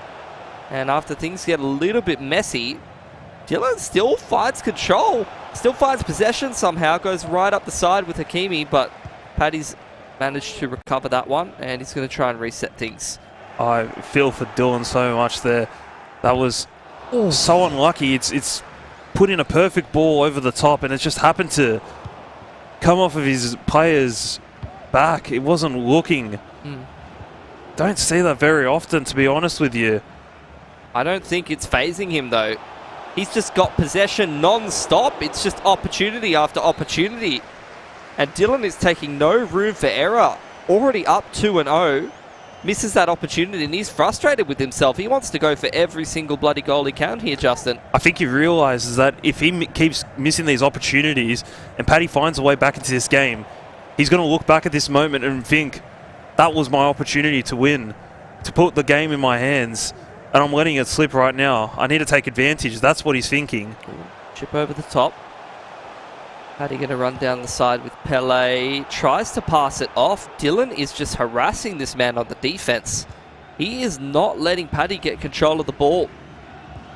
[SPEAKER 5] And after things get a little bit messy, Dylan still finds control. Still finds possession somehow, goes right up the side with Hakimi, but Paddy's managed to recover that one, and he's going to try and reset things.
[SPEAKER 4] I feel for Dylan so much there. That was so unlucky. It's put in a perfect ball over the top, and it just happened to come off of his player's back. It wasn't looking. Don't see that very often, to be honest with you.
[SPEAKER 5] I don't think it's phasing him, though. He's just got possession non-stop. It's just opportunity after opportunity. And Dylan is taking no room for error. Already up 2-0. Misses that opportunity and he's frustrated with himself. He wants to go for every single bloody goal he can here, Justin.
[SPEAKER 4] I think he realises that if he keeps missing these opportunities and Paddy finds a way back into this game, he's going to look back at this moment and think, that was my opportunity to win, to put the game in my hands, and I'm letting it slip right now. I need to take advantage. That's what he's thinking.
[SPEAKER 5] Chip over the top. Paddy going to run down the side with Pele. Tries to pass it off. Dylan is just harassing this man on the defense. He is not letting Paddy get control of the ball.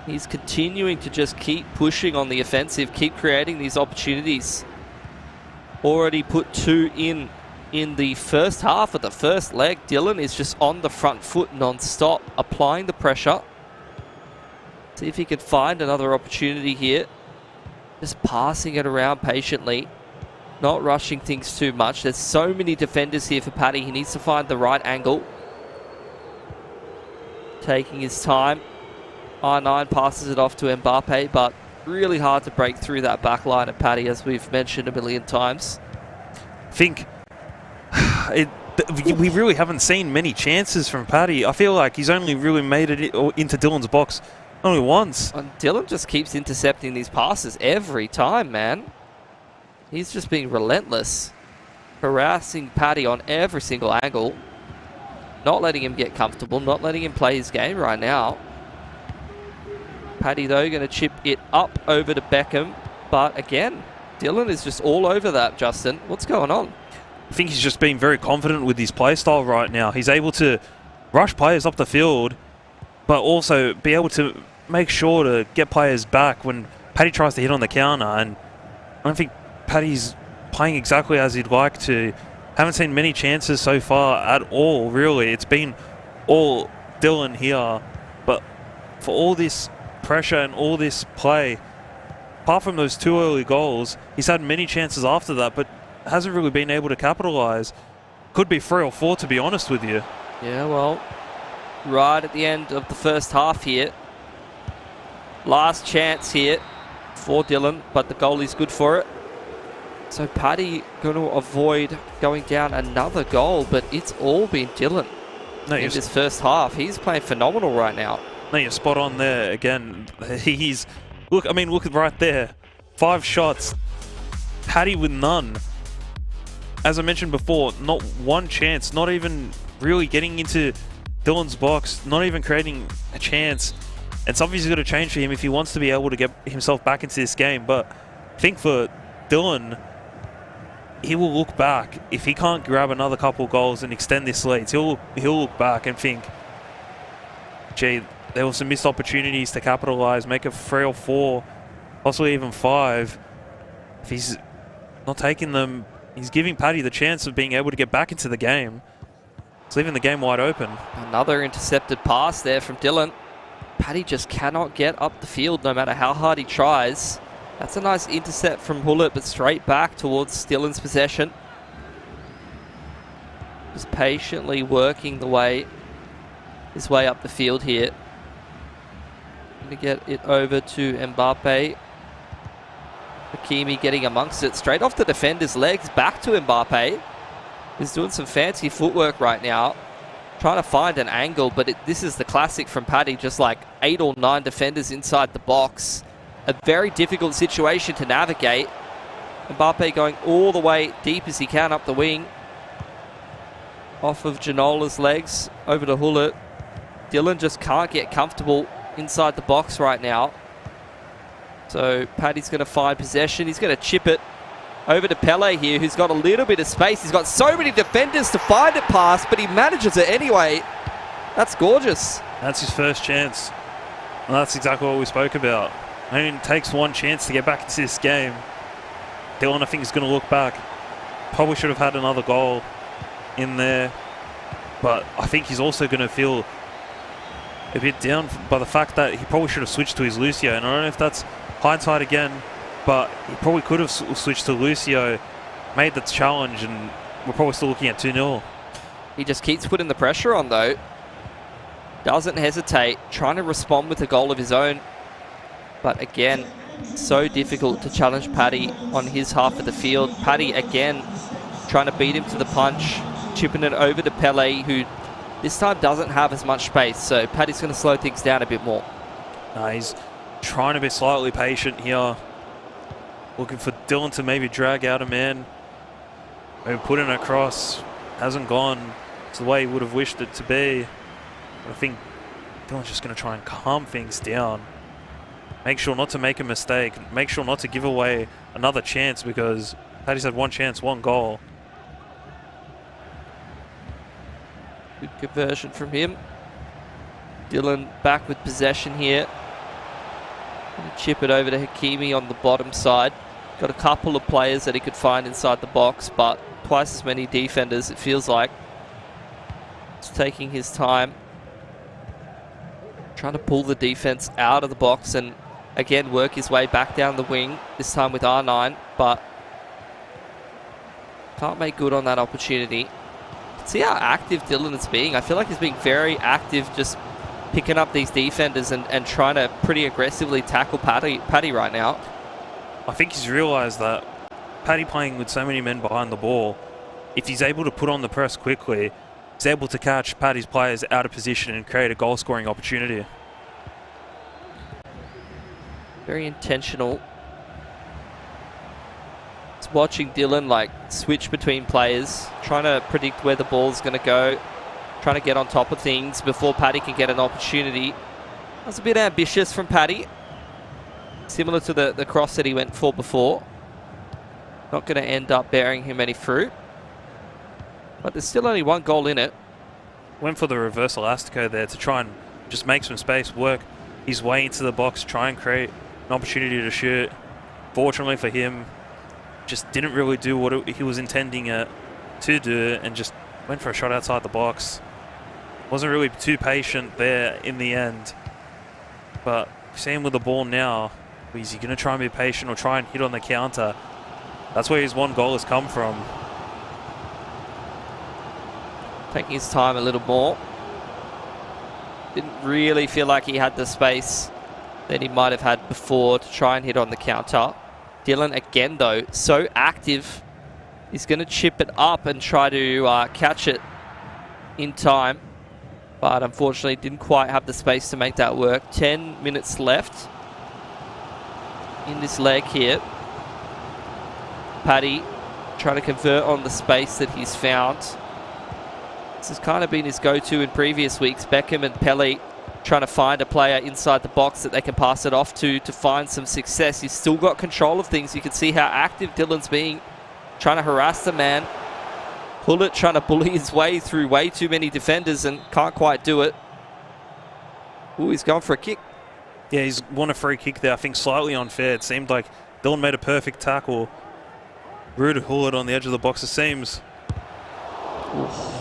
[SPEAKER 5] He's continuing to just keep pushing on the offensive, keep creating these opportunities. Already put 2 in the first half of the first leg. Dylan is just on the front foot non-stop, applying the pressure. See if he can find another opportunity here. Just passing it around patiently, not rushing things too much. There's so many defenders here for Paddy. He needs to find the right angle. Taking his time. R9 passes it off to Mbappe, but really hard to break through that back line of Paddy, as we've mentioned a million times.
[SPEAKER 4] I think we really haven't seen many chances from Paddy. I feel like he's only really made it into Dylan's box only once.
[SPEAKER 5] And Dylan just keeps intercepting these passes every time, man. He's just being relentless. Harassing Paddy on every single angle. not letting him get comfortable, not letting him play his game right now. Paddy, though, going to chip it up over to Beckham. But again, Dylan is just all over that, Justin. What's going on?
[SPEAKER 4] I think he's just being very confident with his play style right now. He's able to rush players up the field, but also be able to make sure to get players back when Paddy tries to hit on the counter. And I don't think Paddy's playing exactly as he'd like to. Haven't seen many chances so far at all, really. It's been all Dylan here. But for all this pressure and all this play, apart from those 2 early goals, he's had many chances after that, but hasn't really been able to capitalise. Could be 3 or 4, to be honest with you.
[SPEAKER 5] Yeah, well, right at the end of the first half here. Last chance here for Dylan, but the goalie's good for it. So Paddy going to avoid going down another goal, but it's all been Dylan in this first half. He's playing phenomenal right now.
[SPEAKER 4] No, you're spot on there. Again, he's... Look right there. 5 shots. Paddy with none. As I mentioned before, not one chance, not even really getting into Dylan's box, not even creating a chance. And something's got to change for him if he wants to be able to get himself back into this game. But I think for Dylan, he will look back. If he can't grab another couple goals and extend this lead, he'll look back and think, gee, there were some missed opportunities to capitalise, make it 3 or 4, possibly even 5. If he's not taking them, he's giving Paddy the chance of being able to get back into the game. It's leaving the game wide open.
[SPEAKER 5] Another intercepted pass there from Dylan. Paddy just cannot get up the field no matter how hard he tries. That's a nice intercept from Hullet, but straight back towards Dylan's possession. Just patiently working his way up the field here. Going to get it over to Mbappe. Hakimi getting amongst it. Straight off the defender's legs, back to Mbappe. He's doing some fancy footwork right now. Trying to find an angle, but this is the classic from Paddy. Just like 8 or 9 defenders inside the box. A very difficult situation to navigate. Mbappe going all the way deep as he can up the wing. Off of Janola's legs, over to Hullet. Dylan just can't get comfortable inside the box right now. So Paddy's going to find possession. He's going to chip it over to Pele here, who's got a little bit of space. He's got so many defenders to find it past, but he manages it anyway. That's gorgeous.
[SPEAKER 4] That's his first chance. And that's exactly what we spoke about. I mean, it takes one chance to get back into this game. Dylan, I think, is going to look back. Probably should have had another goal in there. But I think he's also going to feel a bit down by the fact that he probably should have switched to his Lucio. And I don't know if that's hindsight again, but he probably could have switched to Lucio, made the challenge, and we're probably still looking at 2-0.
[SPEAKER 5] He just keeps putting the pressure on, though. Doesn't hesitate, trying to respond with a goal of his own. But again, so difficult to challenge Paddy on his half of the field. Paddy, again, trying to beat him to the punch, chipping it over to Pele, who this time doesn't have as much space. So Paddy's going to slow things down a bit more.
[SPEAKER 4] No, he's trying to be slightly patient here. Looking for Dylan to maybe drag out a man. Maybe put in a cross. Hasn't gone. It's the way he would have wished it to be. But I think Dylan's just going to try and calm things down. Make sure not to make a mistake. Make sure not to give away another chance, because Paddy's had one chance, one goal.
[SPEAKER 5] Good conversion from him. Dylan back with possession here. Chip it over to Hakimi on the bottom side. Got a couple of players that he could find inside the box, but twice as many defenders, it feels like. He's taking his time. Trying to pull the defense out of the box and again work his way back down the wing, this time with R9, but can't make good on that opportunity. See how active Dylan is being. I feel like he's being very active, just picking up these defenders and trying to pretty aggressively tackle Paddy right now.
[SPEAKER 4] I think he's realised that Paddy playing with so many men behind the ball, if he's able to put on the press quickly, he's able to catch Paddy's players out of position and create a goal-scoring opportunity.
[SPEAKER 5] Very intentional. Just watching Dylan like switch between players, trying to predict where the ball's going to go, trying to get on top of things before Paddy can get an opportunity. That was a bit ambitious from Paddy. Similar to the cross that he went for before. Not going to end up bearing him any fruit. But there's still only one goal in it.
[SPEAKER 4] Went for the reverse elastico there to try and just make some space, work his way into the box, try and create an opportunity to shoot. Fortunately for him, just didn't really do what he was intending to do and just went for a shot outside the box. Wasn't really too patient there in the end. But seeing with the ball now, is he going to try and be patient or try and hit on the counter? That's where his one goal has come from.
[SPEAKER 5] Taking his time a little more. Didn't really feel like he had the space that he might have had before to try and hit on the counter. Dylan again though, so active. He's going to chip it up and try to catch it in time. But unfortunately didn't quite have the space to make that work. 10 minutes left in this leg here. Paddy trying to convert on the space that he's found. This has kind of been his go-to in previous weeks. Beckham and Pele trying to find a player inside the box that they can pass it off to find some success. He's still got control of things. You can see how active Dylan's being, trying to harass the man. Pullet trying to bully his way through way too many defenders and can't quite do it. Ooh, he's going for a kick.
[SPEAKER 4] Yeah, he's won a free kick there. I think slightly unfair. It seemed like Dylan made a perfect tackle. Rude Hullet on the edge of the box, it seems.
[SPEAKER 5] Oof.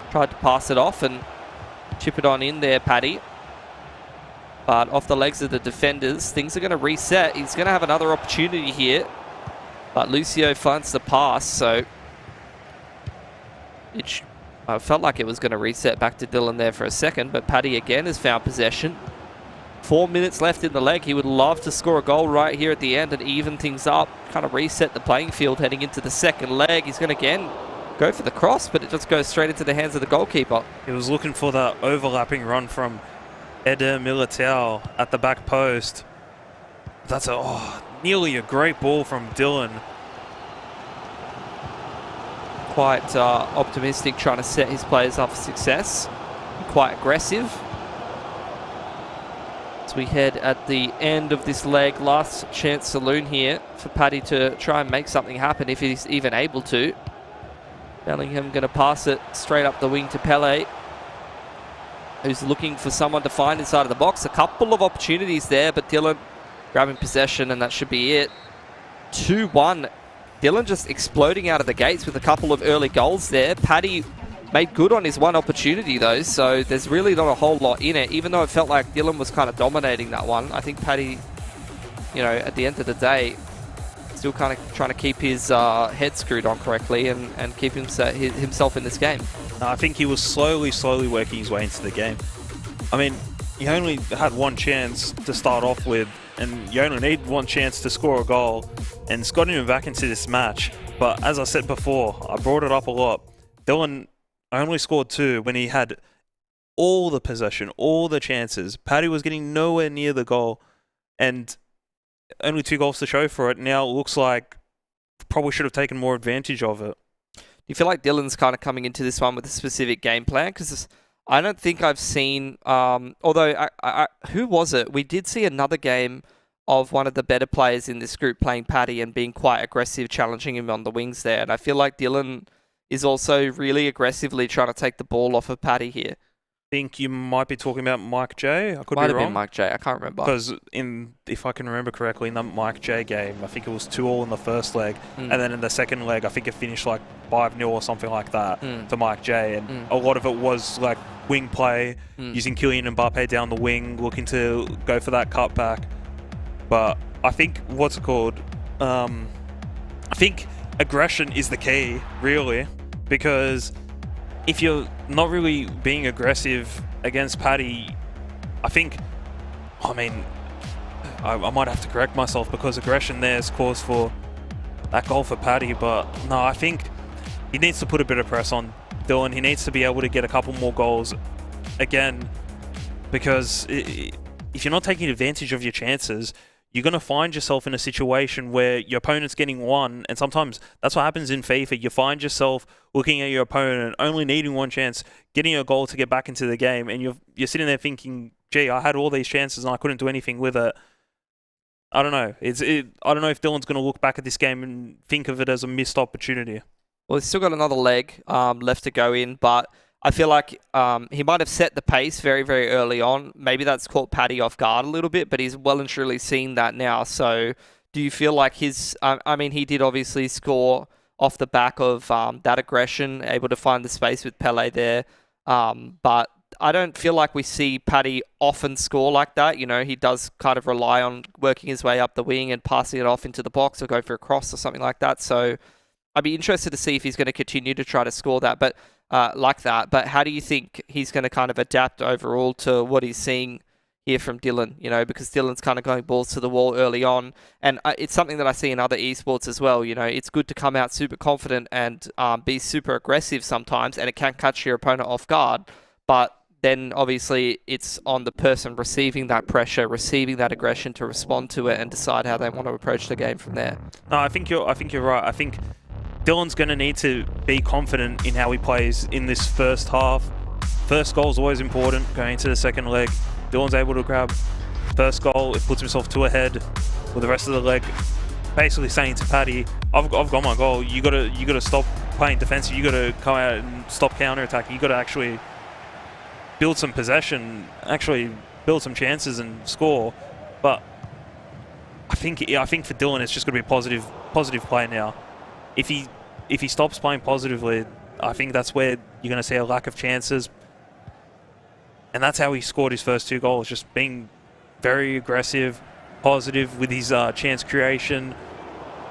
[SPEAKER 5] Tried to pass it off and chip it on in there, Paddy. But off the legs of the defenders, things are going to reset. He's going to have another opportunity here. But Lucio finds the pass, so I felt like it was going to reset back to Dylan there for a second, but Paddy again has found possession. 4 minutes left in the leg. He would love to score a goal right here at the end and even things up, kind of reset the playing field heading into the second leg. He's going to again go for the cross, but it just goes straight into the hands of the goalkeeper.
[SPEAKER 4] He was looking for that overlapping run from Eder Militao at the back post. That's nearly a great ball from Dylan.
[SPEAKER 5] Quite optimistic, trying to set his players up for success. Quite aggressive. As we head at the end of this leg, last chance saloon here for Paddy to try and make something happen if he's even able to. Bellingham going to pass it straight up the wing to Pele, who's looking for someone to find inside of the box. A couple of opportunities there, but Dylan grabbing possession, and that should be it. 2-1. Dylan just exploding out of the gates with a couple of early goals there. Paddy made good on his one opportunity though, so there's really not a whole lot in it, even though it felt like Dylan was kind of dominating that one. I think Paddy, at the end of the day, still kind of trying to keep his head screwed on correctly and keep himself in this game.
[SPEAKER 4] I think he was slowly working his way into the game. I mean, he only had one chance to start off with, and you only need one chance to score a goal, and it's gotten him back into this match. But as I said before, I brought it up a lot, Dylan only scored 2 when he had all the possession, all the chances. Paddy was getting nowhere near the goal, and only 2 goals to show for it. Now it looks like probably should have taken more advantage of it.
[SPEAKER 5] Do you feel like Dylan's kind of coming into this one with a specific game plan? Because I don't think I've seen, although, who was it? We did see another game of one of the better players in this group playing Paddy and being quite aggressive, challenging him on the wings there. And I feel like Dylan is also really aggressively trying to take the ball off of Paddy here.
[SPEAKER 4] I think you might be talking about Mike J. I could
[SPEAKER 5] Might
[SPEAKER 4] be
[SPEAKER 5] have
[SPEAKER 4] wrong.
[SPEAKER 5] been Mike J. I can't remember.
[SPEAKER 4] Because if I can remember correctly, in the Mike J game, I think it was 2-2 in the first leg, and then in the second leg, I think it finished like 5-0 or something like that to Mike J. And a lot of it was like wing play, using Kylian Mbappe down the wing, looking to go for that cutback. But I think I think aggression is the key, really, because if you're not really being aggressive against Paddy, I might have to correct myself, because aggression there is cause for that goal for Paddy. But no, I think he needs to put a bit of press on Dylan. He needs to be able to get a couple more goals again, because if you're not taking advantage of your chances, you're going to find yourself in a situation where your opponent's getting one, and sometimes that's what happens in FIFA. You find yourself looking at your opponent, only needing one chance, getting a goal to get back into the game, and you're sitting there thinking, gee, I had all these chances and I couldn't do anything with it. I don't know. I don't know if Dylan's going to look back at this game and think of it as a missed opportunity.
[SPEAKER 5] Well, he's still got another leg left to go in, but I feel like he might have set the pace very, very early on. Maybe that's caught Paddy off guard a little bit, but he's well and truly seen that now. So do you feel like I mean, he did obviously score off the back of that aggression, able to find the space with Pele there. But I don't feel like we see Paddy often score like that. You know, he does kind of rely on working his way up the wing and passing it off into the box or go for a cross or something like that. So I'd be interested to see if he's going to continue to try to score that, but like that. But how do you think he's going to kind of adapt overall to what he's seeing here from Dylan? You know, because Dylan's kind of going balls to the wall early on, and it's something that I see in other esports as well. You know, it's good to come out super confident and be super aggressive sometimes, and it can catch your opponent off guard. But then obviously it's on the person receiving that pressure, receiving that aggression to respond to it and decide how they want to approach the game from there.
[SPEAKER 4] No, I think you're right. I think Dylan's going to need to be confident in how he plays in this first half. First goal is always important going into the second leg. Dylan's able to grab first goal. It puts himself 2 ahead with the rest of the leg. Basically saying to Paddy, I've got my goal. You got to stop playing defensive. You got to come out and stop counter-attacking. You got to actually build some possession, actually build some chances and score. But I think for Dylan it's just going to be a positive play now. If he stops playing positively, I think that's where you're going to see a lack of chances. And that's how he scored his first 2 goals, just being very aggressive, positive with his chance creation,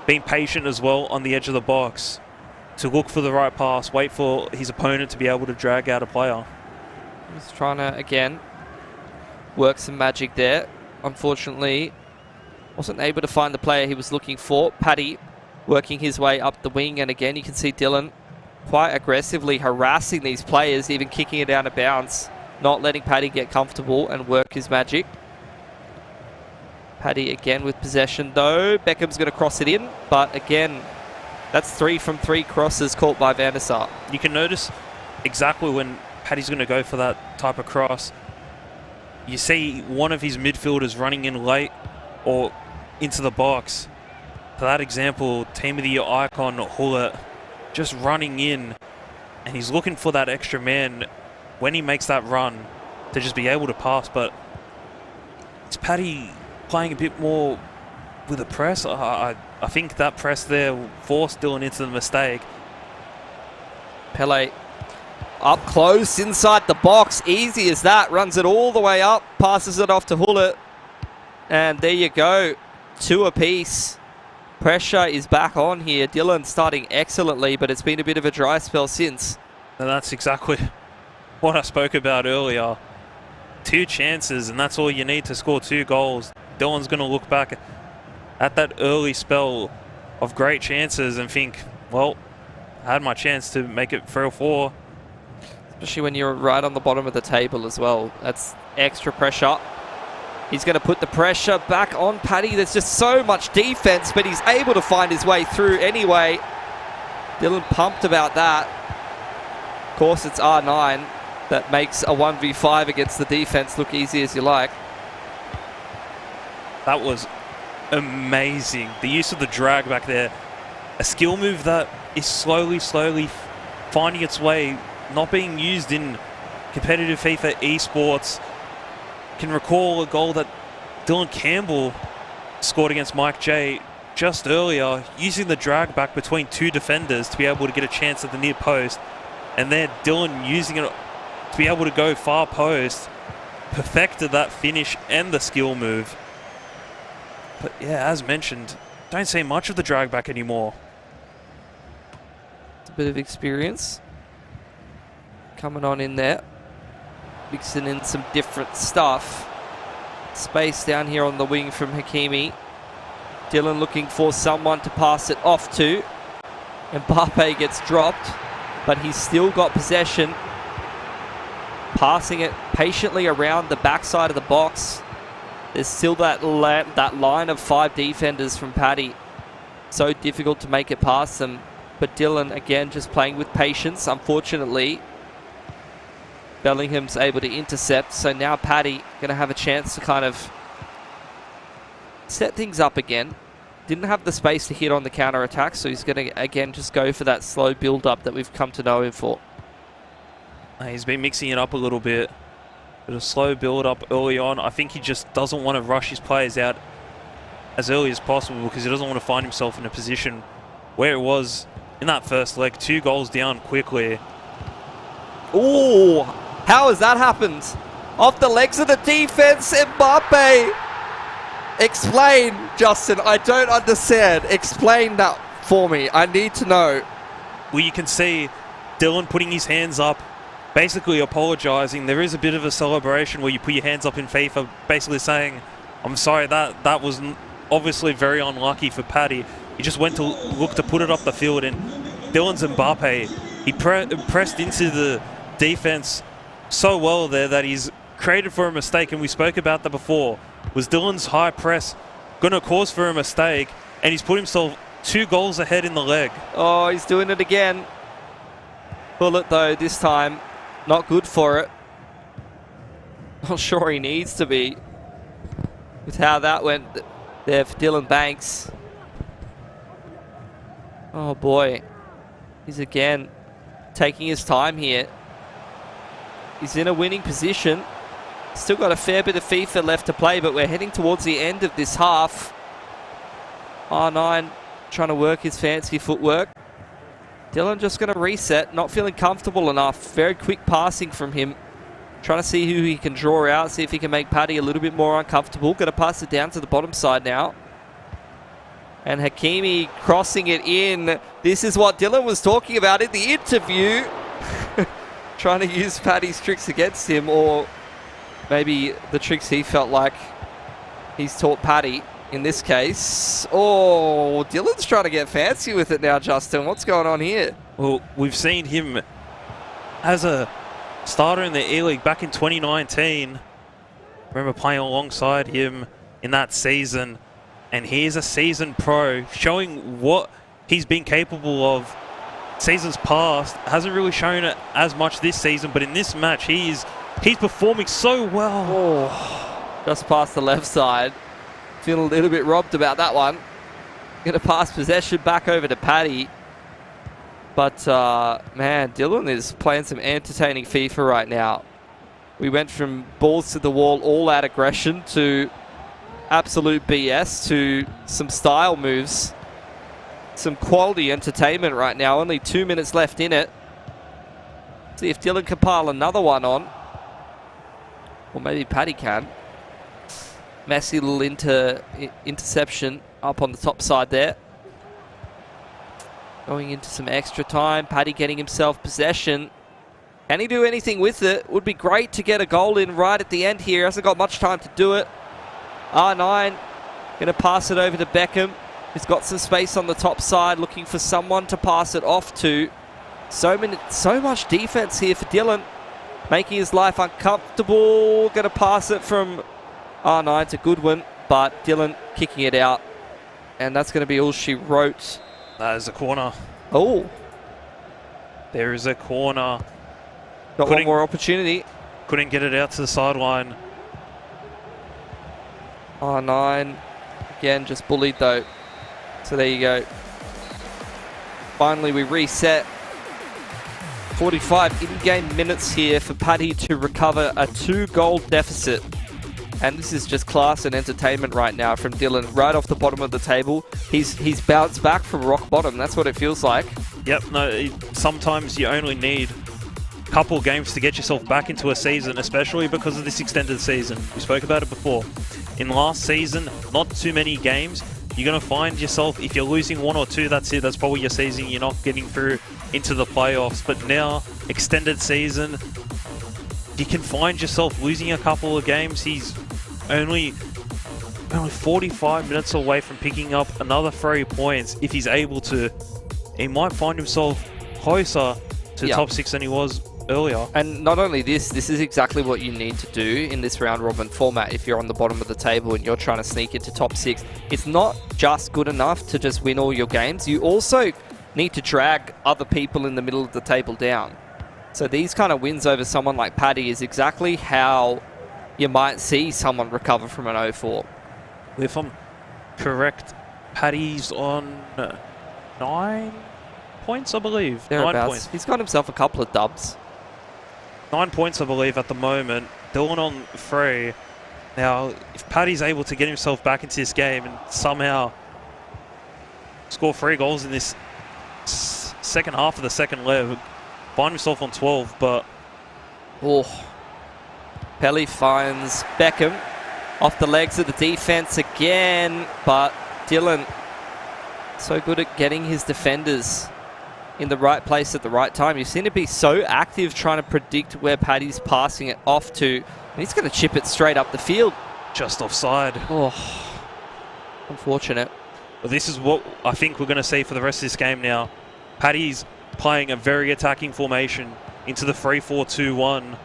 [SPEAKER 4] being patient as well on the edge of the box to look for the right pass, wait for his opponent to be able to drag out a player.
[SPEAKER 5] He's trying to, again, work some magic there. Unfortunately, wasn't able to find the player he was looking for. Paddy working his way up the wing, and again you can see Dylan quite aggressively harassing these players, even kicking it out of bounds, not letting Paddy get comfortable and work his magic. Paddy again with possession though. Beckham's going to cross it in, but again, that's 3 from 3 crosses caught by Van der Sar.
[SPEAKER 4] You can notice exactly when Paddy's going to go for that type of cross. You see one of his midfielders running in late or into the box. For that example, Team of the Year icon Hullet just running in, and he's looking for that extra man when he makes that run to just be able to pass. But it's Paddy playing a bit more with a press. I think that press there forced Dylan into the mistake.
[SPEAKER 5] Pele up close inside the box, easy as that, runs it all the way up, passes it off to Hullet, and there you go, 2 apiece. Pressure is back on here. Dylan starting excellently, but it's been a bit of a dry spell since.
[SPEAKER 4] And that's exactly what I spoke about earlier. 2 chances, and that's all you need to score 2 goals. Dylan's going to look back at that early spell of great chances and think, well, I had my chance to make it 3 or 4.
[SPEAKER 5] Especially when you're right on the bottom of the table as well. That's extra pressure. He's going to put the pressure back on Paddy. There's just so much defense, but he's able to find his way through anyway. Dylan pumped about that. Of course, it's R9 that makes a 1v5 against the defense look easy as you like.
[SPEAKER 4] That was amazing. The use of the drag back there. A skill move that is slowly finding its way, not being used in competitive FIFA esports. Can recall a goal that Dylan Campbell scored against Mike J just earlier, using the drag back between 2 defenders to be able to get a chance at the near post, and then Dylan using it to be able to go far post, perfected that finish and the skill move. But yeah, as mentioned, don't see much of the drag back anymore.
[SPEAKER 5] It's a bit of experience coming on in there. Mixing in some different stuff. Space down here on the wing from Hakimi. Dylan looking for someone to pass it off to. Mbappe gets dropped, but he's still got possession. Passing it patiently around the backside of the box. There's still that line of 5 defenders from Paddy. So difficult to make it past them. But Dylan, again, just playing with patience. Unfortunately, Bellingham's able to intercept. So now Paddy going to have a chance to kind of set things up again. Didn't have the space to hit on the counter-attack, so he's going to, again, just go for that slow build-up that we've come to know him for.
[SPEAKER 4] He's been mixing it up a little bit. But a slow build-up early on. I think he just doesn't want to rush his players out as early as possible because he doesn't want to find himself in a position where it was in that first leg. 2 goals down quickly.
[SPEAKER 5] Ooh, how has that happened? Off the legs of the defense, Mbappe. Explain, Justin. I don't understand. Explain that for me. I need to know.
[SPEAKER 4] Well, you can see Dylan putting his hands up, basically apologising. There is a bit of a celebration where you put your hands up in FIFA, basically saying, I'm sorry, that was obviously very unlucky for Paddy. He just went to look to put it up the field, and Dylan's Mbappe, he pressed into the defence so well there that he's created for a mistake, and we spoke about that before. Was Dylan's high press going to cause for a mistake, and he's put himself 2 goals ahead in the leg.
[SPEAKER 5] Oh, he's doing it again. Bullet, though, this time. Not good for it. Not sure he needs to be with how that went there for Dylan Banks. Oh, boy. He's again taking his time here. He's in a winning position. Still got a fair bit of FIFA left to play, but we're heading towards the end of this half. R9 trying to work his fancy footwork. Dylan just going to reset, not feeling comfortable enough. Very quick passing from him. Trying to see who he can draw out, see if he can make Paddy a little bit more uncomfortable. Going to pass it down to the bottom side now. And Hakimi crossing it in. This is what Dylan was talking about in the interview. Trying to use Paddy's tricks against him, or maybe the tricks he felt like he's taught Paddy in this case. Oh, Dylan's trying to get fancy with it now, Justin. What's going on here?
[SPEAKER 4] Well, we've seen him as a starter in the E-League back in 2019. I remember playing alongside him in that season. And he's a seasoned pro, showing what he's been capable of seasons past. Hasn't really shown it as much this season, but in this match, he's performing so well.
[SPEAKER 5] Oh, just past the left side. Feeling a little bit robbed about that one. Going to pass possession back over to Paddy. But, man, Dylan is playing some entertaining FIFA right now. We went from balls to the wall, all-out aggression, to absolute BS, to some style moves. Some quality entertainment right now. Only 2 minutes left in it. See if Dylan can pile another one on. Or maybe Paddy can. Messy little interception up on the top side there. Going into some extra time. Paddy getting himself possession. Can he do anything with it? Would be great to get a goal in right at the end here. Hasn't got much time to do it. R9 going to pass it over to Beckham. He's got some space on the top side, looking for someone to pass it off to. So much defense here for Dylan, making his life uncomfortable. Going to pass it from R9 to Goodwin, but Dylan kicking it out. And that's going to be all she wrote.
[SPEAKER 4] That is a corner.
[SPEAKER 5] Oh.
[SPEAKER 4] There is a corner.
[SPEAKER 5] Got one more opportunity.
[SPEAKER 4] Couldn't get it out to the sideline.
[SPEAKER 5] R9, again, just bullied though. So there you go. Finally, we reset. 45 in-game minutes here for Paddy to recover a 2-goal deficit. And this is just class and entertainment right now from Dylan, right off the bottom of the table. He's bounced back from rock bottom. That's what it feels like.
[SPEAKER 4] Yep, no, sometimes you only need a couple of games to get yourself back into a season, especially because of this extended season. We spoke about it before. In last season, not too many games. You're going to find yourself, if you're losing 1 or 2, that's it. That's probably your season. You're not getting through into the playoffs. But now, extended season, you can find yourself losing a couple of games. He's only 45 minutes away from picking up another 3 points. If he's able to, he might find himself closer to the top 6 than he was earlier.
[SPEAKER 5] And not only this is exactly what you need to do in this round robin format if you're on the bottom of the table and you're trying to sneak into top 6. It's not just good enough to just win all your games. You also need to drag other people in the middle of the table down. So these kind of wins over someone like Paddy is exactly how you might see someone recover from an 0-4.
[SPEAKER 4] If I'm correct, Paddy's on 9 points, I believe. 9 points.
[SPEAKER 5] He's got himself a couple of dubs.
[SPEAKER 4] 9 points, I believe, at the moment. Dylan on 3. Now, if Paddy's able to get himself back into this game and somehow score 3 goals in this second half of the second leg, find himself on 12, but...
[SPEAKER 5] Oh. Pelly finds Beckham off the legs of the defense again, but Dylan so good at getting his defenders in the right place at the right time. You seem to be so active trying to predict where Paddy's passing it off to, and he's going to chip it straight up the field.
[SPEAKER 4] Just offside.
[SPEAKER 5] Oh, unfortunate.
[SPEAKER 4] Well, this is what I think we're going to see for the rest of this game now. Paddy's playing a very attacking formation into the 3-4-2-1.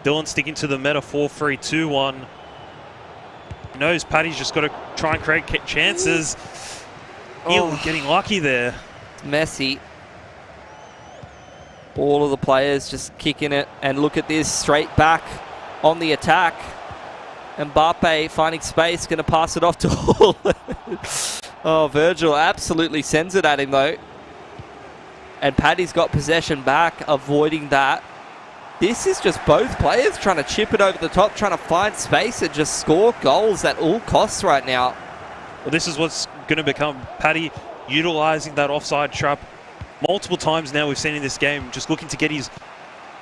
[SPEAKER 4] Dylan sticking to the meta 4-3-2-1. He knows Paddy's just got to try and create chances. Oh. Getting lucky there.
[SPEAKER 5] It's messy. All of the players just kicking it, and look at this, straight back on the attack. Mbappe finding space, going to pass it off to Hall. Oh, Virgil absolutely sends it at him though. And Paddy's got possession back, avoiding that. This is just both players trying to chip it over the top, trying to find space and just score goals at all costs right now.
[SPEAKER 4] Well, this is what's going to become Paddy utilising that offside trap multiple times now we've seen in this game, just looking to get his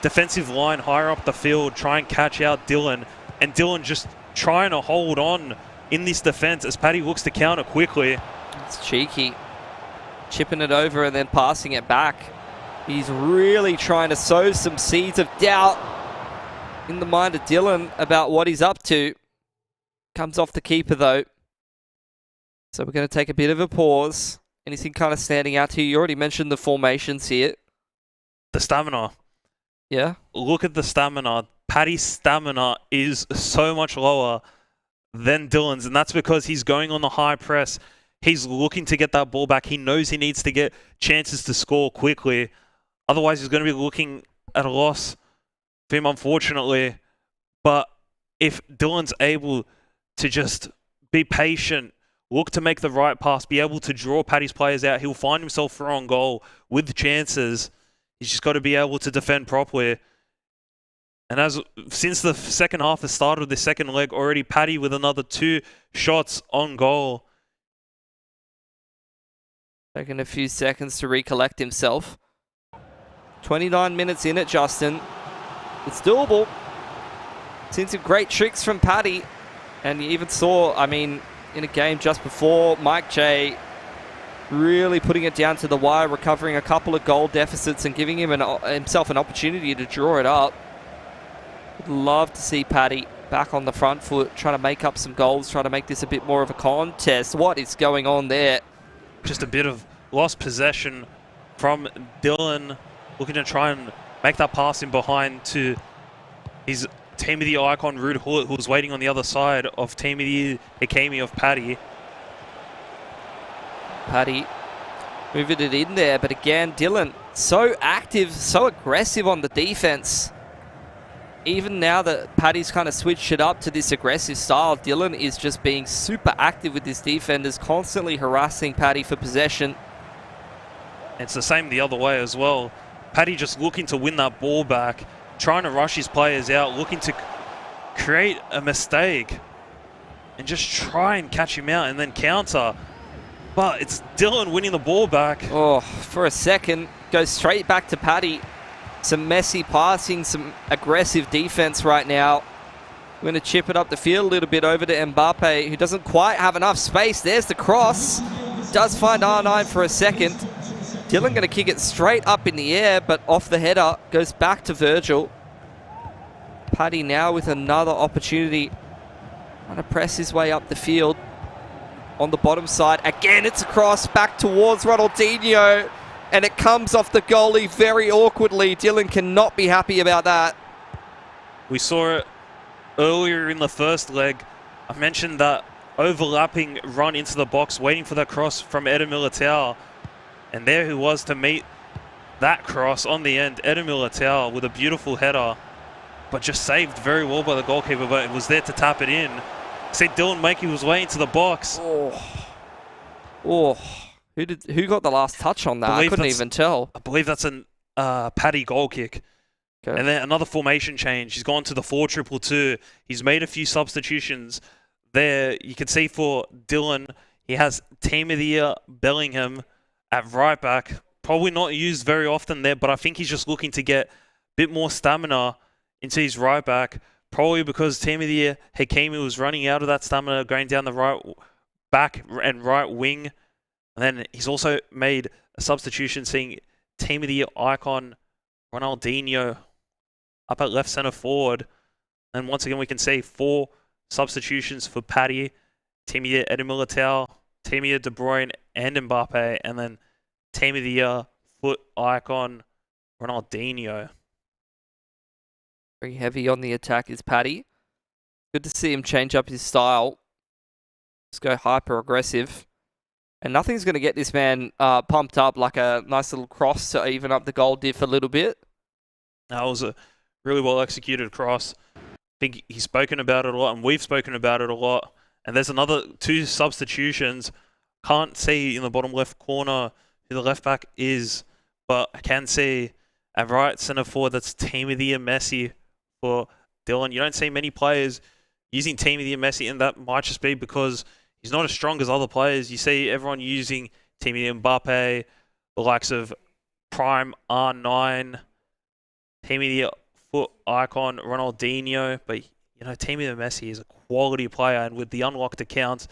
[SPEAKER 4] defensive line higher up the field, try and catch out Dylan, and Dylan just trying to hold on in this defense as Paddy looks to counter quickly.
[SPEAKER 5] It's cheeky. Chipping it over and then passing it back. He's really trying to sow some seeds of doubt in the mind of Dylan about what he's up to. Comes off the keeper though. So we're going to take a bit of a pause. Anything kind of standing out to you? You already mentioned the formations here.
[SPEAKER 4] The stamina.
[SPEAKER 5] Yeah.
[SPEAKER 4] Look at the stamina. Paddy's stamina is so much lower than Dylan's, and that's because he's going on the high press. He's looking to get that ball back. He knows he needs to get chances to score quickly. Otherwise, he's going to be looking at a loss for him, unfortunately. But if Dylan's able to just be patient, look to make the right pass, be able to draw Paddy's players out, he'll find himself through on goal with chances. He's just got to be able to defend properly. And since the second half has started, this second leg, already Paddy with another 2 shots on goal.
[SPEAKER 5] Taking a few seconds to recollect himself. 29 minutes in it, Justin. It's doable. Seen some great tricks from Paddy. And you even saw, I mean, in a game just before, Mike J really putting it down to the wire, recovering a couple of goal deficits and giving him himself an opportunity to draw it up. Would love to see Paddy back on the front foot, trying to make up some goals, trying to make this a bit more of a contest. What is going on there?
[SPEAKER 4] Just a bit of lost possession from Dylan, looking to try and make that pass in behind to his Team of the Year icon, Rude Hullet, who was waiting on the other side of Team of the Year Akemi of Paddy.
[SPEAKER 5] Paddy moving it in there, but again, Dylan so active, so aggressive on the defense. Even now that Paddy's kind of switched it up to this aggressive style, Dylan is just being super active with his defenders, constantly harassing Paddy for possession.
[SPEAKER 4] It's the same the other way as well. Paddy just looking to win that ball back, trying to rush his players out, looking to create a mistake and just try and catch him out and then counter. But it's Dylan winning the ball back.
[SPEAKER 5] Oh, for a second, goes straight back to Paddy. Some messy passing, some aggressive defense right now. We're going to chip it up the field a little bit over to Mbappe, who doesn't quite have enough space. There's the cross. Does find R9 for a second. Dylan going to kick it straight up in the air, but off the header. Goes back to Virgil. Paddy now with another opportunity. Trying to press his way up the field. On the bottom side. Again, it's a cross back towards Ronaldinho. And it comes off the goalie very awkwardly. Dylan cannot be happy about that.
[SPEAKER 4] We saw it earlier in the first leg. I mentioned that overlapping run into the box, waiting for that cross from Eder Militao. And there he was to meet that cross on the end. Eder Militao with a beautiful header, but just saved very well by the goalkeeper, but it was there to tap it in. See, Dylan Mankey was way into the box.
[SPEAKER 5] Oh. Who got the last touch on that? I couldn't even tell.
[SPEAKER 4] I believe that's a Paddy goal kick.
[SPEAKER 5] Okay.
[SPEAKER 4] And then another formation change. He's gone to the 4-2-2. He's made a few substitutions there. You can see for Dylan, he has Team of the Year Bellingham at right back. Probably not used very often there, but I think he's just looking to get a bit more stamina into his right back. Probably because Team of the Year Hakimi was running out of that stamina, going down the right back and right wing. And then he's also made a substitution, seeing Team of the Year icon Ronaldinho up at left centre forward. And once again, we can see 4 substitutions for Paddy, Team of the Year Eder Militao, Team of the Year De Bruyne and Mbappe, and then Team of the Year foot icon Ronaldinho.
[SPEAKER 5] Very heavy on the attack is Paddy. Good to see him change up his style. Let's go hyper aggressive. And nothing's going to get this man pumped up, like a nice little cross to even up the goal diff a little bit.
[SPEAKER 4] That was a really well executed cross. I think he's spoken about it a lot, and we've spoken about it a lot. And there's another 2 substitutions. Can't see in the bottom left corner who the left back is, but I can see at right centre forward, that's Team of the Year Messi for Dylan. You don't see many players using Team of the Year Messi, and that might just be because he's not as strong as other players. You see everyone using Team of the Year Mbappe, the likes of Prime R9, Team of the Year foot icon Ronaldinho, but you know, Team of the Year Messi is a quality player, and with the unlocked accounts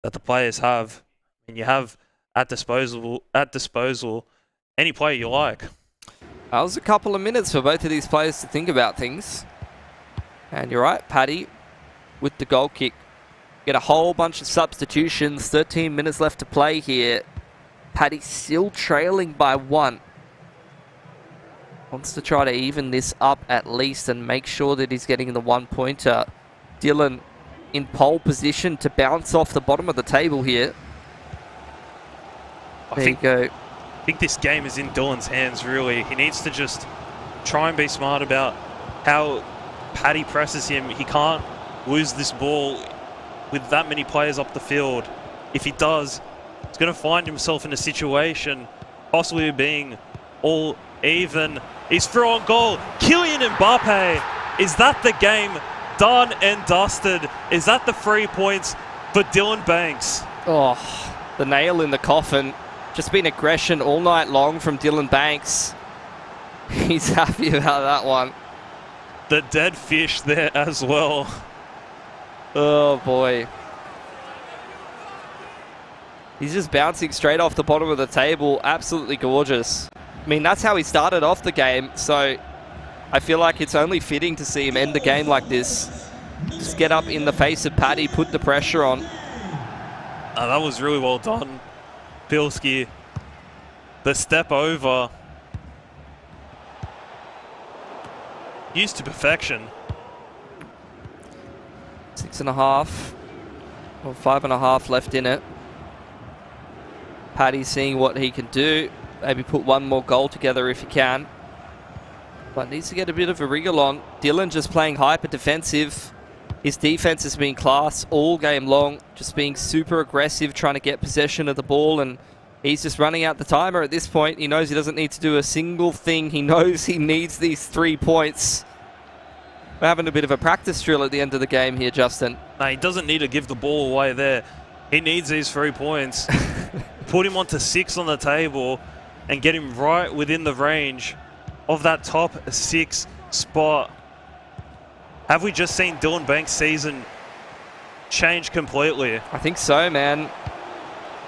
[SPEAKER 4] that the players have, and you have at disposal any player you like.
[SPEAKER 5] That was a couple of minutes for both of these players to think about things. And you're right, Paddy with the goal kick. Get a whole bunch of substitutions, 13 minutes left to play here. Paddy still trailing by 1. Wants to try to even this up at least and make sure that he's getting the 1-pointer. Dylan in pole position to bounce off the bottom of the table here. There you go.
[SPEAKER 4] I think this game is in Dylan's hands, really. He needs to just try and be smart about how Paddy presses him. He can't lose this ball with that many players up the field. If he does, he's going to find himself in a situation possibly being all even. He's through on goal. Kylian Mbappe. Is that the game done and dusted? Is that the 3 points for Dylan Banks?
[SPEAKER 5] Oh, the nail in the coffin. Just been aggression all night long from Dylan Banks. He's happy about that one.
[SPEAKER 4] The dead fish there as well.
[SPEAKER 5] Oh boy. He's just bouncing straight off the bottom of the table. Absolutely gorgeous. I mean, that's how he started off the game, so I feel like it's only fitting to see him end the game like this. Just get up in the face of Paddy, put the pressure on.
[SPEAKER 4] That was really well done, Bilski. The step over. Used to perfection.
[SPEAKER 5] 6.5 or 5.5 left in it. Paddy seeing what he can do. Maybe put one more goal together if he can. But needs to get a bit of a wriggle on. Dylan just playing hyper defensive. His defense has been class all game long. Just being super aggressive, trying to get possession of the ball. And he's just running out the timer at this point. He knows he doesn't need to do a single thing. He knows he needs these 3 points. We're having a bit of a practice drill at the end of the game here, Justin.
[SPEAKER 4] No, he doesn't need to give the ball away there. He needs these 3 points. Put him onto 6 on the table and get him right within the range of that top 6 spot. Have we just seen Dylan Banks' season change completely?
[SPEAKER 5] I think so, man.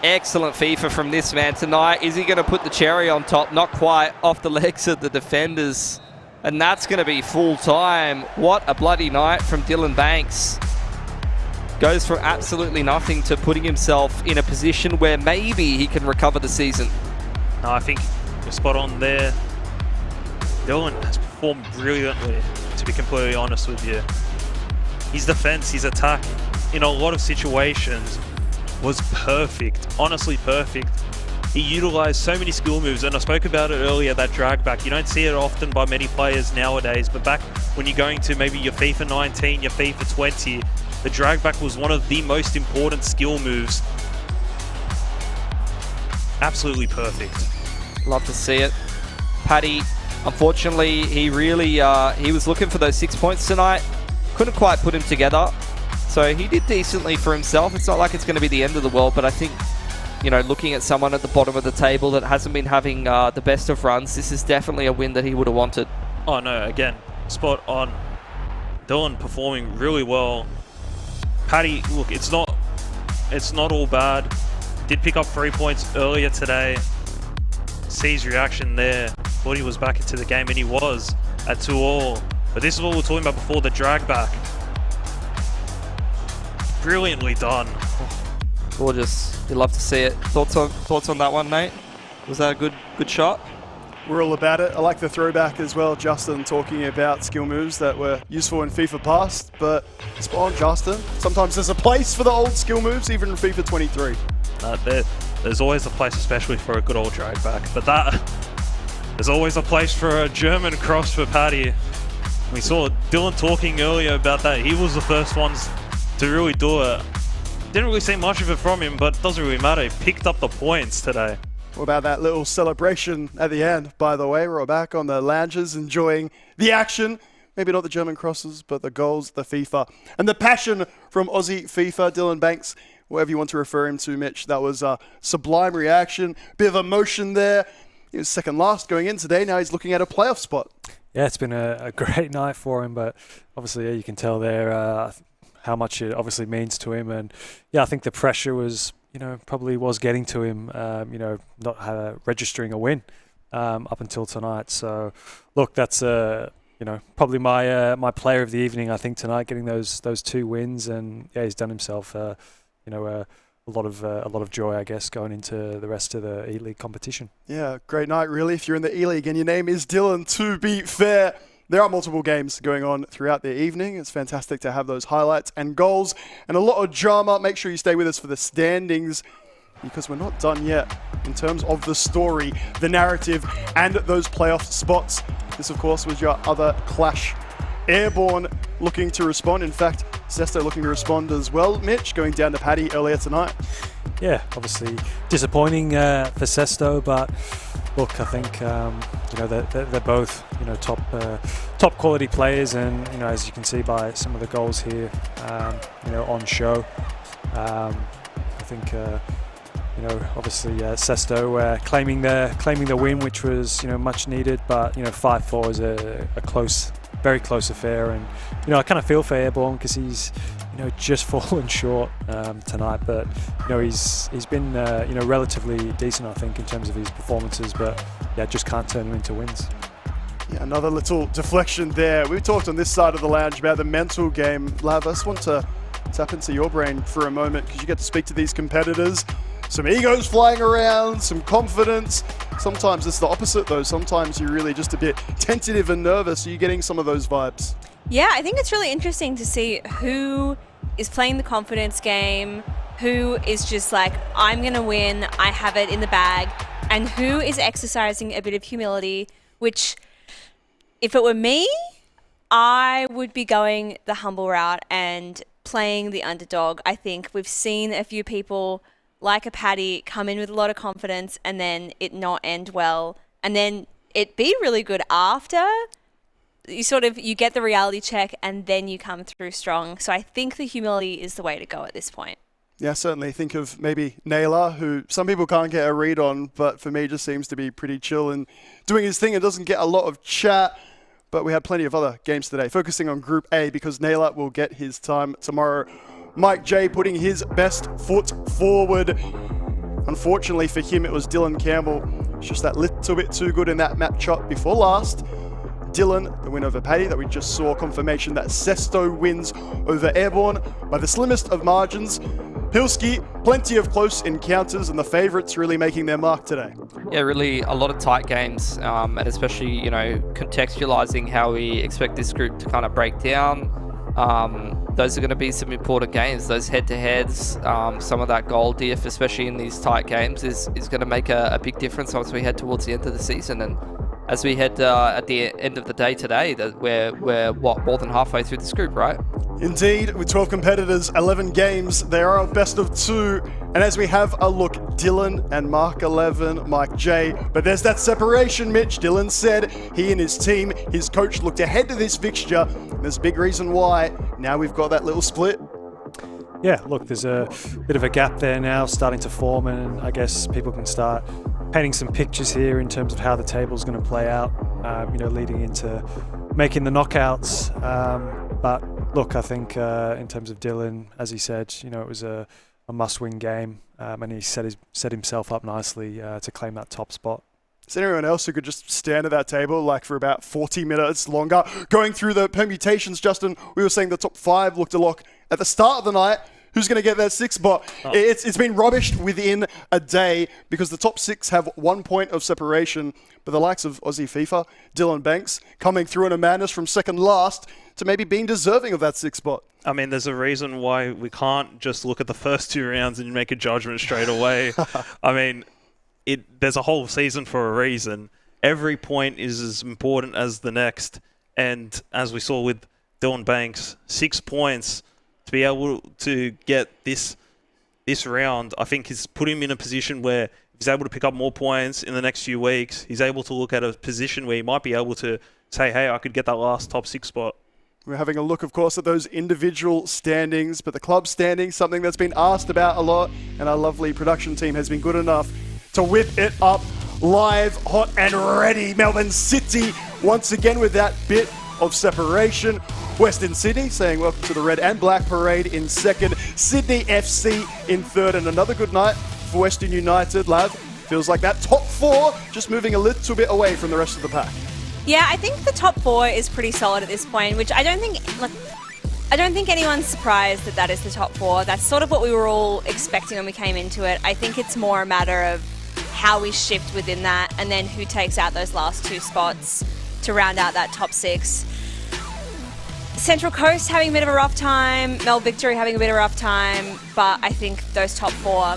[SPEAKER 5] Excellent FIFA from this man tonight. Is he going to put the cherry on top? Not quite. Off the legs of the defenders. And that's going to be full time. What a bloody night from Dylan Banks. Goes from absolutely nothing to putting himself in a position where maybe he can recover the season.
[SPEAKER 4] No, I think you're spot on there. Dylan has performed brilliantly, to be completely honest with you. His defense, his attack, in a lot of situations, was perfect. Honestly perfect. He utilized so many skill moves, and I spoke about it earlier, that drag back. You don't see it often by many players nowadays, but back when you're going to maybe your FIFA 19, your FIFA 20, the drag back was one of the most important skill moves. Absolutely perfect.
[SPEAKER 5] Love to see it. Paddy, unfortunately, he was looking for those 6 points tonight. Couldn't quite put him together. So he did decently for himself. It's not like it's going to be the end of the world, but I think, you know, looking at someone at the bottom of the table that hasn't been having the best of runs, this is definitely a win that he would have wanted.
[SPEAKER 4] Oh no, again, spot on. Dylan performing really well. Paddy, look, it's not all bad. Did pick up 3 points earlier today. See his reaction there. Thought he was back into the game, and he was at 2-all. But this is what we were talking about before, the drag back. Brilliantly done.
[SPEAKER 5] Gorgeous. You'd love to see it. Thoughts on that one, Nate? Was that a good shot?
[SPEAKER 1] We're all about it. I like the throwback as well, Justin, talking about skill moves that were useful in FIFA past, but spot on, Justin. Sometimes there's a place for the old skill moves, even in FIFA 23.
[SPEAKER 4] There's always a place, especially for a good old drag back, but there's always a place for a German cross for Paddy. We saw Dylan talking earlier about that. He was the first ones to really do it. Didn't really see much of it from him, but it doesn't really matter. He picked up the points today.
[SPEAKER 1] What about that little celebration at the end, by the way? We're all back on the lounges enjoying the action. Maybe not the German crosses, but the goals, the FIFA, and the passion from Aussie FIFA. Dylan Banks, whatever you want to refer him to, Mitch. That was a sublime reaction. Bit of emotion there. He was second last going in today. Now he's looking at a playoff spot.
[SPEAKER 2] Yeah, it's been a great night for him, but obviously, yeah, you can tell there how much it obviously means to him. And yeah, I think the pressure was, probably was getting to him, not registering a win up until tonight. So, look, that's probably my player of the evening. I think tonight, getting those 2 wins, and yeah, he's done himself, a lot of joy, I guess, going into the rest of the E-League competition.
[SPEAKER 1] Yeah, great night, really. If you're in the E-League and your name is Dylan, to be fair, there are multiple games going on throughout the evening. It's fantastic to have those highlights and goals and a lot of drama. Make sure you stay with us for the standings, because we're not done yet in terms of the story, the narrative, and those playoff spots. This, of course, was your other clash. Airborne looking to respond. In fact, Sesto looking to respond as well. Mitch, going down to Paddy earlier tonight.
[SPEAKER 2] Yeah, obviously disappointing for Sesto, but look, I think they're both top quality players, and as you can see by some of the goals here, on show. I think obviously Sesto claiming the win, which was much needed, but 5-4 is a very close affair, and I kind of feel for Airborne because he's just fallen short tonight, but he's been relatively decent, I think, in terms of his performances, but yeah, just can't turn them into wins.
[SPEAKER 1] Yeah, another little deflection there. We talked on this side of the lounge about the mental game. Lav, I just want to tap into your brain for a moment, because you get to speak to these competitors. Some egos flying around, some confidence. Sometimes it's the opposite, though. Sometimes you're really just a bit tentative and nervous. Are you getting some of those vibes?
[SPEAKER 3] Yeah, I think it's really interesting to see who is playing the confidence game, who is just like, I'm going to win, I have it in the bag, and who is exercising a bit of humility, which, if it were me, I would be going the humble route and playing the underdog. I think we've seen a few people like a Paddy come in with a lot of confidence and then it not end well, and then it be really good after. You get the reality check and then you come through strong. So I think the humility is the way to go at this point.
[SPEAKER 1] Yeah, certainly. Think of maybe Naylor, who some people can't get a read on, but for me just seems to be pretty chill and doing his thing and doesn't get a lot of chat. But we had plenty of other games today, focusing on Group A, because Naylor will get his time tomorrow. Mike J putting his best foot forward. Unfortunately for him, it was Dylan Campbell. Just that little bit too good in that matchup before last. Dylan, the win over Paddy, that we just saw confirmation that Sesto wins over Airborne by the slimmest of margins. Pilski, plenty of close encounters and the favourites really making their mark today.
[SPEAKER 5] Yeah, really a lot of tight games, and especially, you know, contextualizing how we expect this group to kind of break down. Those are going to be some important games. Those head-to-heads, some of that goal diff, especially in these tight games, is going to make a big difference once we head towards the end of the season. And as we head at the end of the day today, that we're more than halfway through this group, right?
[SPEAKER 1] Indeed, with 12 competitors, 11 games, they are a best of 2. And as we have a look, Dylan and Mark 11, Mike J. But there's that separation, Mitch. Dylan said he and his team, his coach, looked ahead to this fixture. And there's a big reason why. Now we've got that little split.
[SPEAKER 2] Yeah, look, there's a bit of a gap there now starting to form, and I guess people can start painting some pictures here in terms of how the table's going to play out, leading into making the knockouts. But look, I think in terms of Dylan, as he said, it was a must-win game, and he set himself up nicely to claim that top spot.
[SPEAKER 1] Is there anyone else who could just stand at that table like for about 40 minutes longer? Going through the permutations, Justin, we were saying the top 5 looked a lock at the start of the night. Who's going to get that 6 spot? Oh. It's been rubbished within a day because the top 6 have 1 point of separation, but the likes of Aussie FIFA, Dylan Banks, coming through in a madness from second last to maybe being deserving of that 6 spot.
[SPEAKER 4] I mean, there's a reason why we can't just look at the first 2 rounds and make a judgment straight away. I mean, there's a whole season for a reason. Every point is as important as the next. And as we saw with Dylan Banks, 6 points to be able to get this round, I think has put him in a position where if he's able to pick up more points in the next few weeks, he's able to look at a position where he might be able to say, hey, I could get that last top 6 spot.
[SPEAKER 1] We're having a look, of course, at those individual standings, but the club standings, something that's been asked about a lot, and our lovely production team has been good enough to whip it up live, hot and ready. Melbourne City, once again with that bit of separation. Western Sydney saying welcome to the Red and Black Parade in second. Sydney FC in third, and another good night for Western United. Lav, feels like that top 4 just moving a little bit away from the rest of the pack.
[SPEAKER 3] Yeah, I think the top 4 is pretty solid at this point, which I don't think anyone's surprised that is the top 4. That's sort of what we were all expecting when we came into it. I think it's more a matter of how we shift within that and then who takes out those last 2 spots to round out that top 6. Central Coast having a bit of a rough time, Mel Victory having a bit of a rough time, but I think those top 4,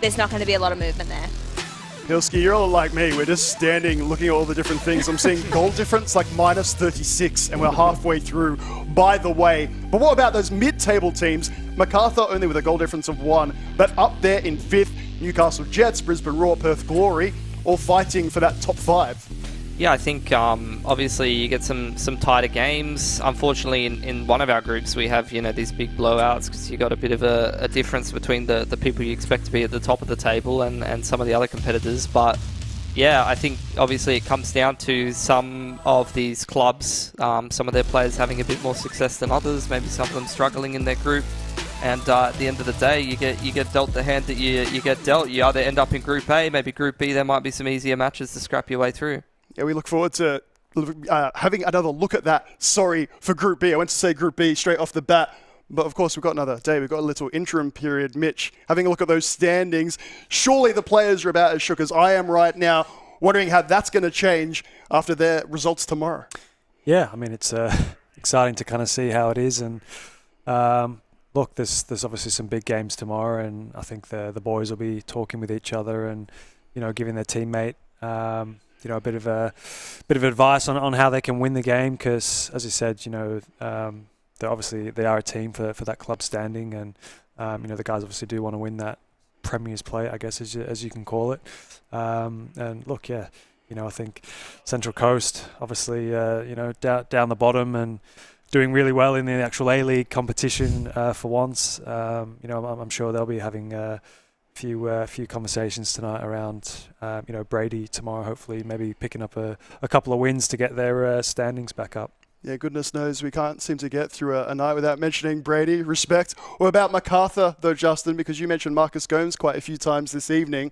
[SPEAKER 3] there's not going to be a lot of movement there.
[SPEAKER 1] Pilski, you're all like me. We're just standing looking at all the different things. I'm seeing goal difference like minus 36, and we're halfway through, by the way. But what about those mid-table teams? MacArthur only with a goal difference of 1, but up there in 5th, Newcastle Jets, Brisbane Roar, Perth Glory, all fighting for that top 5.
[SPEAKER 5] Yeah, I think obviously you get some tighter games. Unfortunately, in one of our groups, we have these big blowouts because you got a bit of a difference between the people you expect to be at the top of the table and some of the other competitors. But yeah, I think obviously it comes down to some of these clubs, some of their players having a bit more success than others, maybe some of them struggling in their group. And at the end of the day, you get dealt the hand that you get dealt. You either end up in Group A, maybe Group B, there might be some easier matches to scrap your way through.
[SPEAKER 1] Yeah, we look forward to having another look at that. Sorry for Group B. I went to say Group B straight off the bat. But of course, we've got another day. We've got a little interim period. Mitch, having a look at those standings. Surely the players are about as shook as I am right now, wondering how that's going to change after their results tomorrow.
[SPEAKER 2] Yeah, I mean, it's exciting to kind of see how it is. And look, there's obviously some big games tomorrow. And I think the boys will be talking with each other and, giving their teammate a bit of advice on how they can win the game, because as you said, they are a team for that club standing, and the guys obviously do want to win that Premier's play, I guess as you can call it. And look, yeah, I think Central Coast obviously down the bottom and doing really well in the actual A-League competition for once. I'm sure they'll be having few conversations tonight around Brady tomorrow, hopefully maybe picking up a couple of wins to get their standings back up.
[SPEAKER 1] Yeah, goodness knows we can't seem to get through a night without mentioning Brady. Respect. What about MacArthur though, Justin, because you mentioned Marcus Gomes quite a few times this evening.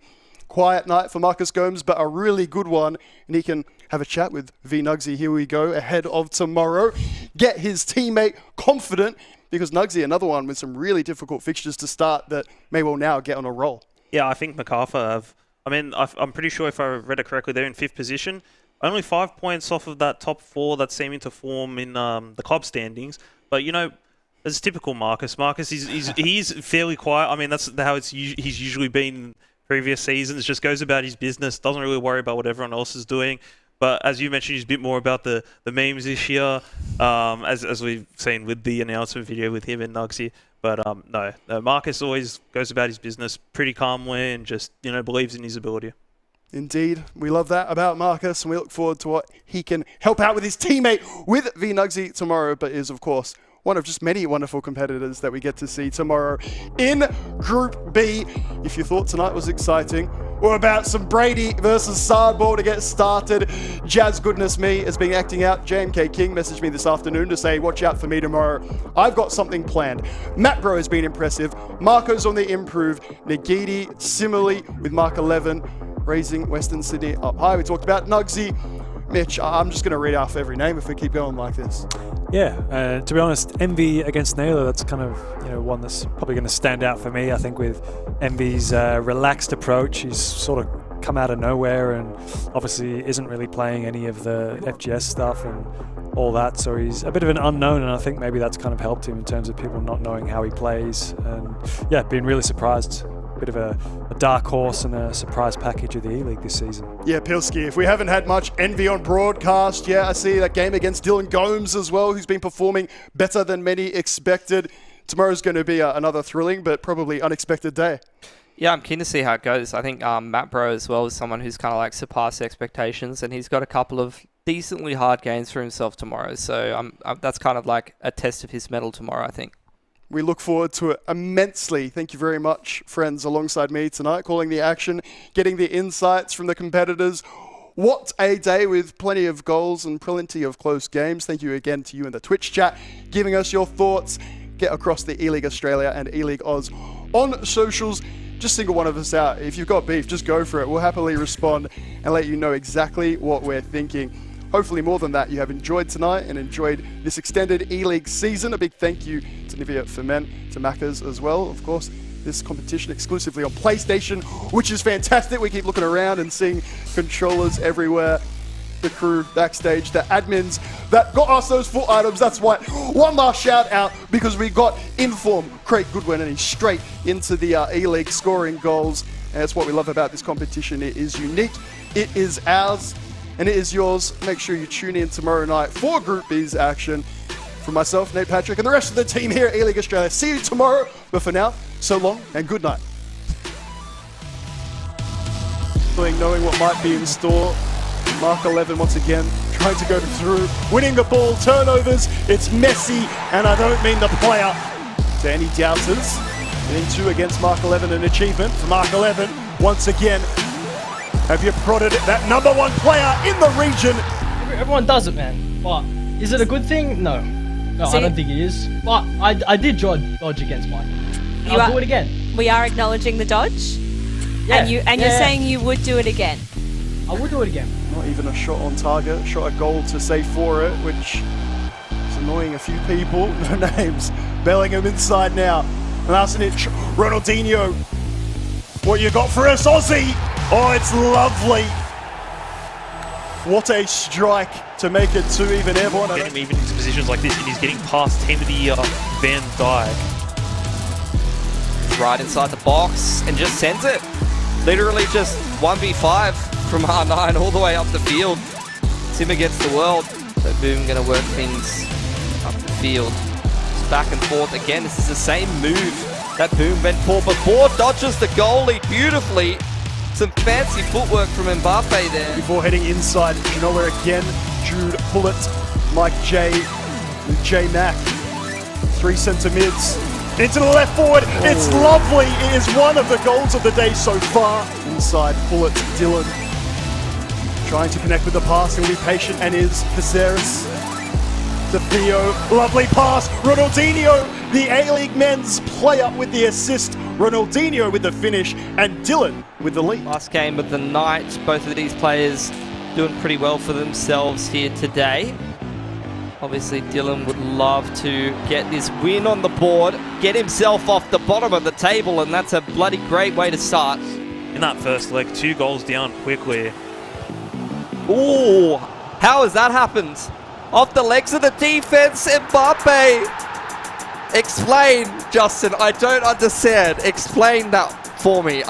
[SPEAKER 1] Quiet night for Marcus Gomes, but a really good one, and he can have a chat with V Nugsy. Here we go, ahead of tomorrow. Get his teammate confident, because Nugsy, another one with some really difficult fixtures to start that may well now get on a roll.
[SPEAKER 4] Yeah, I think MacArthur I'm pretty sure if I read it correctly, they're in 5th position. Only 5 points off of that top 4 that's seeming to form in the club standings. But, you know, it's typical Marcus. Marcus, he's fairly quiet. I mean, that's how he's usually been in previous seasons. Just goes about his business, doesn't really worry about what everyone else is doing. But as you mentioned, he's a bit more about the memes this year, as we've seen with the announcement video with him and Nugsy. But no, Marcus always goes about his business pretty calmly and just, you know, believes in his ability.
[SPEAKER 1] Indeed. We love that about Marcus, and we look forward to what he can help out with his teammate with V Nugsy tomorrow, but is, of course, one of just many wonderful competitors that we get to see tomorrow in Group B. If you thought tonight was exciting, we're about some Brady versus Sardball to get started. Jazz Goodness Me has been acting out. JMK King messaged me this afternoon to say, watch out for me tomorrow. I've got something planned. Matt Bro has been impressive. Marco's on the improve. Nagiti similarly with Mark 11, raising Western Sydney up high. We talked about Nugsy. Mitch, I'm just going to read off every name if we keep going like this.
[SPEAKER 2] Yeah, to be honest, Envy against Naylor, that's kind of, you know, one that's probably going to stand out for me. I think with Envy's relaxed approach, he's sort of come out of nowhere and obviously isn't really playing any of the FGS stuff and all that, so he's a bit of an unknown, and I think maybe that's kind of helped him in terms of people not knowing how he plays, and yeah, being really surprised. Bit of a dark horse and a surprise package of the E-League this season.
[SPEAKER 1] Yeah, Pilsky, if we haven't had much Envy on broadcast, yeah, I see that game against Dylan Gomes as well, who's been performing better than many expected. Tomorrow's going to be another thrilling but probably unexpected day.
[SPEAKER 5] Yeah, I'm keen to see how it goes. I think Matt Bro as well is someone who's kind of like surpassed expectations, and he's got a couple of decently hard games for himself tomorrow. So that's kind of like a test of his mettle tomorrow, I think.
[SPEAKER 1] We look forward to it immensely. Thank you very much, friends, alongside me tonight, calling the action, getting the insights from the competitors. What a day with plenty of goals and plenty of close games. Thank you again to you in the Twitch chat, giving us your thoughts. Get across the E-League Australia and E-League Oz on socials. Just single one of us out. If you've got beef, just go for it. We'll happily respond and let you know exactly what we're thinking. Hopefully more than that, you have enjoyed tonight and enjoyed this extended E-League season. A big thank you to Nivea for Men, to Macca's as well. Of course, this competition exclusively on PlayStation, which is fantastic. We keep looking around and seeing controllers everywhere. The crew backstage, the admins that got us those full items. That's why one last shout out, because we got Inform, Craig Goodwin, and he's straight into the E-League scoring goals. And that's what we love about this competition. It is unique, it is ours, and it is yours. Make sure you tune in tomorrow night for Group B's action. From myself, Nate Patrick, and the rest of the team here at E-League Australia. See you tomorrow. But for now, so long and good night. Knowing what might be in store. Mark 11 once again trying to go through, winning the ball, turnovers. It's messy, and I don't mean the player. To any doubters, getting 2 against Mark 11, an achievement for Mark 11 once again. Have you prodded that number 1 player in the region?
[SPEAKER 8] Everyone does it, man. But is it a good thing? No. No, I don't think it is. But I did dodge against Mike. I'll do it again.
[SPEAKER 3] We are acknowledging the dodge.
[SPEAKER 8] Yeah.
[SPEAKER 3] And you're saying you would do it again.
[SPEAKER 8] I would do it again.
[SPEAKER 1] Not even a shot on target, shot a goal to say for it, which is annoying a few people. No names. Bellingham inside now. Larsenich, Ronaldinho. What you got for us, Aussie? Oh, it's lovely. What a strike to make it 2 even airborne.
[SPEAKER 4] Get him even into positions like this, and he's getting past Timothy Van Dyke.
[SPEAKER 5] Right inside the box and just sends it. Literally just 1v5 from R9 all the way up the field. Tim against the world. So Boom gonna work things up the field. Just back and forth again. This is the same move that Boom went for before. Dodges the goalie beautifully. Some fancy footwork from Mbappe there.
[SPEAKER 1] Before heading inside, Genoa again. Jude Pullet, Mike J, and J Mac. 3 centre mids. Into the left forward. It's lovely. It is one of the goals of the day so far. Inside, Pullet, Dylan. Trying to connect with the pass. He'll be patient and is Caceres. To Theo. Lovely pass. Ronaldinho, the A-League men's player with the assist. Ronaldinho with the finish, and Dylan with the lead.
[SPEAKER 5] Last game of the night, both of these players doing pretty well for themselves here today. Obviously, Dylan would love to get this win on the board, get himself off the bottom of the table, and that's a bloody great way to start.
[SPEAKER 4] In that first leg, 2 goals down quickly.
[SPEAKER 5] Ooh, how has that happened? Off the legs of the defense, Mbappe. Explain, Justin. I don't understand. Explain that for me.